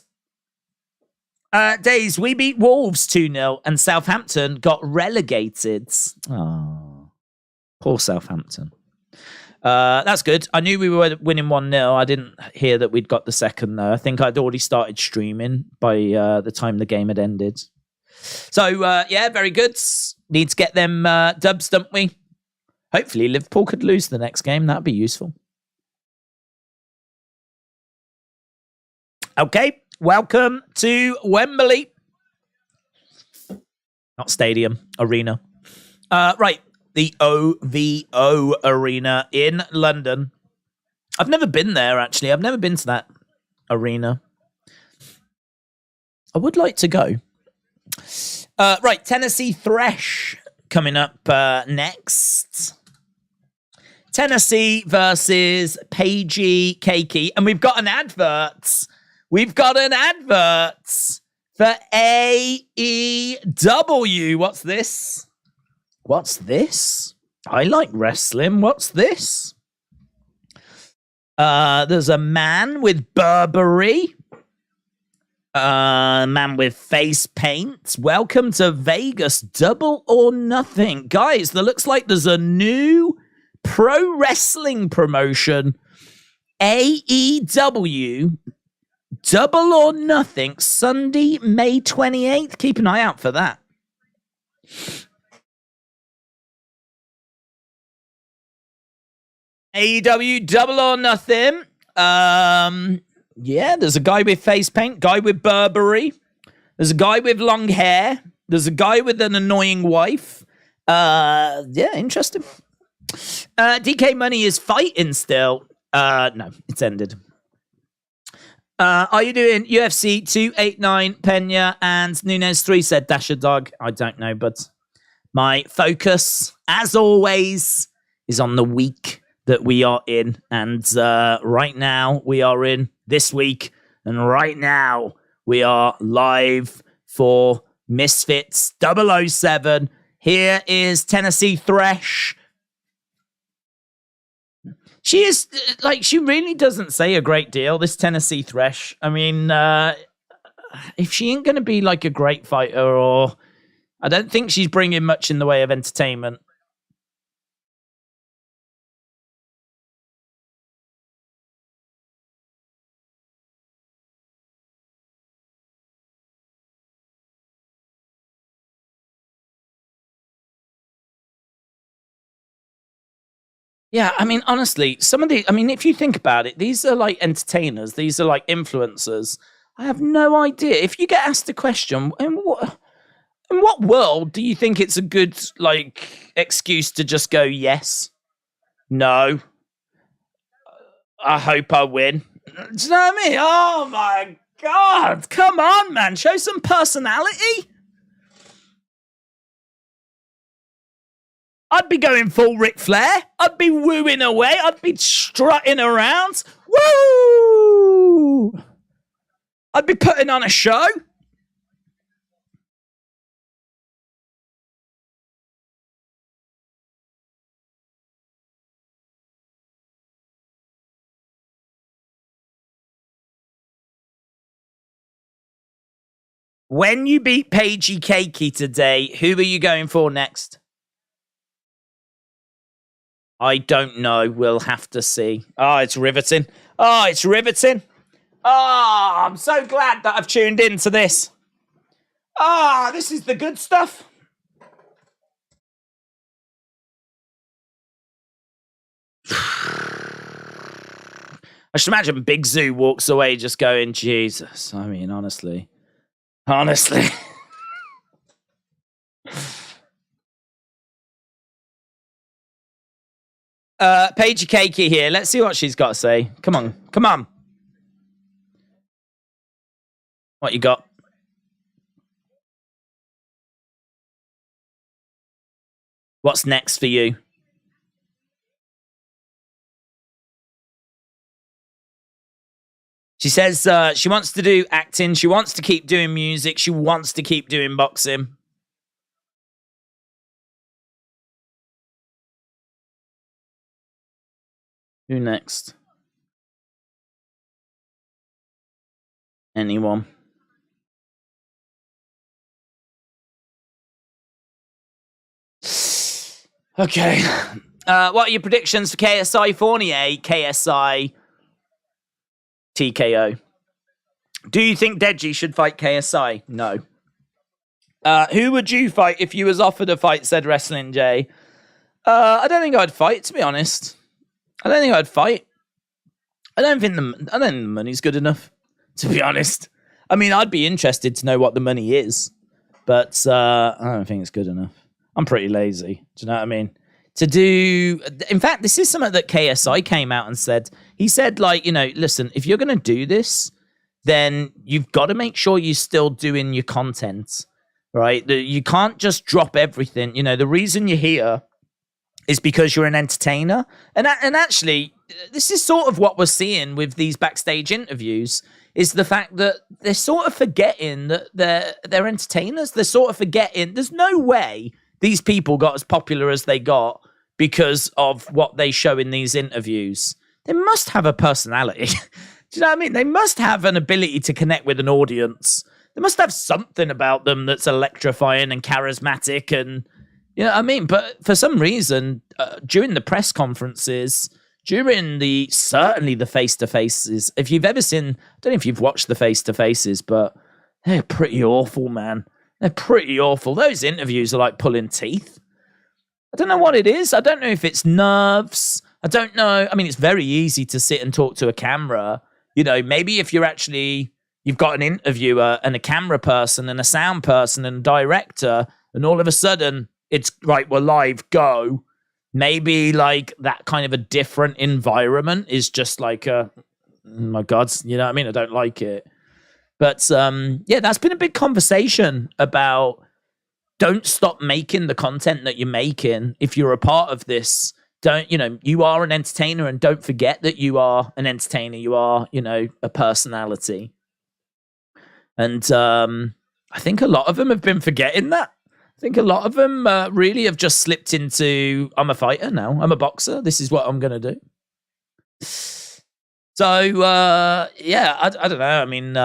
Days, we beat Wolves 2-0 and Southampton got relegated. Oh, poor Southampton. That's good. I knew we were winning 1-0. I didn't hear that we'd got the second, though. I think I'd already started streaming by the time the game had ended. So, yeah, very good. Need to get them dubs, don't we? Hopefully Liverpool could lose the next game. That'd be useful. Okay, welcome to Wembley. Not stadium, arena. Right, the OVO Arena in London. I've never been there, actually. I've never been to that arena. I would like to go. Right, Tennessee Thresh coming up next. Tennessee versus Paigey, Cakey. And we've got an advert. We've got an advert for AEW. What's this? What's this? I like wrestling. What's this? There's a man with Burberry. Man with face paint. Welcome to Vegas. Double or Nothing. Guys, there looks like there's a new pro wrestling promotion. AEW. Double or Nothing. Sunday, May 28th. Keep an eye out for that. AEW Double or Nothing. Yeah, there's a guy with face paint, guy with Burberry. There's a guy with long hair. There's a guy with an annoying wife. Yeah, interesting. DK Money is fighting still. No, it's ended. Are you doing UFC 289, Pena and Nunes 3, said Dasher Dog? I don't know, but my focus, as always, is on the week that we are in. And right now, we are in this week. And right now, we are live for Misfits 007. Here is Tennessee Thresh. She is, like, she really doesn't say a great deal, this Tennessee Thresh. I mean, if she ain't going to be, like, a great fighter, or... I don't think she's bringing much in the way of entertainment. Yeah, I mean, honestly, some of the... I mean, if you think about it, these are, like, entertainers. These are, like, influencers. I have no idea. If you get asked a question, in what world do you think it's a good, like, excuse to just go, yes, no, I hope I win? Do you know what I mean? Oh, my God. Come on, man. Show some personality. I'd be going full Ric Flair. I'd be wooing away. I'd be strutting around. Woo! I'd be putting on a show. When you beat Paigey Cakey today, who are you going for next? I don't know. We'll have to see. Oh, it's riveting. Oh, it's riveting. Oh, I'm so glad that I've tuned into this. Ah, this is the good stuff. I should imagine Big Zoo walks away just going, Jesus. I mean, honestly. Honestly. Paigey Cakey here. Let's see what she's got to say. Come on. Come on. What you got? What's next for you? She says she wants to do acting. She wants to keep doing music. She wants to keep doing boxing. Who next? Anyone? Okay. What are your predictions for KSI Fournier, KSI TKO? Do you think Deji should fight KSI? No. Who would you fight if you was offered a fight, said Wrestling J? I don't think I'd fight, to be honest. I don't think I'd fight. I don't think the money's good enough, to be honest. I mean, I'd be interested to know what the money is, but I don't think it's good enough. I'm pretty lazy. Do you know what I mean? In fact, this is something that KSI came out and said. He said, like, you know, listen, if you're going to do this, then you've got to make sure you're still doing your content, right? You can't just drop everything. You know, the reason you're here is because you're an entertainer. And actually, this is sort of what we're seeing with these backstage interviews, is the fact that they're sort of forgetting that they're entertainers. They're sort of forgetting there's no way these people got as popular as they got because of what they show in these interviews. They must have a personality. Do you know what I mean? They must have an ability to connect with an audience. They must have something about them that's electrifying and charismatic, and you know what I mean? But for some reason, during the press conferences, during certainly the face-to-faces, if you've ever seen, I don't know if you've watched the face-to-faces, but they're pretty awful, man. They're pretty awful. Those interviews are like pulling teeth. I don't know what it is. I don't know if it's nerves. I don't know. I mean, it's very easy to sit and talk to a camera. You know, maybe if you've got an interviewer and a camera person and a sound person and a director, and all of a sudden it's right, we're live, go. Maybe like that kind of a different environment is just like, oh my God, you know what I mean? I don't like it. But yeah, that's been a big conversation about don't stop making the content that you're making. If you're a part of this, you are an entertainer, and don't forget that you are an entertainer. You are, a personality. And I think a lot of them have been forgetting that. I think a lot of them really have just slipped into, I'm a fighter now. I'm a boxer. This is what I'm going to do. So yeah, I don't know. I mean,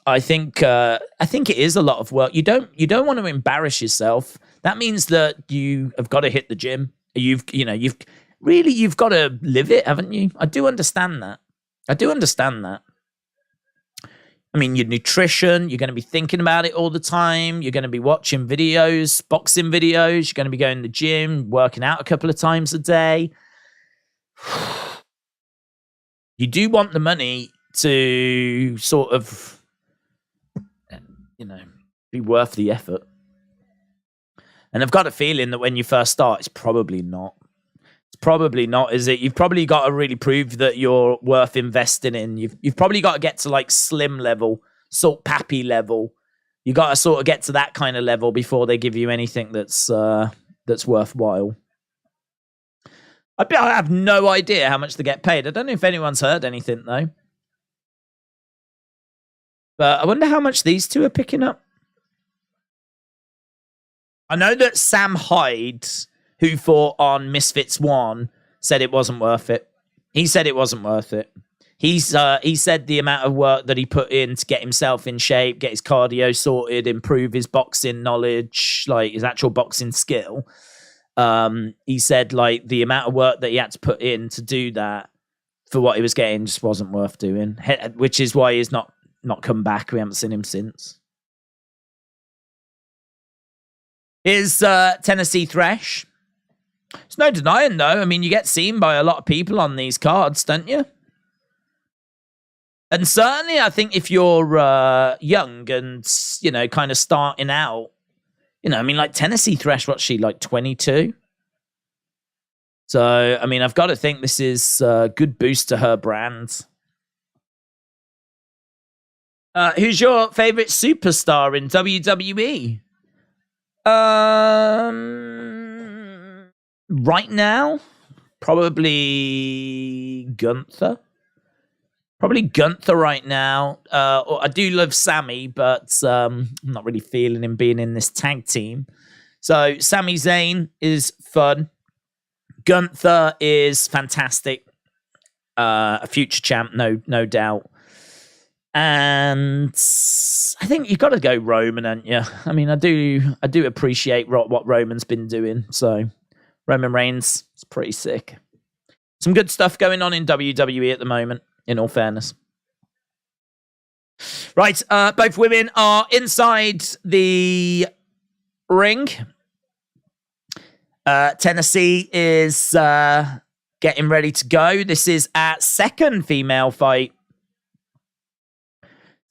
I think it is a lot of work. You don't want to embarrass yourself. That means that you have got to hit the gym. You've got to live it, haven't you? I do understand that. I mean, your nutrition, you're going to be thinking about it all the time. You're going to be watching videos, boxing videos. You're going to be going to the gym, working out a couple of times a day. You do want the money to sort of, be worth the effort. And I've got a feeling that when you first start, it's probably not. Is it? You've probably got to really prove that you're worth investing in. You've probably got to get to like Slim level, Salt Papi level. You got to sort of get to that kind of level before they give you anything that's worthwhile. I have no idea how much they get paid. I don't know if anyone's heard anything though. But I wonder how much these two are picking up. I know that Sam Hyde, who fought on Misfits 1, said it wasn't worth it. He said it wasn't worth it. He said the amount of work that he put in to get himself in shape, get his cardio sorted, improve his boxing knowledge, like his actual boxing skill. He said like the amount of work that he had to put in to do that for what he was getting just wasn't worth doing, which is why he's not come back. We haven't seen him since. Here's Tennessee Thresh. There's no denying, though. I mean, you get seen by a lot of people on these cards, don't you? And certainly, I think if you're young and, kind of starting out, I mean, like Tennessee Thresh, what's she, like 22? So, I mean, I've got to think this is a good boost to her brand. Who's your favorite superstar in WWE? Right now, probably Gunther. Probably Gunther right now. I do love Sammy, but I'm not really feeling him being in this tag team. So Sami Zayn is fun. Gunther is fantastic. A future champ, no doubt. And I think you've got to go Roman, haven't you? I mean, I do appreciate what Roman's been doing. So Roman Reigns is pretty sick. Some good stuff going on in WWE at the moment, in all fairness. Right, both women are inside the ring. Tennessee is getting ready to go. This is our second female fight.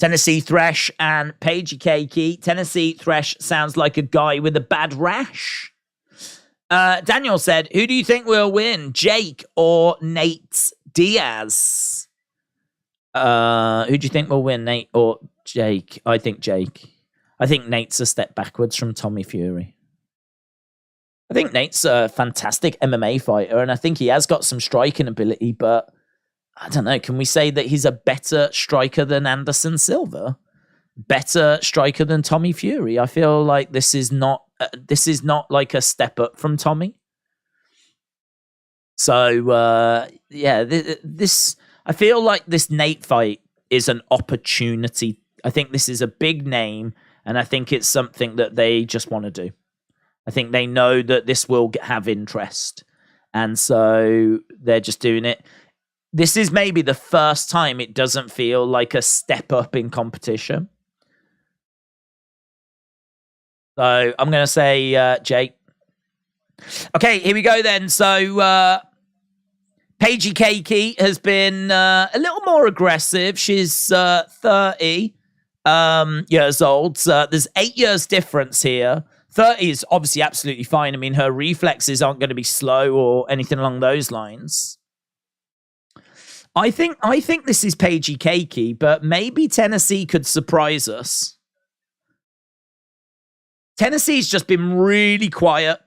Tennessee Thresh and Paigey Cakey. Tennessee Thresh sounds like a guy with a bad rash. Daniel said, who do you think will win, Jake or Nate Diaz? Who do you think will win, Nate or Jake? I think Jake. I think Nate's a step backwards from Tommy Fury. I think Nate's a fantastic MMA fighter, and I think he has got some striking ability, but I don't know. Can we say that he's a better striker than Anderson Silva? Better striker than Tommy Fury? I feel like this is not like a step up from Tommy. So yeah, this I feel like this Nate fight is an opportunity. I think this is a big name, and I think it's something that they just want to do. I think they know that this will have interest, and so they're just doing it. This is maybe the first time it doesn't feel like a step up in competition. So I'm going to say Jake. Okay, here we go then. So Paigey Cakey has been a little more aggressive. She's 30 years old. There's 8 years difference here. 30 is obviously absolutely fine. I mean, her reflexes aren't going to be slow or anything along those lines. I think this is Paigey Cakey, but maybe Tennessee could surprise us. Tennessee's just been really quiet.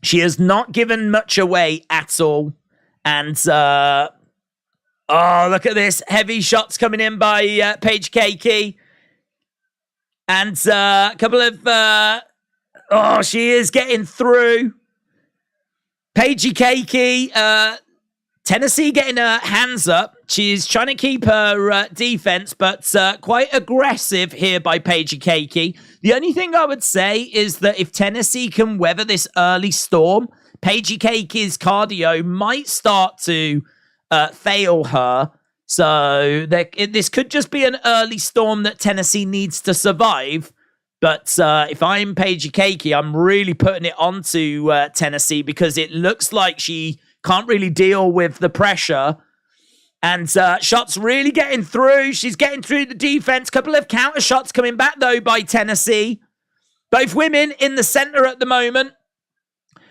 She has not given much away at all. And, oh, look at this. Heavy shots coming in by Paigey Cakey. And a couple of, she is getting through. Paigey Cakey, Tennessee getting her hands up. She's trying to keep her defense, but quite aggressive here by Paigey Cakey. The only thing I would say is that if Tennessee can weather this early storm, Paigey Cakey's cardio might start to fail her. So this could just be an early storm that Tennessee needs to survive. But if I'm Paigey Cakey, I'm really putting it onto Tennessee because it looks like she can't really deal with the pressure. And shots really getting through. She's getting through the defense. Couple of counter shots coming back, though, by Tennessee. Both women in the center at the moment.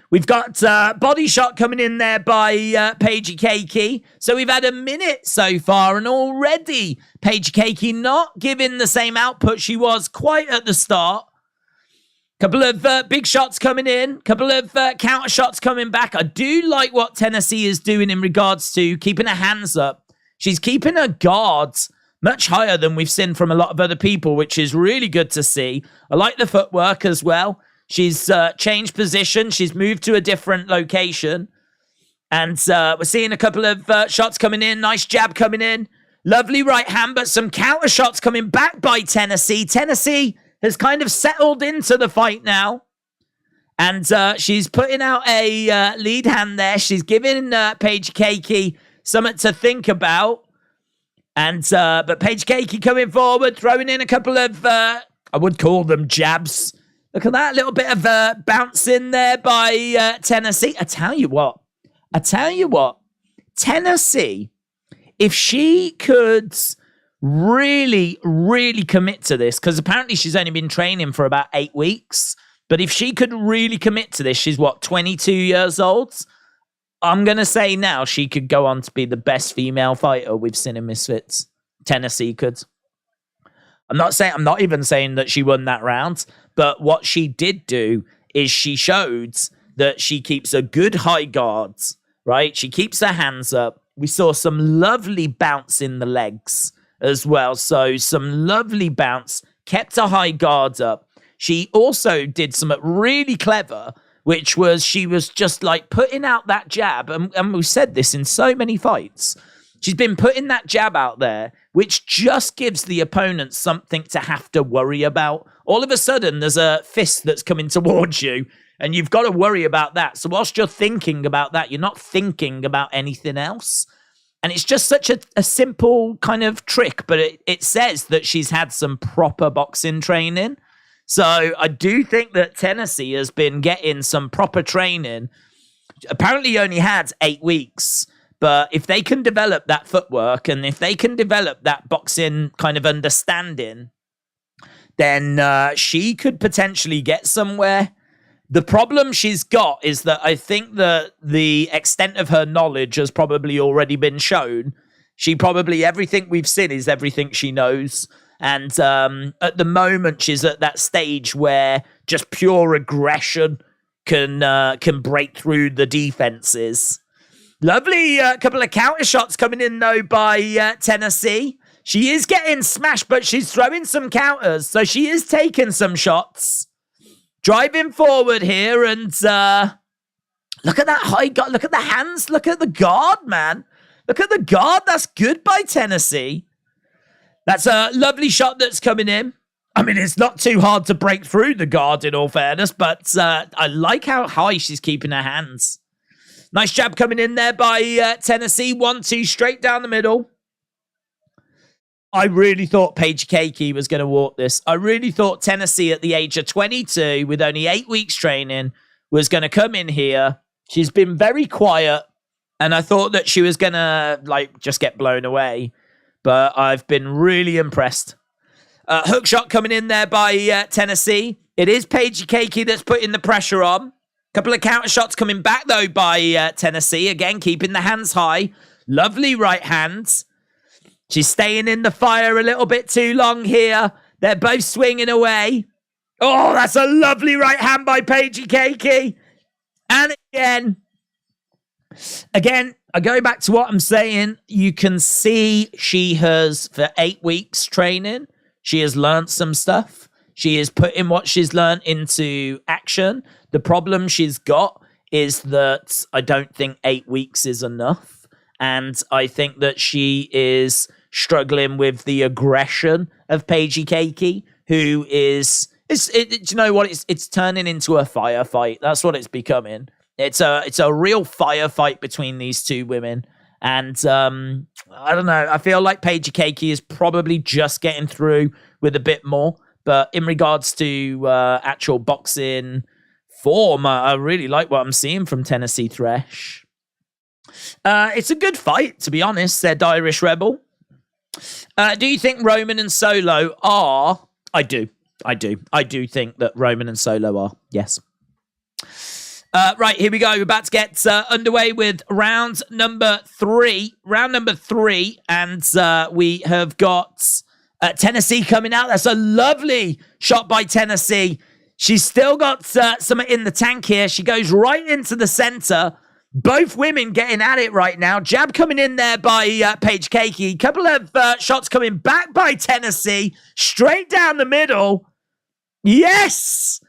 We've got body shot coming in there by Paigey Cakey. So we've had a minute so far, and already Paigey Cakey not giving the same output she was quite at the start. Couple of big shots coming in. Couple of counter shots coming back. I do like what Tennessee is doing in regards to keeping her hands up. She's keeping her guards much higher than we've seen from a lot of other people, which is really good to see. I like the footwork as well. She's changed position. She's moved to a different location. And we're seeing a couple of shots coming in. Nice jab coming in. Lovely right hand, but some counter shots coming back by Tennessee. Tennessee has kind of settled into the fight now. And she's putting out a lead hand there. She's giving Paigey Cakey something to think about. And but Paigey Cakey coming forward, throwing in a couple of, I would call them jabs. Look at that little bit of bounce in there by Tennessee. I tell you what, Tennessee, if she could really, really commit to this, because apparently she's only been training for about 8 weeks, but if she could really commit to this, she's what, 22 years old? I'm going to say now she could go on to be the best female fighter we've seen in Misfits. Tennessee could. I'm not even saying that she won that round, but what she did do is she showed that she keeps a good high guard, right? She keeps her hands up. We saw some lovely bounce in the legs as well. So some lovely bounce, kept a high guard up. She also did something really clever, which was she was just like putting out that jab. And we've said this in so many fights. She's been putting that jab out there, which just gives the opponent something to have to worry about. All of a sudden, there's a fist that's coming towards you, and you've got to worry about that. So whilst you're thinking about that, you're not thinking about anything else. And it's just such a simple kind of trick, but it says that she's had some proper boxing training. So I do think that Tennessee has been getting some proper training. Apparently only had 8 weeks. But if they can develop that footwork and if they can develop that boxing kind of understanding, then she could potentially get somewhere. The problem she's got is that I think that the extent of her knowledge has probably already been shown. Everything we've seen is everything she knows. And at the moment, she's at that stage where just pure aggression can break through the defenses. Lovely couple of counter shots coming in, though, by Tennessee. She is getting smashed, but she's throwing some counters, so she is taking some shots. Driving forward here, and look at that high guard. Look at the hands. Look at the guard, man. Look at the guard. That's good by Tennessee. That's a lovely shot that's coming in. I mean, it's not too hard to break through the guard, in all fairness, but I like how high she's keeping her hands. Nice jab coming in there by Tennessee. 1-2 straight down the middle. I really thought Paigey Cakey was going to walk this. I really thought Tennessee at the age of 22 with only 8 weeks training was going to come in here. She's been very quiet and I thought that she was going to just get blown away. But I've been really impressed. Hook shot coming in there by Tennessee. It is Paigey Cakey that's putting the pressure on. Couple of counter shots coming back, though, by Tennessee. Again, keeping the hands high. Lovely right hands. She's staying in the fire a little bit too long here. They're both swinging away. Oh, that's a lovely right hand by Paigey Cakey. And again, I go back to what I'm saying. You can see she has, for 8 weeks training, she has learned some stuff. She is putting what she's learned into action. The problem she's got is that I don't think 8 weeks is enough. And I think that she is struggling with the aggression of Paigey Cakey, who is... do you know what? It's turning into a firefight. That's what it's becoming. It's a real firefight between these two women. And I don't know. I feel like Paigey Cakey is probably just getting through with a bit more. But in regards to actual boxing form, I really like what I'm seeing from Tennessee Thresh. It's a good fight, to be honest, said Irish Rebel. Do you think Roman and Solo are? I do. I do think that Roman and Solo are. Yes. Right, here we go. We're about to get underway with round number 3. And we have got Tennessee coming out. That's a lovely shot by Tennessee. She's still got something in the tank here. She goes right into the center. Both women getting at it right now. Jab coming in there by Paigey Cakey. Couple of shots coming back by Tennessee. Straight down the middle. Yes!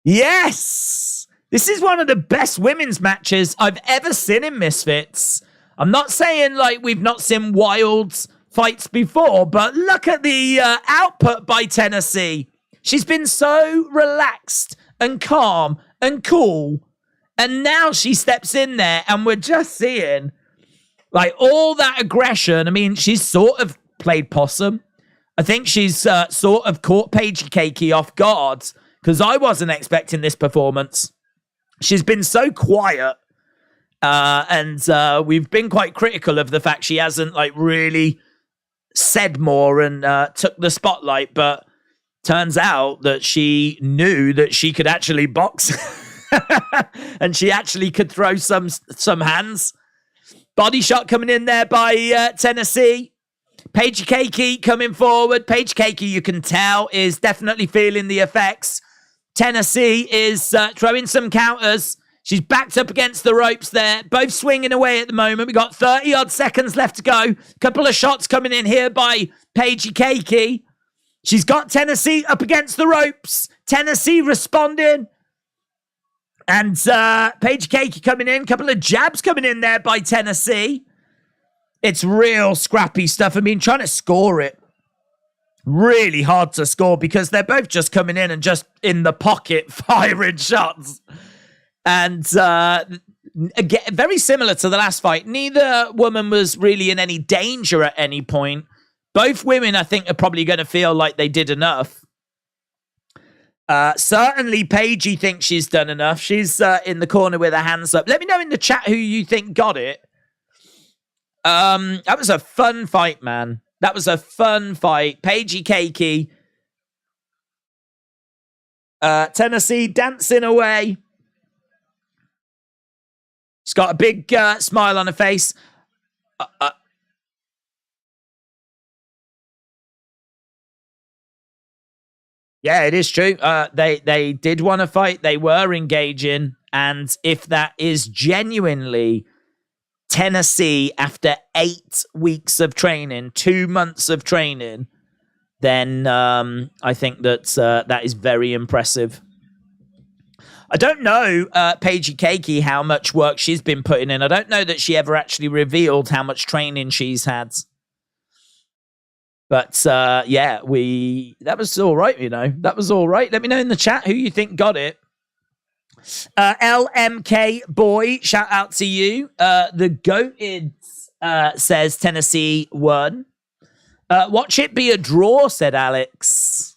Yes! This is one of the best women's matches I've ever seen in Misfits. I'm not saying like we've not seen wild fights before, but look at the output by Tennessee. She's been so relaxed and calm and cool. And now she steps in there and we're just seeing like all that aggression. I mean, she's sort of played possum. I think she's sort of caught Paigey Cakey off guard because I wasn't expecting this performance. She's been so quiet and we've been quite critical of the fact she hasn't like really said more and took the spotlight. But turns out that she knew that she could actually box. And she actually could throw some hands. Body shot coming in there by Tennessee. Paigey Cakey coming forward. Paigey Cakey, you can tell, is definitely feeling the effects. Tennessee is throwing some counters. She's backed up against the ropes there. Both swinging away at the moment. We've got 30-odd seconds left to go. Couple of shots coming in here by Paigey Cakey. She's got Tennessee up against the ropes. Tennessee responding. And Paigey Cakey coming in. Couple of jabs coming in there by Tennessee. It's real scrappy stuff. I mean, trying to score it. Really hard to score because they're both just coming in and just in the pocket firing shots. And again, very similar to the last fight. Neither woman was really in any danger at any point. Both women, I think, are probably going to feel like they did enough. Certainly Paigey thinks she's done enough. She's in the corner with her hands up. Let me know in the chat who you think got it. That was a fun fight, man. That was a fun fight. Paigey Cakey. Tennessee dancing away. She's got a big smile on her face. Yeah, it is true. They did want to fight. They were engaging. And if that is genuinely Tennessee after 8 weeks of training, 2 months of training, then I think that that is very impressive. I don't know, Paigey Cakey, how much work she's been putting in. I don't know that she ever actually revealed how much training she's had. But, yeah, that was all right, you know. That was all right. Let me know in the chat who you think got it. LMK Boy, shout out to you. The Goated says Tennessee won. Watch it be a draw, said Alex.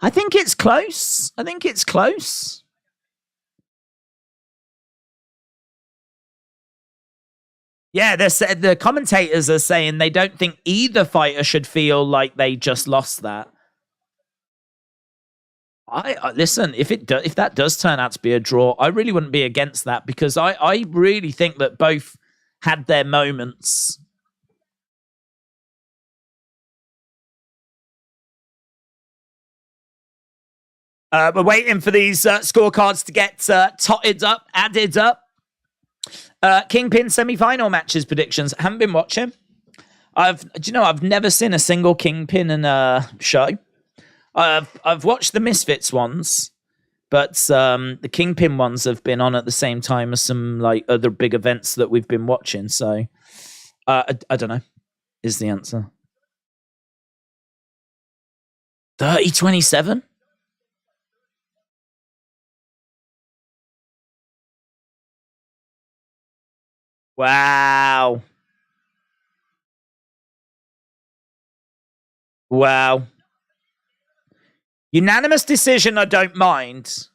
I think it's close. I think it's close. Yeah, the commentators are saying they don't think either fighter should feel like they just lost that. I listen, if that does turn out to be a draw, I really wouldn't be against that because I really think that both had their moments. We're waiting for these scorecards to get added up. Kingpin semi-final matches predictions. I haven't been watching. I've never seen a single Kingpin in a show. I've watched the Misfits ones, But the Kingpin ones have been on at the same time as some like other big events that we've been watching. So I don't know, is the answer. 30-27? Wow. Wow. Unanimous decision, I don't mind.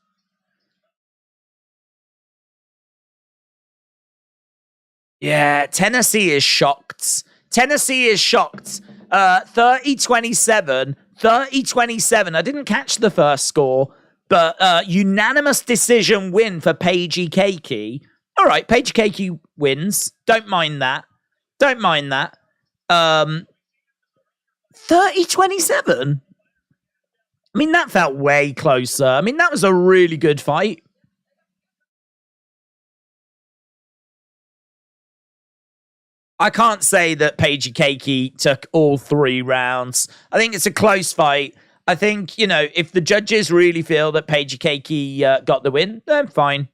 Yeah, Tennessee is shocked. Tennessee is shocked. 30-27. 30-27. I didn't catch the first score, but unanimous decision win for Paigey Cakey. All right, Paigey Cakey wins. Don't mind that. Don't mind that. 30-27? I mean, that felt way closer. I mean, that was a really good fight. I can't say that Paigey Cakey took all 3 rounds. I think it's a close fight. I think, you know, if the judges really feel that Paigey Cakey got the win, then fine.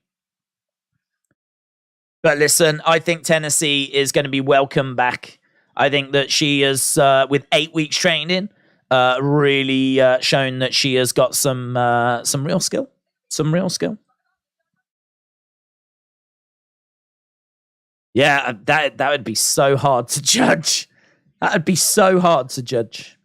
But listen, I think Tennessee is going to be welcome back. I think that she is, with 8 weeks training, really shown that she has got some real skill. Some real skill. Yeah, that would be so hard to judge. That would be so hard to judge.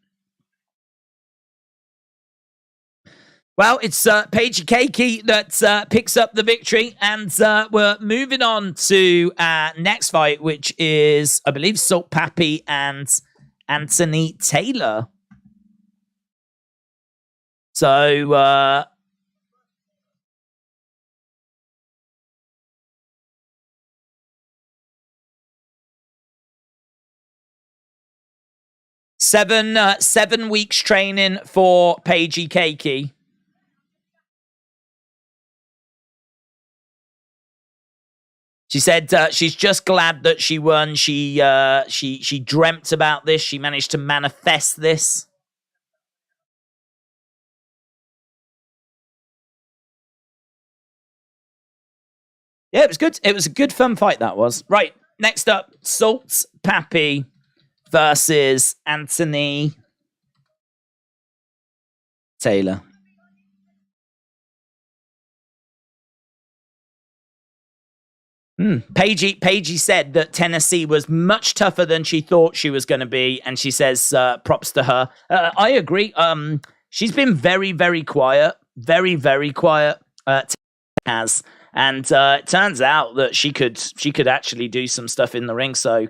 Well, it's Paigey Cakey that picks up the victory, and we're moving on to our next fight, which is, I believe, Salt Papi and Anthony Taylor. So, seven weeks training for Paigey Cakey. She said she's just glad that she won. She dreamt about this. She managed to manifest this. Yeah, it was good. It was a good, fun fight, that was. Right, next up, Salt Papi versus Anthony Taylor. Paigey said that Tennessee was much tougher than she thought she was going to be, and she says props to her. I agree. She's been very, very quiet. Very, very quiet. Has. And it turns out that she could actually do some stuff in the ring. So,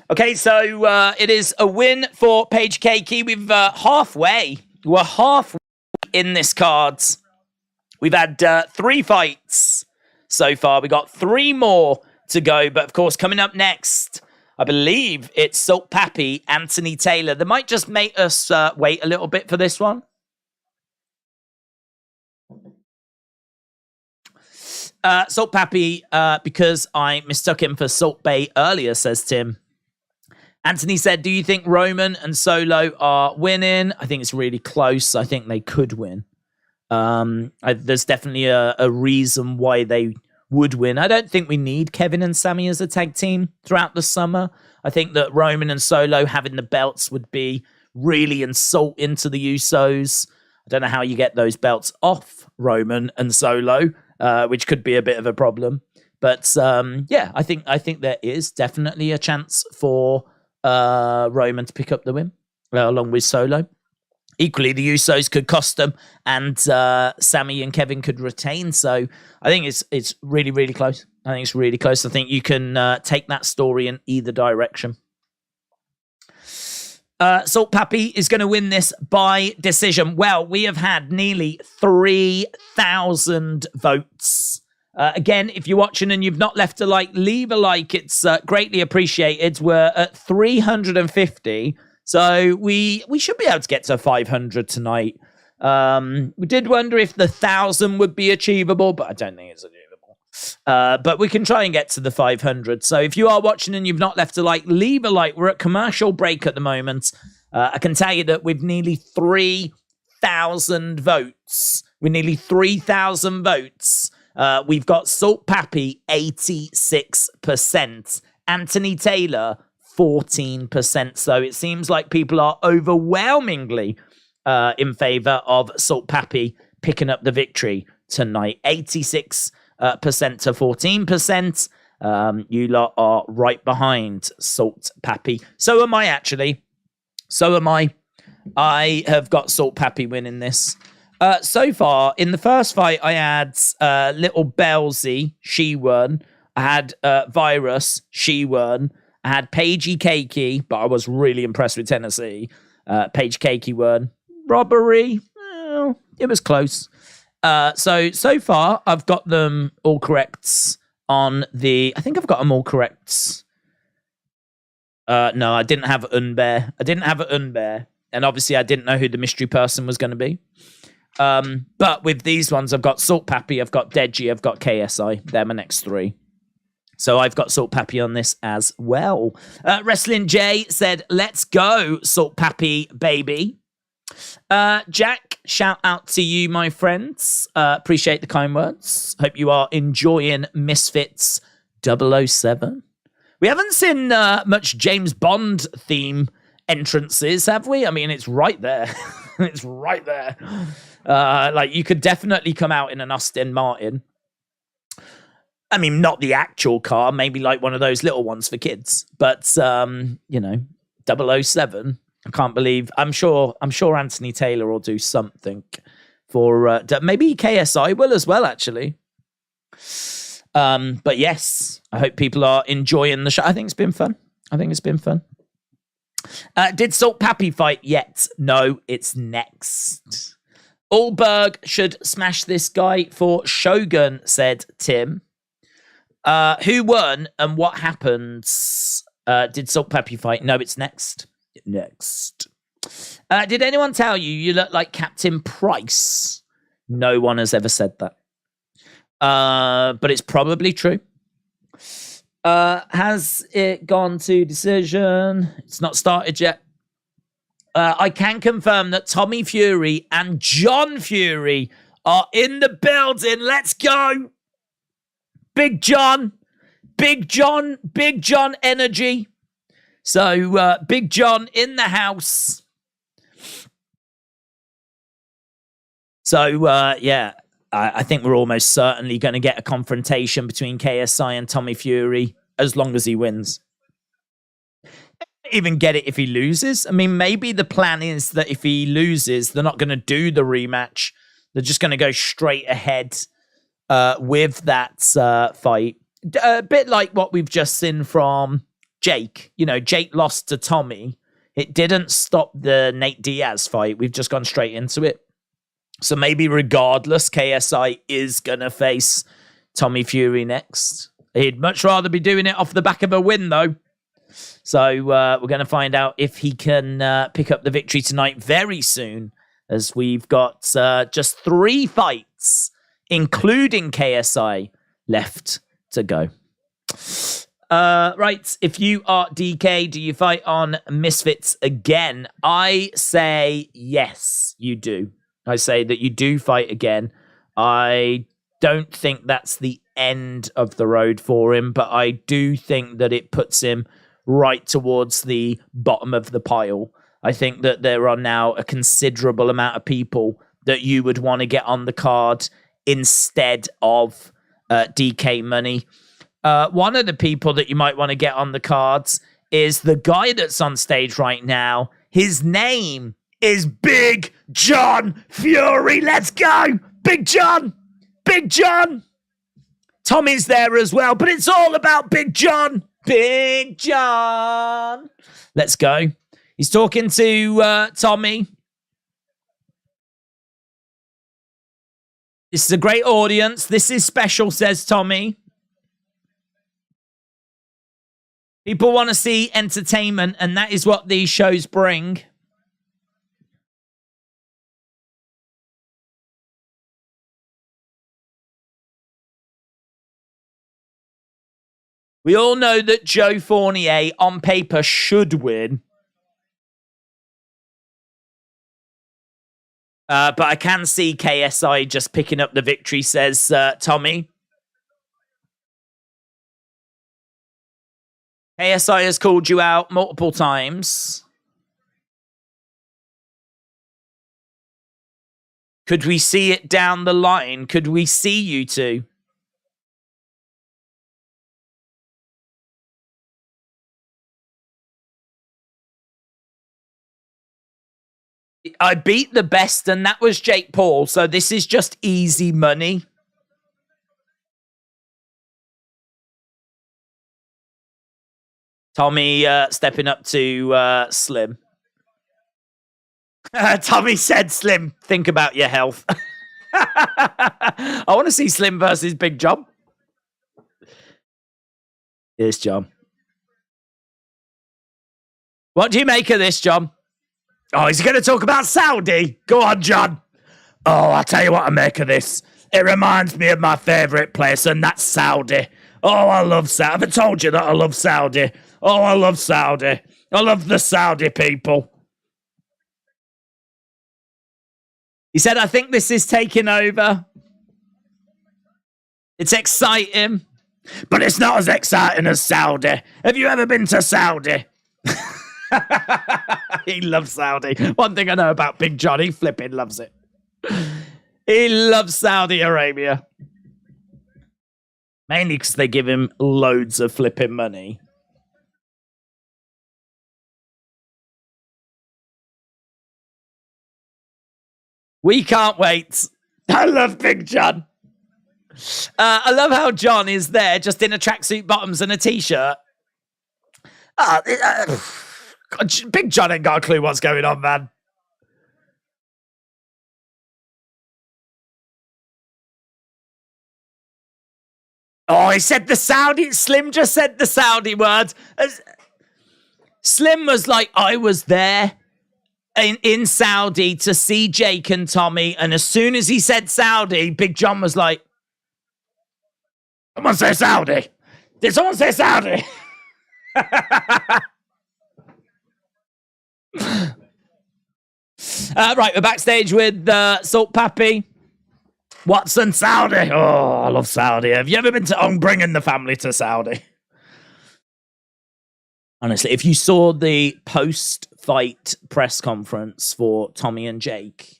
okay, so it is a win for Paigey Cakey. We're halfway in this card. We've had 3 fights so far. We got 3 more to go. But of course, coming up next, I believe it's Salt Papi, Anthony Taylor. They might just make us wait a little bit for this one. Salt Papi, because I mistook him for Salt Bay earlier, says Tim. Anthony said, do you think Roman and Solo are winning? I think it's really close. I think they could win. There's definitely a reason why they would win. I don't think we need Kevin and Sammy as a tag team throughout the summer. I think that Roman and Solo having the belts would be really insult into the Usos. I don't know how you get those belts off Roman and Solo, which could be a bit of a problem. But yeah, I think there is definitely a chance for Roman to pick up the win along with Solo. Equally, the Usos could cost them, and Sammy and Kevin could retain. So I think it's really, really close. I think it's really close. I think you can take that story in either direction. Salt Papi is going to win this by decision. Well, we have had nearly 3,000 votes. Again, if you're watching and you've not left a like, leave a like. It's greatly appreciated. We're at 350. So we should be able to get to 500 tonight. We did wonder if the 1,000 would be achievable, but I don't think it's achievable. But we can try and get to the 500. So if you are watching and you've not left a like, leave a like. We're at commercial break at the moment. I can tell you that with nearly 3,000 votes, we've got Salt Papi 86%, Anthony Taylor 14%. So it seems like people are overwhelmingly in favor of Salt Papi picking up the victory tonight. 86% to 14%. You lot are right behind Salt Papi. So am I, actually. So am I. I have got Salt Papi winning this. So far, in the first fight, I had Lil Bellsy. She won. I had Viruzz. She won. I had Paigey Cakey, but I was really impressed with Tennessee. Paige Cakey won. Robbery. Well, it was close. So far, I've got them all correct on the... I think I've got them all correct. No, I didn't have Unbaer. And obviously, I didn't know who the mystery person was going to be. But with these ones, I've got Salt Papi, I've got Deji, I've got KSI. They're my next three. So I've got Salt Papi on this as well. Wrestling J said, let's go, Salt Papi, baby. Jack, shout out to you, my friends. Appreciate the kind words. Hope you are enjoying Misfits 007. We haven't seen much James Bond theme entrances, have we? I mean, it's right there. It's right there. Like, you could definitely come out in an Aston Martin. I mean, not the actual car, maybe like one of those little ones for kids. But, 007, I can't believe. I'm sure Anthony Taylor will do something for, maybe KSI will as well, actually. But yes, I hope people are enjoying the show. I think it's been fun. Did Salt Papi fight yet? No, it's next. Allberg should smash this guy for Shogun, said Tim. Who won and what happens? Did Salt Papi fight? No, it's next. Next. Did anyone tell you look like Captain Price? No one has ever said that. But it's probably true. Has it gone to decision? It's not started yet. I can confirm that Tommy Fury and John Fury are in the building. Let's go. Big John energy. So, Big John in the house. So, yeah, I think we're almost certainly going to get a confrontation between KSI and Tommy Fury, as long as he wins. Even get it if he loses. I mean, maybe the plan is that if he loses, they're not going to do the rematch. They're just going to go straight ahead with that fight. A bit like what we've just seen from Jake. You know, Jake lost to Tommy. It didn't stop the Nate Diaz fight. We've just gone straight into it. So maybe regardless, KSI is going to face Tommy Fury next. He'd much rather be doing it off the back of a win, though. So we're going to find out if he can pick up the victory tonight very soon, as we've got just 3 fights, including KSI, left to go. Right, if you are DK, do you fight on Misfits again? I say yes, you do. I say that you do fight again. I don't think that's the end of the road for him, but I do think that it puts him right towards the bottom of the pile. I think that there are now a considerable amount of people that you would want to get on the card instead of DK Money. One of the people that you might want to get on the cards is the guy that's on stage right now. His name is Big John Fury. Let's go! Big John! Big John! Tommy's there as well, but it's all about Big John. Big John. Let's go. He's talking to Tommy. This is a great audience. This is special, says Tommy. People want to see entertainment, and that is what these shows bring. We all know that Joe Fournier, on paper, should win. But I can see KSI just picking up the victory, says Tommy. KSI has called you out multiple times. Could we see it down the line? Could we see you two? I beat the best, and that was Jake Paul, so this is just easy money. Tommy stepping up to Slim. Tommy said, Slim, think about your health. I want to see Slim versus Big John. Here's John. What do you make of this, John? Oh, he's going to talk about Saudi. Go on, John. Oh, I'll tell you what I make of this. It reminds me of my favourite place, and that's Saudi. Oh, I love Saudi. Have I told you that I love Saudi? Oh, I love Saudi. I love the Saudi people. He said, I think this is taking over. It's exciting. But it's not as exciting as Saudi. Have you ever been to Saudi? He loves Saudi. One thing I know about Big John, he flipping loves it. He loves Saudi Arabia. Mainly because they give him loads of flipping money. We can't wait. I love Big John. I love how John is there just in a tracksuit bottoms and a t-shirt. Big John ain't got a clue what's going on, man. Oh, he said the Saudi. Slim just said the Saudi word. Slim was like, I was there in Saudi to see Jake and Tommy. And as soon as he said Saudi, Big John was like, someone say Saudi. Did someone say Saudi? Right, we're backstage with Salt Papi. Watson, Saudi. Oh, I love Saudi. Have you ever been to bringing the family to Saudi? Honestly, if you saw the post-fight press conference for Tommy and Jake,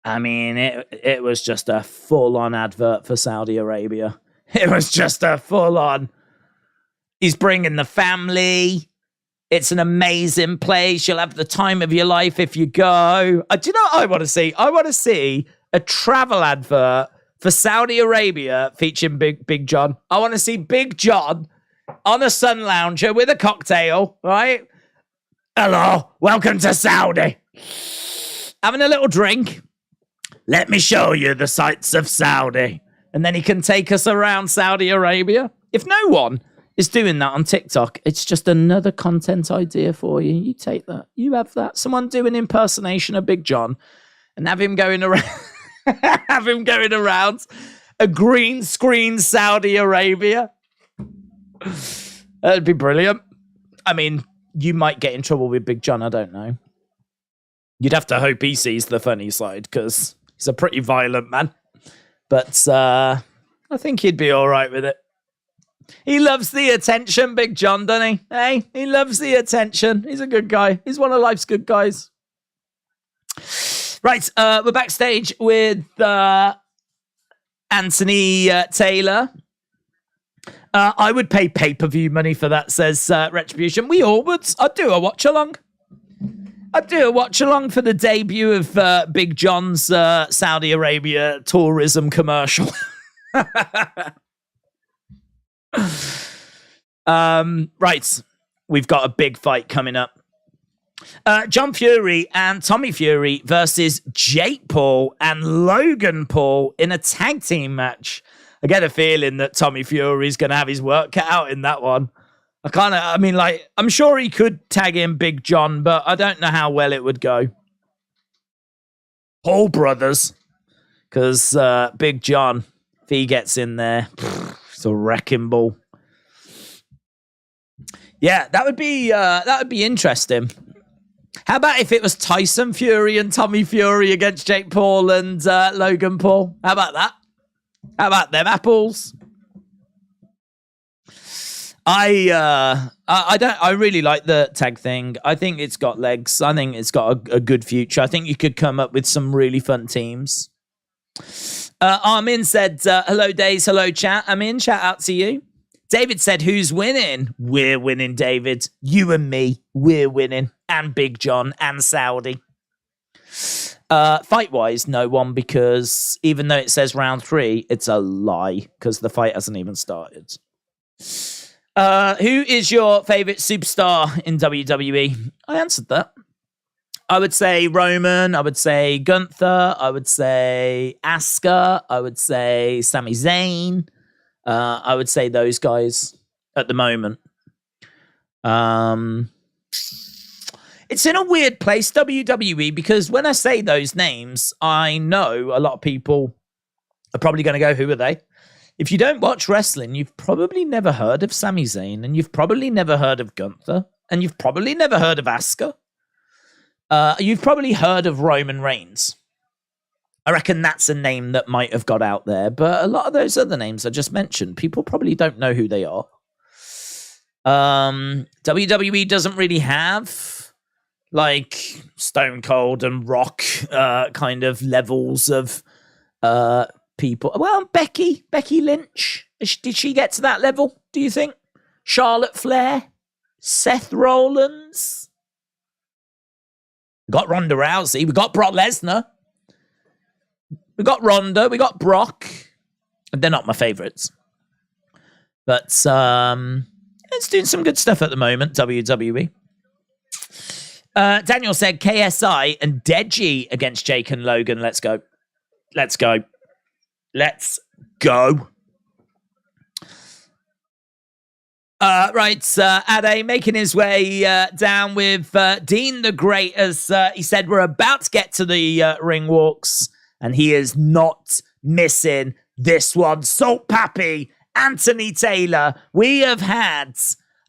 I mean, it was just a full-on advert for Saudi Arabia. It was just a full-on. He's bringing the family. It's an amazing place. You'll have the time of your life if you go. Do you know what I want to see? I want to see a travel advert for Saudi Arabia featuring Big John. I want to see Big John on a sun lounger with a cocktail, right? Hello, welcome to Saudi. Having a little drink. Let me show you the sights of Saudi. And then he can take us around Saudi Arabia. If no one is doing that on TikTok, it's just another content idea for you. You take that. You have that. Someone do an impersonation of Big John and have him going around. Have him going around a green screen Saudi Arabia. That'd be brilliant. I mean, you might get in trouble with Big John. I don't know. You'd have to hope he sees the funny side because he's a pretty violent man. But I think he'd be all right with it. He loves the attention, Big John, doesn't he? Hey, he loves the attention. He's a good guy. He's one of life's good guys. Right, we're backstage with Anthony Taylor. I would pay pay-per-view money for that, says Retribution. We all would. I'd do a watch-along. I'd do a watch-along for the debut of Big John's Saudi Arabia tourism commercial. Right, we've got a big fight coming up. John Fury and Tommy Fury versus Jake Paul and Logan Paul in a tag team match. I get a feeling that Tommy Fury's going to have his work cut out in that one. I'm sure he could tag in Big John, but I don't know how well it would go. Paul brothers. Because Big John, if he gets in there, it's a wrecking ball. Yeah, that would be interesting. How about if it was Tyson Fury and Tommy Fury against Jake Paul and Logan Paul? How about that? How about them apples? I really like the tag thing. I think it's got legs. I think it's got a good future. I think you could come up with some really fun teams. Armin said, hello, Days. Hello, chat. Amin, shout out to you. David said, who's winning? We're winning, David. You and me, we're winning. And Big John and Saudi. Fight-wise, no one, because even though it says round 3, it's a lie, because the fight hasn't even started. Who is your favorite superstar in WWE? I answered that. I would say Roman. I would say Gunther. I would say Asuka. I would say Sami Zayn. I would say those guys at the moment. It's in a weird place, WWE, because when I say those names, I know a lot of people are probably going to go, who are they? If you don't watch wrestling, you've probably never heard of Sami Zayn, and you've probably never heard of Gunther, and you've probably never heard of Asuka. You've probably heard of Roman Reigns. I reckon that's a name that might have got out there, but a lot of those other names I just mentioned, people probably don't know who they are. WWE doesn't really have like Stone Cold and Rock kind of levels of people. Well, Becky Lynch. Did she get to that level, do you think? Charlotte Flair? Seth Rollins? We got Ronda Rousey. We got Brock Lesnar. We got Ronda. We got Brock. They're not my favorites. But it's doing some good stuff at the moment, WWE. Daniel said KSI and Deji against Jake and Logan. Let's go. Let's go. Let's go. Right, Ade making his way down with Dean the Great, as he said, we're about to get to the ring walks, and he is not missing this one. Salt Papi, Anthony Taylor. We have had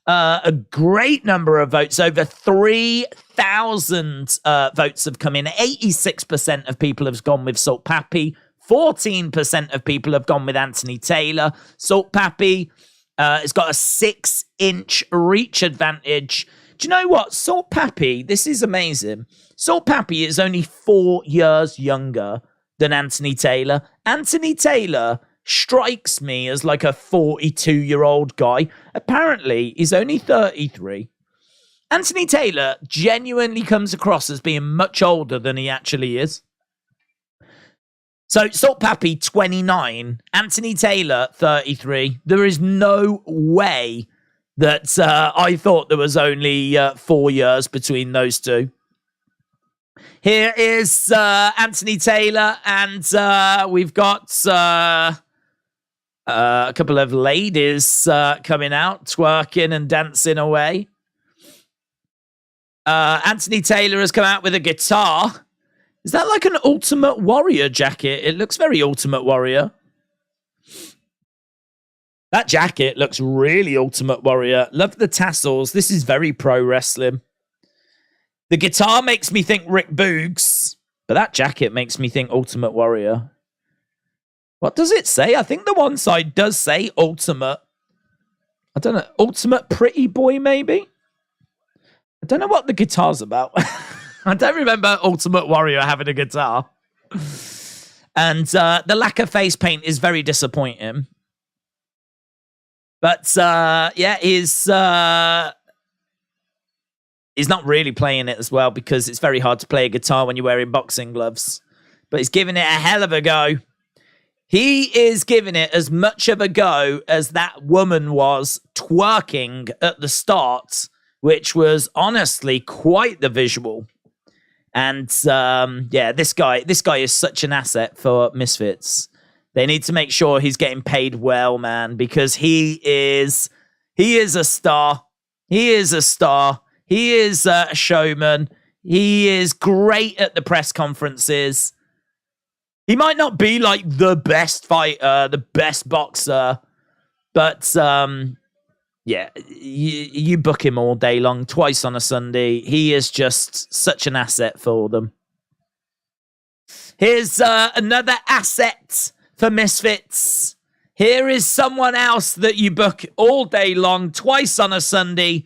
a great number of votes. Over 3,000 votes have come in. 86% of people have gone with Salt Papi. 14% of people have gone with Anthony Taylor. Salt Papi has got a 6-inch reach advantage. Do you know what? Salt Papi, this is amazing. Salt Papi is only 4 years younger than Anthony Taylor. Anthony Taylor strikes me as like a 42-year-old guy. Apparently, he's only 33. Anthony Taylor genuinely comes across as being much older than he actually is. So, Salt Papi, 29. Anthony Taylor, 33. There is no way that I thought there was only 4 years between those two. Here is Anthony Taylor, and we've got a couple of ladies coming out, twerking and dancing away. Anthony Taylor has come out with a guitar. Is that like an Ultimate Warrior jacket? It looks very Ultimate Warrior. That jacket looks really Ultimate Warrior. Love the tassels. This is very pro wrestling. The guitar makes me think Rick Boogs, but that jacket makes me think Ultimate Warrior. What does it say? I think the one side does say Ultimate. I don't know. Ultimate Pretty Boy, maybe? I don't know what the guitar's about. I don't remember Ultimate Warrior having a guitar. And the lack of face paint is very disappointing. But, yeah, he's not really playing it as well, because it's very hard to play a guitar when you're wearing boxing gloves. But he's giving it a hell of a go. He is giving it as much of a go as that woman was twerking at the start, which was honestly quite the visual. And yeah, this guy is such an asset for Misfits. They need to make sure he's getting paid well, man, because he is a star. He is a star. He is a showman. He is great at the press conferences. He might not be like the best fighter, the best boxer, but Yeah, you book him all day long, twice on a Sunday. He is just such an asset for them. Here's another asset for Misfits. Here is someone else that you book all day long, twice on a Sunday.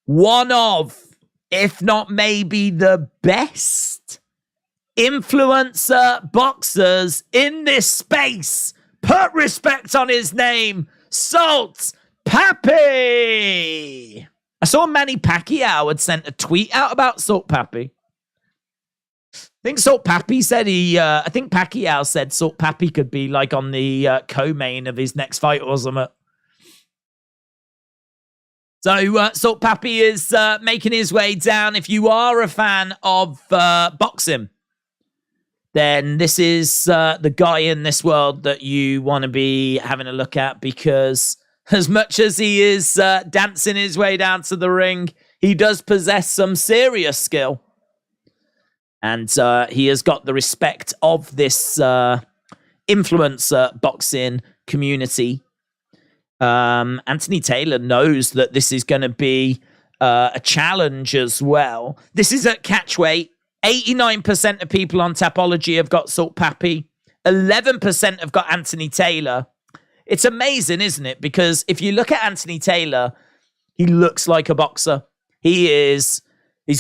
One of, if not maybe the best influencer boxers in this space. Put respect on his name. Salt Papi. I saw Manny Pacquiao had sent a tweet out about Salt Papi. I think Salt Papi said I think Pacquiao said Salt Papi could be like on the co-main of his next fight or something. So Salt Papi is making his way down. If you are a fan of boxing, then this is the guy in this world that you want to be having a look at, because as much as he is dancing his way down to the ring, he does possess some serious skill. And he has got the respect of this influencer boxing community. Anthony Taylor knows that this is going to be a challenge as well. This is at catchweight. 89% of people on Tapology have got Salt Papi. 11% have got Anthony Taylor. It's amazing, isn't it? Because if you look at Anthony Taylor, he looks like a boxer. He's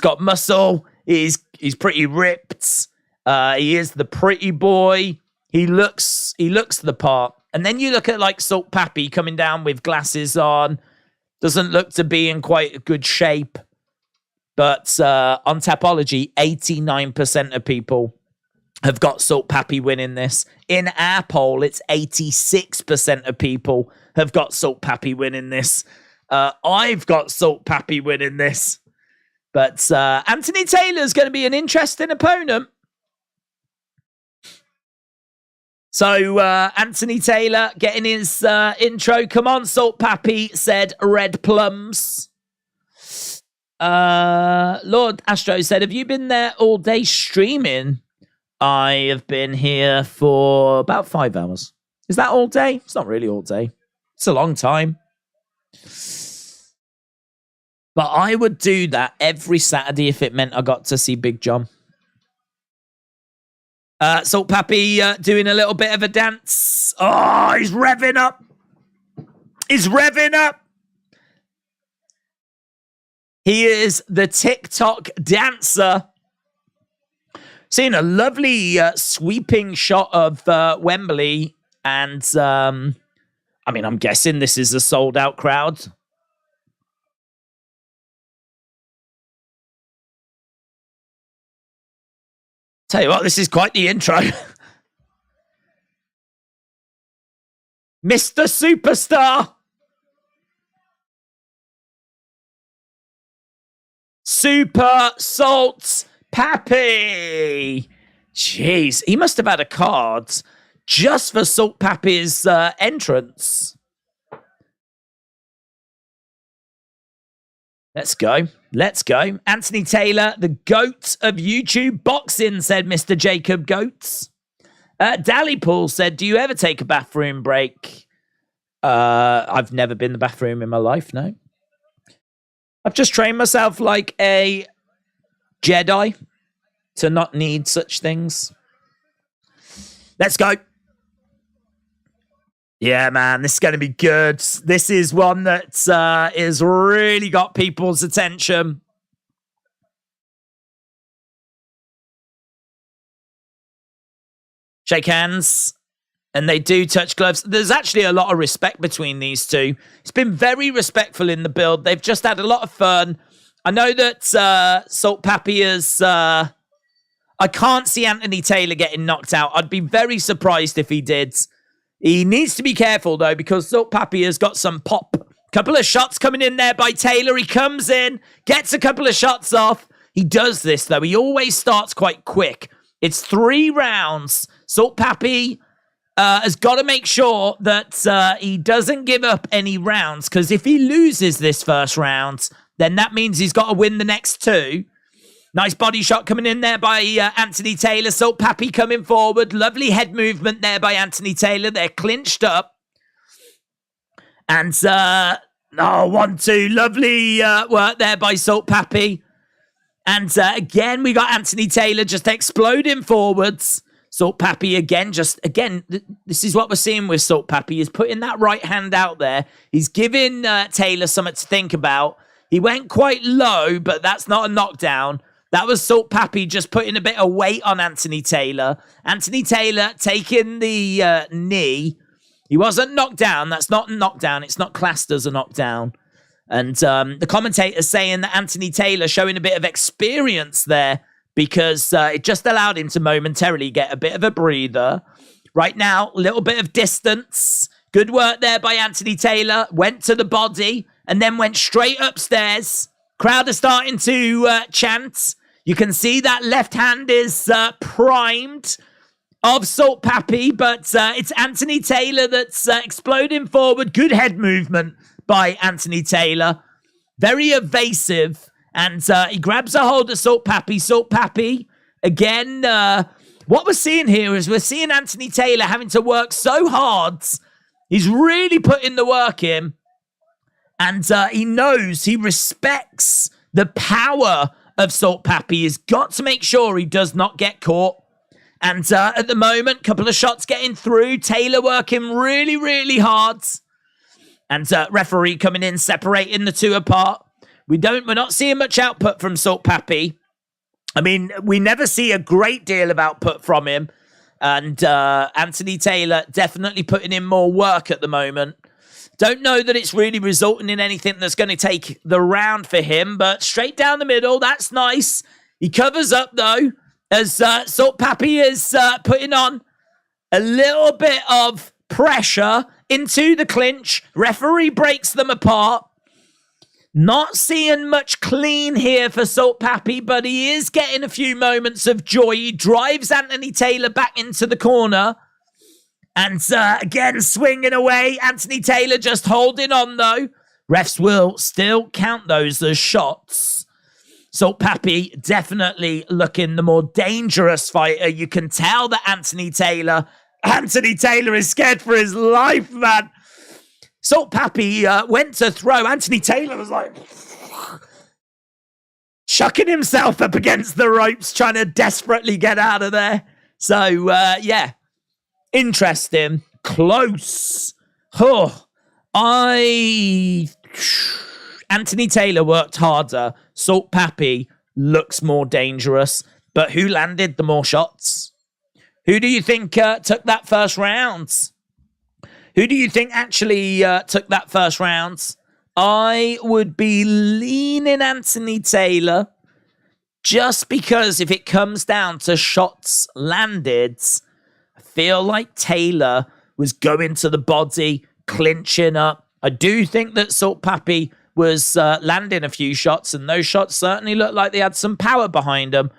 got muscle. He's pretty ripped. He is the pretty boy. He looks the part. And then you look at like Salt Papi coming down with glasses on. Doesn't look to be in quite a good shape. But on Tapology, 89% of people have got Salt Papi winning this. In our poll, it's 86% of people have got Salt Papi winning this. I've got Salt Papi winning this. But Anthony Taylor's going to be an interesting opponent. So Anthony Taylor getting his intro. Come on, Salt Papi, said Red Plums. Lord Astro said, have you been there all day streaming? I have been here for about 5 hours. Is that all day? It's not really all day. It's a long time. But I would do that every Saturday if it meant I got to see Big John. Salt Papi doing a little bit of a dance. Oh, he's revving up. He's revving up. He is the TikTok dancer. Seeing a lovely sweeping shot of Wembley. And, I mean, I'm guessing this is a sold-out crowd. Tell you what, this is quite the intro. Mr. Superstar. Super Salt Papi. Jeez, he must have had a card just for Salt Papi's entrance. Let's go. Let's go. Anthony Taylor, the GOAT of YouTube boxing, said Mr. Jacob Goats. Dallypool said, do you ever take a bathroom break? I've never been in the bathroom in my life, no. I've just trained myself like a Jedi to not need such things. Let's go. Yeah, man, this is going to be good. This is one that has really got people's attention. Shake hands. And they do touch gloves. There's actually a lot of respect between these two. It's been very respectful in the build. They've just had a lot of fun. I know that Salt Papi is... I can't see Anthony Taylor getting knocked out. I'd be very surprised if he did. He needs to be careful, though, because Salt Papi has got some pop. Couple of shots coming in there by Taylor. He comes in, gets a couple of shots off. He does this, though. He always starts quite quick. It's 3 rounds. Salt Papi has got to make sure that he doesn't give up any rounds, because if he loses this first round, then that means he's got to win the next 2. Nice body shot coming in there by Anthony Taylor. Salt Papi coming forward. Lovely head movement there by Anthony Taylor. They're clinched up. And Oh, 1-2. Lovely work there by Salt Papi. And again, we got Anthony Taylor just exploding forwards. Salt Papi again, this is what we're seeing with Salt Papi. He's putting that right hand out there. He's giving Taylor something to think about. He went quite low, but that's not a knockdown. That was Salt Papi just putting a bit of weight on Anthony Taylor. Anthony Taylor taking the knee. He wasn't knocked down. That's not a knockdown. It's not classed as a knockdown. And the commentator's saying that Anthony Taylor showing a bit of experience there because it just allowed him to momentarily get a bit of a breather. Right now, a little bit of distance. Good work there by Anthony Taylor. Went to the body and then went straight upstairs. Crowd are starting to chant. You can see that left hand is primed of Salt Papi, but it's Anthony Taylor that's exploding forward. Good head movement by Anthony Taylor. Very evasive. And he grabs a hold of Salt Papi. Salt Papi, again, what we're seeing here is we're seeing Anthony Taylor having to work so hard. He's really putting the work in. And he knows, he respects the power of Salt Papi. He's got to make sure he does not get caught. And at the moment, couple of shots getting through. Taylor working really, really hard. And referee coming in, separating the two apart. We're not seeing much output from Salt Papi. I mean, we never see a great deal of output from him. And Anthony Taylor definitely putting in more work at the moment. Don't know that it's really resulting in anything that's going to take the round for him, but straight down the middle, that's nice. He covers up, though, as Salt Papi is putting on a little bit of pressure into the clinch. Referee breaks them apart. Not seeing much clean here for Salt Papi, but he is getting a few moments of joy. He drives Anthony Taylor back into the corner. And again, swinging away. Anthony Taylor just holding on, though. Refs will still count those as shots. Salt Papi definitely looking the more dangerous fighter. You can tell that Anthony Taylor is scared for his life, man. Salt Papi went to throw. Anthony Taylor was like chucking himself up against the ropes, trying to desperately get out of there. So, yeah. Interesting. Close. Anthony Taylor worked harder. Salt Papi looks more dangerous. But who landed the more shots? Who do you think took that first round? Who do you think actually took that first round? I would be leaning Anthony Taylor just because if it comes down to shots landed, I feel like Taylor was going to the body, clinching up. I do think that Salt Papi was landing a few shots, and those shots certainly looked like they had some power behind them.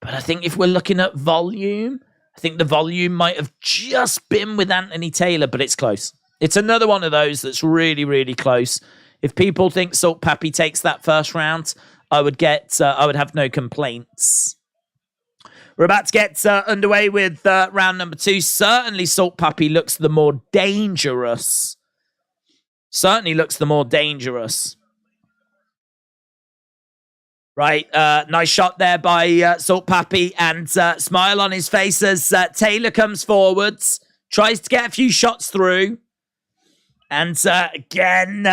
But I think if we're looking at volume, I think the volume might have just been with Anthony Taylor, but it's close. It's another one of those that's really, really close. If people think Salt Papi takes that first round, I would have no complaints. We're about to get underway with round number 2. Certainly, Salt Papi looks the more dangerous. Right, nice shot there by Salt Papi, and smile on his face as Taylor comes forwards, tries to get a few shots through, and again,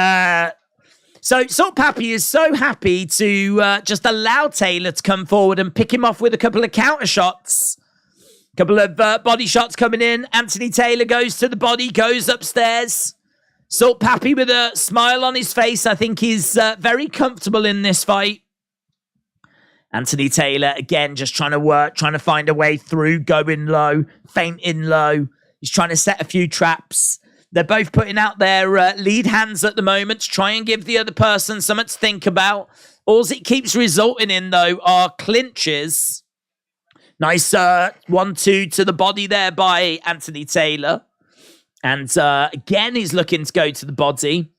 so Salt Papi is so happy to just allow Taylor to come forward and pick him off with a couple of counter shots. A couple of body shots coming in. Anthony Taylor goes to the body, goes upstairs. Salt Papi with a smile on his face. I think he's very comfortable in this fight. Anthony Taylor, again, just trying to work, trying to find a way through, going low, feinting low. He's trying to set a few traps. They're both putting out their lead hands at the moment to try and give the other person something to think about. All it keeps resulting in, though, are clinches. Nice 1-2 to the body there by Anthony Taylor. And again, he's looking to go to the body.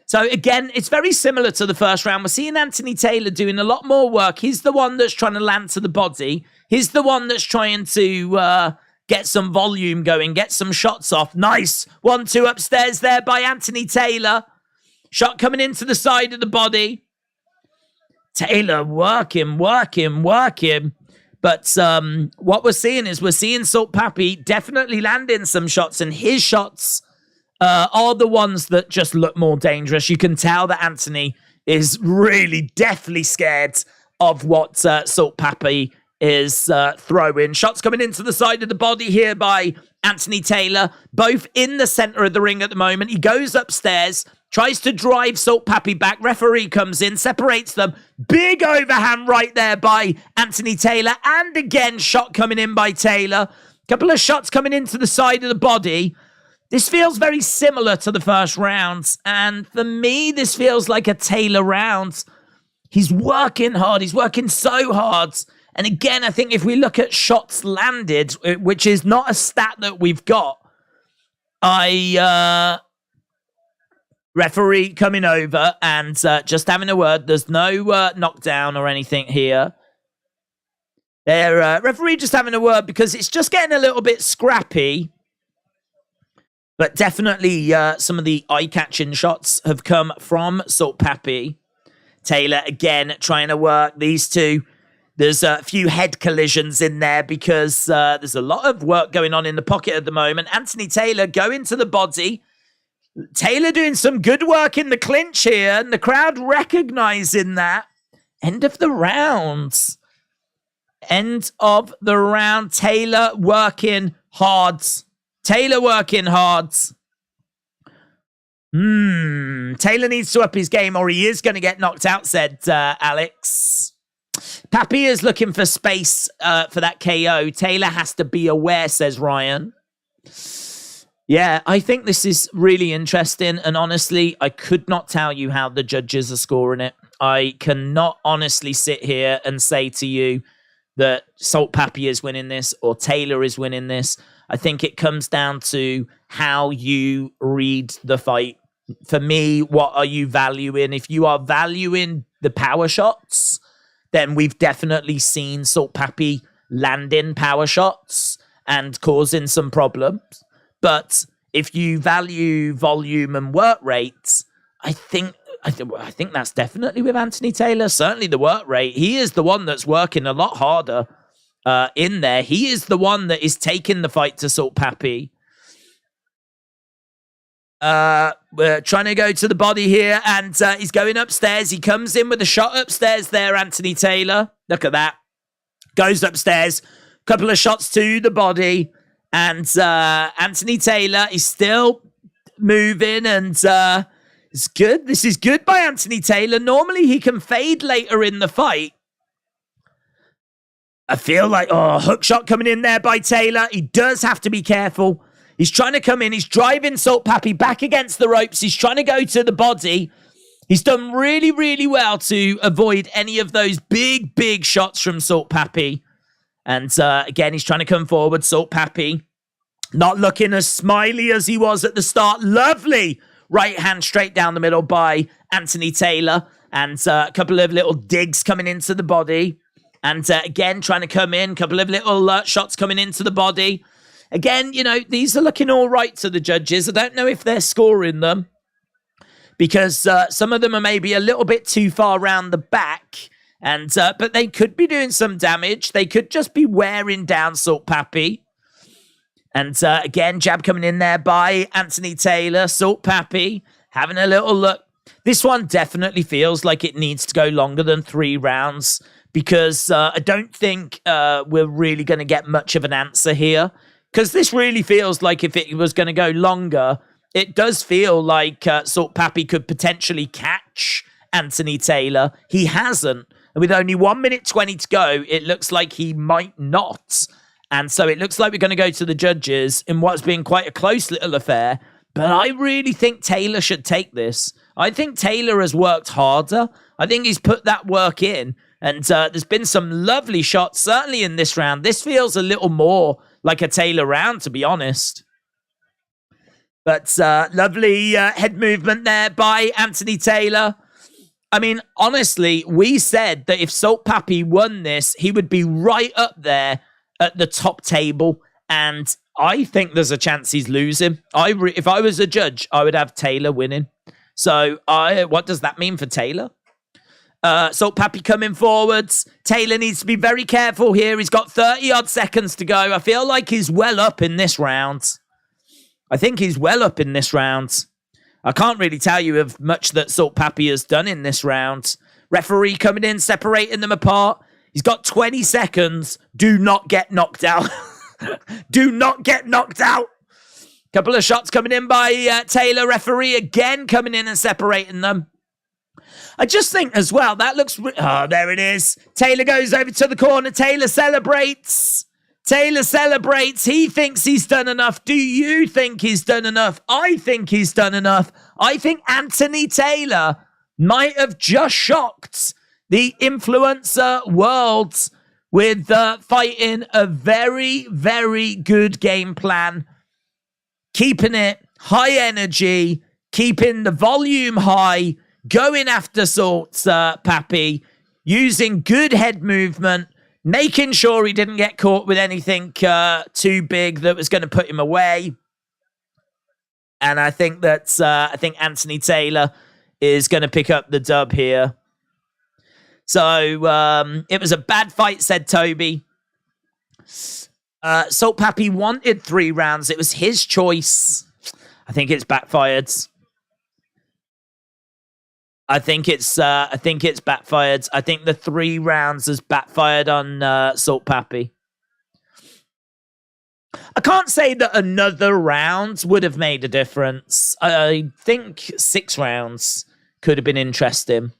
So again, it's very similar to the first round. We're seeing Anthony Taylor doing a lot more work. He's the one that's trying to land to the body. He's the one that's trying to get some volume going, get some shots off. Nice 1-2 upstairs there by Anthony Taylor. Shot coming into the side of the body. Taylor working. But what we're seeing Salt Papi definitely landing some shots, and his shots are the ones that just look more dangerous. You can tell that Anthony is really deathly scared of what Salt Papi is throwing. Shots coming into the side of the body here by Anthony Taylor, both in the center of the ring at the moment. He goes upstairs, tries to drive Salt Papi back. Referee comes in, separates them. Big overhand right there by Anthony Taylor. And again, shot coming in by Taylor. Couple of shots coming into the side of the body. This feels very similar to the first round. And for me, this feels like a Taylor round. He's working hard. He's working so hard. And again, I think if we look at shots landed, which is not a stat that we've got, referee coming over and just having a word. There's no knockdown or anything here. Referee just having a word because it's just getting a little bit scrappy. But definitely some of the eye-catching shots have come from Salt Papi. Taylor, again, trying to work these two. There's a few head collisions in there because there's a lot of work going on in the pocket at the moment. Anthony Taylor going to the body. Taylor doing some good work in the clinch here, and the crowd recognizing that. End of the round. End of the round. Taylor working hard. Taylor working hard. Taylor needs to up his game or he is going to get knocked out, said Alex. Papi is looking for space for that KO. Taylor has to be aware, says Ryan. Yeah, I think this is really interesting. And honestly, I could not tell you how the judges are scoring it. I cannot honestly sit here and say to you that Salt Papi is winning this or Taylor is winning this. I think it comes down to how you read the fight. For me, what are you valuing? If you are valuing the power shots, then we've definitely seen Salt Papi landing power shots and causing some problems. But if you value volume and work rates, I think that's definitely with Anthony Taylor. Certainly the work rate. He is the one that's working a lot harder in there. He is the one that is taking the fight to Salt Papi. We're trying to go to the body here, and he's going upstairs. He comes in with a shot upstairs there, Anthony Taylor. Look at that. Goes upstairs. Couple of shots to the body. And Anthony Taylor is still moving, and it's good. This is good by Anthony Taylor. Normally, he can fade later in the fight. I feel like, hook shot coming in there by Taylor. He does have to be careful. He's trying to come in. He's driving Salt Papi back against the ropes. He's trying to go to the body. He's done really, really well to avoid any of those big, big shots from Salt Papi. And again, he's trying to come forward. Salt Papi not looking as smiley as he was at the start. Lovely right hand straight down the middle by Anthony Taylor. And a couple of little digs coming into the body. And again, trying to come in. A couple of little shots coming into the body. Again, you know, these are looking all right to the judges. I don't know if they're scoring them because some of them are maybe a little bit too far around the back. And but they could be doing some damage. They could just be wearing down Salt Papi. And again, jab coming in there by Anthony Taylor. Salt Papi having a little look. This one definitely feels like it needs to go longer than 3 rounds because I don't think we're really going to get much of an answer here. Because this really feels like if it was going to go longer, it does feel like Salt Papi could potentially catch Anthony Taylor. He hasn't. And with only 1 minute 20 to go, it looks like he might not. And so it looks like we're going to go to the judges in what's been quite a close little affair. But I really think Taylor should take this. I think Taylor has worked harder. I think he's put that work in. And there's been some lovely shots, certainly in this round. This feels a little more like a Taylor round, to be honest. But lovely head movement there by Anthony Taylor. I mean, honestly, we said that if Salt Papi won this, he would be right up there at the top table. And I think there's a chance he's losing. If I was a judge, I would have Taylor winning. So what does that mean for Taylor? Salt Papi coming forwards. Taylor needs to be very careful here. He's got 30-odd seconds to go. I feel like he's well up in this round. I think he's well up in this round. I can't really tell you of much that Salt Papi has done in this round. Referee coming in, separating them apart. He's got 20 seconds. Do not get knocked out. Do not get knocked out. Couple of shots coming in by Taylor. Referee again coming in and separating them. I just think as well, that looks... there it is. Taylor goes over to the corner. Taylor celebrates. Taylor celebrates. He thinks he's done enough. Do you think he's done enough? I think he's done enough. I think Anthony Taylor might have just shocked the influencer world with fighting a very, very good game plan. Keeping it high energy, keeping the volume high, going after Salt Papi, using good head movement, making sure he didn't get caught with anything too big that was going to put him away. And I think that Anthony Taylor is going to pick up the dub here. So it was a bad fight, said Toby. Salt Papi wanted 3 rounds. It was his choice. I think it's backfired. I think it's backfired. I think the 3 rounds has backfired on Salt Papi. I can't say that another round would have made a difference. I think 6 rounds could have been interesting.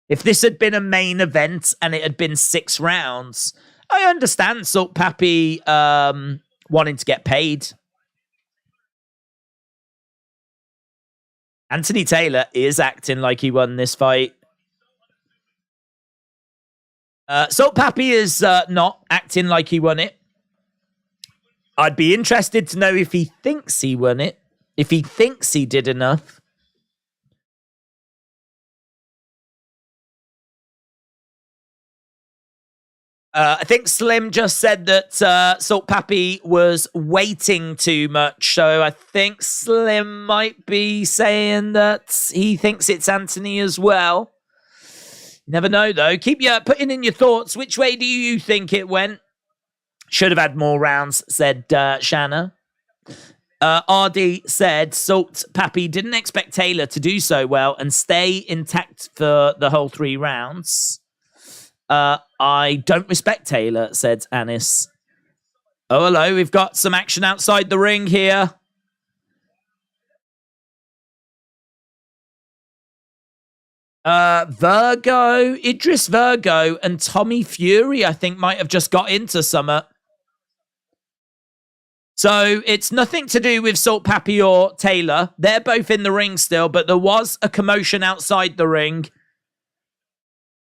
If this had been a main event and it had been 6 rounds, I understand Salt Papi wanting to get paid. Anthony Taylor is acting like he won this fight. Salt Papi is not acting like he won it. I'd be interested to know if he thinks he won it. If he thinks he did enough. I think Slim just said that Salt Papi was waiting too much. So I think Slim might be saying that he thinks it's Anthony as well. Never know, though. Keep putting in your thoughts. Which way do you think it went? Should have had more rounds, said Shanna. RD said Salt Papi didn't expect Taylor to do so well and stay intact for the whole 3 rounds. I don't respect Taylor, said Anis. Oh, hello. We've got some action outside the ring here. Idris Virgo and Tommy Fury, I think, might have just got into Summit. So it's nothing to do with Salt Papi or Taylor. They're both in the ring still, but there was a commotion outside the ring.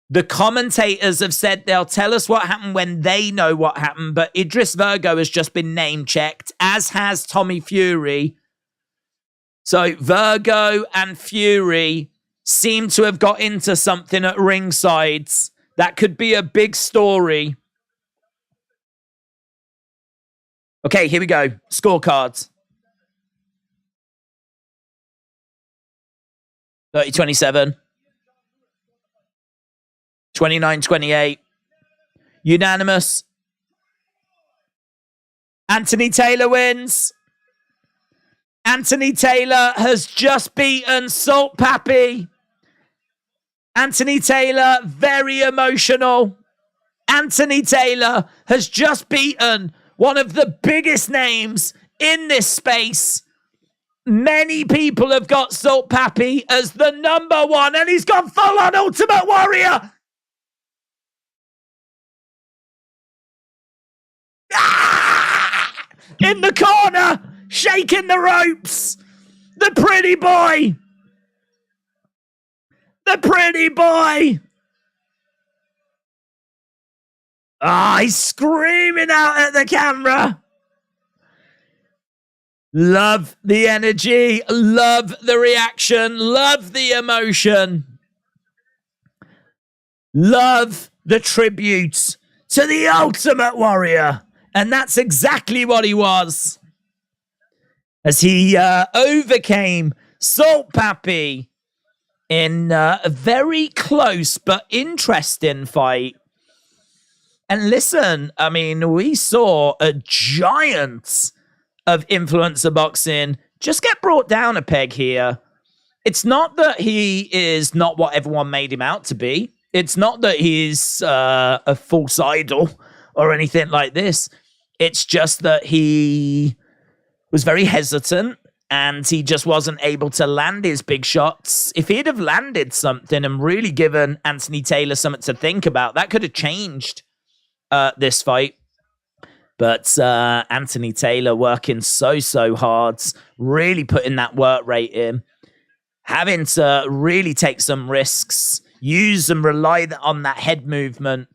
The commentators have said they'll tell us what happened when they know what happened, but Idris Virgo has just been name-checked, as has Tommy Fury. So Virgo and Fury seem to have got into something at ringside. That could be a big story. Okay, here we go. Scorecards. 30-27. 29-28. Unanimous. Anthony Taylor wins. Anthony Taylor has just beaten Salt Papi. Anthony Taylor, very emotional. Anthony Taylor has just beaten one of the biggest names in this space. Many people have got Salt Papi as the number 1, and he's gone full on Ultimate Warrior. In the corner, shaking the ropes. The pretty boy. The pretty boy. He's screaming out at the camera. Love the energy. Love the reaction. Love the emotion. Love the tribute to the Ultimate Warrior. And that's exactly what he was. As he overcame Salt Papi in a very close but interesting fight. And listen, I mean, we saw a giant of influencer boxing just get brought down a peg here. It's not that he is not what everyone made him out to be. It's not that he's a false idol or anything like this. It's just that he was very hesitant and he just wasn't able to land his big shots. If he'd have landed something and really given Anthony Taylor something to think about, that could have changed this fight. But Anthony Taylor working so hard, really putting that work rate in, having to really take some risks, use and rely on that head movement.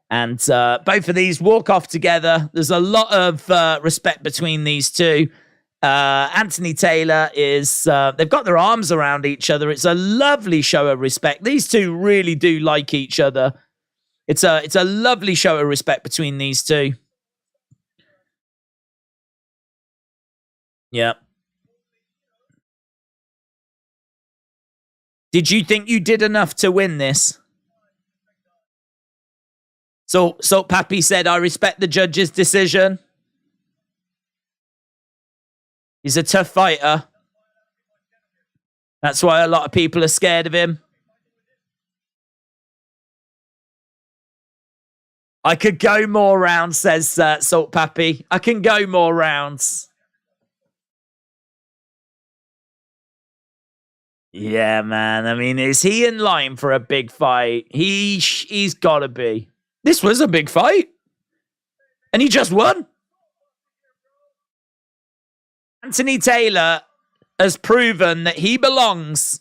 And both of these walk off together. There's a lot of respect between these two. Anthony Taylor is, they've got their arms around each other. It's a lovely show of respect. These two really do like each other. It's a lovely show of respect between these two. Yeah. Did you think you did enough to win this? So Papi said, I respect the judge's decision. He's a tough fighter. That's why a lot of people are scared of him. I could go more rounds, says Salt Papi. I can go more rounds. Yeah, man. I mean, is he in line for a big fight? He's got to be. This was a big fight. And he just won. Anthony Taylor has proven that he belongs.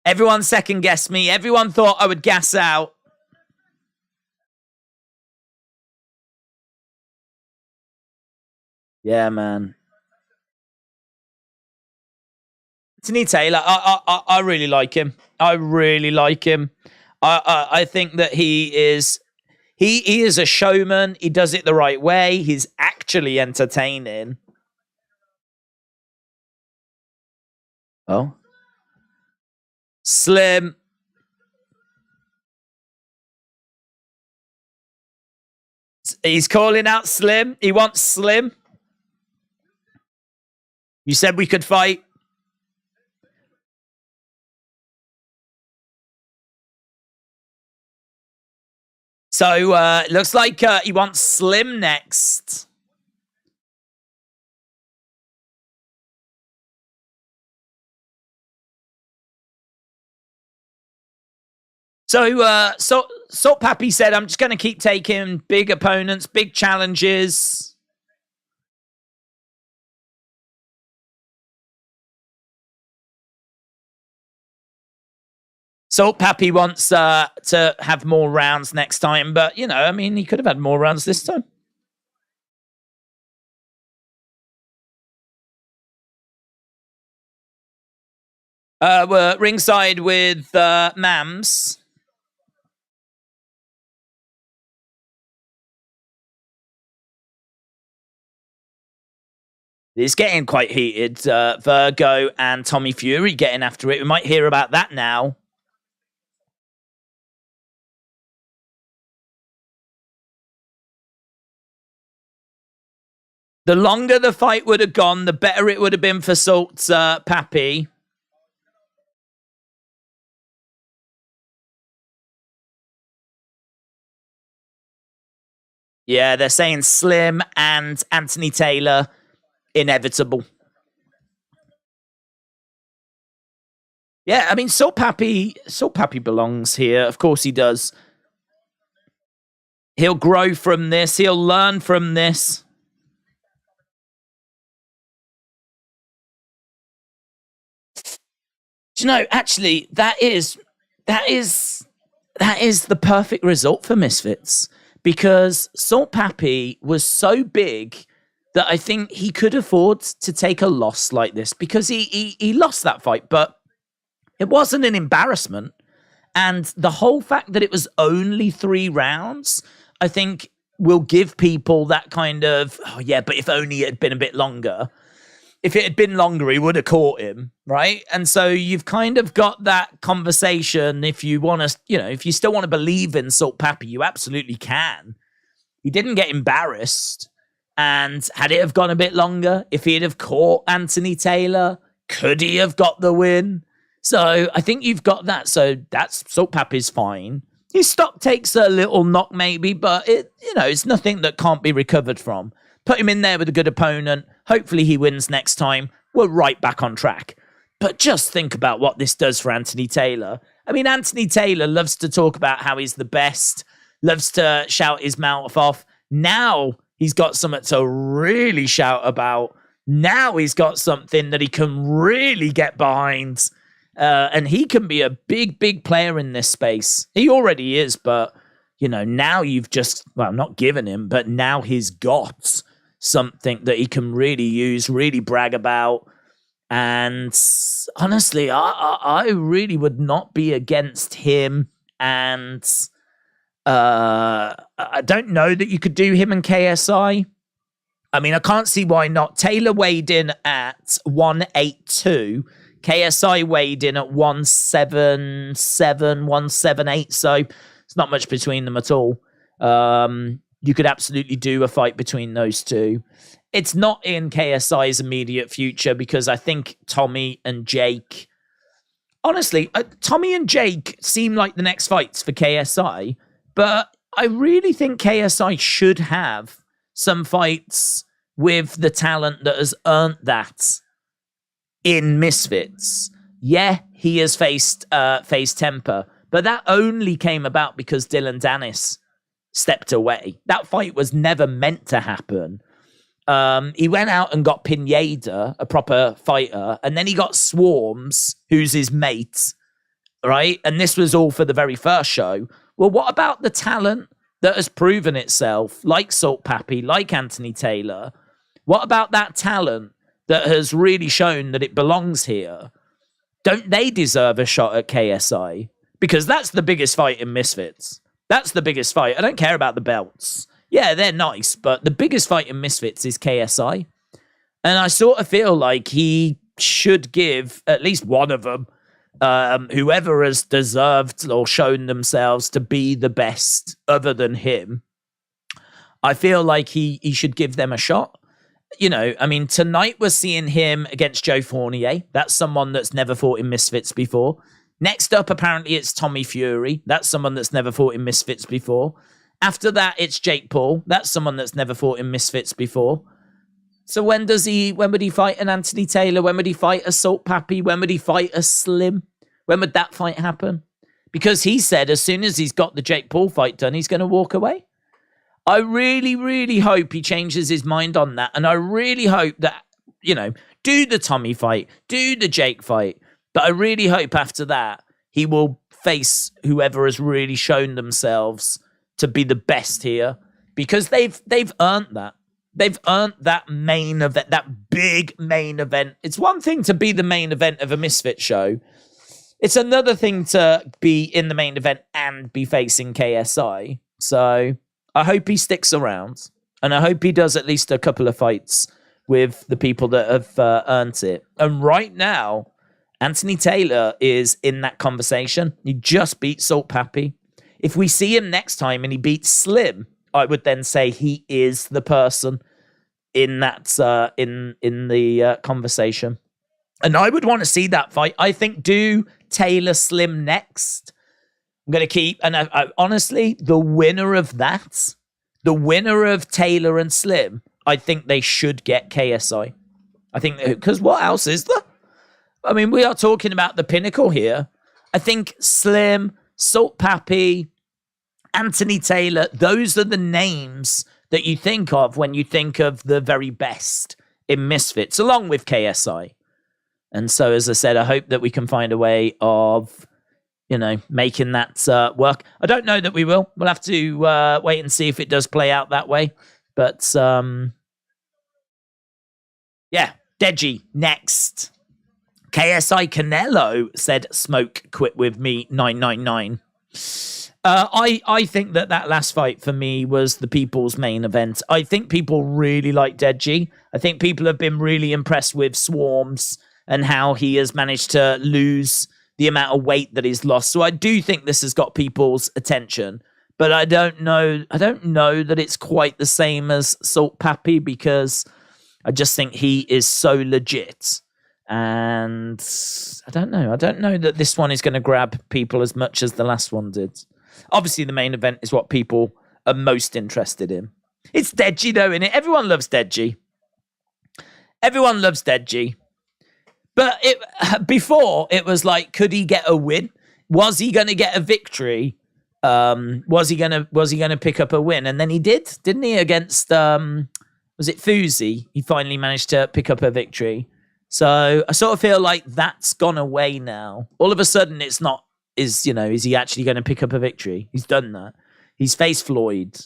Everyone second-guessed me. Everyone thought I would gas out. Yeah, man. Anthony Taylor, I really like him. I really like him. I think that he is a showman. He does it the right way. He's actually entertaining. Oh. Slim. He's calling out Slim. He wants Slim. You said we could fight. So, looks like he wants Slim next. So, Salt Papi said, I'm just going to keep taking big opponents, big challenges. Salt Papi wants to have more rounds next time, but, you know, I mean, he could have had more rounds this time. We're ringside with Mams. It's getting quite heated. Virgo and Tommy Fury getting after it. We might hear about that now. The longer the fight would have gone, the better it would have been for Salt Papi. Yeah, they're saying Slim and Anthony Taylor, inevitable. Yeah, I mean, Salt Papi belongs here. Of course he does. He'll grow from this. He'll learn from this. Do you know, actually, that is the perfect result for Misfits, because Salt Papi was so big that I think he could afford to take a loss like this, because he lost that fight, but it wasn't an embarrassment. And the whole fact that it was only 3 rounds, I think will give people that kind of, oh yeah, but if only it had been a bit longer. If it had been longer, he would have caught him, right? And so you've kind of got that conversation. If you want to, if you still want to believe in Salt Papi, you absolutely can. He didn't get embarrassed. And had it have gone a bit longer, if he'd have caught Anthony Taylor, could he have got the win? So I think you've got that. So that's Salt Papi's fine. His stock takes a little knock maybe, but it's nothing that can't be recovered from. Put him in there with a good opponent. Hopefully he wins next time. We're right back on track. But just think about what this does for Anthony Taylor. I mean, Anthony Taylor loves to talk about how he's the best, loves to shout his mouth off. Now he's got something to really shout about. Now he's got something that he can really get behind. And he can be a big, big player in this space. He already is, but, now you've just, well, not given him, but now he's got something that he can really use, really brag about. And honestly, I really would not be against him. And I don't know that you could do him and KSI. I mean, I can't see why not. Taylor weighed in at 182. KSI weighed in at 177, 178. So it's not much between them at all. You could absolutely do a fight between those two. It's not in KSI's immediate future because I think Tommy and Jake... Honestly, Tommy and Jake seem like the next fights for KSI, but I really think KSI should have some fights with the talent that has earned that in Misfits. Yeah, he has faced Temperrr, but that only came about because Dylan Dennis stepped away. That fight was never meant to happen. He went out and got Pineda, a proper fighter, and then he got Swarmz, who's his mate, right? And this was all for the very first show. Well, what about the talent that has proven itself, like Salt Papi, like Anthony Taylor? What about that talent that has really shown that it belongs here? Don't they deserve a shot at KSI? Because that's the biggest fight in Misfits. That's the biggest fight. I don't care about the belts. Yeah, they're nice, but the biggest fight in Misfits is KSI. And I sort of feel like he should give at least one of them, whoever has deserved or shown themselves to be the best other than him. I feel like he should give them a shot. I mean, tonight we're seeing him against Joe Fournier. That's someone that's never fought in Misfits before. Next up, apparently, it's Tommy Fury. That's someone that's never fought in Misfits before. After that, it's Jake Paul. That's someone that's never fought in Misfits before. So when would he fight an Anthony Taylor? When would he fight a Salt Papi? When would he fight a Slim? When would that fight happen? Because he said as soon as he's got the Jake Paul fight done, he's going to walk away. I really, really hope he changes his mind on that. And I really hope that, do the Tommy fight, do the Jake fight. But I really hope after that, he will face whoever has really shown themselves to be the best here. Because they've earned that. They've earned that main event, that big main event. It's one thing to be the main event of a Misfit show. It's another thing to be in the main event and be facing KSI. So I hope he sticks around. And I hope he does at least a couple of fights with the people that have earned it. And right now, Anthony Taylor is in that conversation. He just beat Salt Papi. If we see him next time and he beats Slim, I would then say he is the person in that in the conversation. And I would want to see that fight. I think do Taylor Slim next. I'm going to keep, and I honestly, the winner of that, the winner of Taylor and Slim, I think they should get KSI. I think, because what else is there? I mean, we are talking about the pinnacle here. I think Slim, Salt Papi, Anthony Taylor, those are the names that you think of when you think of the very best in Misfits, along with KSI. And so, as I said, I hope that we can find a way of, making that work. I don't know that we will. We'll have to wait and see if it does play out that way. But, yeah, Deji next. KSI Canelo said, "Smoke quit with me 999." I think that last fight for me was the people's main event. I think people really like Deji. I think people have been really impressed with Swarmz and how he has managed to lose the amount of weight that he's lost. So I do think this has got people's attention. But I don't know that it's quite the same as Salt Papi, because I just think he is so legit. And I don't know that this one is going to grab people as much as the last one did. Obviously, the main event is what people are most interested in. It's Deji, though, innit? Everyone loves Deji. Everyone loves Deji. But before, it was like, could he get a win? Was he going to get a victory? Was he gonna pick up a win? And then he did, didn't he? Against was it Fuzi? He finally managed to pick up a victory. So I sort of feel like that's gone away now. All of a sudden, it's not. Is he actually going to pick up a victory? He's done that. He's faced Floyd.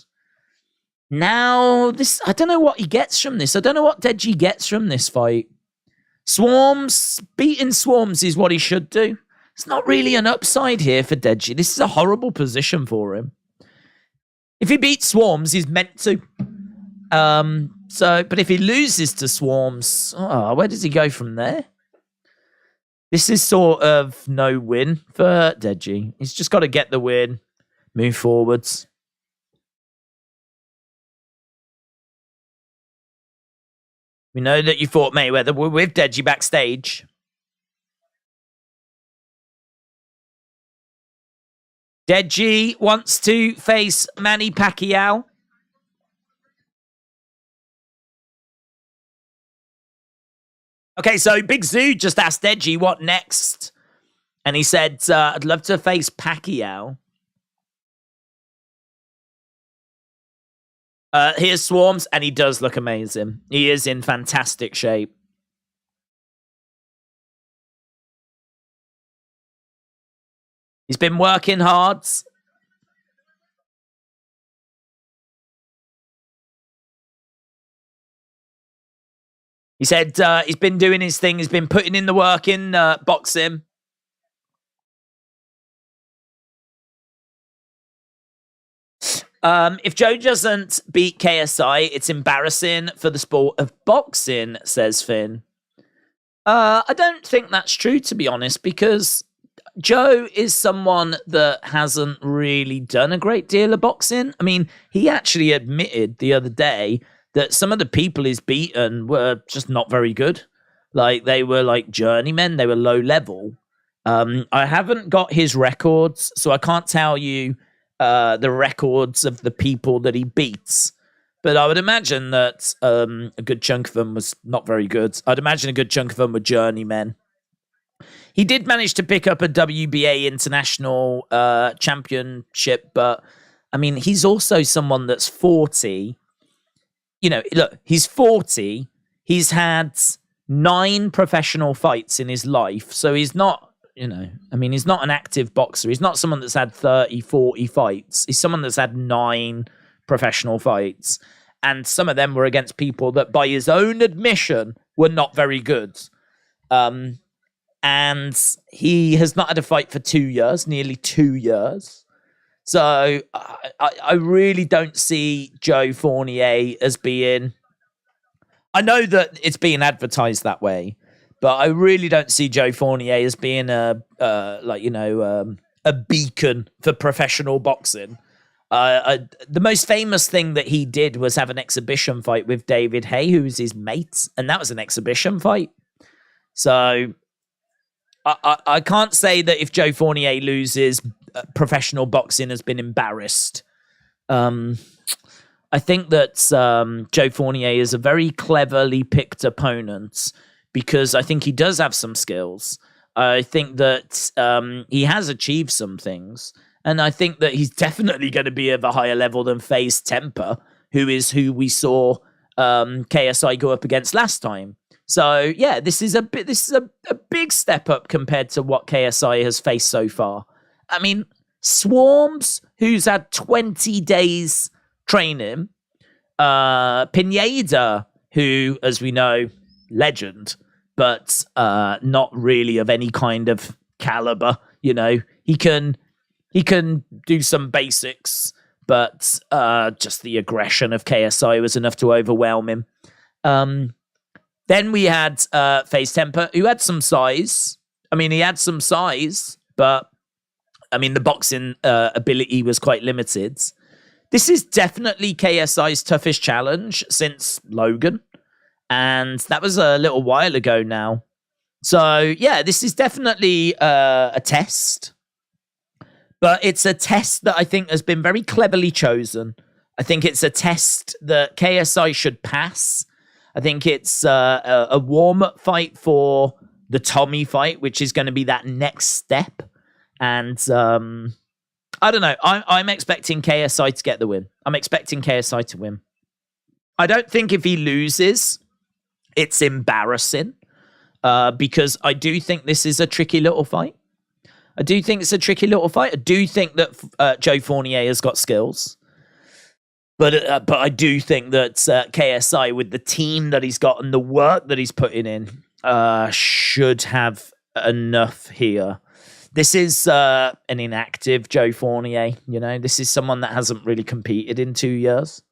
Now this, I don't know what he gets from this. I don't know what Deji gets from this fight. Beating Swarmz is what he should do. It's not really an upside here for Deji. This is a horrible position for him. If he beats Swarmz, he's meant to. But if he loses to Swarmz, where does he go from there? This is sort of no win for Deji. He's just got to get the win, move forwards. We know that you fought Mayweather. We're with Deji backstage. Deji wants to face Manny Pacquiao. Okay, so Big Zoo just asked Deji what next. And he said, I'd love to face Pacquiao. Here's Swarmz, and he does look amazing. He is in fantastic shape. He's been working hard. He said he's been doing his thing. He's been putting in the work in boxing. If Joe doesn't beat KSI, it's embarrassing for the sport of boxing, says Finn. I don't think that's true, to be honest, because Joe is someone that hasn't really done a great deal of boxing. I mean, he actually admitted the other day that some of the people he's beaten were just not very good. Like, they were like journeymen. They were low level. I haven't got his records, so I can't tell you the records of the people that he beats. But I would imagine that a good chunk of them was not very good. I'd imagine a good chunk of them were journeymen. He did manage to pick up a WBA international championship, but I mean, he's also someone that's 40. You know, look, he's 40. He's had 9 professional fights in his life. So he's not, he's not an active boxer. He's not someone that's had 30, 40 fights. He's someone that's had 9 professional fights. And some of them were against people that, by his own admission, were not very good. And he has not had a fight for 2 years, nearly 2 years. So I really don't see Joe Fournier as being... I know that it's being advertised that way, but I really don't see Joe Fournier as being a beacon for professional boxing. The most famous thing that he did was have an exhibition fight with David Haye, who's his mate, and that was an exhibition fight. So I can't say that if Joe Fournier loses, professional boxing has been embarrassed. I think that Joe Fournier is a very cleverly picked opponent because I think he does have some skills. I think that he has achieved some things. And I think that he's definitely going to be of a higher level than Faze Temperrr, who we saw KSI go up against last time. So yeah, this is a big step up compared to what KSI has faced so far. I mean, Swarmz, who's had 20 days training, Pineda, who, as we know, legend, but not really of any kind of caliber. You know, he can do some basics, but just the aggression of KSI was enough to overwhelm him. Then we had Faze Temperrr, who had some size. I mean, he had some size, but I mean, the boxing ability was quite limited. This is definitely KSI's toughest challenge since Logan, and that was a little while ago now. So, yeah, this is definitely a test, but it's a test that I think has been very cleverly chosen. I think it's a test that KSI should pass. I think it's a warm-up fight for the Tommy fight, which is going to be that next step. And I don't know. I'm expecting KSI to get the win. I'm expecting KSI to win. I don't think if he loses, it's embarrassing. Because I do think this is a tricky little fight. I do think it's a tricky little fight. I do think that Joe Fournier has got skills. But I do think that KSI, with the team that he's got and the work that he's putting in, should have enough here. This is an inactive Joe Fournier. You know, this is someone that hasn't really competed in 2 years.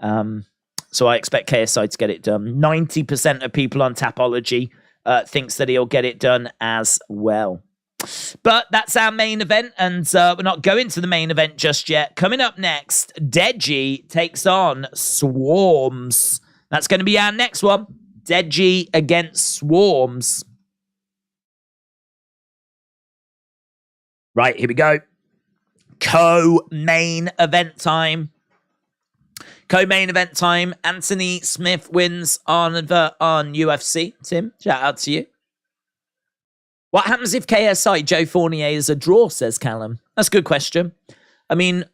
So I expect KSI to get it done. 90% of people on Tapology thinks that he'll get it done as well. But that's our main event, and we're not going to the main event just yet. Coming up next, Deji takes on Swarmz. That's going to be our next one. Deji against Swarmz. Right, here we go. Co-main event time. Co-main event time. Anthony Smith wins on UFC. Tim, shout out to you. What happens if KSI Joe Fournier is a draw, says Callum? That's a good question. I mean,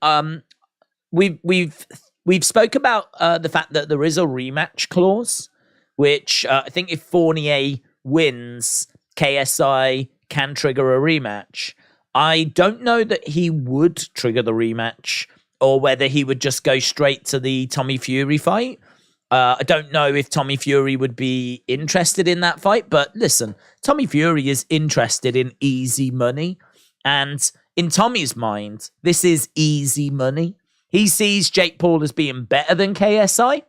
we've spoke about the fact that there is a rematch clause, which I think if Fournier wins, KSI can trigger a rematch. I don't know that he would trigger the rematch or whether he would just go straight to the Tommy Fury fight. I don't know if Tommy Fury would be interested in that fight, but listen, Tommy Fury is interested in easy money. And in Tommy's mind, this is easy money. He sees Jake Paul as being better than KSI.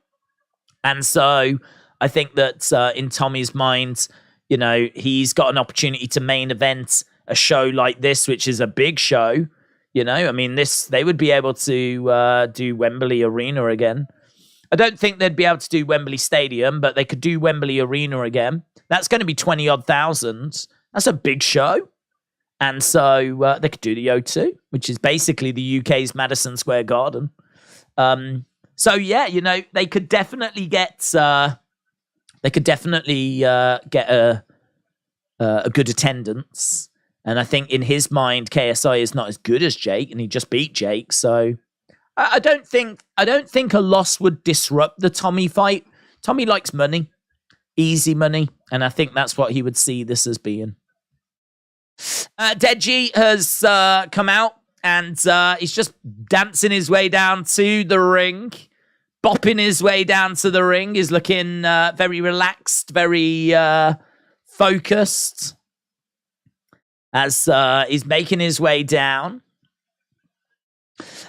And so I think that in Tommy's mind, you know, he's got an opportunity to main event a show like this, which is a big show. You know, I mean, they would be able to do Wembley Arena again. I don't think they'd be able to do Wembley Stadium, but they could do Wembley Arena again. That's going to be 20-odd thousand. That's a big show. And so they could do the O2, which is basically the UK's Madison Square Garden. So, yeah, you know, they could definitely get a good attendance. And I think in his mind, KSI is not as good as Jake, and he just beat Jake. So I don't think a loss would disrupt the Tommy fight. Tommy likes money, easy money, and I think that's what he would see this as being. Deji has come out, and he's just dancing his way down to the ring, bopping his way down to the ring. He's looking very relaxed, very focused as he's making his way down.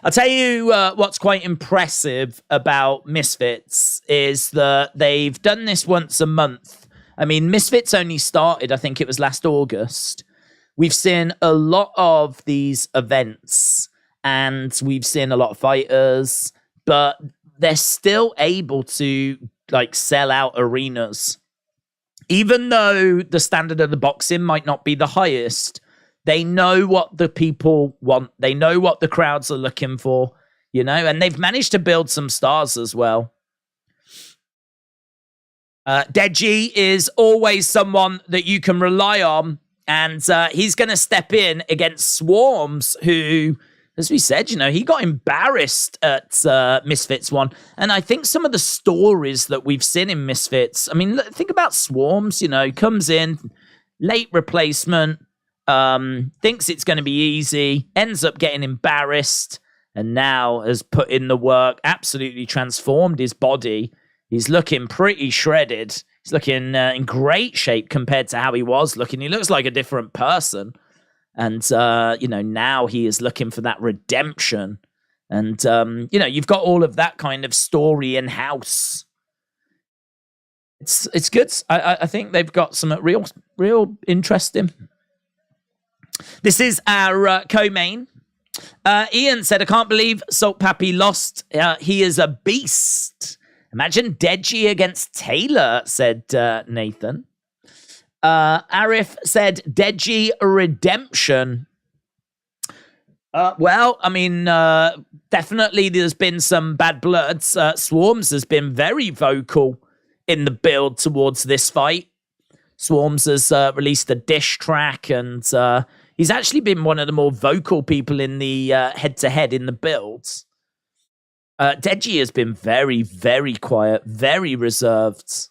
I'll tell you what's quite impressive about Misfits is that they've done this once a month. I mean, Misfits only started, I think it was last August. We've seen a lot of these events and we've seen a lot of fighters, but they're still able to like sell out arenas. Even though the standard of the boxing might not be the highest, they know what the people want. They know what the crowds are looking for, you know, and they've managed to build some stars as well. Deji is always someone that you can rely on, and he's going to step in against Swarmz, who, as we said, you know, he got embarrassed at Misfits 1. And I think some of the stories that we've seen in Misfits, I mean, think about Swarmz, you know, comes in, late replacement, thinks it's going to be easy, ends up getting embarrassed, and now has put in the work, absolutely transformed his body. He's looking pretty shredded. He's looking in great shape compared to how he was looking. He looks like a different person. And, you know, now he is looking for that redemption. And, you know, you've got all of that kind of story in-house. It's good. I think they've got some real interesting. This is our co-main. Ian said, I can't believe Salt Papi lost. He is a beast. Imagine Deji against Taylor, said Nathan. Arif said, Deji redemption. Well, I mean, definitely there's been some bad bloods. Swarmz has been very vocal in the build towards this fight. Swarmz has released a diss track, and he's actually been one of the more vocal people in the head-to-head in the builds. Deji has been very, very quiet, very reserved.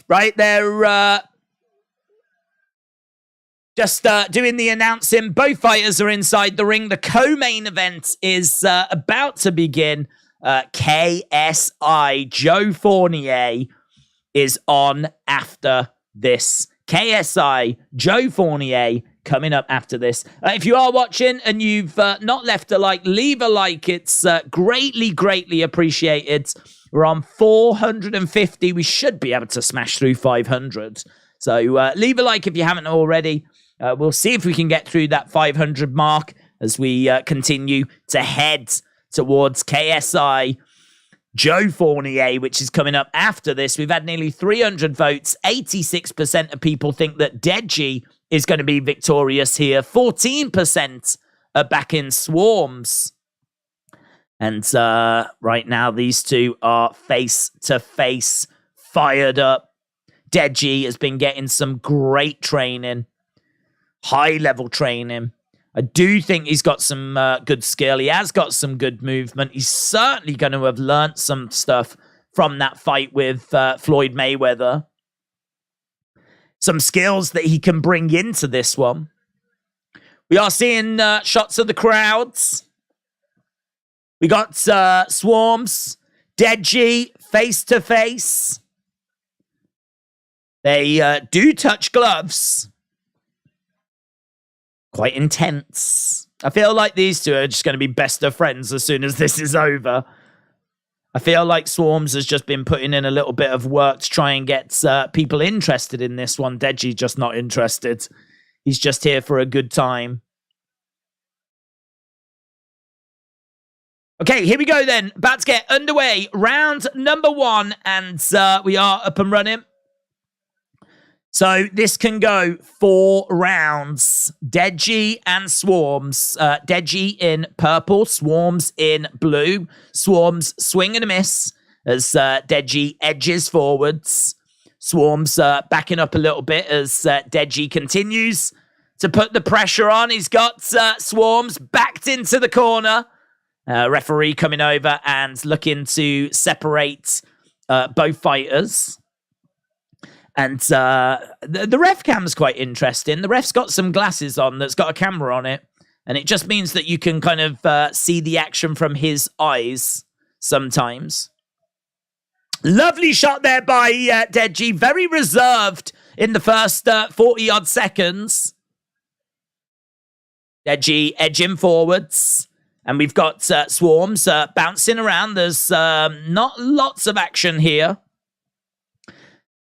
Right, they're just doing the announcing. Both fighters are inside the ring. The co-main event is about to begin. KSI, Joe Fournier, is on after this. KSI, Joe Fournier, coming up after this. If you are watching and you've not left a like, leave a like. It's greatly, greatly appreciated. We're on 450. We should be able to smash through 500. So leave a like if you haven't already. We'll see if we can get through that 500 mark as we continue to head towards KSI Joe Fournier, which is coming up after this. We've had nearly 300 votes. 86% of people think that Deji is going to be victorious here. 14% are back in Swarmz. And right now, these two are face-to-face, fired up. Deji has been getting some great training, high-level training. I do think he's got some good skill. He has got some good movement. He's certainly going to have learnt some stuff from that fight with Floyd Mayweather. Some skills that he can bring into this one. We are seeing shots of the crowds. We got Swarmz, Deji, face-to-face. They do touch gloves. Quite intense. I feel like these two are just going to be best of friends as soon as this is over. I feel like Swarmz has just been putting in a little bit of work to try and get people interested in this one. Deji just not interested. He's just here for a good time. Okay, here we go then. About to get underway. Round number 1, and we are up and running. So this can go 4 rounds. Deji and Swarmz. Deji in purple, Swarmz in blue. Swarmz swing and a miss as Deji edges forwards. Swarmz backing up a little bit as Deji continues to put the pressure on. He's got Swarmz backed into the corner. Referee coming over and looking to separate both fighters. And the ref cam's quite interesting. The ref's got some glasses on that's got a camera on it. And it just means that you can kind of see the action from his eyes sometimes. Lovely shot there by Deji. Very reserved in the first 40-odd seconds. Deji edging forwards. And we've got Swarmz bouncing around. There's not lots of action here.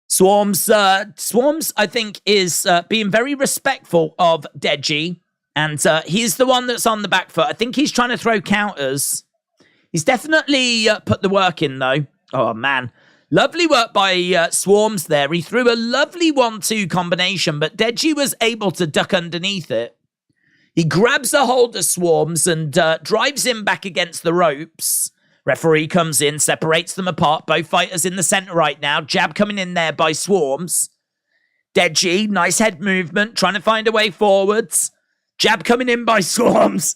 Swarmz, I think, is being very respectful of Deji. And he's the one that's on the back foot. I think he's trying to throw counters. He's definitely put the work in, though. Oh, man. Lovely work by Swarmz there. He threw a lovely 1-2 combination, but Deji was able to duck underneath it. He grabs a hold of Swarmz and drives him back against the ropes. Referee comes in, separates them apart. Both fighters in the center right now. Jab coming in there by Swarmz. Deji, nice head movement, trying to find a way forwards. Jab coming in by Swarmz.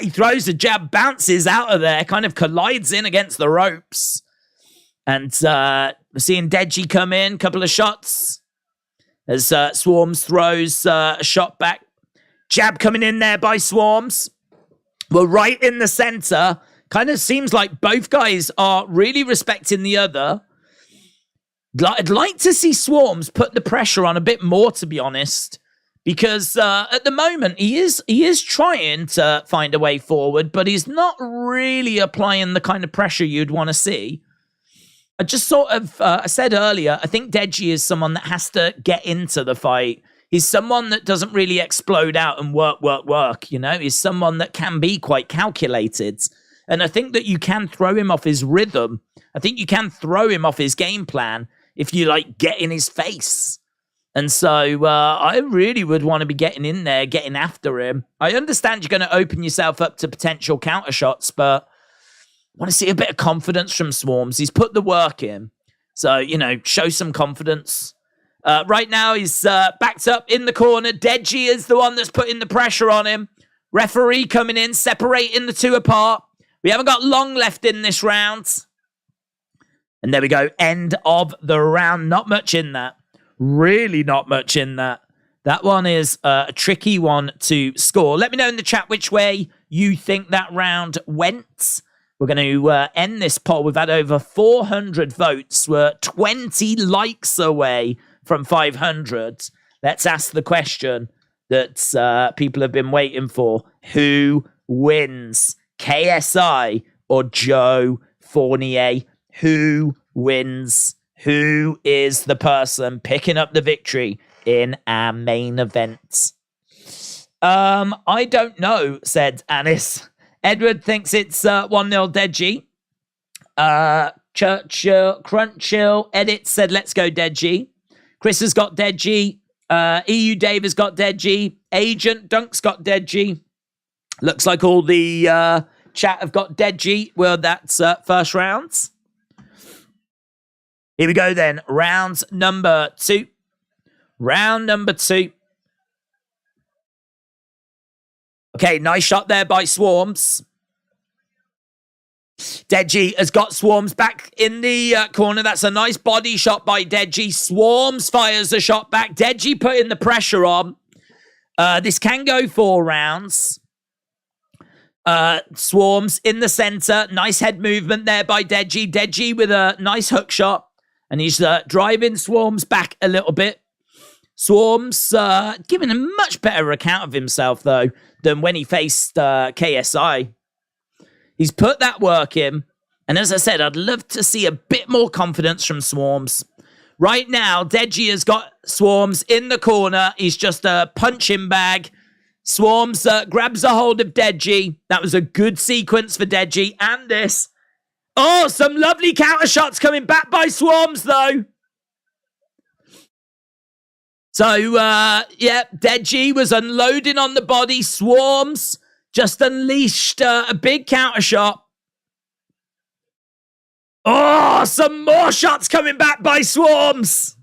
He throws a jab, bounces out of there, kind of collides in against the ropes. And we're seeing Deji come in, couple of shots. As Swarmz throws a shot back. Jab coming in there by Swarmz. We're right in the center. Kind of seems like both guys are really respecting the other. I'd like to see Swarmz put the pressure on a bit more, to be honest, because at the moment he is trying to find a way forward, but he's not really applying the kind of pressure you'd want to see. I just sort of, I said earlier, I think Deji is someone that has to get into the fight. He's someone that doesn't really explode out and work, you know? He's someone that can be quite calculated. And I think that you can throw him off his rhythm. I think you can throw him off his game plan if you, like, get in his face. And so I really would want to be getting in there, getting after him. I understand you're going to open yourself up to potential counter shots, but I want to see a bit of confidence from Swarmz. He's put the work in. So, you know, show some confidence. Right now, he's backed up in the corner. Deji is the one that's putting the pressure on him. Referee coming in, separating the two apart. We haven't got long left in this round. And there we go. End of the round. Not much in that. Really not much in that. That one is a tricky one to score. Let me know in the chat which way you think that round went. We're going to end this poll. We've had over 400 votes. We're 20 likes away from 500. Let's ask the question that people have been waiting for. Who wins? KSI or Joe Fournier? Who wins? Who is the person picking up the victory in our main event? I don't know, said Anis. Edward thinks it's 1-0 Deji. Crunchill Edit said, let's go Deji. Chris has got Deji. EU Dave has got Deji. Agent Dunk's got Deji. Looks like all the chat have got Deji. Well, that's first round. Here we go then. Round number 2. Round number 2. Okay, nice shot there by Swarmz. Deji has got Swarmz back in the corner. That's a nice body shot by Deji. Swarmz fires a shot back. Deji putting the pressure on. This can go 4 rounds. Swarmz in the center. Nice head movement there by Deji. Deji with a nice hook shot. And he's driving Swarmz back a little bit. Swarmz giving a much better account of himself, though, than when he faced KSI. He's put that work in. And as I said, I'd love to see a bit more confidence from Swarmz. Right now, Deji has got Swarmz in the corner. He's just a punching bag. Swarmz grabs a hold of Deji. That was a good sequence for Deji. And this. Oh, some lovely counter shots coming back by Swarmz, though. So, yeah, Deji was unloading on the body. Swarmz just unleashed a big counter shot. Oh, some more shots coming back by Swarmz.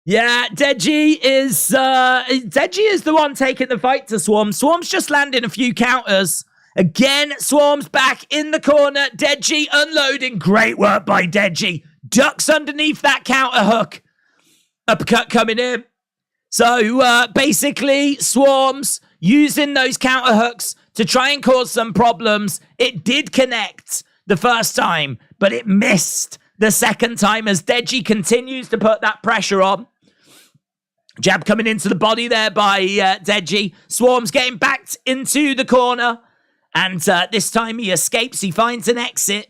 Yeah, Deji is the one taking the fight to Swarmz. Swarmz just landing a few counters. Again, Swarmz back in the corner. Deji unloading. Great work by Deji. Ducks underneath that counter hook. Uppercut coming in. So, basically, Swarmz using those counter hooks to try and cause some problems. It did connect the first time, but it missed the second time as Deji continues to put that pressure on. Jab coming into the body there by Deji. Swarmz getting backed into the corner. And this time he escapes. He finds an exit.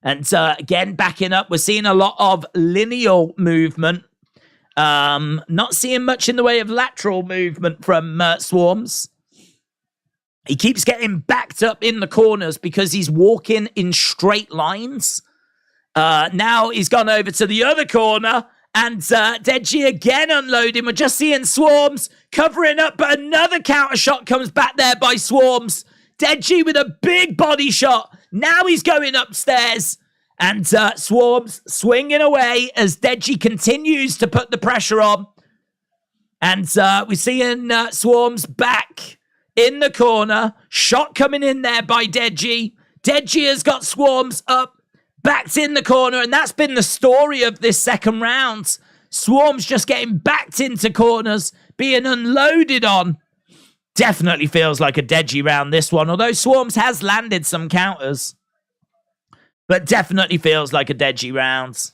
And again, backing up. We're seeing a lot of lineal movement. Not seeing much in the way of lateral movement from Swarmz. He keeps getting backed up in the corners because he's walking in straight lines. Now he's gone over to the other corner. And Deji again unloading. We're just seeing Swarmz covering up. But another counter shot comes back there by Swarmz. Deji with a big body shot. Now he's going upstairs. And Swarmz swinging away as Deji continues to put the pressure on. And we're seeing Swarmz back in the corner. Shot coming in there by Deji. Deji has got Swarmz up, backed in the corner. And that's been the story of this second round. Swarmz just getting backed into corners, being unloaded on. Definitely feels like a Deji round, this one. Although Swarmz has landed some counters. But definitely feels like a Deji round.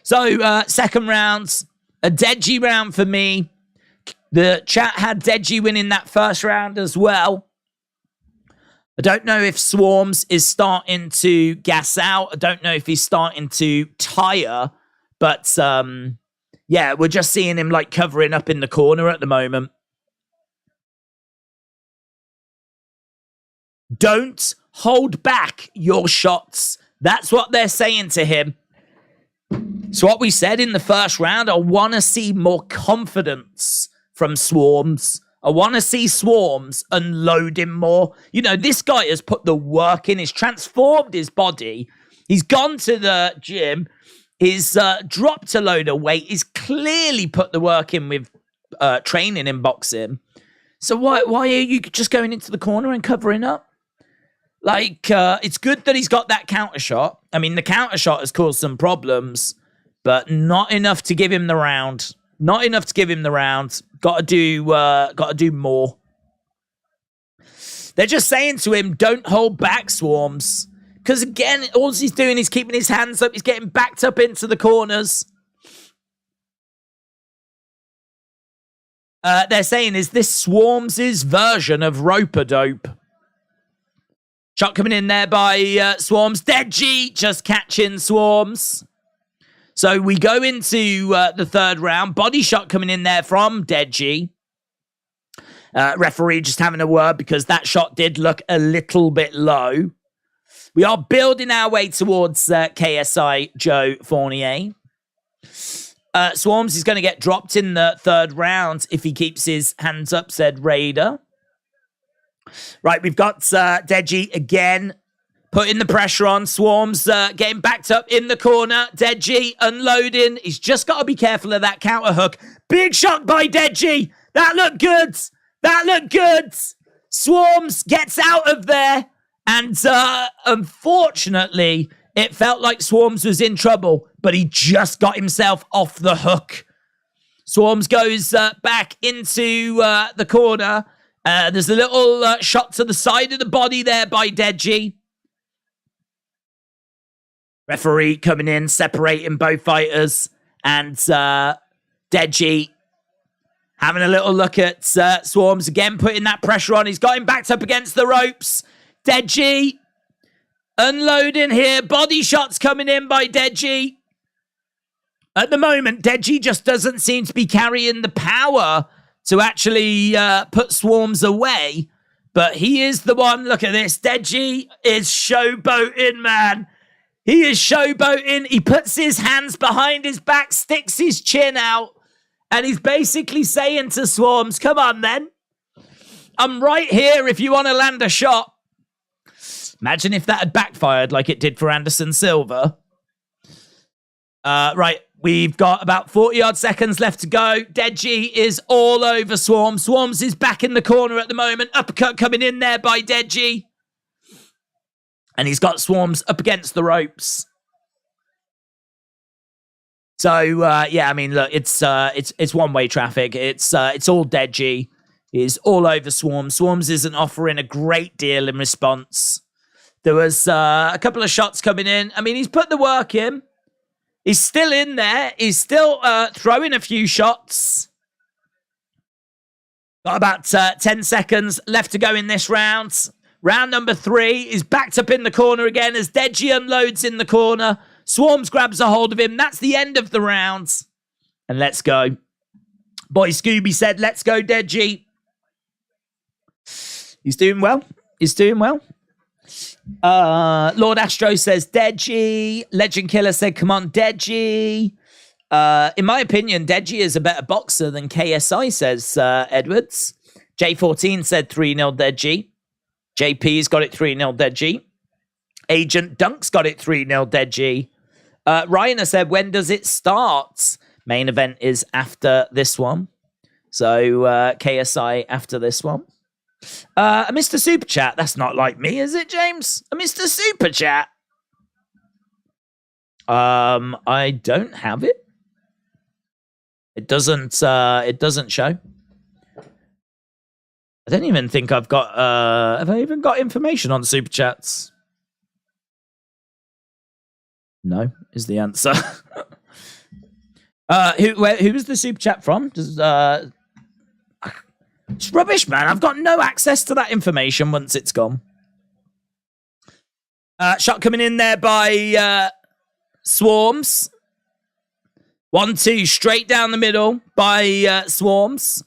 So, second round, a Deji round for me. The chat had Deji winning that first round as well. I don't know if Swarmz is starting to gas out. I don't know if he's starting to tire. But, yeah, we're just seeing him, like, covering up in the corner at the moment. Don't hold back your shots. That's what they're saying to him. So what we said in the first round, I want to see more confidence from Swarmz. I want to see Swarmz unload him more. You know, this guy has put the work in. He's transformed his body. He's gone to the gym. He's dropped a load of weight. He's clearly put the work in with training in boxing. So why are you just going into the corner and covering up? Like, it's good that he's got that counter shot. I mean, the counter shot has caused some problems, but not enough to give him the round. Not enough to give him the round. Got to do more. They're just saying to him, don't hold back, Swarmz. Because again, all he's doing is keeping his hands up. He's getting backed up into the corners. They're saying, is this Swarmz' version of rope-a-dope? Shot coming in there by Swarmz. Deji just catching Swarmz. So we go into the third round. Body shot coming in there from Deji. Referee just having a word because that shot did look a little bit low. We are building our way towards KSI Joe Fournier. Swarmz is going to get dropped in the third round if he keeps his hands up, said Raider. Right, we've got Deji again putting the pressure on. Swarmz getting backed up in the corner. Deji unloading. He's just got to be careful of that counter hook. Big shot by Deji. That looked good. That looked good. Swarmz gets out of there. And unfortunately, it felt like Swarmz was in trouble, but he just got himself off the hook. Swarmz goes back into the corner. There's a little shot to the side of the body there by Deji. Referee coming in, separating both fighters. And Deji having a little look at Swarmz again, putting that pressure on. He's got him backed up against the ropes. Deji unloading here. Body shots coming in by Deji. At the moment, Deji just doesn't seem to be carrying the power to actually put Swarmz away. But he is the one. Look at this. Deji is showboating, man. He is showboating. He puts his hands behind his back, sticks his chin out, and he's basically saying to Swarmz, come on then. I'm right here if you want to land a shot. Imagine if that had backfired like it did for Anderson Silva. Right. We've got about 40-odd seconds left to go. Deji is all over Swarmz. Swarmz is back in the corner at the moment. Uppercut coming in there by Deji. And he's got Swarmz up against the ropes. So, yeah, I mean, look, it's one-way traffic. It's all Deji. He's all over Swarmz. Swarmz isn't offering a great deal in response. There was a couple of shots coming in. I mean, he's put the work in. He's still in there. He's still throwing a few shots. Got about 10 seconds left to go in this round. Round number 3 is backed up in the corner again as Deji unloads in the corner. Swarmz grabs a hold of him. That's the end of the round. And let's go. Boy Scooby said, let's go, Deji. He's doing well. He's doing well. Lord Astro says Deji. Legend Killer said, come on, Deji. In my opinion, Deji is a better boxer than KSI, says Edwards. J14 said 3-0 Deji. JP's got it 3-0 Deji. Agent Dunk's got it 3-0 Deji. Ryan said, when does it start? Main event is after this one. So KSI after this one. A Mr. Super Chat. That's not like me, is it, James? A Mr. Super Chat. I don't have it. It doesn't show. I don't even think I've got, have I even got information on super chats? No, is the answer. Who was the super chat from? It's rubbish, man. I've got no access to that information once it's gone. Shot coming in there by Swarmz. 1-2 straight down the middle by Swarmz.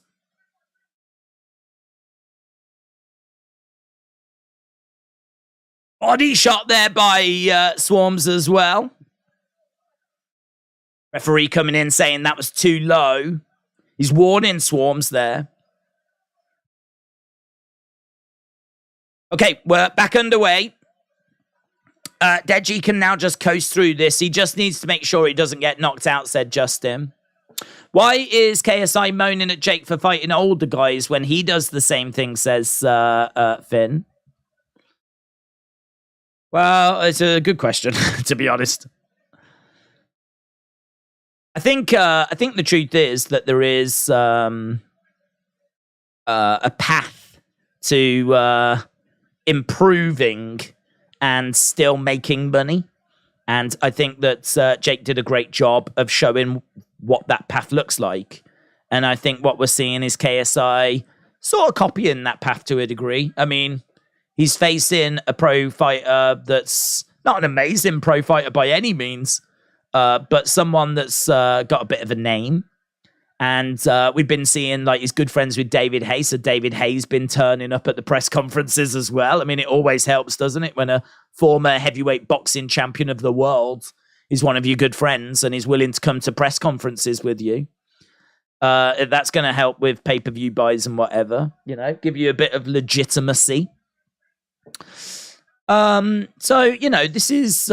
Body shot there by Swarmz as well. Referee coming in saying that was too low. He's warning Swarmz there. Okay, we're back underway. Deji can now just coast through this. He just needs to make sure he doesn't get knocked out, said Justin. Why is KSI moaning at Jake for fighting older guys when he does the same thing, says Finn? Well, it's a good question, to be honest. I think the truth is that there is a path to improving and still making money. And I think that Jake did a great job of showing what that path looks like. And I think what we're seeing is KSI sort of copying that path to a degree. I mean, he's facing a pro fighter that's not an amazing pro fighter by any means, but someone that's got a bit of a name. And we've been seeing, like, he's good friends with David Hayes. So David Hayes been turning up at the press conferences as well. I mean, it always helps, doesn't it? When a former heavyweight boxing champion of the world is one of your good friends and is willing to come to press conferences with you. That's going to help with pay-per-view buys and whatever, you know, give you a bit of legitimacy. So, you know, this is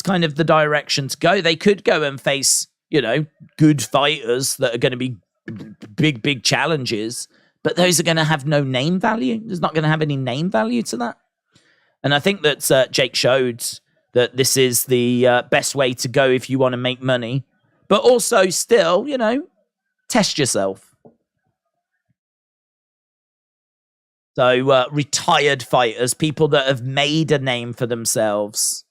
kind of the direction to go. They could go and face, you know, good fighters that are going to be big challenges, but those are going to have no name value. There's not going to have any name value to that. And I think that Jake showed that this is the best way to go if you want to make money, but also still, you know, test yourself. So retired fighters, people that have made a name for themselves.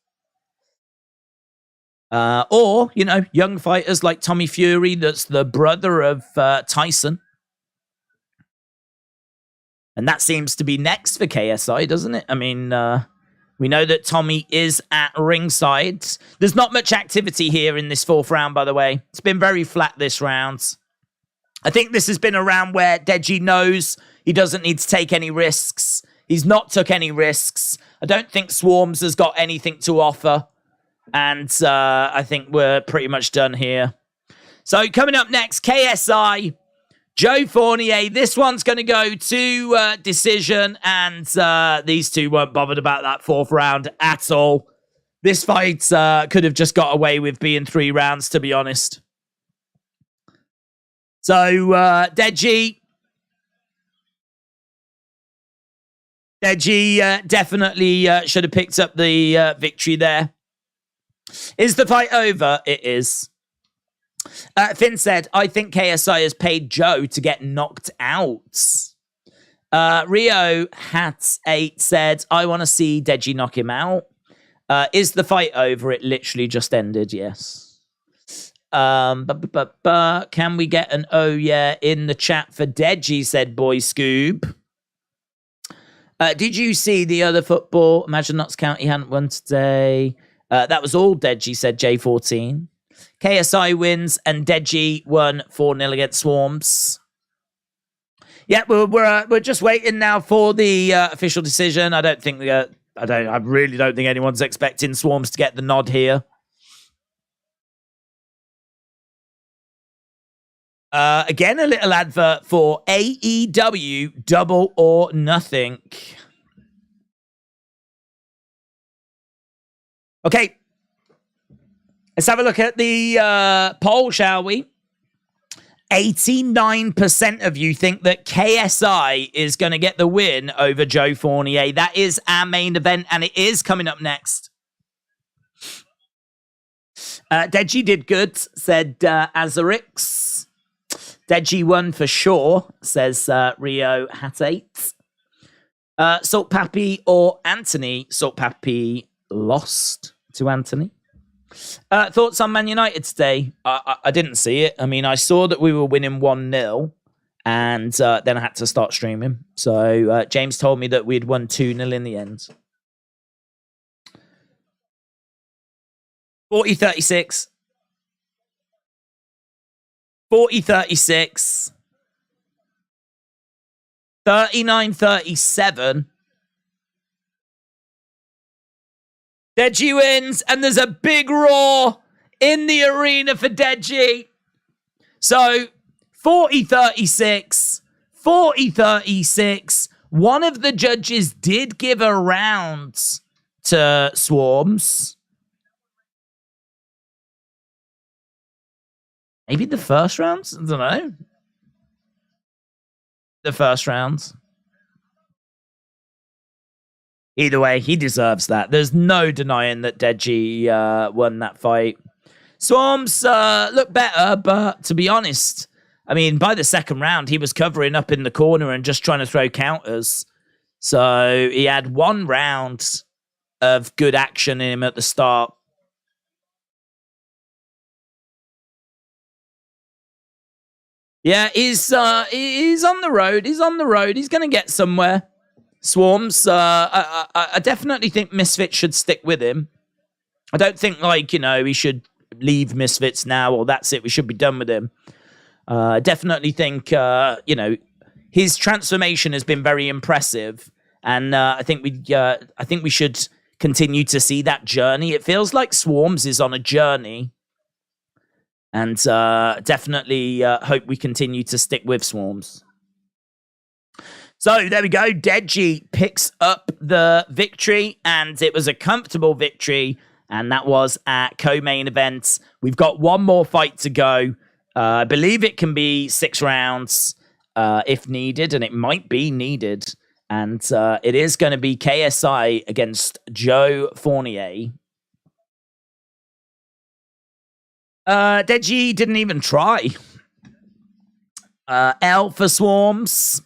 Or, you know, young fighters like Tommy Fury, that's the brother of Tyson. And that seems to be next for KSI, doesn't it? I mean, we know that Tommy is at ringside. There's not much activity here in this fourth round, by the way. It's been very flat this round. I think this has been a round where Deji knows he doesn't need to take any risks. He's not took any risks. I don't think Swarmz has got anything to offer. And I think we're pretty much done here. So coming up next, KSI, Joe Fournier. This one's going to go to decision. And these two weren't bothered about that fourth round at all. This fight could have just got away with being 3 rounds, to be honest. So Deji definitely should have picked up the victory there. Is the fight over? It is. Finn said, I think KSI has paid Joe to get knocked out. Rio Hat 8 said, I want to see Deji knock him out. Is the fight over? It literally just ended, yes. Can we get an oh yeah in the chat for Deji, said Boy Scoob. Did you see the other football? Imagine Notts County hadn't won today. That was all Deji, said J14. KSI wins and Deji won 4-0 against Swarmz. Yeah, we're just waiting now for the official decision. I really don't think anyone's expecting Swarmz to get the nod here. Again, a little advert for AEW Double or Nothing. Okay. Let's have a look at the poll, shall we? 89% of you think that KSI is going to get the win over Joe Fournier. That is our main event, and it is coming up next. Deji did good, said Azarix. Deji won for sure, says Rio Hat 8. Salt Papi or Anthony? Salt Papi lost to Anthony. Thoughts on Man United today? I didn't see it. I mean, I saw that we were winning 1-0, and then I had to start streaming. So James told me that we'd won 2-0 in the end. 40-36. 40-36. 39-37. Deji wins, and there's a big roar in the arena for Deji. So, 40-36. 40-36. One of the judges did give a round to Swarmz. Maybe the first round? I don't know. The first round. Either way, he deserves that. There's no denying that Deji won that fight. Swarmz looked better, but to be honest, I mean, by the second round, he was covering up in the corner and just trying to throw counters. So he had one round of good action in him at the start. Yeah, he's on the road. He's on the road. He's going to get somewhere. Swarmz, I definitely think Misfits should stick with him. I don't think, like, you know, he should leave Misfits now or that's it. We should be done with him. I definitely think, you know, his transformation has been very impressive. And I think we should continue to see that journey. It feels like Swarmz is on a journey. And definitely hope we continue to stick with Swarmz. So there we go. Deji picks up the victory, and it was a comfortable victory. And that was at co-main events. We've got one more fight to go. I believe it can be 6 rounds if needed, and it might be needed. And it is going to be KSI against Joe Fournier. Deji didn't even try. L for Swarmz.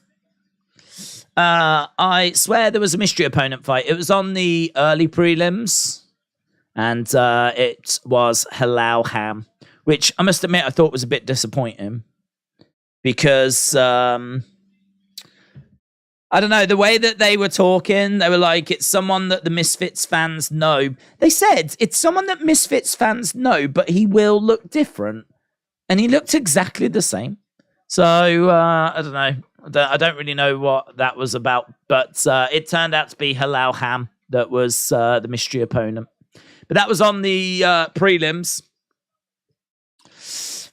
I swear there was a mystery opponent fight. It was on the early prelims. And it was Halal Ham. Which I must admit I thought was a bit disappointing. Because, I don't know, the way that they were talking, they were like, it's someone that the Misfits fans know. They said, it's someone that Misfits fans know, but he will look different. And he looked exactly the same. So, I don't know. I don't really know what that was about. But it turned out to be Halal Ham that was the mystery opponent. But that was on the prelims.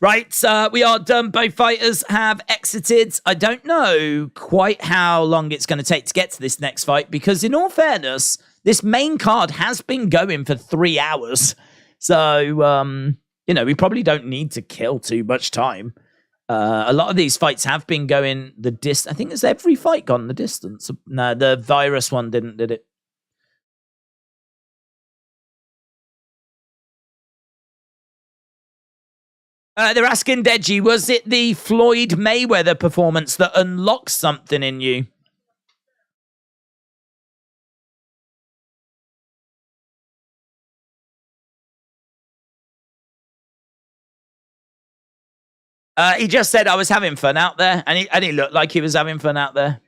Right, we are done. Both fighters have exited. I don't know quite how long it's going to take to get to this next fight because, in all fairness, this main card has been going for 3 hours. So, you know, we probably don't need to kill too much time. A lot of these fights have been going the distance. I think has every fight gone the distance. No, the Virus one didn't, did it? They're asking Deji, was it the Floyd Mayweather performance that unlocked something in you? He just said I was having fun out there, and he looked like he was having fun out there.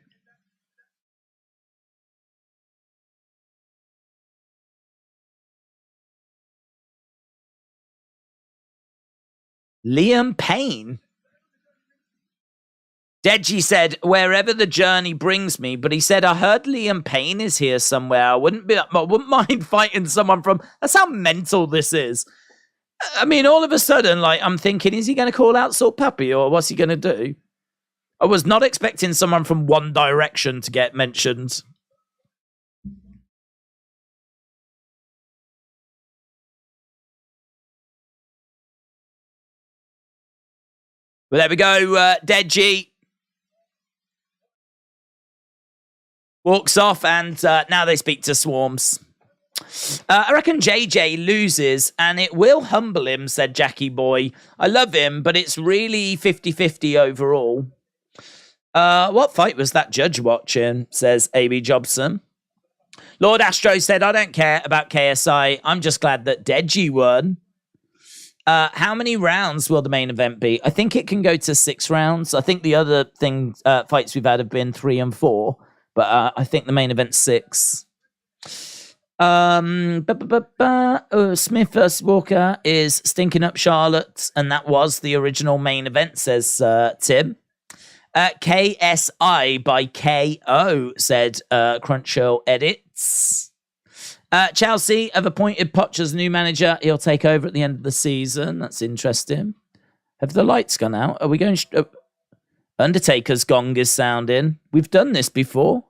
Liam Payne. Deji said, wherever the journey brings me, but he said, I heard Liam Payne is here somewhere. I wouldn't mind fighting someone from... That's how mental this is. I mean, all of a sudden, like, I'm thinking, is he going to call out Salt Papi, or what's he going to do? I was not expecting someone from One Direction to get mentioned. But there we go, Deji walks off, and now they speak to Swarmz. I reckon JJ loses and it will humble him, said Jackie Boy. I love him, but it's really 50-50 overall. What fight was that judge watching, says AB Jobson. Lord Astro said, I don't care about KSI. I'm just glad that Deji won. How many rounds will the main event be? I think it can go to 6 rounds. I think the other fights we've had have been 3 and 4, but I think the main event's 6. Smith vs. Walker is stinking up Charlotte, and that was the original main event, says Tim. KSI by KO, said Crunchhill Edits. Chelsea have appointed Poch as new manager. He'll take over at the end of the season. That's interesting. Have the lights gone out? Are we going... Undertaker's gong is sounding. We've done this before.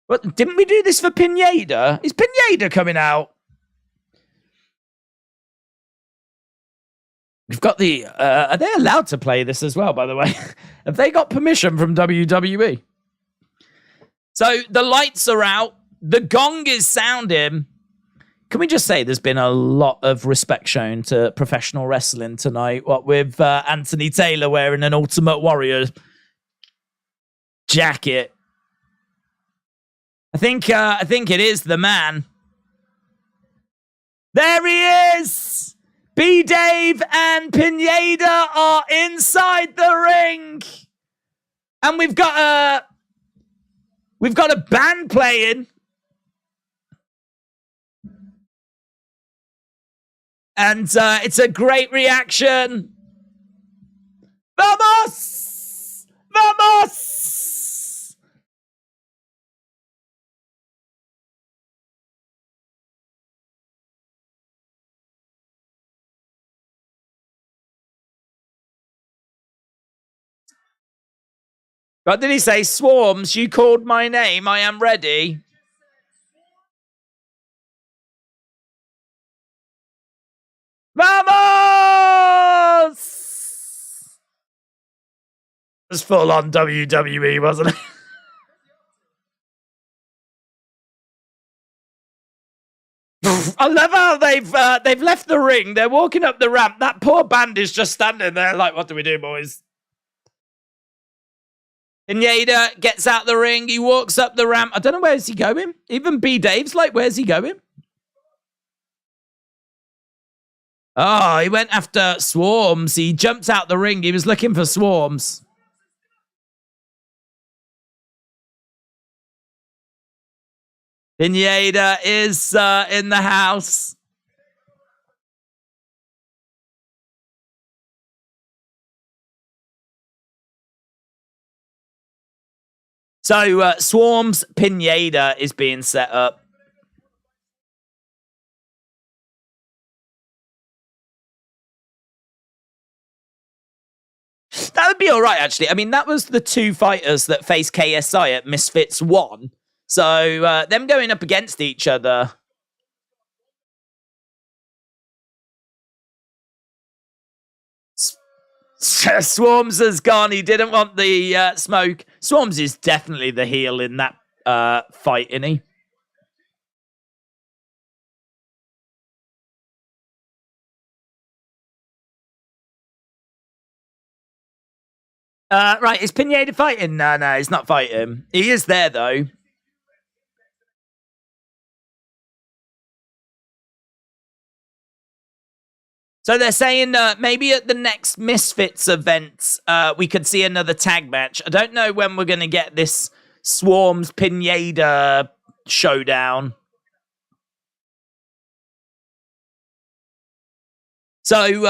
What, didn't we do this for Pineda? Is Pineda coming out? We've got the... are they allowed to play this as well, by the way? Have they got permission from WWE? So the lights are out. The gong is sounding. Can we just say there's been a lot of respect shown to professional wrestling tonight? What with Anthony Taylor wearing an Ultimate Warrior jacket. I think it is the man. There he is. B-Dave and Pineda are inside the ring. And we've got a band playing. And it's a great reaction. Vamos! Vamos! What did he say? Swarmz, you called my name. I am ready. Vamos! It was full on WWE, wasn't it? I love how they've left the ring. They're walking up the ramp. That poor band is just standing there like, what do we do, boys? Pineda gets out the ring. He walks up the ramp. I don't know where's he going. Even B. Dave's like, where's he going? Oh, he went after Swarmz. He jumped out the ring. He was looking for Swarmz. Pineda is in the house. So Swarmz Pineda is being set up. That would be all right, actually. I mean, that was the 2 fighters that faced KSI at Misfits 1. So them going up against each other. Swarmz has gone. He didn't want the smoke. Swarmz is definitely the heel in that fight, isn't he? Right, is Pineda fighting? No, he's not fighting. He is there, though. So they're saying maybe at the next Misfits event, we could see another tag match. I don't know when we're going to get this Swarmz Pineda showdown. So,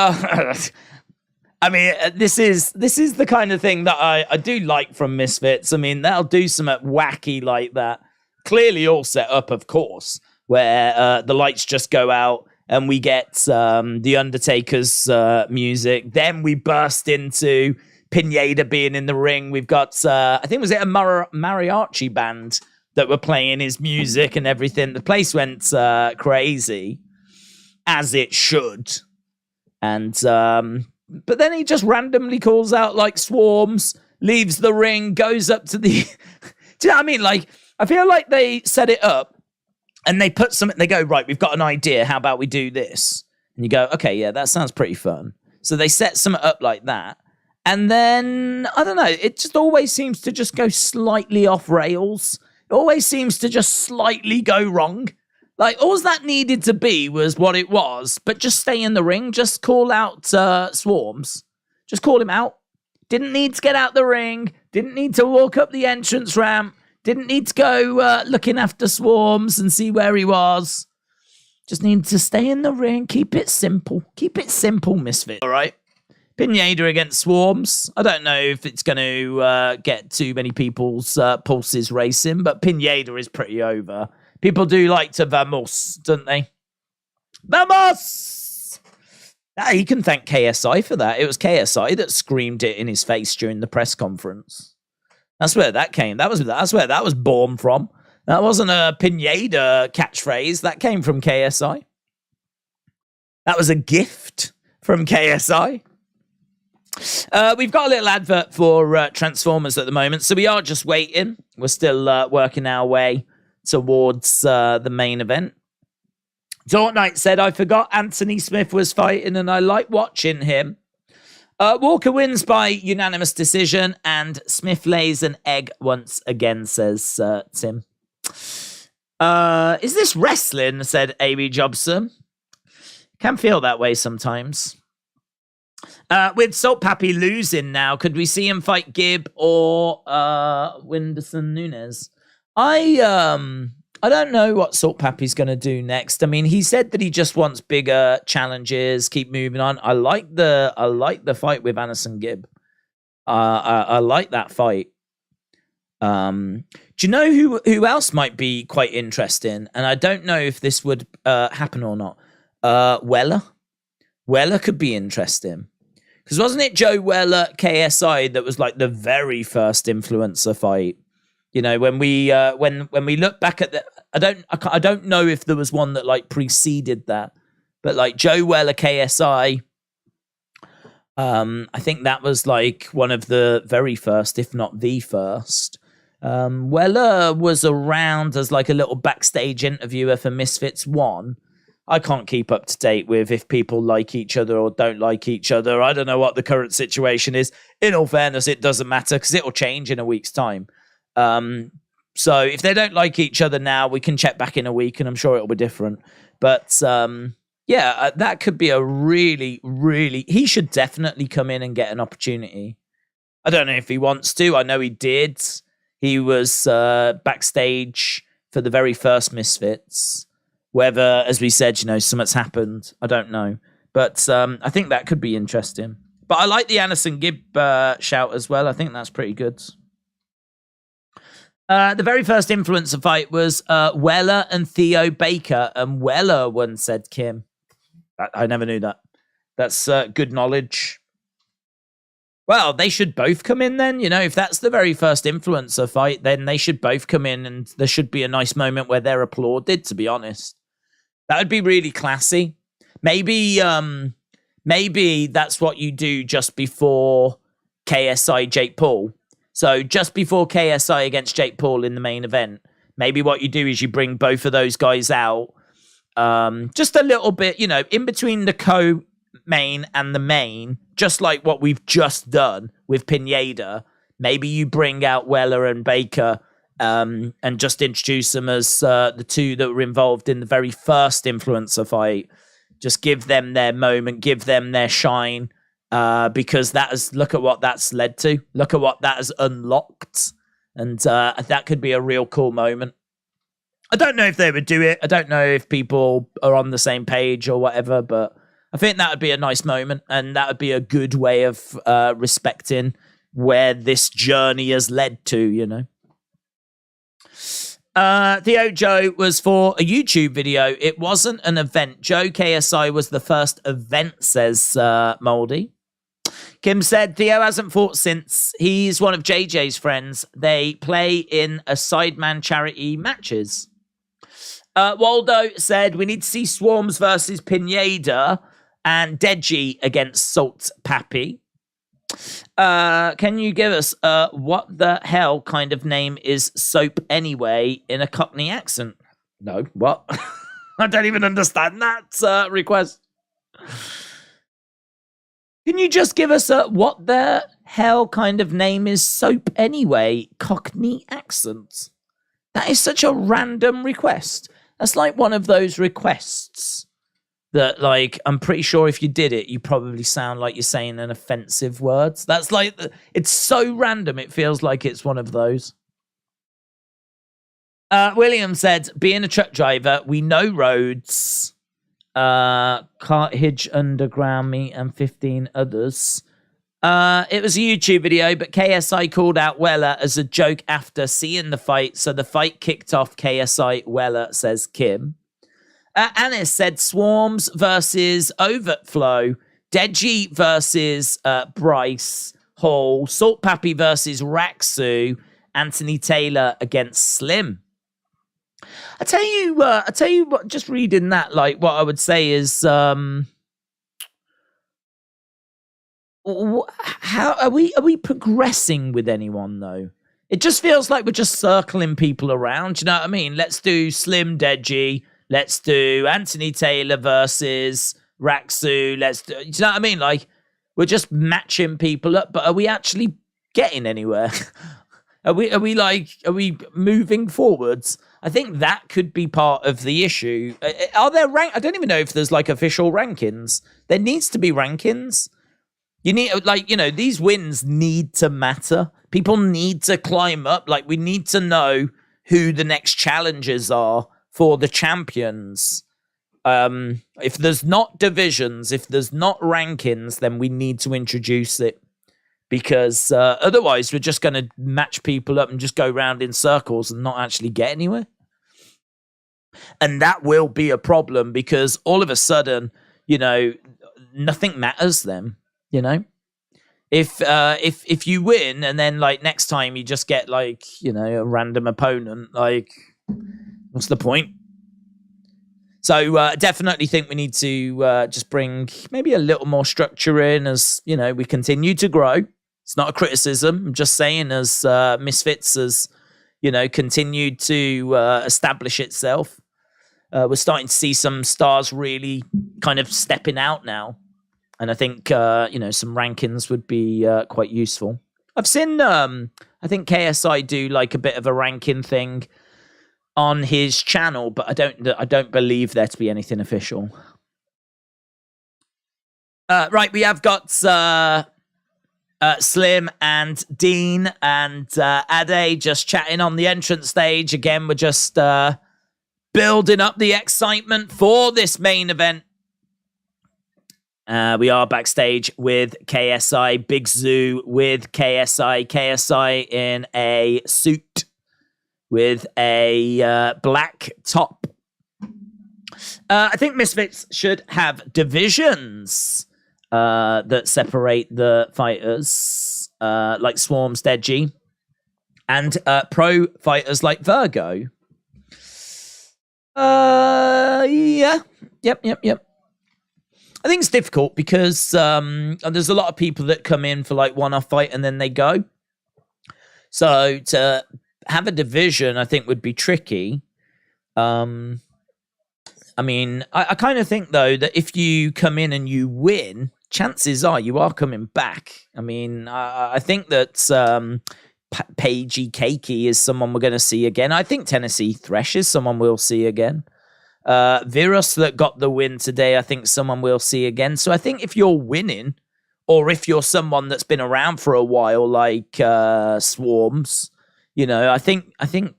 I mean, this is the kind of thing that I do like from Misfits. I mean, they'll do something wacky like that. Clearly all set up, of course, where the lights just go out and we get the Undertaker's music. Then we burst into Pineda being in the ring. We've got, I think, was it a mariachi band that were playing his music and everything. The place went crazy, as it should. And but then he just randomly calls out like Swarmz, leaves the ring, goes up to the... Do you know what I mean? Like, I feel like they set it up And they put something, they go, right, we've got an idea. How about we do this? And you go, okay, yeah, that sounds pretty fun. So they set something up like that. And then, I don't know, it just always seems to just go slightly off rails. It always seems to just slightly go wrong. Like, all that needed to be was what it was, but just stay in the ring. Just call out Swarmz. Just call him out. Didn't need to get out the ring. Didn't need to walk up the entrance ramp. Didn't need to go looking after Swarmz and see where he was. Just needed to stay in the ring. Keep it simple. Keep it simple, Misfit. All right. Pineda against Swarmz. I don't know if it's going to get too many people's pulses racing, but Pineda is pretty over. People do like to vamos, don't they? Vamos! He can thank KSI for that. It was KSI that screamed it in his face during the press conference. That's where that came. That's where that was born from. That wasn't a Pineda catchphrase. That came from KSI. That was a gift from KSI. We've got a little advert for Transformers at the moment, so we are just waiting. We're still working our way towards the main event. Dortnight said, I forgot Anthony Smith was fighting and I like watching him. Walker wins by unanimous decision and Smith lays an egg once again, says Tim. Is this wrestling, said A.B. Jobson. Can feel that way sometimes. With Salt Papi losing now, could we see him fight Gibb or Whindersson Nunes? I don't know what Salt Papi's going to do next. I mean, he said that he just wants bigger challenges, keep moving on. I like the fight with Anderson Gibb. I like that fight. Do you know who else might be quite interesting? And I don't know if this would happen or not. Weller. Weller could be interesting. Because wasn't it Joe Weller KSI that was like the very first influencer fight? You know, when we look back at the, I don't know if there was one that like preceded that, but like Joe Weller KSI, I think that was like one of the very first, if not the first. Weller was around as like a little backstage interviewer for Misfits 1. I can't keep up to date with if people like each other or don't like each other. I don't know what the current situation is. In all fairness, it doesn't matter because it will change in a week's time. So if they don't like each other now, we can check back in a week and I'm sure it'll be different. But yeah, that could be a really, really... He should definitely come in and get an opportunity. I don't know if he wants to. I know he did. He was backstage for the very first Misfits. Whether, as we said, you know, something's happened, I don't know. But I think that could be interesting. But I like the Anderson Gibb shout as well. I think that's pretty good. The very first influencer fight was Weller and Theo Baker. And Weller won, said Kim. I never knew that. That's good knowledge. Well, they should both come in then. You know, if that's the very first influencer fight, then they should both come in and there should be a nice moment where they're applauded, to be honest. That would be really classy. Maybe that's what you do just before KSI Jake Paul. So just before KSI against Jake Paul in the main event, maybe what you do is you bring both of those guys out just a little bit, you know, in between the co-main and the main, just like what we've just done with Pineda. Maybe you bring out Weller and Baker and just introduce them as the two that were involved in the very first influencer fight. Just give them their moment, give them their shine, because look at what that's led to. Look at what that has unlocked. And that could be a real cool moment. I don't know if they would do it. I don't know if people are on the same page or whatever, but I think that would be a nice moment. And that would be a good way of respecting where this journey has led to, you know. Theo Joe was for a YouTube video. It wasn't an event. Joe KSI was the first event, says Moldy. Kim said Theo hasn't fought since. He's one of JJ's friends. They play in a Sideman charity matches. Waldo said we need to see Swarmz versus Pineda and Deji against Salt Papi. Can you give us what the hell kind of name is soap anyway in a Cockney accent? No, what? I don't even understand that request. Can you just give us a what the hell kind of name is soap anyway? Cockney accent. That is such a random request. That's like one of those requests that, like, I'm pretty sure if you did it, you probably sound like you're saying an offensive word. That's like, it's so random. It feels like it's one of those. William said, being a truck driver, we know roads. Carthage Underground, me and 15 others. It was a YouTube video, but KSI called out Weller as a joke after seeing the fight, so the fight kicked off KSI Weller, says Kim. Anis said Swarmz versus Overflow, Deji versus Bryce Hall, Salt Papi versus Raksu, Anthony Taylor against Slim. I tell you what, just reading that, like, what I would say is, how are we progressing with anyone though? It just feels like we're just circling people around. You know what I mean? Let's do Slim Deji. Let's do Anthony Taylor versus Raksu. Let's do, you know what I mean? Like, we're just matching people up, but are we actually getting anywhere? Are we moving forwards? I think that could be part of the issue. Are there I don't even know if there's like official rankings. There needs to be rankings. You need, like, you know, these wins need to matter. People need to climb up. Like, we need to know who the next challengers are for the champions. If there's not divisions, if there's not rankings, then we need to introduce it. Because otherwise, we're just going to match people up and just go round in circles and not actually get anywhere. And that will be a problem because all of a sudden, you know, nothing matters then, you know? If you win and then, like, next time you just get, like, you know, a random opponent, like, what's the point? So definitely think we need to just bring maybe a little more structure in as, you know, we continue to grow. It's not a criticism. I'm just saying as Misfits has, you know, continued to establish itself. We're starting to see some stars really kind of stepping out now. And I think, you know, some rankings would be quite useful. I've seen, I think KSI do like a bit of a ranking thing on his channel, but I don't believe there to be anything official. Right, we have got Slim and Dean and Ade just chatting on the entrance stage. Again, we're just building up the excitement for this main event. We are backstage with KSI, Big Zoo with KSI. KSI in a suit with a black top. I think Misfits should have divisions that separate the fighters, like Swarmz, Deji, and pro fighters like Virgo. Yeah. Yep. I think it's difficult because there's a lot of people that come in for like one-off fight and then they go. So to have a division, I think would be tricky. I mean, I kind of think though that if you come in and you win, chances are you are coming back. I mean, I think that Paigey, Cakey is someone we're going to see again. I think Tennessee Thresh is someone we'll see again. Viruzz that got the win today, I think someone we'll see again. So I think if you're winning, or if you're someone that's been around for a while, like Swarmz, you know, I think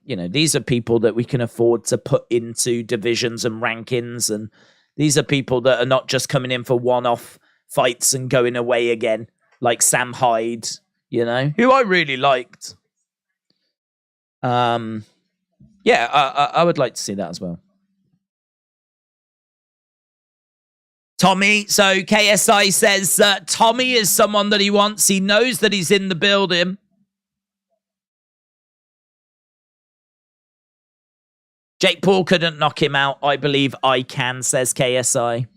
you know, these are people that we can afford to put into divisions and rankings, and these are people that are not just coming in for one-off fights and going away again, like Sam Hyde, you know, who I really liked. Yeah, I would like to see that as well. Tommy, so KSI says Tommy is someone that he wants. He knows that he's in the building. Jake Paul couldn't knock him out. I believe I can, says KSI.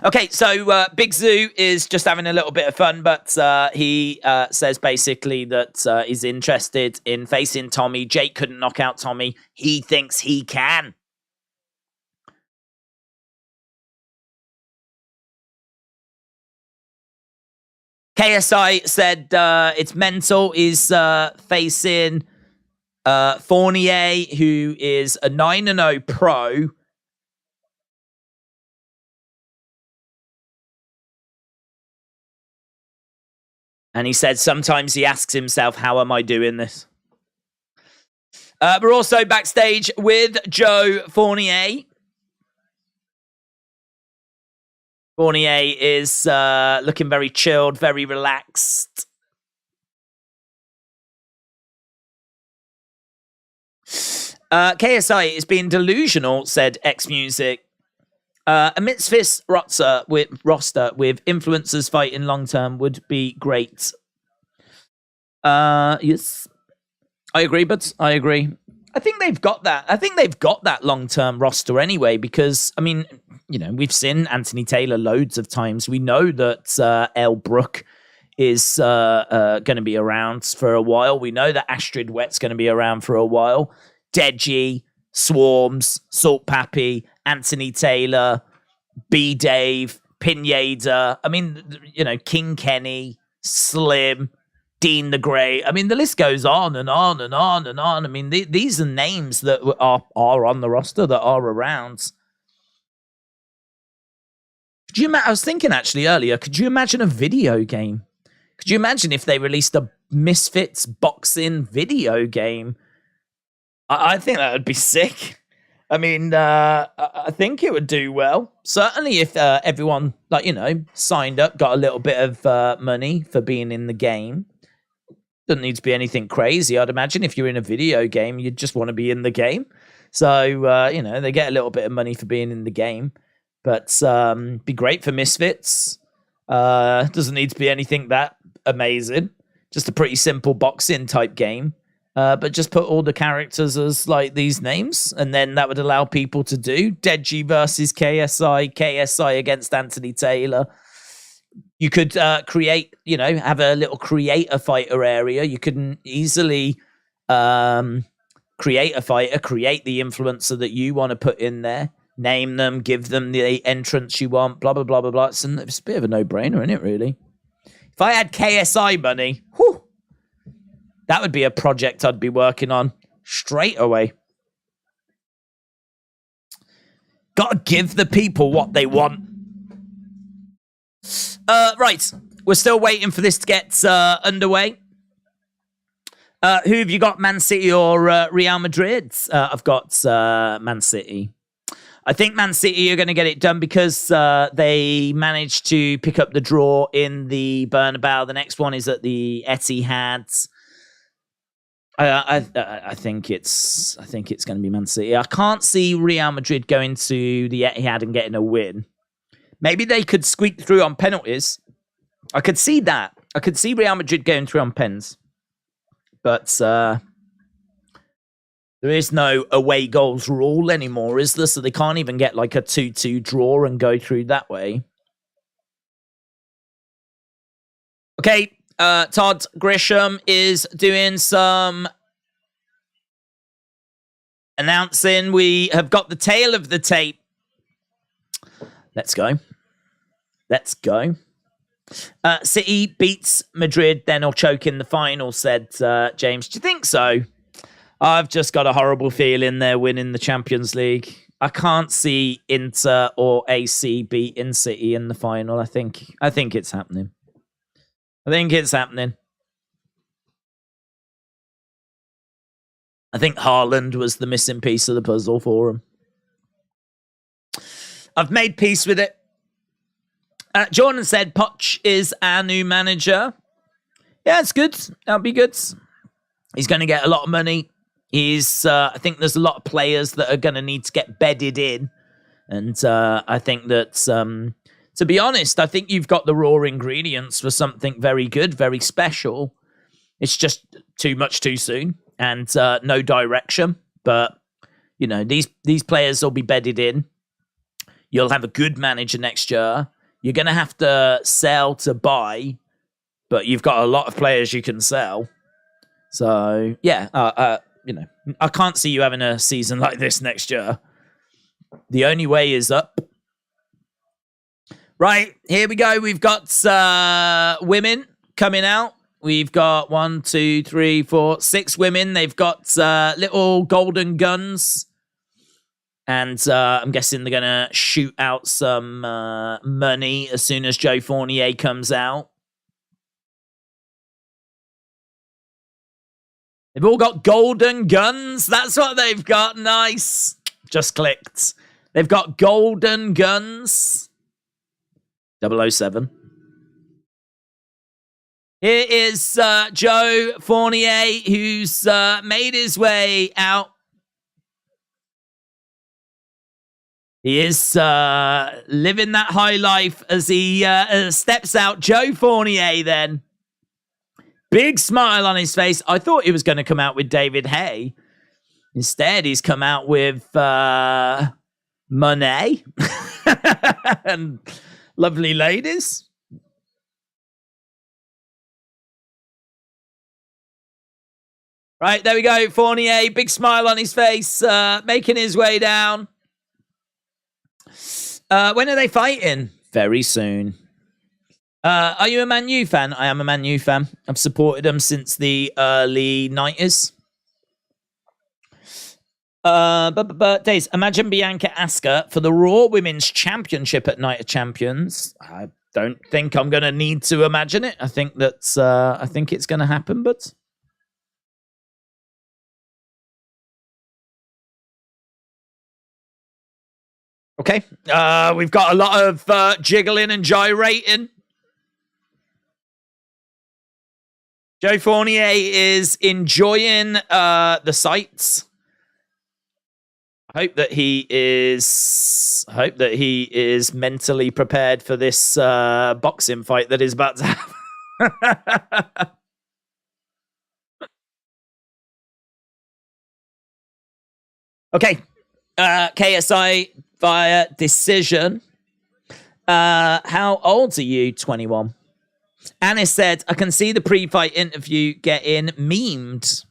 Okay, so Big Zoo is just having a little bit of fun, but he says basically that he's interested in facing Tommy. Jake couldn't knock out Tommy. He thinks he can. KSI said it's mental. He's facing Fournier, who is a 9-0 pro. And he said sometimes he asks himself, how am I doing this? We're also backstage with Joe Fournier. Fournier is looking very chilled, very relaxed. KSI is being delusional, said X Music. A Misfits roster with influencers fighting long term would be great. Yes, I agree, but I agree. I think they've got that. I think they've got that long term roster anyway, because I mean, you know, we've seen Anthony Taylor loads of times. We know that El Brook is going to be around for a while. We know that Astrid Wet's going to be around for a while. Deji, Swarmz, Salt Papi, Anthony Taylor, B Dave, Pineda. I mean, you know, King Kenny, Slim, Dean the Grey. I mean, the list goes on and on and on and on. I mean, these are names that are on the roster that are around. I was thinking actually earlier, could you imagine a video game? Could you imagine if they released a Misfits boxing video game? I think that would be sick. I mean, I think it would do well. Certainly if everyone, like, you know, signed up, got a little bit of money for being in the game. Doesn't need to be anything crazy. I'd imagine if you're in a video game, you'd just want to be in the game. So, you know, they get a little bit of money for being in the game. But be great for Misfits. Doesn't need to be anything that amazing. Just a pretty simple boxing type game. But just put all the characters as like these names, and then that would allow people to do Deji versus KSI, KSI against Anthony Taylor. You could create, you know, have a little creator fighter area. You can easily create a fighter, create the influencer that you want to put in there, name them, give them the entrance you want, blah, blah, blah, blah, blah. It's a bit of a no-brainer, isn't it, really? If I had KSI money, whew, that would be a project I'd be working on straight away. Gotta give the people what they want. Right. We're still waiting for this to get underway. Who have you got, Man City or Real Madrid? I've got Man City. I think Man City are going to get it done because they managed to pick up the draw in the Bernabeu. The next one is at the Etihad. I think it's going to be Man City. I can't see Real Madrid going to the Etihad and getting a win. Maybe they could squeak through on penalties. I could see that. I could see Real Madrid going through on pens. But there is no away goals rule anymore, is there? So they can't even get like a 2-2 draw and go through that way. Okay. Todd Grisham is doing some announcing. We have got the tail of the tape. Let's go. Let's go. City beats Madrid, then will choke in the final, said James. Do you think so? I've just got a horrible feeling they're winning the Champions League. I can't see Inter or AC beating City in the final. I think it's happening. I think it's happening. I think Haaland was the missing piece of the puzzle for him. I've made peace with it. Jordan said Poch is our new manager. Yeah, it's good. That'll be good. He's going to get a lot of money. I think there's a lot of players that are going to need to get bedded in. And I think that... to be honest, I think you've got the raw ingredients for something very good, very special. It's just too much too soon and no direction. But, you know, these players will be bedded in. You'll have a good manager next year. You're going to have to sell to buy, but you've got a lot of players you can sell. So, yeah, you know, I can't see you having a season like this next year. The only way is up. Right, here we go. We've got women coming out. We've got 1, 2, 3, 4, 6 women. They've got little golden guns. And I'm guessing they're going to shoot out some money as soon as Joe Fournier comes out. They've all got golden guns. That's what they've got. Nice. Just clicked. They've got golden guns. 007. Here is Joe Fournier, who's made his way out. He is living that high life as he steps out. Joe Fournier then. Big smile on his face. I thought he was going to come out with David Hay. Instead, he's come out with Monet and lovely ladies. Right, there we go. Fournier, big smile on his face, making his way down. When are they fighting? Very soon. Are you a Man U fan? I am a Man U fan. I've supported them since the early 90s. Days, imagine Bianca Asuka for the Raw Women's Championship at Night of Champions. I don't think I'm going to need to imagine it. I think that's, I think it's going to happen, but... Okay, we've got a lot of jiggling and gyrating. Joe Fournier is enjoying the sights. I hope that he is mentally prepared for this boxing fight that is about to happen. Okay, KSI via decision. How old are you? 21. Annis said, I can see the pre-fight interview getting memed.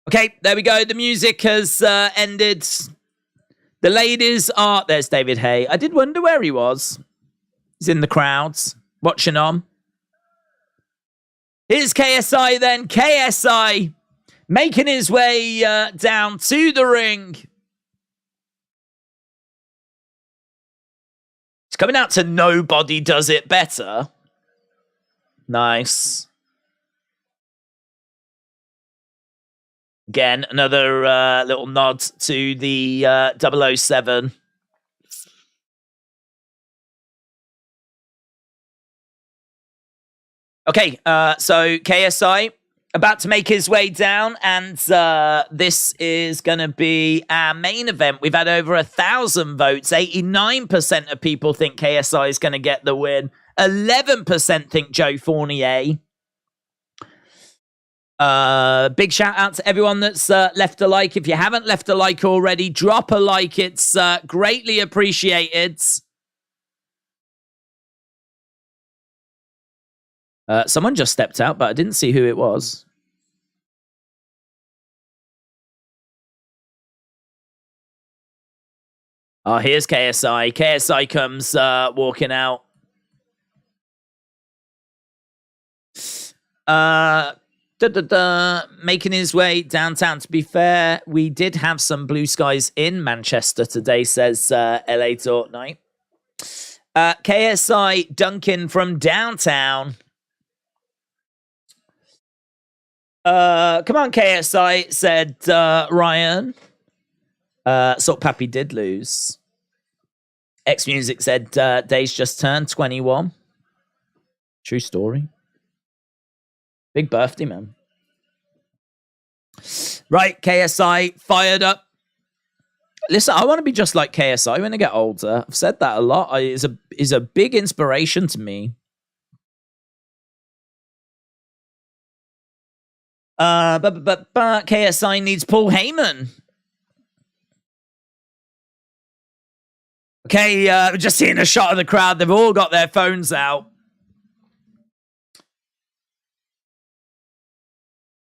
Okay, there we go. The music has ended. The ladies are... There's David Hay. I did wonder where he was. He's in the crowds, watching on. Here's KSI then. KSI making his way down to the ring. It's coming out to Nobody Does It Better. Nice. Again, another little nod to the 007. Okay, so KSI about to make his way down, and this is going to be our main event. We've had over 1,000 votes. 89% of people think KSI is going to get the win. 11% think Joe Fournier. Big shout out to everyone that's left a like. If you haven't left a like already, drop a like. It's greatly appreciated. Someone just stepped out, but I didn't see who it was. Oh, here's KSI. KSI comes walking out. Making his way downtown. To be fair, we did have some blue skies in Manchester today, says LA Talk Night. KSI Duncan from downtown. Come on, KSI, said Ryan. So Papi did lose. X Music said Days just turned 21. True story. Big birthday, man. Right, KSI fired up. Listen, I want to be just like KSI when I get older. I've said that a lot. He's a big inspiration to me. But KSI needs Paul Heyman. Okay, we're just seeing a shot of the crowd. They've all got their phones out.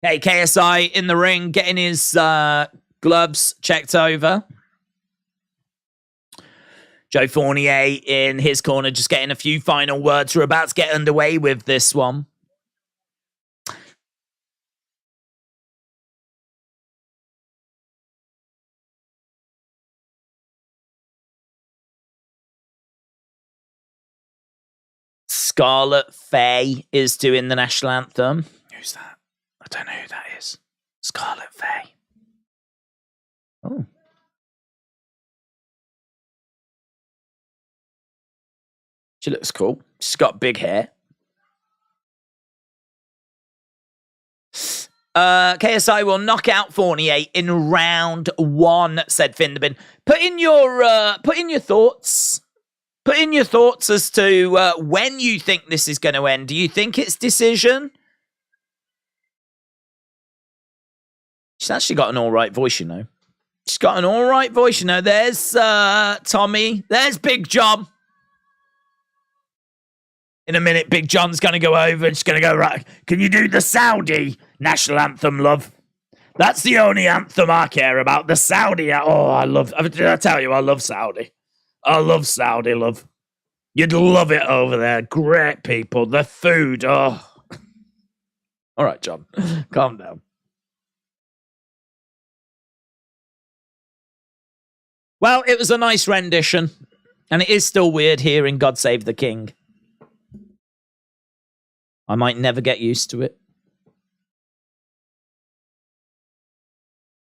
Hey, KSI in the ring, getting his gloves checked over. Joe Fournier in his corner, just getting a few final words. We're about to get underway with this one. Scarlet Faye is doing the national anthem. Who's that? I don't know who that is. Scarlet Faye. Oh. She looks cool. She's got big hair. KSI will knock out Fournier in round 1, said Finderbin. Put in your thoughts. Put in your thoughts as to when you think this is going to end. Do you think it's decision? She's actually got an all right voice, you know. She's got an all right voice, you know. There's Tommy. There's Big John. In a minute, Big John's going to go over and she's going to go, right, can you do the Saudi national anthem, love? That's the only anthem I care about. The Saudi. Oh, did I tell you I love Saudi? I love Saudi, love. You'd love it over there. Great people. The food. Oh. All right, John. Calm down. Well, it was a nice rendition. And it is still weird hearing God Save the King. I might never get used to it.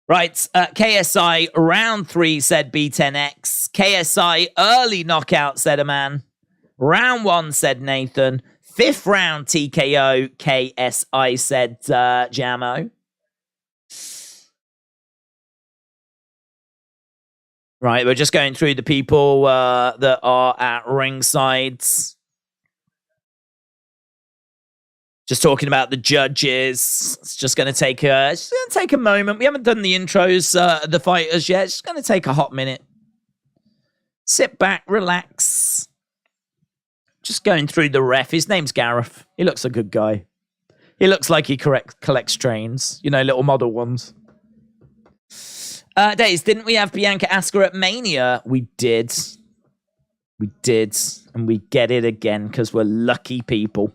Right, KSI round 3 said B10X. KSI early knockout said a man. Round 1 said Nathan. 5th round TKO KSI said Jamo. Right, we're just going through the people that are at ringside. Just talking about the judges. It's just going to take a moment. We haven't done the intros, the fighters yet. It's just going to take a hot minute. Sit back, relax. Just going through the ref. His name's Gareth. He looks a good guy. He looks like he collects trains. You know, little model ones. Days, didn't we have Bianca Asuka at Mania? We did. We did. And we get it again because we're lucky people.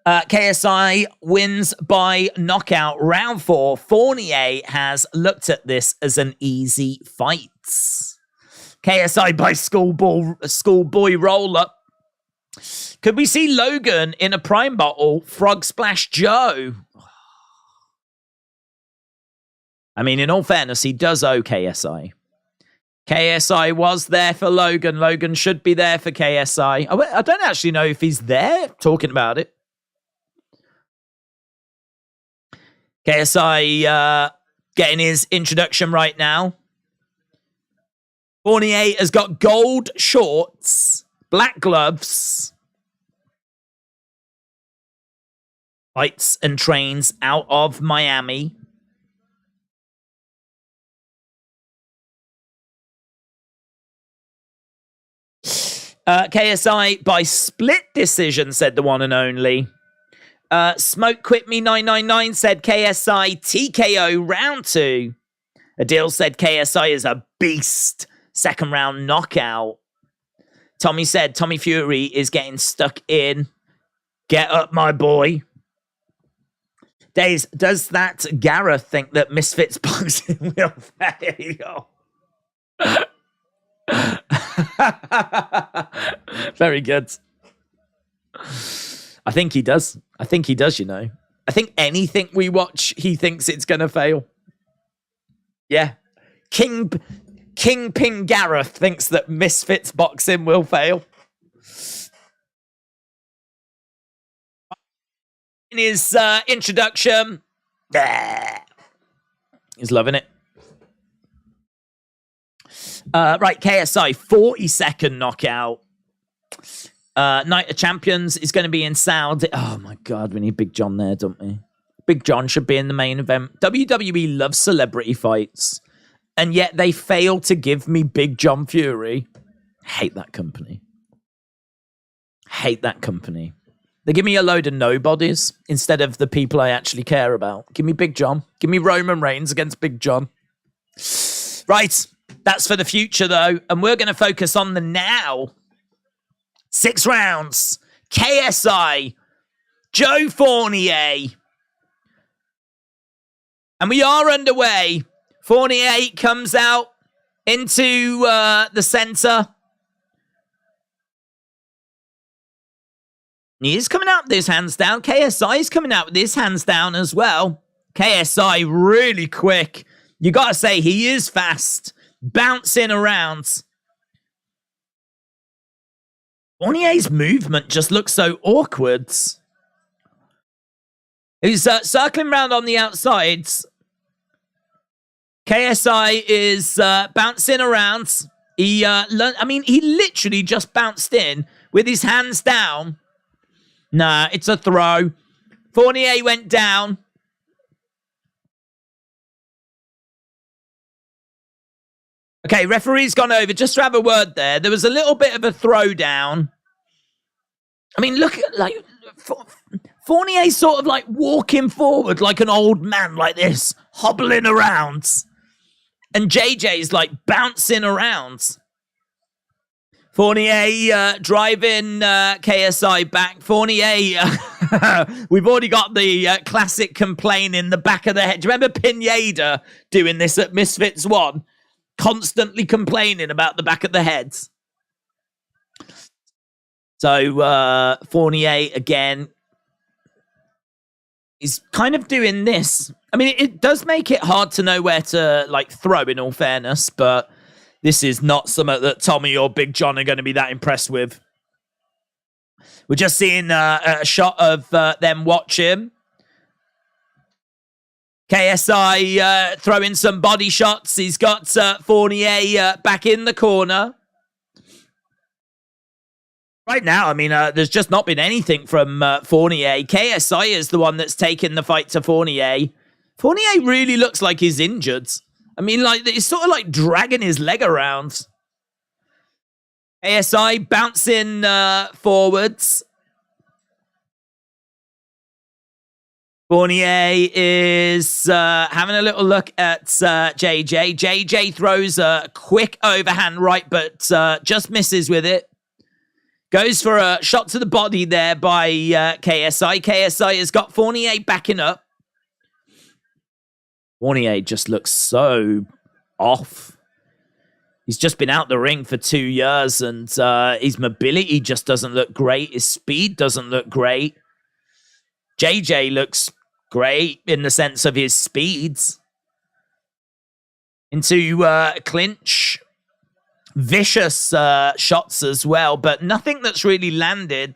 KSI wins by knockout round 4. Fournier has looked at this as an easy fight. KSI by schoolboy roll-up. Could we see Logan in a prime bottle? Frog Splash Joe. I mean, in all fairness, he does owe KSI. KSI was there for Logan. Logan should be there for KSI. I don't actually know if he's there talking about it. KSI getting his introduction right now. Fournier has got gold shorts, black gloves. Fights and trains out of Miami. KSI by split decision, said the one and only. Smoke Quit Me 999 said KSI TKO round 2. Adil said KSI is a beast. 2nd round knockout. Tommy said Tommy Fury is getting stuck in. Get up, my boy. Days, does that Gareth think that Misfits boxing will fail? Very good. I think he does. I think he does, you know. I think anything we watch, he thinks it's going to fail. Yeah. Kingpin Gareth thinks that Misfits boxing will fail. In his introduction, he's loving it. Right, KSI, 42nd knockout. Night of Champions is going to be in Saudi. Oh my God, we need Big John there, don't we? Big John should be in the main event. WWE loves celebrity fights. and yet they fail to give me Big John Fury. Hate that company. Hate that company. They give me a load of nobodies instead of the people I actually care about. Give me Big John. Give me Roman Reigns against Big John. Right. That's for the future, though. And we're going to focus on the now. 6 rounds. KSI. Joe Fournier. And we are underway. Fournier comes out into the center. He is coming out with his hands down. KSI is coming out with his hands down as well. KSI really quick. You got to say, he is fast. Bouncing around. Fournier's movement just looks so awkward. He's circling around on the outsides. KSI is bouncing around. He literally just bounced in with his hands down. Nah, it's a throw. Fournier went down. Okay, referee's gone over. Just to have a word there. There was a little bit of a throwdown. I mean, look at, like, Fournier's sort of like walking forward like an old man like this, hobbling around. And JJ's like bouncing around. Fournier driving KSI back. Fournier, we've already got the classic complaint in the back of the head. Do you remember Pineda doing this at Misfits 1? Constantly complaining about the back of the head. So Fournier, again, is kind of doing this. I mean, it does make it hard to know where to, like, throw, in all fairness, but this is not something that Tommy or Big John are going to be that impressed with. We're just seeing a shot of them watching. KSI throwing some body shots. He's got Fournier back in the corner. Right now, I mean, there's just not been anything from Fournier. KSI is the one that's taken the fight to Fournier. Fournier really looks like he's injured. I mean, like, he's sort of like dragging his leg around. KSI bouncing forwards. Fournier is having a little look at JJ. JJ throws a quick overhand right, but just misses with it. Goes for a shot to the body there by KSI. KSI has got Fournier backing up. Fournier just looks so off. He's just been out the ring for 2 years, and his mobility just doesn't look great. His speed doesn't look great. JJ looks great in the sense of his speeds. Into clinch. Vicious shots as well, but nothing that's really landed.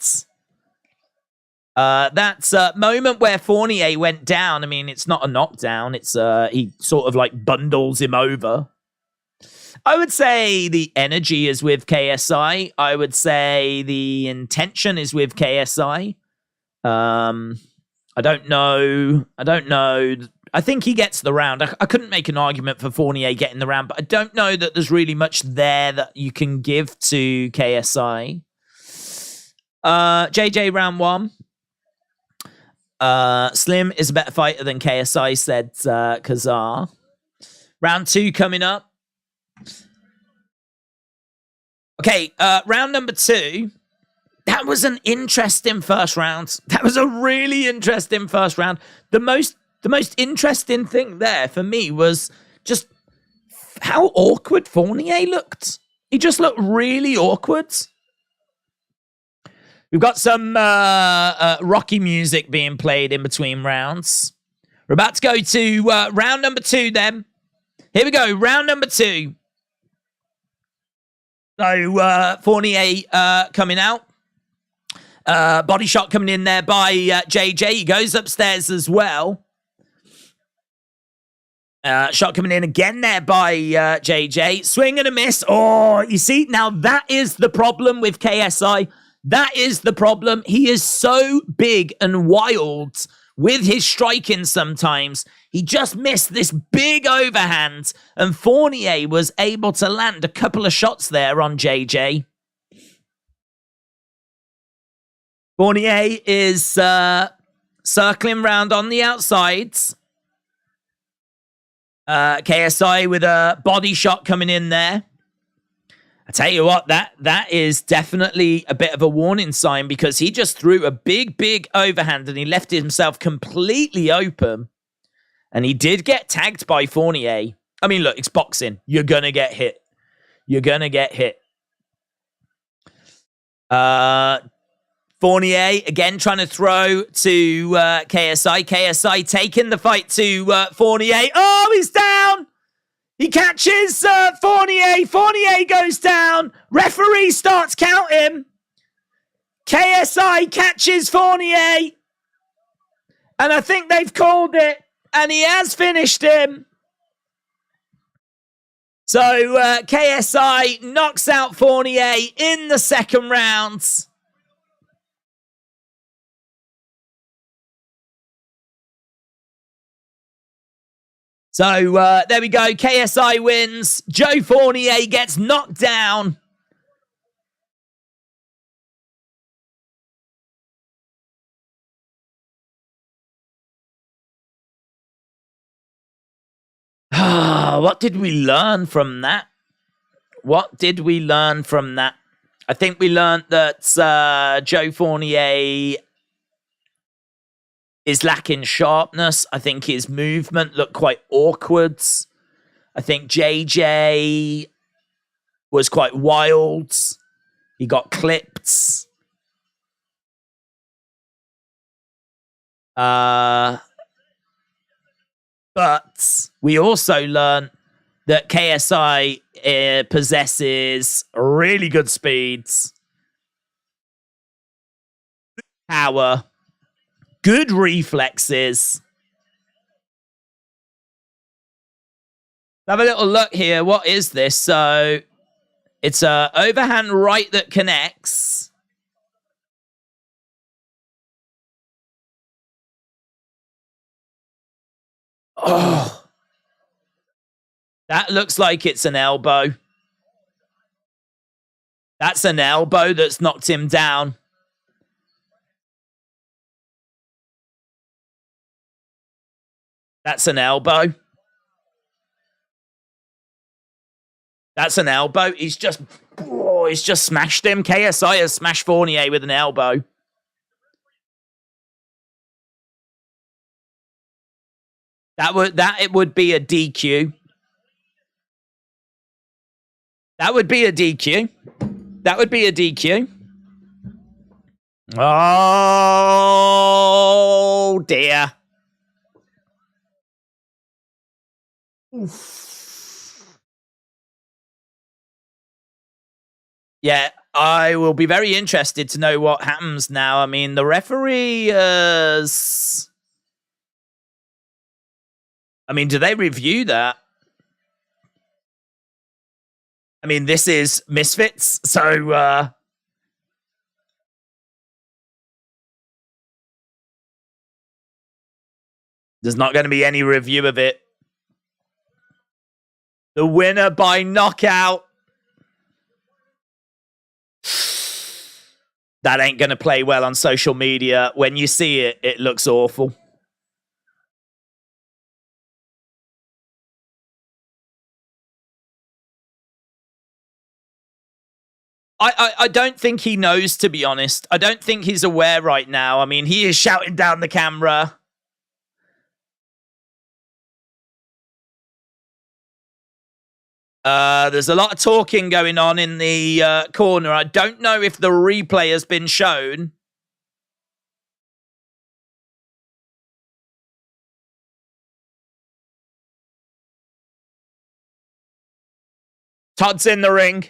That moment where Fournier went down, I mean, it's not a knockdown. It's he sort of like bundles him over. I would say the energy is with KSI. I would say the intention is with KSI. I don't know. I think he gets the round. I couldn't make an argument for Fournier getting the round, but I don't know that there's really much there that you can give to KSI. JJ round 1. Slim is a better fighter than KSI, said Kazar. Round 2 coming up. Okay, round number 2. That was an interesting first round. That was a really interesting first round. The most interesting thing there for me was just how awkward Fournier looked. He just looked really awkward. We've got some rocky music being played in between rounds. We're about to go to round number 2 then. Here we go, round number 2. So Fournier coming out. Body shot coming in there by JJ. He goes upstairs as well. Shot coming in again there by JJ. Swing and a miss. Oh, you see, now that is the problem with KSI. That is the problem. He is so big and wild with his striking sometimes. He just missed this big overhand, and Fournier was able to land a couple of shots there on JJ. Fournier is circling round on the outsides. KSI with a body shot coming in there. I tell you what, that is definitely a bit of a warning sign, because he just threw a big overhand and he left himself completely open. And he did get tagged by Fournier. I mean, look, it's boxing. You're going to get hit. You're going to get hit. Fournier, again, trying to throw to KSI. KSI taking the fight to Fournier. Oh, he's down! He catches Fournier. Fournier goes down. Referee starts counting. KSI catches Fournier. And I think they've called it. And he has finished him. So KSI knocks out Fournier in the second round. So there we go. KSI wins. Joe Fournier gets knocked down. What did we learn from that? What did we learn from that? I think we learned that Joe Fournier is lacking sharpness. I think his movement looked quite awkward. I think JJ was quite wild. He got clipped. But we also learned that KSI possesses really good speeds, power, good reflexes. Have a little look here. What is this? So it's a overhand right that connects. Oh, that looks like it's an elbow. That's an elbow that's knocked him down. That's an elbow. That's an elbow. He's just smashed him. KSI has smashed Fournier with an elbow. It would be a DQ. That would be a DQ. That would be a DQ. Oh dear. Oof. Yeah, I will be very interested to know what happens now. I mean, the referee is... I mean, do they review that? I mean, this is Misfits, so... there's not going to be any review of it. The winner by knockout. That ain't going to play well on social media. When you see it, it looks awful. I don't think he knows, to be honest. I don't think he's aware right now. I mean, he is shouting down the camera. There's a lot of talking going on in the corner. I don't know if the replay has been shown. Todd's in the ring.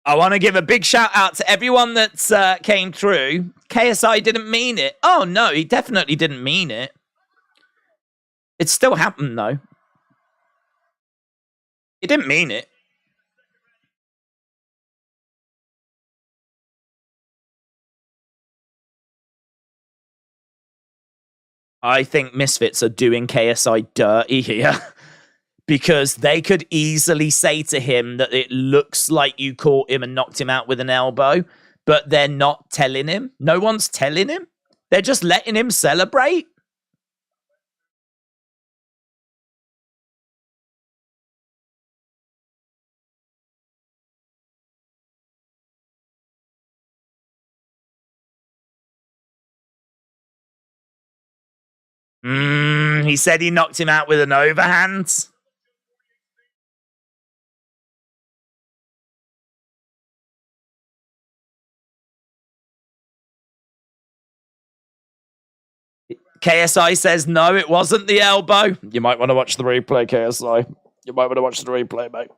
I want to give a big shout out to everyone that came through. KSI didn't mean it. Oh, no, he definitely didn't mean it. It still happened, though. He didn't mean it. I think Misfits are doing KSI dirty here because they could easily say to him that it looks like you caught him and knocked him out with an elbow, but they're not telling him. No one's telling him. They're just letting him celebrate. He said he knocked him out with an overhand. KSI says, no, it wasn't the elbow. You might want to watch the replay, KSI. You might want to watch the replay, mate.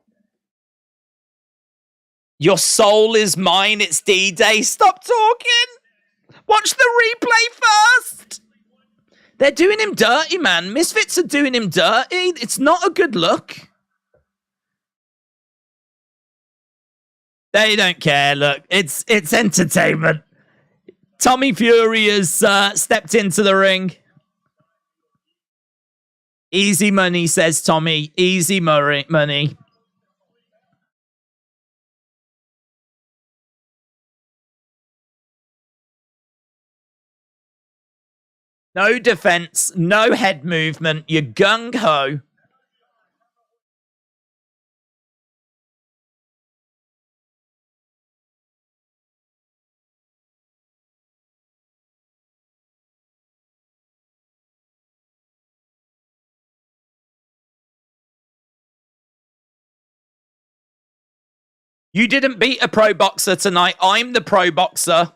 Your soul is mine. It's D-Day. Stop talking. Watch the replay first. They're doing him dirty, man. Misfits are doing him dirty. It's not a good look. They don't care. Look, it's entertainment. Tommy Fury has stepped into the ring. Easy money, says Tommy. Easy money. No defense, no head movement. You're gung-ho. You didn't beat a pro boxer tonight. I'm the pro boxer.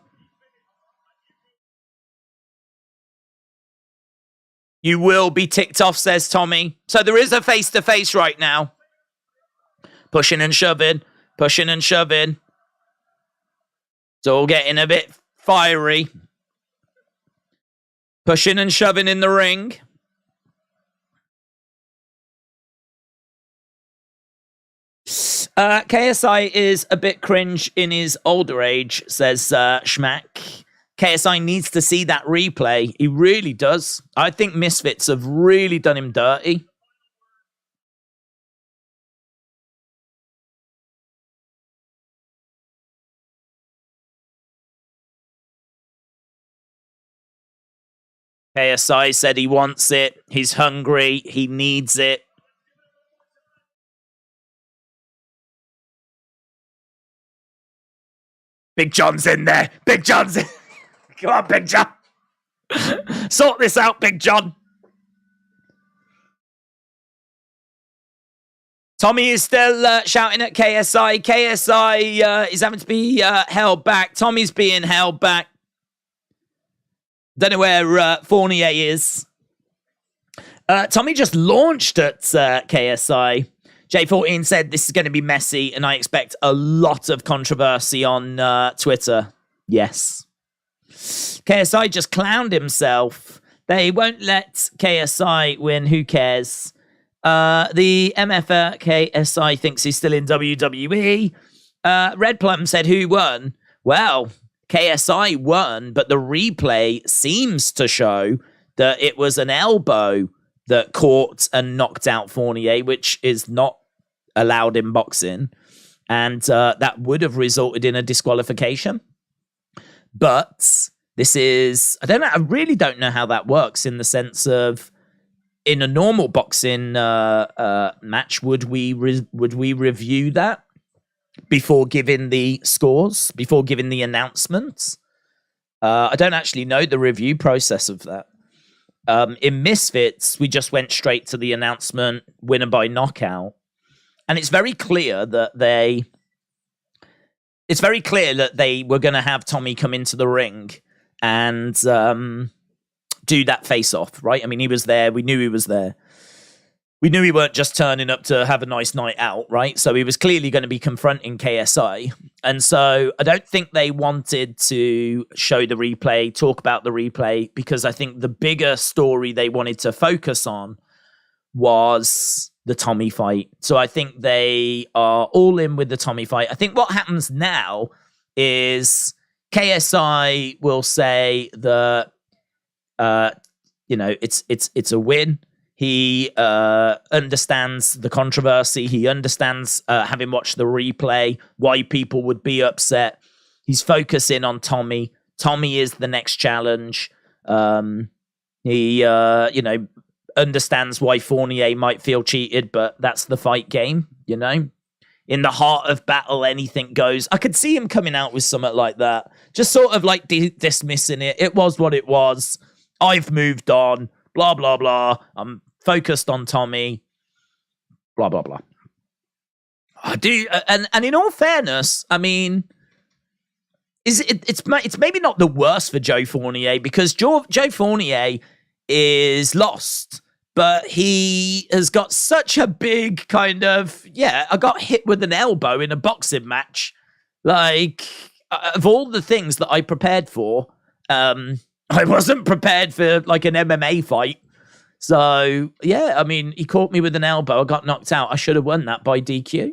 You will be ticked off, says Tommy. So there is a face-to-face right now. Pushing and shoving. Pushing and shoving. It's all getting a bit fiery. Pushing and shoving in the ring. KSI is a bit cringe in his older age, says Schmack. KSI needs to see that replay. He really does. I think Misfits have really done him dirty. KSI said he wants it. He's hungry. He needs it. Big John's in there. Big John's in. Come on, Big John. Sort this out, Big John. Tommy is still shouting at KSI. KSI is having to be held back. Tommy's being held back. Don't know where Fournier is. Tommy just launched at KSI. J14 said this is going to be messy, and I expect a lot of controversy on Twitter. Yes. KSI just clowned himself. They won't let KSI win. Who cares? The MFR KSI thinks he's still in WWE. Red Plum said, who won? Well, KSI won, but the replay seems to show that it was an elbow that caught and knocked out Fournier, which is not allowed in boxing. And that would have resulted in a disqualification. But this is, I don't know, I really don't know how that works in the sense of, in a normal boxing match, would we review that before giving the scores, before giving the announcements? I don't actually know the review process of that. In Misfits, we just went straight to the announcement, winner by knockout. And it's very clear that they were going to have Tommy come into the ring and do that face-off, right? I mean, he was there. We knew he was there. We knew he weren't just turning up to have a nice night out, right? So he was clearly going to be confronting KSI. And so I don't think they wanted to show the replay, talk about the replay, because I think the bigger story they wanted to focus on was the Tommy fight. So I think they are all in with the Tommy fight. I think what happens now is KSI will say that you know, it's a win. He understands the controversy. He understands, having watched the replay, why people would be upset. He's focusing on Tommy. Tommy is the next challenge. He, you know, understands why Fournier might feel cheated, but that's the fight game, you know? In the heart of battle, anything goes. I could see him coming out with something like that. Just sort of like dismissing it. It was what it was. I've moved on. Blah, blah, blah. I'm focused on Tommy. Blah, blah, blah. I do. And in all fairness, I mean, it's maybe not the worst for Joe Fournier, because Joe Fournier is lost. But he has got such a big kind of, I got hit with an elbow in a boxing match. Like, of all the things that I prepared for, I wasn't prepared for, like, an MMA fight. So, yeah, I mean, he caught me with an elbow. I got knocked out. I should have won that by DQ.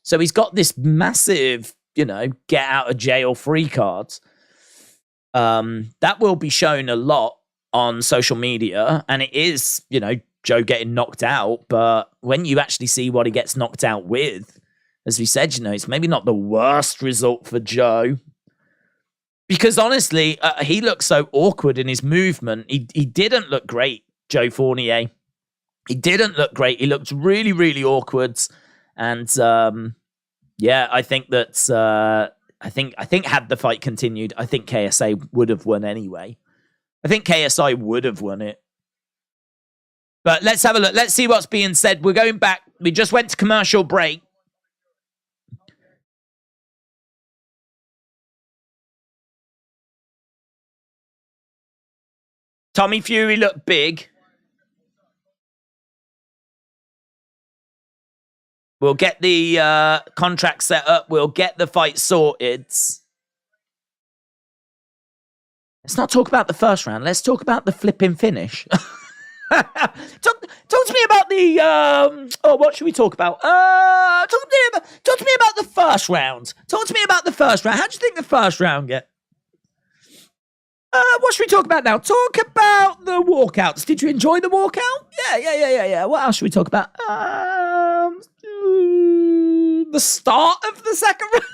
So he's got this massive, you know, get out of jail free card. That will be shown a lot on social media, and it is, you know, Joe getting knocked out, but when you actually see what he gets knocked out with, as we said, you know, it's maybe not the worst result for Joe, because honestly, he looked so awkward in his movement. He didn't look great, Joe Fournier. He didn't look great. He looked really, really awkward, and I think that I think had the fight continued, I think KSI would have won anyway. I think KSI would have won it. But let's have a look. Let's see what's being said. We're going back. We just went to commercial break. Tommy Fury looked big. We'll get the contract set up. We'll get the fight sorted. Let's not talk about the first round. Let's talk about the flipping finish. talk to me about the what should we talk about? Talk to me about the first round. Talk to me about the first round. How do you think the first round get? What should we talk about now? Talk about the walkouts. Did you enjoy the walkout? Yeah. What else should we talk about? The start of the second round.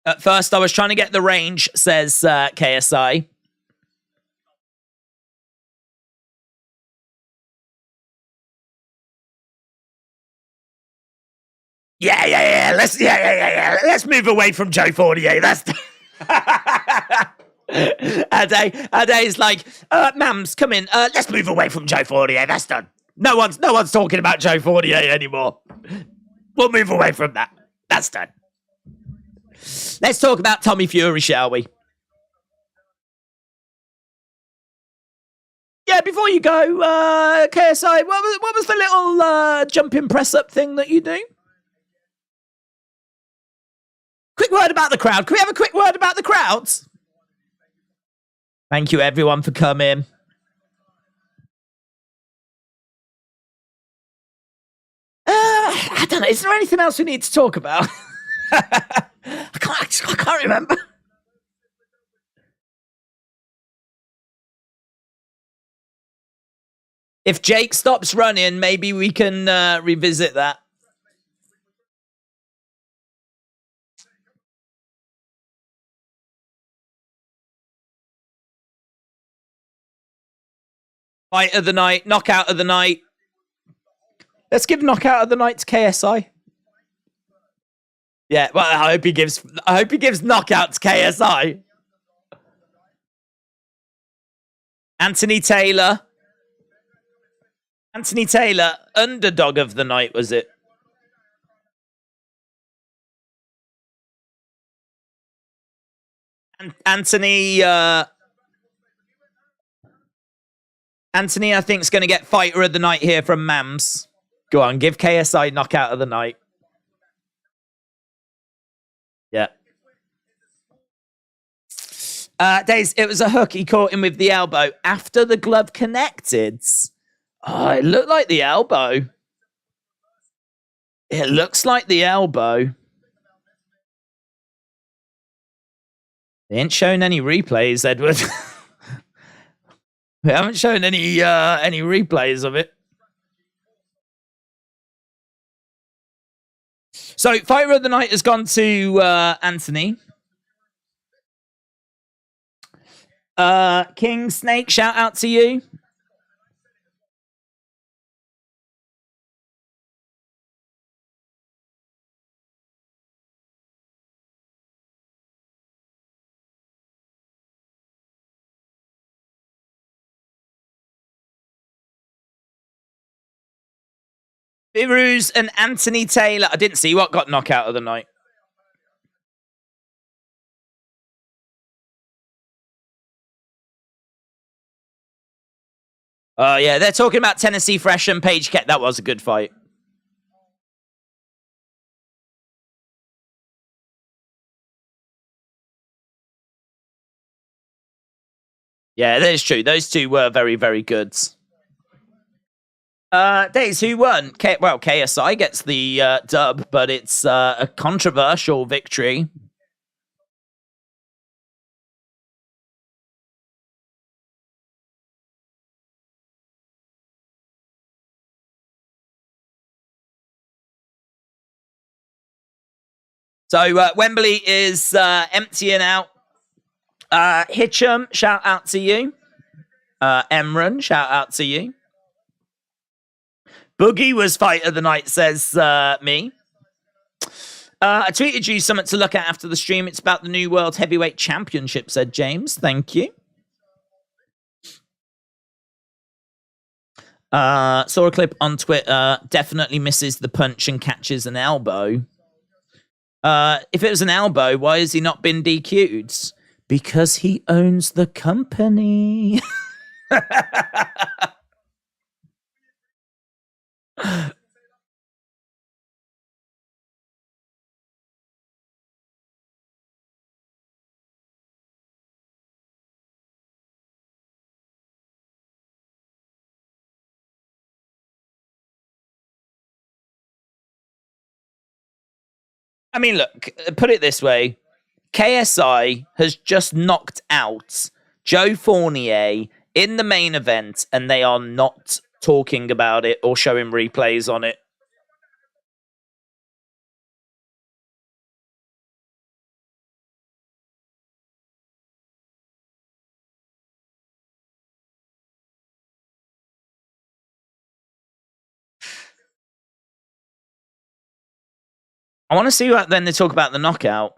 At first, I was trying to get the range, says KSI. Yeah. Let's move away from Joe Fournier. That's Ade's like, Mams, come in. Let's move away from Joe Fournier. That's done. No one's talking about Joe Fournier anymore. We'll move away from that. That's done. Let's talk about Tommy Fury, shall we? Yeah, before you go, KSI, what was the little jumping press up thing that you do? Quick word about the crowd. Can we have a quick word about the crowds? Thank you, everyone, for coming. I don't know. Is there anything else we need to talk about? I can't remember. If Jake stops running, maybe we can revisit that. Fight of the night, knockout of the night. Let's give knockout of the night to KSI. Yeah, well, I hope he gives knockout to KSI. Anthony Taylor, underdog of the night, was it? Anthony, I think, is going to get fighter of the night here from Mams. Go on, give KSI knockout of the night. Yeah. Days, it was a hook. He caught him with the elbow after the glove connected. Oh, it looked like the elbow. It looks like the elbow. They ain't shown any replays, Edward. We haven't shown any replays of it. So, Fighter of the Night has gone to Anthony. King Snake, shout out to you. Viruzz and Anthony Taylor. I didn't see what got knockout of the night. Oh, yeah. They're talking about Tennessee Thresh and Paigey. That was a good fight. Yeah, that is true. Those two were very, very good. Days, who won? Well, KSI gets the dub, but it's a controversial victory. So Wembley is emptying out. Hitchum, shout out to you. Emran, shout out to you. Boogie was fight of the night, says me. I tweeted you something to look at after the stream. It's about the new World Heavyweight Championship, said James. Thank you. Saw a clip on Twitter. Definitely misses the punch and catches an elbow. If it was an elbow, why has he not been DQ'd? Because he owns the company. I mean, look, put it this way. KSI has just knocked out Joe Fournier in the main event, and they are not talking about it or showing replays on it. I want to see what then they talk about the knockout.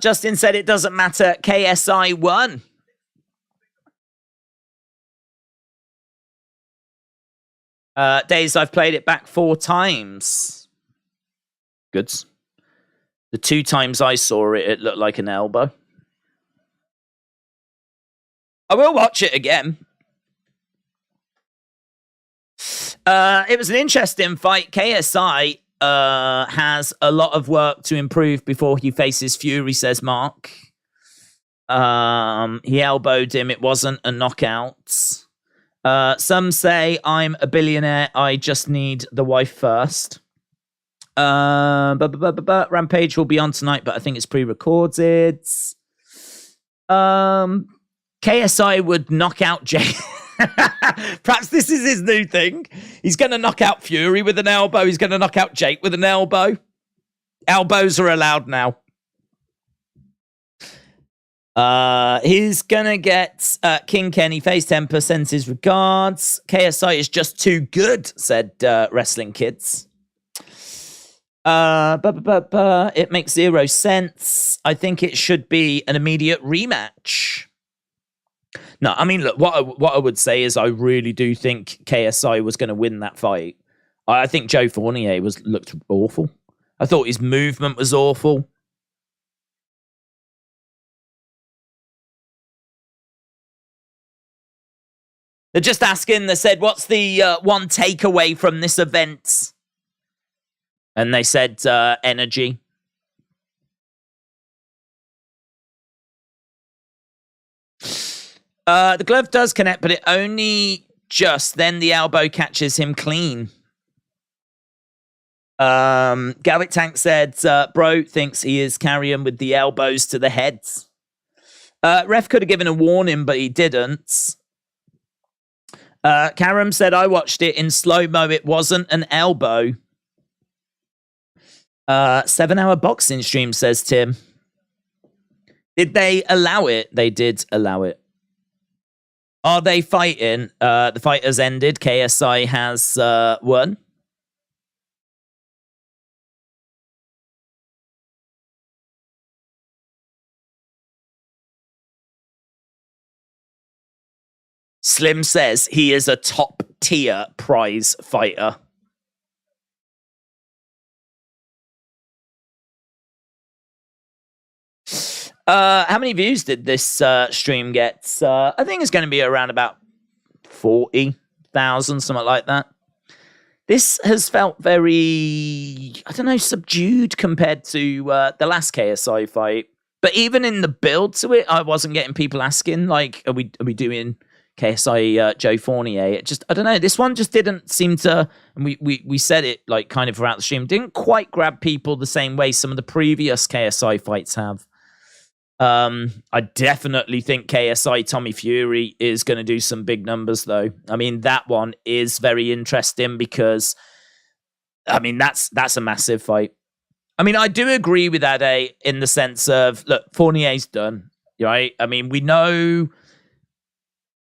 Justin said it doesn't matter. KSI won. Days, I've played it back 4 times. Good. The 2 times I saw it, it looked like an elbow. I will watch it again. It was an interesting fight. KSI has a lot of work to improve before he faces Fury, says Mark. He elbowed him. It wasn't a knockout. Some say I'm a billionaire. I just need the wife first. Rampage will be on tonight, but I think it's pre-recorded. KSI would knock out Jay. Perhaps this is his new thing. He's going to knock out Fury with an elbow. He's going to knock out Jake with an elbow. Elbows are allowed now. He's going to get King Kenny. Face Temperrr sends his regards. KSI is just too good, said Wrestling Kids. It makes 0 sense. I think it should be an immediate rematch. No, I mean, look, what I would say is I really do think KSI was going to win that fight. I think Joe Fournier looked awful. I thought his movement was awful. They're just asking, they said, what's the one takeaway from this event? And they said energy. The glove does connect, but it only just then the elbow catches him clean. Galvic Tank said, bro thinks he is carrying with the elbows to the heads. Ref could have given a warning, but he didn't. Karam said, I watched it in slow-mo. It wasn't an elbow. 7-hour boxing stream, says Tim. Did they allow it? They did allow it. Are they fighting? The fight has ended. KSI has won. Slim says he is a top-tier prize fighter. How many views did this stream get? I think it's going to be around about 40,000, something like that. This has felt very, I don't know, subdued compared to the last KSI fight. But even in the build to it, I wasn't getting people asking, like, are we doing KSI Joe Fournier? It just, I don't know, this one just didn't seem to, and we said it like kind of throughout the stream, didn't quite grab people the same way some of the previous KSI fights have. I definitely think KSI Tommy Fury is going to do some big numbers, though. I mean, that one is very interesting because, I mean, that's a massive fight. I mean, I do agree with Ade in the sense of, look, Fournier's done, right? I mean, we know,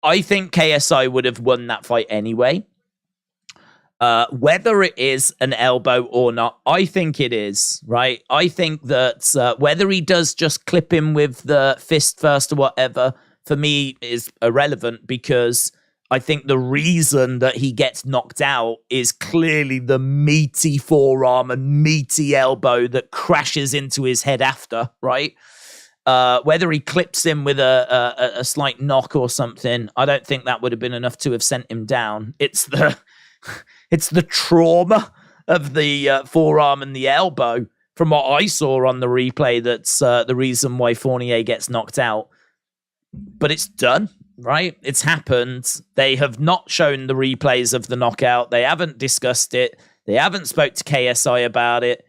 I think KSI would have won that fight anyway. Whether it is an elbow or not, I think it is, right? I think that whether he does just clip him with the fist first or whatever, for me, is irrelevant because I think the reason that he gets knocked out is clearly the meaty forearm and meaty elbow that crashes into his head after, right? Whether he clips him with a slight knock or something, I don't think that would have been enough to have sent him down. It's the trauma of the forearm and the elbow from what I saw on the replay that's the reason why Fournier gets knocked out. But it's done, right? It's happened. They have not shown the replays of the knockout. They haven't discussed it. They haven't spoke to KSI about it.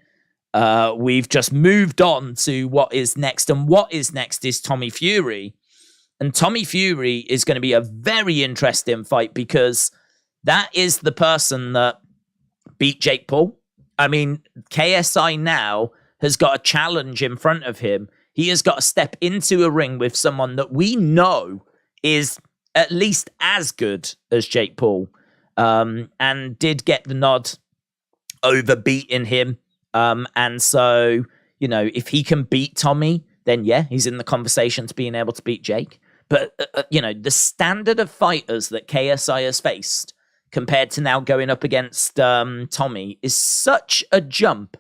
We've just moved on to what is next. And what is next is Tommy Fury. And Tommy Fury is going to be a very interesting fight because that is the person that beat Jake Paul. I mean, KSI now has got a challenge in front of him. He has got to step into a ring with someone that we know is at least as good as Jake Paul, and did get the nod over beating him. And so, you know, if he can beat Tommy, then yeah, he's in the conversation to being able to beat Jake. But, you know, the standard of fighters that KSI has faced compared to now going up against Tommy is such a jump.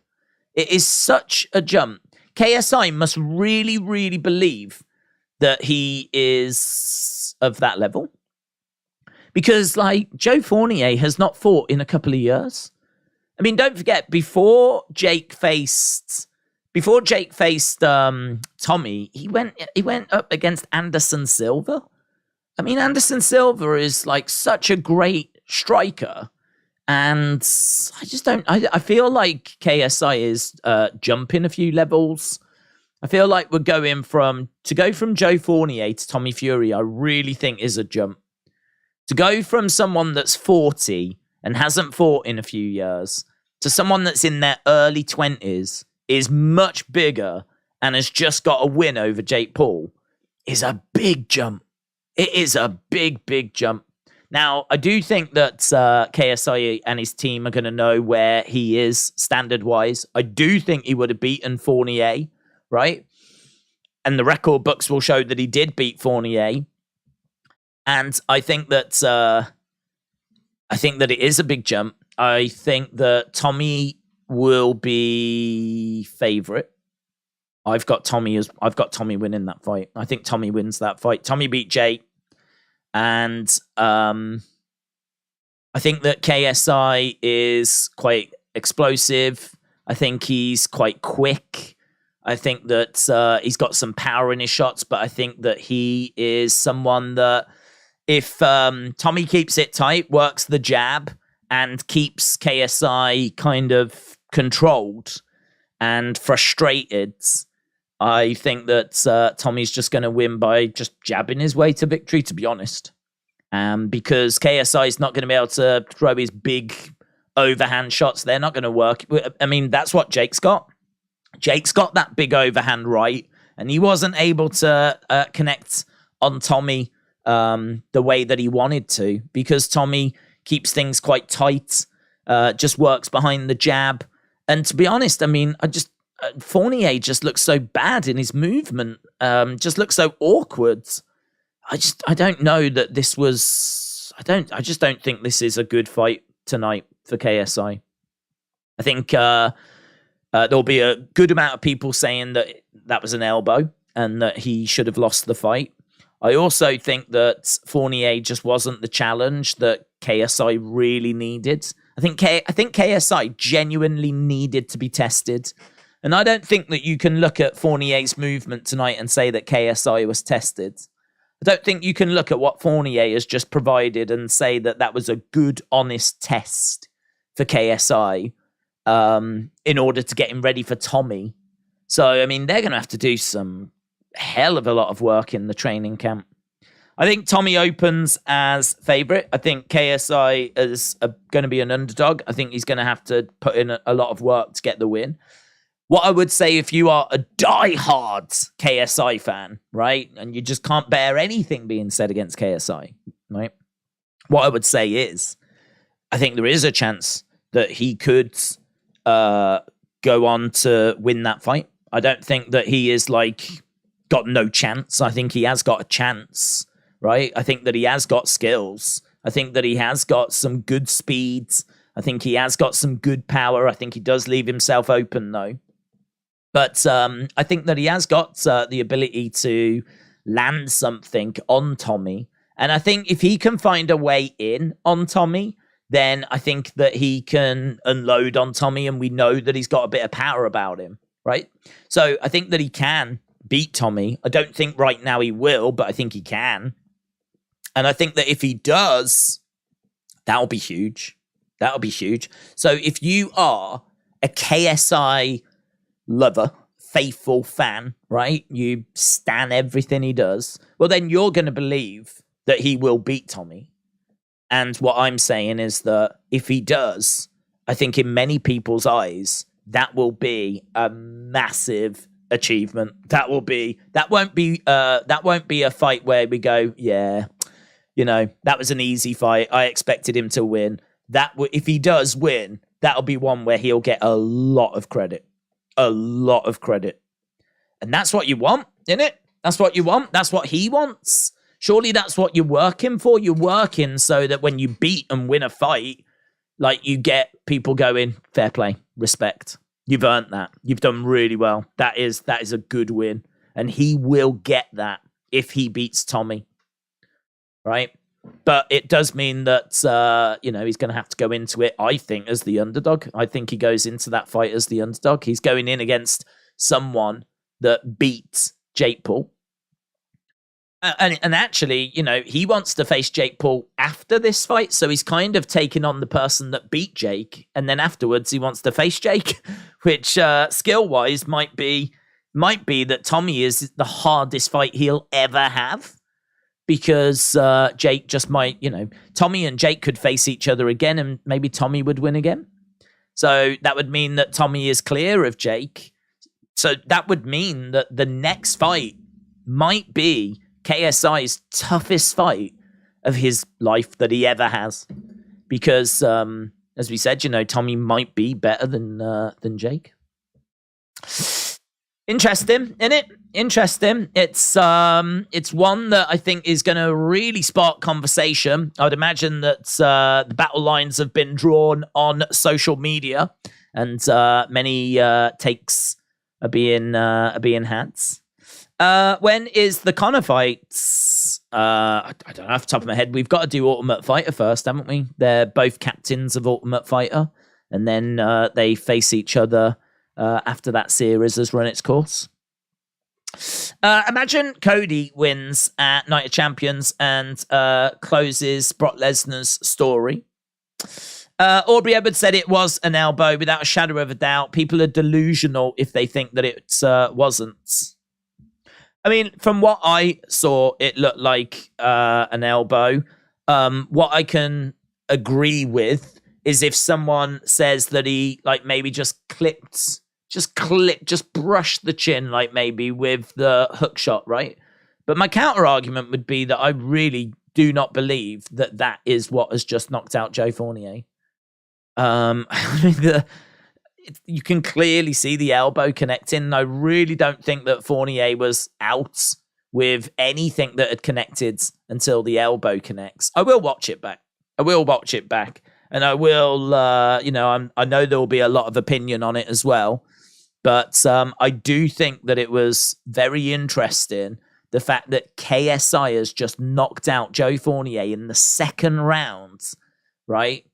It is such a jump. KSI must really, really believe that he is of that level. Because, like, Joe Fournier has not fought in a couple of years. I mean, don't forget, before Jake faced Tommy, he went up against Anderson Silva. I mean, Anderson Silva is like such a great striker, and I feel like KSI is jumping a few levels. I feel like we're going from Joe Fournier to Tommy Fury, I really think is a jump. To go from someone that's 40 and hasn't fought in a few years to someone that's in their early 20s is much bigger and has just got a win over Jake Paul is a big jump. It is a big, big jump. Now, I do think that KSI and his team are going to know where he is standard-wise. I do think he would have beaten Fournier, right? And the record books will show that he did beat Fournier. And I think that it is a big jump. I think that Tommy will be favorite. I've got Tommy winning that fight. I think Tommy wins that fight. Tommy beat Jake. And I think that KSI is quite explosive. I think he's quite quick. I think that he's got some power in his shots, but I think that he is someone that if Tommy keeps it tight, works the jab, and keeps KSI kind of controlled and frustrated, I think that Tommy's just going to win by just jabbing his way to victory, to be honest. Because KSI is not going to be able to throw his big overhand shots. They're not going to work. I mean, that's what Jake's got. Jake's got that big overhand right, and he wasn't able to connect on Tommy the way that he wanted to, because Tommy keeps things quite tight, just works behind the jab. And to be honest, I mean, Fournier just looks so bad in his movement, just looks so awkward. I don't know that this was, I just don't think this is a good fight tonight for KSI. I think there'll be a good amount of people saying that that was an elbow and that he should have lost the fight. I also think that Fournier just wasn't the challenge that KSI really needed. I think KSI genuinely needed to be tested. And I don't think that you can look at Fournier's movement tonight and say that KSI was tested. I don't think you can look at what Fournier has just provided and say that that was a good, honest test for KSI in order to get him ready for Tommy. So, I mean, they're going to have to do some hell of a lot of work in the training camp. I think Tommy opens as favorite. I think KSI is going to be an underdog. I think he's going to have to put in a lot of work to get the win. What I would say, if you are a diehard KSI fan, right, and you just can't bear anything being said against KSI, right, what I would say is, I think there is a chance that he could go on to win that fight. I don't think that he is got no chance. I think he has got a chance, right? I think that he has got skills. I think that he has got some good speeds. I think he has got some good power. I think he does leave himself open, though. But I think that he has got the ability to land something on Tommy. And I think if he can find a way in on Tommy, then I think that he can unload on Tommy, and we know that he's got a bit of power about him, right? So I think that he can beat Tommy. I don't think right now he will, but I think he can. And I think that if he does, that'll be huge. That'll be huge. So if you are a KSI lover, faithful fan, right? You stan everything he does. Well, then you're going to believe that he will beat Tommy. And what I'm saying is that if he does, I think in many people's eyes, that will be a massive achievement. That won't be a fight where we go, yeah, that was an easy fight. I expected him to win. If he does win, that'll be one where he'll get a lot of credit. A lot of credit. And that's what you want, isn't it? That's what you want. That's what he wants. Surely that's what you're working for. You're working so that when you beat and win a fight, you get people going, fair play, respect. You've earned that. You've done really well. That is a good win. And he will get that if he beats Tommy. Right? But it does mean that, he's going to have to go into it, I think, as the underdog. I think he goes into that fight as the underdog. He's going in against someone that beats Jake Paul. And actually, he wants to face Jake Paul after this fight. So he's kind of taking on the person that beat Jake. And then afterwards, he wants to face Jake, which skill-wise might be that Tommy is the hardest fight he'll ever have. Because Jake just might, Tommy and Jake could face each other again and maybe Tommy would win again. So that would mean that Tommy is clear of Jake. So that would mean that the next fight might be KSI's toughest fight of his life that he ever has. Because, as we said, Tommy might be better than Jake. Interesting, isn't it? Interesting. It's one that I think is going to really spark conversation. I would imagine that the battle lines have been drawn on social media, and many takes are being had. When is the Conor fights? I don't know off the top of my head. We've got to do Ultimate Fighter first, haven't we? They're both captains of Ultimate Fighter, and then they face each other after that series has run its course. Imagine Cody wins at Night of Champions and closes Brock Lesnar's story. Aubrey Edwards said it was an elbow without a shadow of a doubt. People are delusional if they think that it wasn't. I mean, from what I saw, it looked like an elbow. What I can agree with is if someone says that he like maybe just brushed the chin like maybe with the hook shot, right? But my counter argument would be that I really do not believe that that is what has just knocked out Joe Fournier. You can clearly see the elbow connecting. I really don't think that Fournier was out with anything that had connected until the elbow connects. I will watch it back. And I will, I know there will be a lot of opinion on it as well. But I do think that it was very interesting, the fact that KSI has just knocked out Joe Fournier in the second round, right?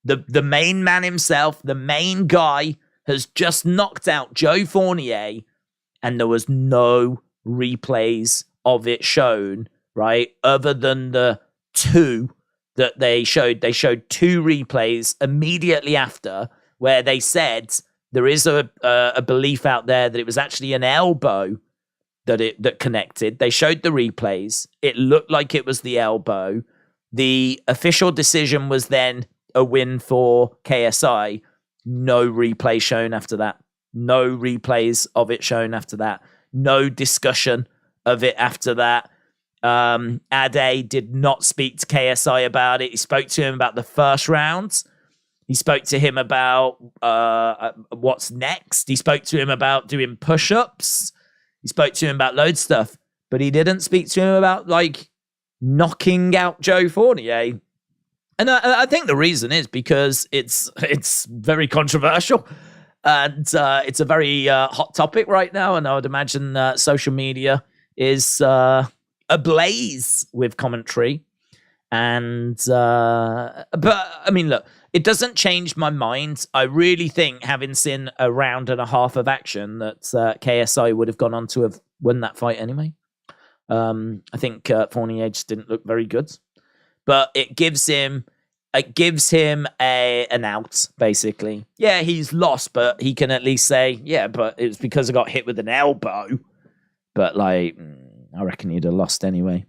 The main man himself, the main guy, has just knocked out Joe Fournier, and there was no replays of it shown, right? Other than the two that they showed. They showed two replays immediately after where they said there is a belief out there that it was actually an elbow that connected. They showed the replays. It looked like it was the elbow. The official decision was then a win for KSI. No replay shown after that. No replays of it shown after that. No discussion of it after that. Ade did not speak to KSI about it. He spoke to him about the first round. He spoke to him about what's next. He spoke to him about doing push-ups. He spoke to him about loads of stuff. But he didn't speak to him about, like, knocking out Joe Fournier. And I think the reason is because it's very controversial. And it's a very hot topic right now. And I would imagine social media is ablaze with commentary. And but I mean, look, it doesn't change my mind. I really think, having seen a round and a half of action, that KSI would have gone on to have won that fight anyway. I think Fournier just didn't look very good, but it gives him an out, basically. Yeah, he's lost, but he can at least say, yeah, but it was because I got hit with an elbow. But like, I reckon he'd have lost anyway.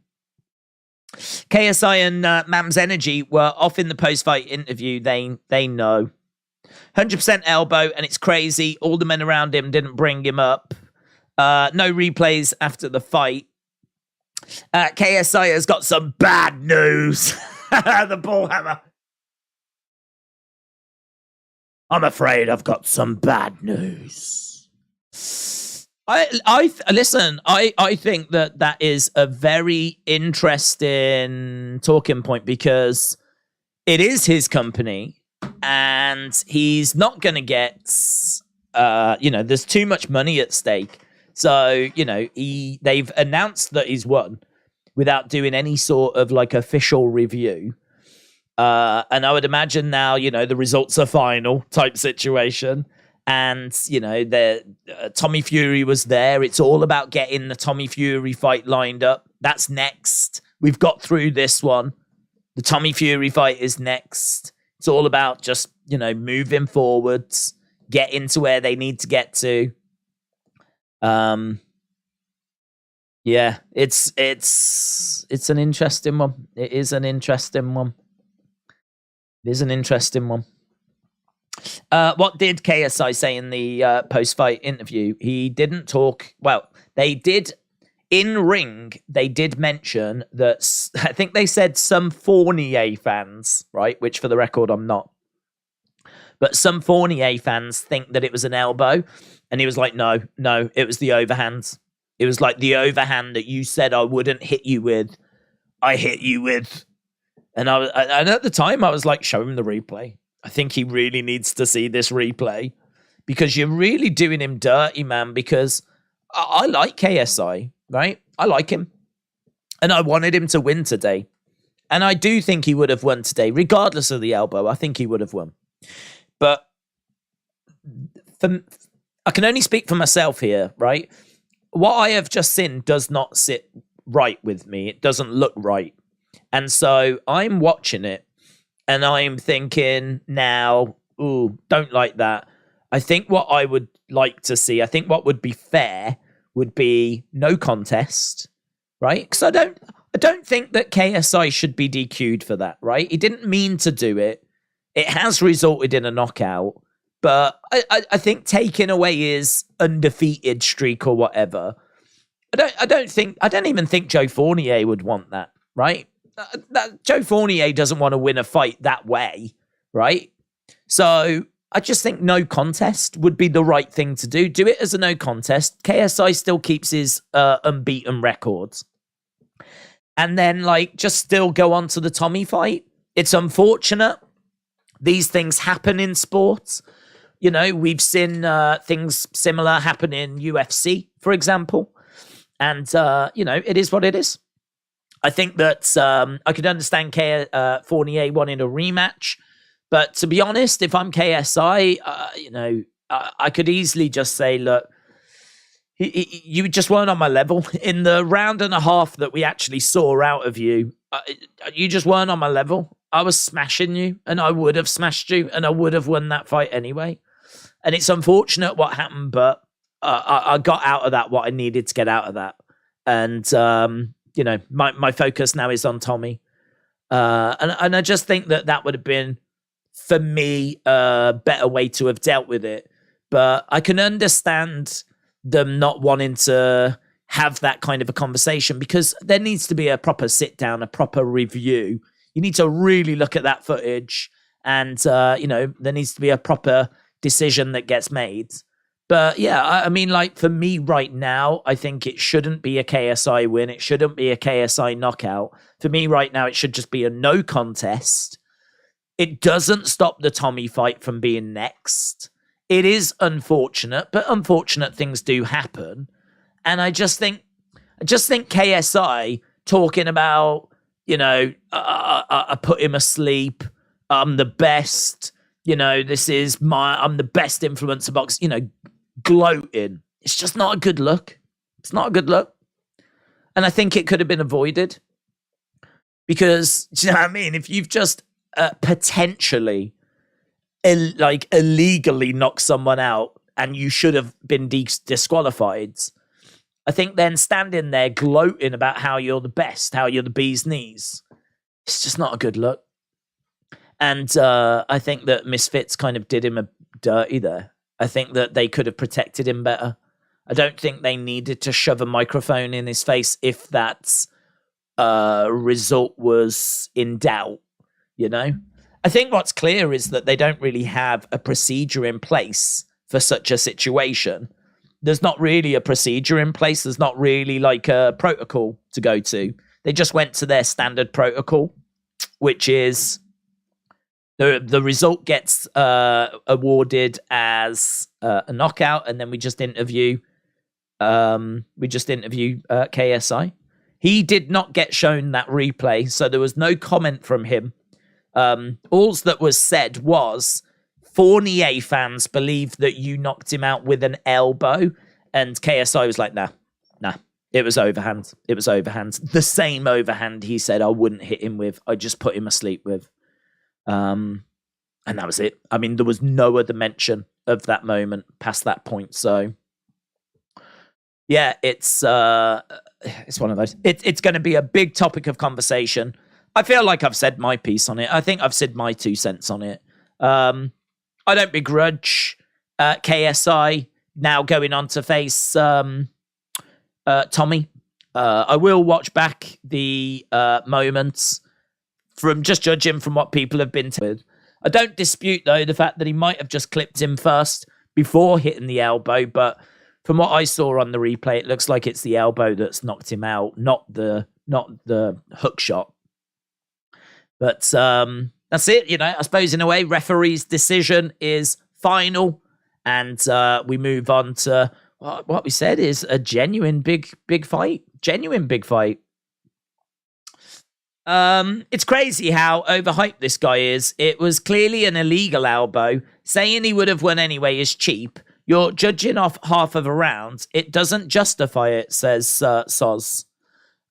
KSI and Mam's Energy were off in the post-fight interview. They know. 100% elbow, and it's crazy. All the men around him didn't bring him up. No replays after the fight. KSI has got some bad news. The ball hammer. I'm afraid I've got some bad news. I think that is a very interesting talking point, because it is his company and he's not going to get, there's too much money at stake. So, they've announced that he's won without doing any sort of like official review. And I would imagine now, the results are final type situation. And, Tommy Fury was there. It's all about getting the Tommy Fury fight lined up. That's next. We've got through this one. The Tommy Fury fight is next. It's all about just, moving forwards, getting to where they need to get to. Yeah, it's an interesting one. It is an interesting one. What did KSI say in the post-fight interview? He didn't talk. Well, they did in ring. They did mention that I think they said some Fournier fans, right? Which, for the record, I'm not. But some Fournier fans think that it was an elbow, and he was like, "No, it was the overhand. It was like the overhand that you said I wouldn't hit you with. I hit you with." And and at the time, I was like, "Show him the replay. I think he really needs to see this replay, because you're really doing him dirty, man, because I like KSI, right? I like him. And I wanted him to win today. And I do think he would have won today, regardless of the elbow. I think he would have won. But I can only speak for myself here, right? What I have just seen does not sit right with me. It doesn't look right. And so I'm watching it. And I'm thinking now, ooh, don't like that. I think what I would like to see, I think what would be fair would be no contest, right? Because I don't think that KSI should be DQ'd for that, right? He didn't mean to do it. It has resulted in a knockout, but I think taking away his undefeated streak or whatever, I don't even think Joe Fournier would want that, right? Joe Fournier doesn't want to win a fight that way, right? So I just think no contest would be the right thing to do. Do it as a no contest. KSI still keeps his unbeaten records. And then, like, just still go on to the Tommy fight. It's unfortunate. These things happen in sports. You know, we've seen things similar happen in UFC, for example. And, you know, it is what it is. I think that I could understand Fournier wanting a rematch. But to be honest, if I'm KSI, you know, I could easily just say, look, you just weren't on my level. In the round and a half that we actually saw out of you, you just weren't on my level. I was smashing you, and I would have smashed you, and I would have won that fight anyway. And it's unfortunate what happened, but I got out of that what I needed to get out of that. And, you know, my focus now is on Tommy. And I just think that would have been, for me, a better way to have dealt with it. But I can understand them not wanting to have that kind of a conversation, because there needs to be a proper sit down, a proper review. You need to really look at that footage, and, you know, there needs to be a proper decision that gets made. But yeah, I mean, like, for me right now, I think it shouldn't be a KSI win. It shouldn't be a KSI knockout. For me right now, it should just be a no contest. It doesn't stop the Tommy fight from being next. It is unfortunate, but unfortunate things do happen. And I just think KSI talking about, you know, I put him asleep. I'm the best. You know, I'm the best influencer box. You know, gloating. It's just not a good look. It's not a good look. And I think it could have been avoided. Because, do you know what I mean? If you've just potentially illegally knocked someone out and you should have been disqualified, I think then standing there gloating about how you're the best, how you're the bee's knees, it's just not a good look. And I think that Misfits kind of did him a dirty there. I think that they could have protected him better. I don't think they needed to shove a microphone in his face if that result was in doubt, you know? I think what's clear is that they don't really have a procedure in place for such a situation. There's not really a procedure in place. There's not really like a protocol to go to. They just went to their standard protocol, which is the result gets awarded as a knockout, and then we just interview KSI. He did not get shown that replay, so there was no comment from him. All that was said was Fournier fans believe that you knocked him out with an elbow, and KSI was like, nah, it was overhand. It was overhand. The same overhand he said I wouldn't hit him with. I just put him asleep with. And that was it. I mean, there was no other mention of that moment past that point. So yeah, it's one of those. It's going to be a big topic of conversation. I feel like I've said my piece on it. I think I've said my 2 cents on it. I don't begrudge KSI now going on to face Tommy. I will watch back the moments from just judging from what people have been with. I don't dispute, though, the fact that he might have just clipped him first before hitting the elbow, but from what I saw on the replay, it looks like it's the elbow that's knocked him out, not the hook shot. But that's it, you know. I suppose in a way, referee's decision is final, and we move on to what we said is a genuine big fight. Genuine big fight. It's crazy how overhyped this guy is. It was clearly an illegal elbow. Saying he would have won anyway is cheap. You're judging off half of a round. It doesn't justify it, says Soz.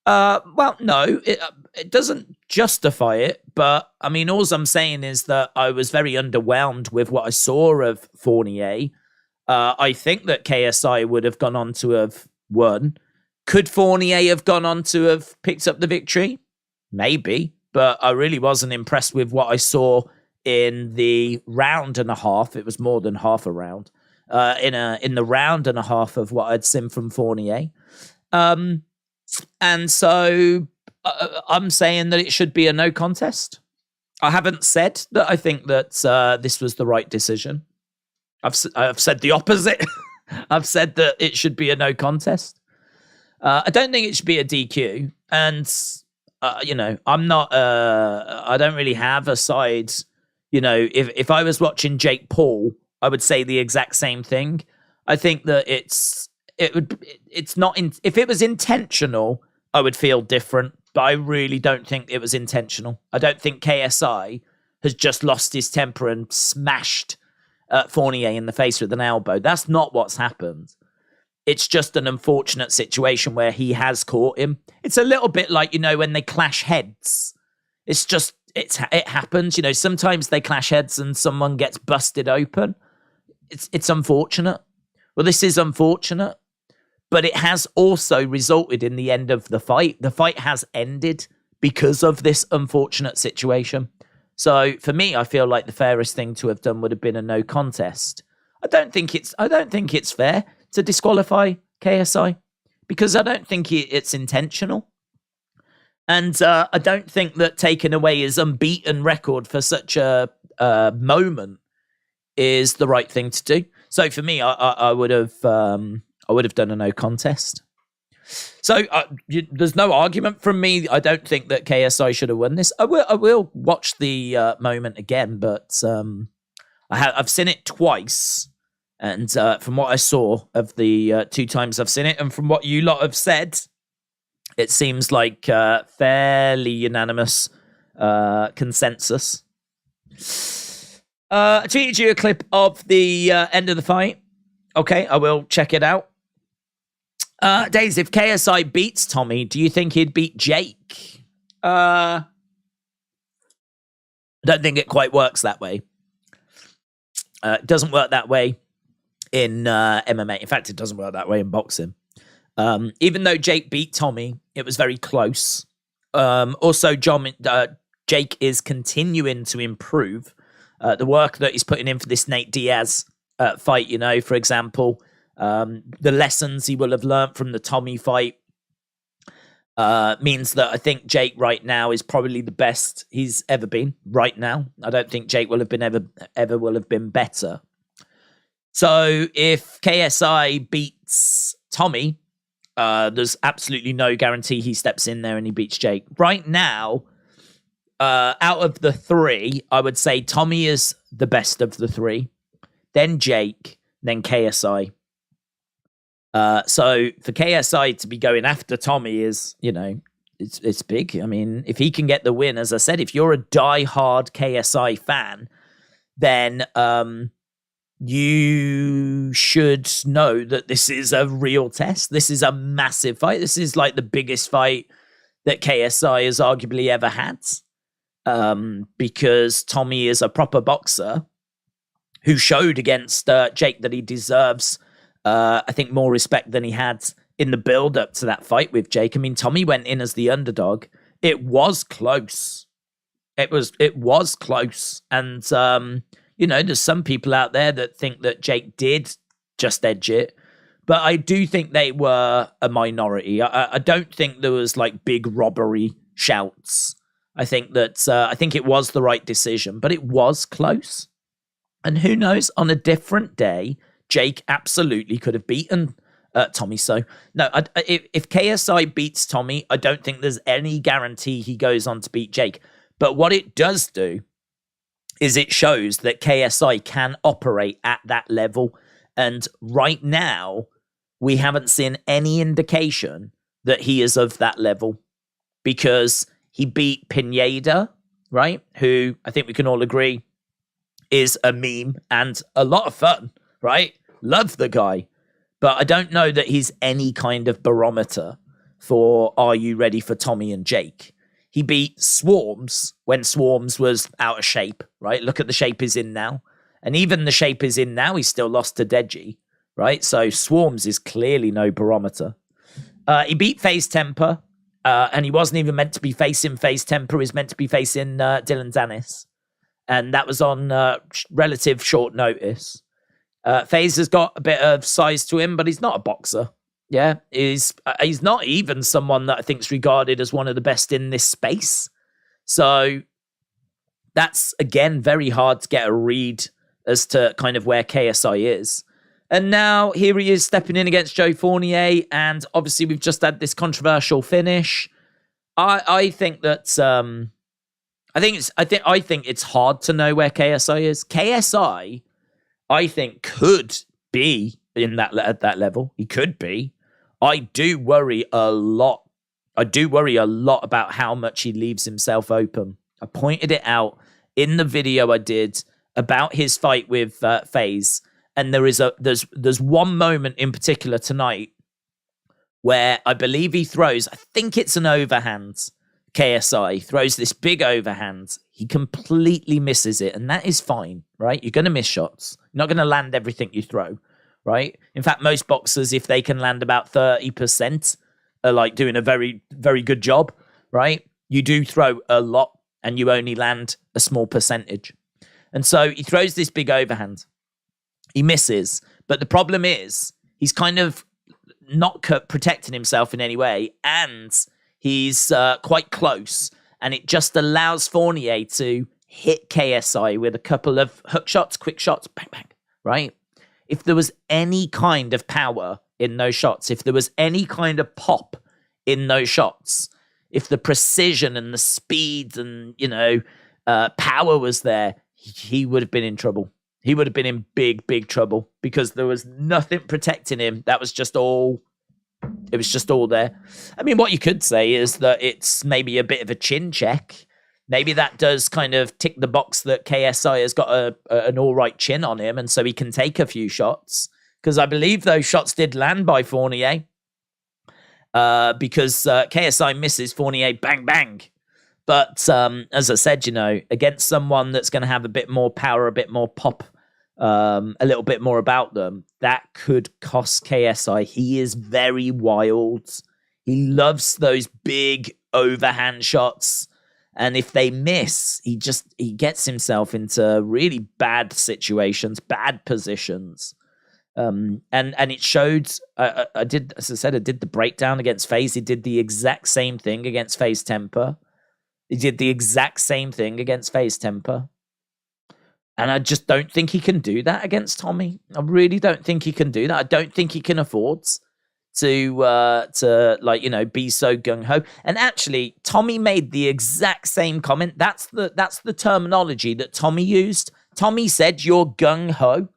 Well, no, it doesn't justify it, but I mean, all I'm saying is that I was very underwhelmed with what I saw of Fournier. I think that KSI would have gone on to have won. Could Fournier have gone on to have picked up the victory? Maybe, but I really wasn't impressed with what I saw in the round and a half. It was more than half a round. In the round and a half of what I'd seen from Fournier. And so I'm saying that it should be a no contest. I haven't said that I think that this was the right decision. I've said the opposite. I've said that it should be a no contest. I don't think it should be a DQ. And, I'm not, I don't really have a side. If I was watching Jake Paul, I would say the exact same thing. I think that it's not, if it was intentional, I would feel different, but I really don't think it was intentional. I don't think KSI has just lost his temper and smashed Fournier in the face with an elbow. That's not what's happened. It's just an unfortunate situation where he has caught him. It's a little bit like, when they clash heads. It's just, it happens. Sometimes they clash heads and someone gets busted open. It's unfortunate. Well, this is unfortunate, but it has also resulted in the end of the fight. The fight has ended because of this unfortunate situation. So for me, I feel like the fairest thing to have done would have been a no contest. I don't think it's fair to disqualify KSI because I don't think it's intentional. And I don't think that taking away his unbeaten record for such a moment is the right thing to do. So for me, I would have done a no contest. So there's no argument from me. I don't think that KSI should have won this. I will watch the moment again, but I've seen it twice, and from what I saw of the 2 times I've seen it, and from what you lot have said, it seems like fairly unanimous consensus. I tweeted you a clip of the end of the fight. Okay, I will check it out. Days, if KSI beats Tommy, do you think he'd beat Jake? I don't think it quite works that way. It doesn't work that way in MMA. In fact, it doesn't work that way in boxing. Even though Jake beat Tommy, it was very close. Also, Jake is continuing to improve. The work that he's putting in for this Nate Diaz fight, for example, the lessons he will have learned from the Tommy fight means that I think Jake right now is probably the best he's ever been right now. I don't think Jake will have been ever will have been better. So if KSI beats Tommy, there's absolutely no guarantee he steps in there and he beats Jake. Right now, out of the 3, I would say Tommy is the best of the 3, then Jake, then KSI. So for KSI to be going after Tommy is, it's big. I mean, if he can get the win, as I said, if you're a die-hard KSI fan, then you should know that this is a real test. This is a massive fight. This is like the biggest fight that KSI has arguably ever had. Because Tommy is a proper boxer who showed against Jake that he deserves, I think, more respect than he had in the build-up to that fight with Jake. I mean, Tommy went in as the underdog. It was close. It was close. And, there's some people out there that think that Jake did just edge it. But I do think they were a minority. I don't think there was, big robbery shouts. I think it was the right decision, but it was close. And who knows, on a different day, Jake absolutely could have beaten Tommy. So, no, if KSI beats Tommy, I don't think there's any guarantee he goes on to beat Jake. But what it does do is it shows that KSI can operate at that level. And right now, we haven't seen any indication that he is of that level because he beat Pineda, right? Who I think we can all agree is a meme and a lot of fun, right? Love the guy. But I don't know that he's any kind of barometer for are you ready for Tommy and Jake? He beat Swarmz when Swarmz was out of shape, right? Look at the shape he's in now. And even the shape he's in now, he's still lost to Deji, right? So Swarmz is clearly no barometer. He beat Faze Temperrr, and he wasn't even meant to be facing Faze Temperrr. He's meant to be facing Dylan Dennis. And that was on relative short notice. Faze has got a bit of size to him, but he's not a boxer. Yeah, he's not even someone that I think is regarded as one of the best in this space. So that's, again, very hard to get a read as to kind of where KSI is. And now here he is stepping in against Joe Fournier, and obviously we've just had this controversial finish. I think that I think it's hard to know where KSI is. KSI, I think, could be at that level. He could be. I do worry a lot. About how much he leaves himself open. I pointed it out in the video I did about his fight with Faze, and there's one moment in particular tonight where I believe he throws, I think it's an overhand. KSI throws this big overhand. He completely misses it, and that is fine, right? You're going to miss shots. You're not going to land everything you throw, right? In fact, most boxers, if they can land about 30%, are like doing a very, very good job, right? You do throw a lot, and you only land a small percentage. And so he throws this big overhand. He misses, but the problem is he's kind of not protecting himself in any way, and he's quite close, and it just allows Fournier to hit KSI with a couple of hook shots, quick shots, bang, bang, right? If there was any kind of power in those shots, if there was any kind of pop in those shots, if the precision and the speed and, power was there, he would have been in trouble. He would have been in big, big trouble because there was nothing protecting him. That was just all... It was just all there. I mean, what you could say is that it's maybe a bit of a chin check. Maybe that does kind of tick the box that KSI has got an all right chin on him, and so he can take a few shots. Because I believe those shots did land by Fournier. Because KSI misses, Fournier bang, bang. But as I said, against someone that's going to have a bit more power, a bit more pop, a little bit more about them, that could cost KSI. He is very wild. He loves those big overhand shots. And if they miss, he gets himself into really bad situations, bad positions. And it showed, I did the breakdown against Faze. He did the exact same thing against Faze Temperrr. He did the exact same thing against Faze Temperrr. And I just don't think he can do that against Tommy. I really don't think he can do that. I don't think he can afford to be so gung-ho. And actually, Tommy made the exact same comment. That's the terminology that Tommy used. Tommy said, "You're gung-ho."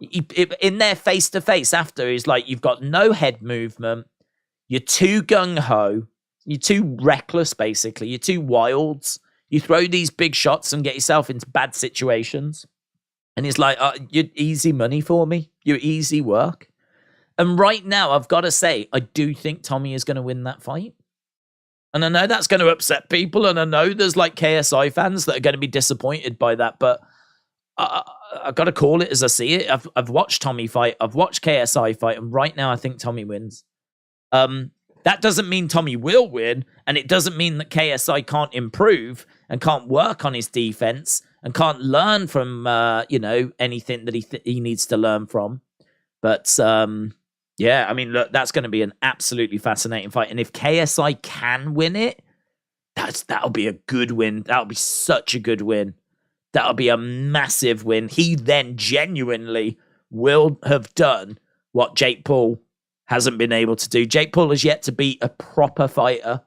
In their face-to-face after, he's like, "You've got no head movement. You're too gung-ho. You're too reckless, basically. You're too wild. You throw these big shots and get yourself into bad situations." And he's like, "You're easy money for me. You're easy work." And right now, I've got to say, I do think Tommy is going to win that fight. And I know that's going to upset people. And I know there's like KSI fans that are going to be disappointed by that. But I've got to call it as I see it. I've watched Tommy fight. I've watched KSI fight. And right now, I think Tommy wins. That doesn't mean Tommy will win. And it doesn't mean that KSI can't improve and can't work on his defense and can't learn from, anything that he needs to learn from. But, yeah, I mean, look, that's going to be an absolutely fascinating fight. And if KSI can win it, that'll be a good win. That'll be such a good win. That'll be a massive win. He then genuinely will have done what Jake Paul hasn't been able to do. Jake Paul has yet to beat a proper fighter.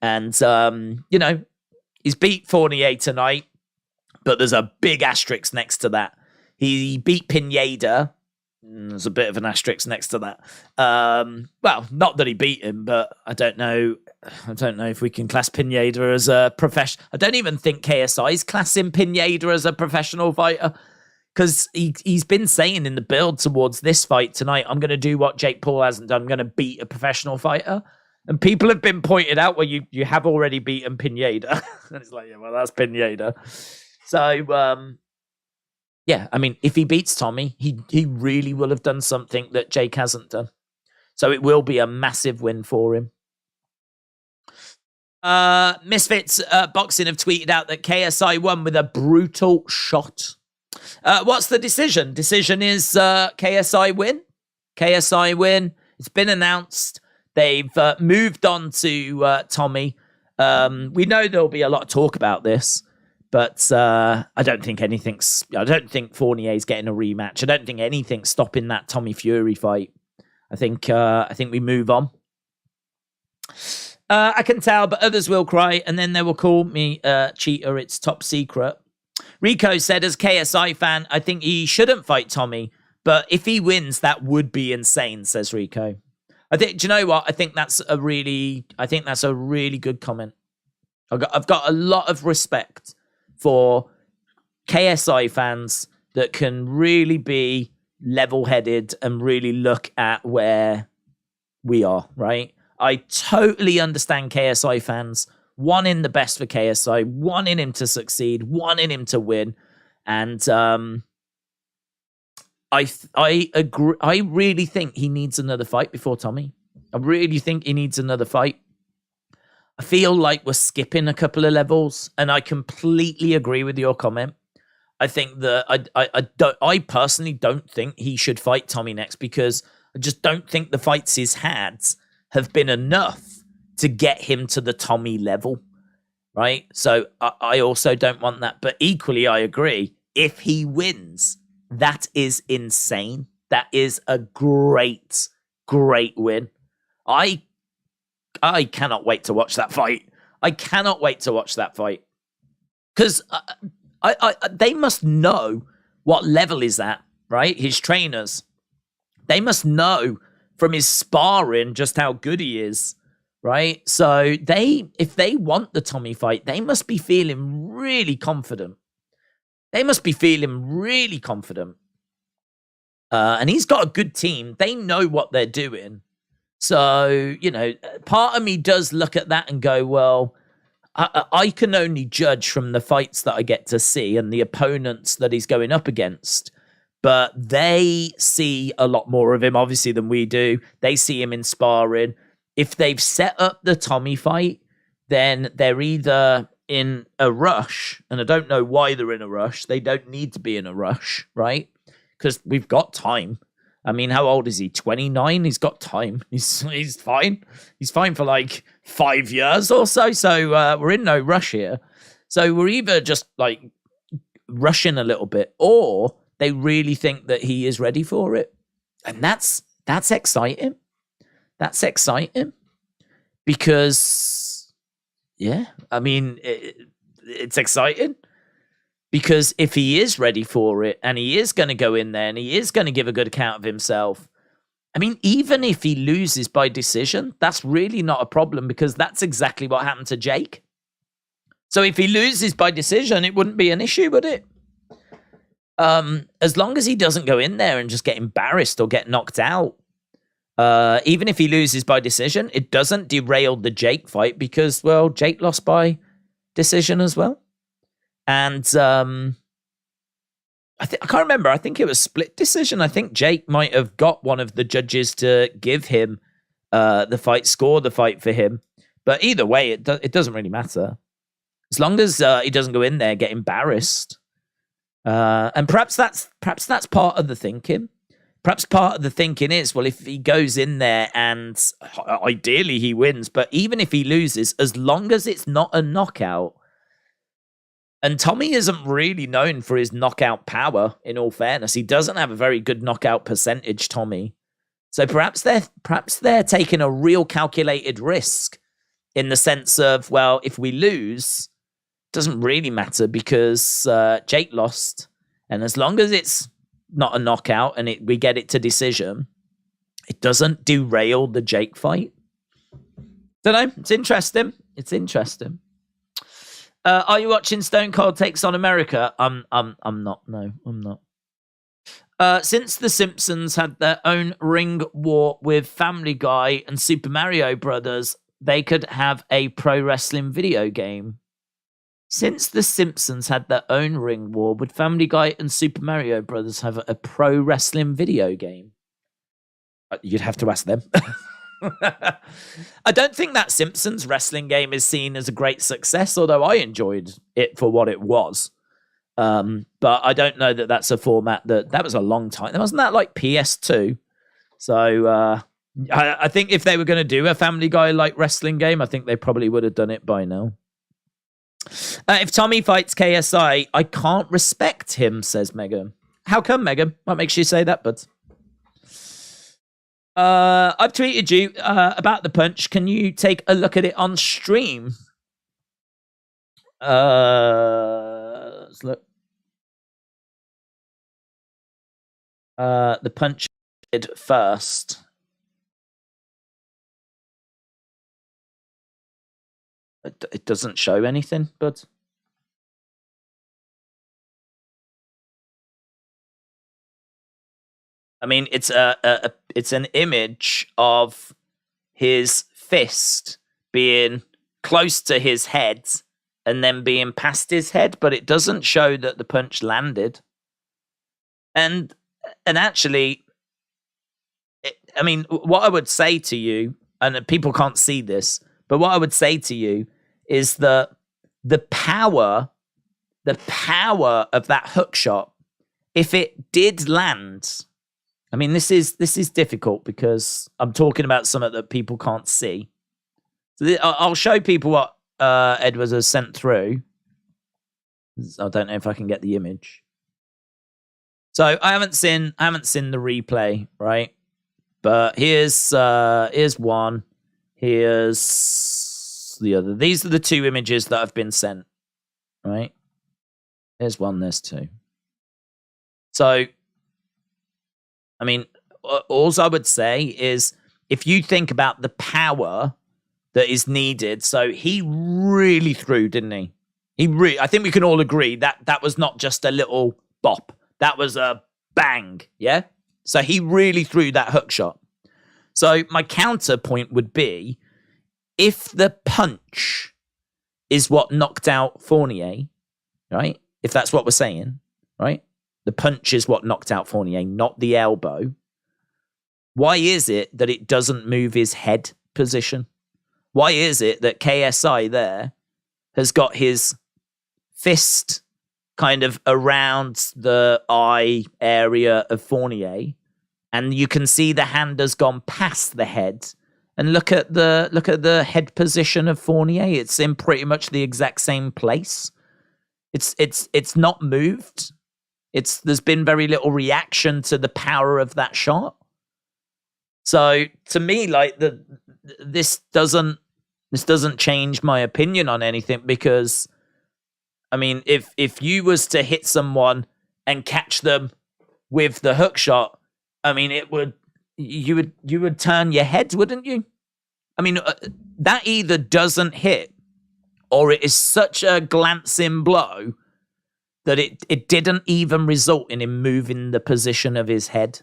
And, he's beat Fournier tonight, but there's a big asterisk next to that. He beat Pineda. There's a bit of an asterisk next to that. Well, not that he beat him, but I don't know if we can class Pineda as a professional. I don't even think KSI's classing Pineda as a professional fighter, because he's been saying in the build towards this fight tonight, "I'm going to do what Jake Paul hasn't done. I'm going to beat a professional fighter." And people have been pointed out where you have already beaten Pineda. And it's like, yeah, well, that's Pineda. So, yeah, I mean, if he beats Tommy, he really will have done something that Jake hasn't done. So it will be a massive win for him. Misfits Boxing have tweeted out that KSI won with a brutal shot. What's the decision? Decision is KSI win. KSI win. It's been announced. They've moved on to Tommy. We know there'll be a lot of talk about this, but I don't think Fournier's getting a rematch. I don't think anything's stopping that Tommy Fury fight. I think we move on. I can tell, but others will cry, and then they will call me cheater. It's top secret. Rico said, as KSI fan, I think he shouldn't fight Tommy, but if he wins, that would be insane, says Rico. Do you know what? I think that's a really good comment. I've got a lot of respect for KSI fans that can really be level-headed and really look at where we are, right? I totally understand KSI fans wanting the best for KSI, wanting him to succeed, wanting him to win. And I agree. I really think he needs another fight before Tommy. I really think he needs another fight. I feel like we're skipping a couple of levels, and I completely agree with your comment. I think that I personally don't think he should fight Tommy next, because I just don't think the fights he's had have been enough to get him to the Tommy level, right? So I also don't want that. But equally, I agree. If he wins, that is insane. That is a great, great win. I cannot wait to watch that fight. I cannot wait to watch that fight. Because they must know what level is that, right? His trainers. They must know from his sparring just how good he is, right? So if they want the Tommy fight, they must be feeling really confident. And he's got a good team. They know what they're doing. So, part of me does look at that and go, well, I can only judge from the fights that I get to see and the opponents that he's going up against. But they see a lot more of him, obviously, than we do. They see him in sparring. If they've set up the Tommy fight, then they're either in a rush, and I don't know why they're in a rush. They don't need to be in a rush, right? Because we've got time. I mean, how old is he? 29? He's got time. He's fine. He's fine for like 5 years or so. So we're in no rush here. So we're either just like rushing a little bit, or they really think that he is ready for it. And that's exciting. That's exciting. Because, yeah, I mean, it's exciting. Because if he is ready for it, and he is going to go in there, and he is going to give a good account of himself, I mean, even if he loses by decision, that's really not a problem, because that's exactly what happened to Jake. So if he loses by decision, it wouldn't be an issue, would it? As long as he doesn't go in there and just get embarrassed or get knocked out, even if he loses by decision, it doesn't derail the Jake fight, because, well, Jake lost by decision as well. And I can't remember. I think it was split decision. I think Jake might have got one of the judges to give him the fight, score the fight for him. But either way, it doesn't really matter. As long as he doesn't go in there, get embarrassed. And perhaps that's part of the thinking. Perhaps part of the thinking is, well, if he goes in there and ideally he wins, but even if he loses, as long as it's not a knockout. And Tommy isn't really known for his knockout power, in all fairness. He doesn't have a very good knockout percentage, Tommy. So perhaps they're taking a real calculated risk, in the sense of, well, if we lose, it doesn't really matter, because Jake lost. And as long as it's not a knockout and we get it to decision, it doesn't derail the Jake fight. Don't know. It's interesting. Are you watching Stone Cold Takes on America? I'm not. No, I'm not. Since The Simpsons had their own ring war with Family Guy and Super Mario Brothers, they could have a pro wrestling video game. Since The Simpsons had their own ring war, would Family Guy and Super Mario Brothers have a pro wrestling video game? You'd have to ask them. I don't think that Simpsons wrestling game is seen as a great success, although I enjoyed it for what it was. But I don't know that that's a format that was a long time. Wasn't that like PS2? So I think if they were going to do a Family Guy like wrestling game, I think they probably would have done it by now. If Tommy fights KSI, I can't respect him, says Megan. How come, Megan? What makes you say that, bud? I've tweeted you about the punch. Can you take a look at it on stream? Let's look. The punch did first. It doesn't show anything, but I mean, it's it's an image of his fist being close to his head and then being past his head, but it doesn't show that the punch landed. And actually, I mean, what I would say to you, and people can't see this, but what I would say to you is that the power of that hook shot, if it did land, I mean, this is difficult because I'm talking about something that people can't see. So I'll show people what Edwards has sent through. I don't know if I can get the image. So I haven't seen the replay, right? But here's one. Here's the other. These are the two images that have been sent, right? There's one, there's two. So, I mean, all I would say is if you think about the power that is needed, so he really threw, didn't he? I think we can all agree that was not just a little bop. That was a bang, yeah? So he really threw that hook shot. So my counterpoint would be, if the punch is what knocked out Fournier, right? If that's what we're saying, right? The punch is what knocked out Fournier, not the elbow. Why is it that it doesn't move his head position? Why is it that KSI there has got his fist kind of around the eye area of Fournier, and you can see the hand has gone past the head, and look at the head position of Fournier. It's in pretty much the exact same place. It's not moved. There's been very little reaction to the power of that shot. So to me, like this doesn't change my opinion on anything, because I mean, if you was to hit someone and catch them with the hook shot, I mean, you would turn your head, wouldn't you? I mean, that either doesn't hit, or it is such a glancing blow that it didn't even result in him moving the position of his head.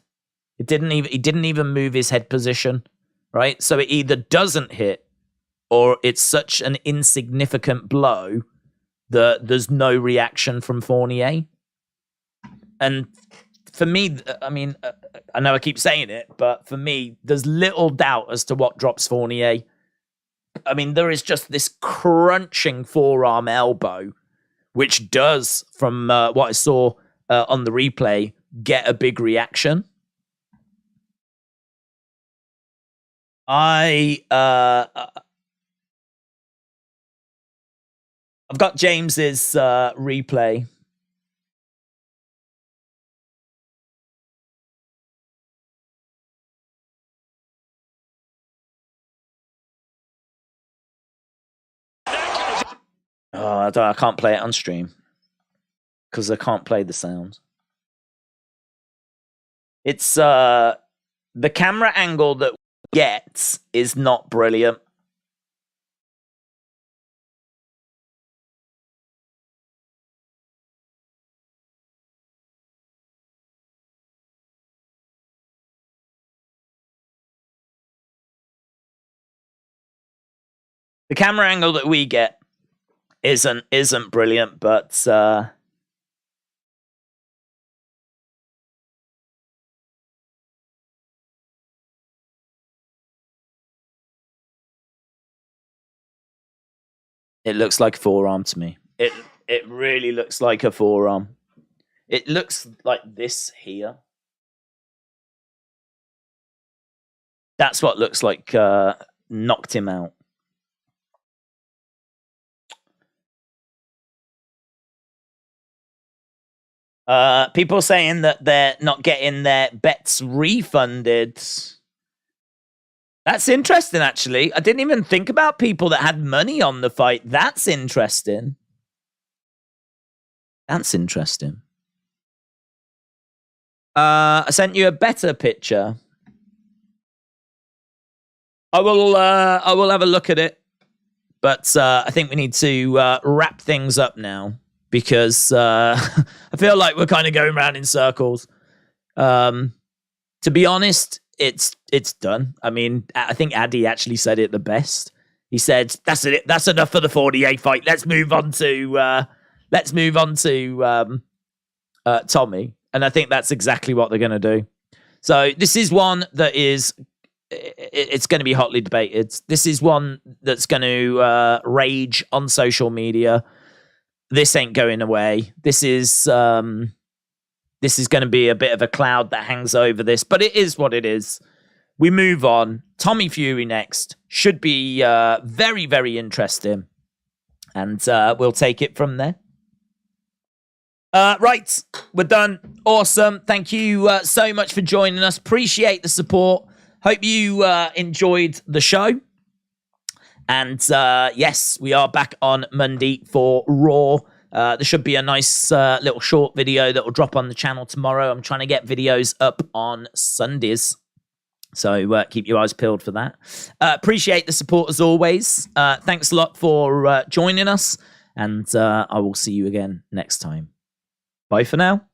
He didn't even move his head position, right? So it either doesn't hit, or it's such an insignificant blow that there's no reaction from Fournier. And for me, I mean, I know I keep saying it, but for me, there's little doubt as to what drops Fournier. I mean, there is just this crunching forearm elbow, which does, from what I saw on the replay, get a big reaction. I've got James's replay. Oh, I can't play it on stream because I can't play the sound. It's the camera angle that we get is not brilliant. The camera angle that we get isn't brilliant, but it looks like a forearm to me. It really looks like a forearm. It looks like this here. That's what looks like knocked him out. People saying that they're not getting their bets refunded. That's interesting, actually. I didn't even think about people that had money on the fight. That's interesting. That's interesting. I sent you a better picture. I will have a look at it. But I think we need to wrap things up now. Because I feel like we're kind of going around in circles. To be honest, it's done. I mean, I think Addy actually said it the best. He said, "That's it. That's enough for the Fournier fight. Let's move on to Tommy." And I think that's exactly what they're going to do. So this is one that is. It's going to be hotly debated. This is one that's going to rage on social media. This ain't going away. This is going to be a bit of a cloud that hangs over this, but it is what it is. We move on. Tommy Fury next. Should be very, very interesting. And we'll take it from there. Right, we're done. Awesome. Thank you so much for joining us. Appreciate the support. Hope you enjoyed the show. And yes, we are back on Monday for Raw. There should be a nice little short video that will drop on the channel tomorrow. I'm trying to get videos up on Sundays. So keep your eyes peeled for that. Appreciate the support as always. Thanks a lot for joining us. And I will see you again next time. Bye for now.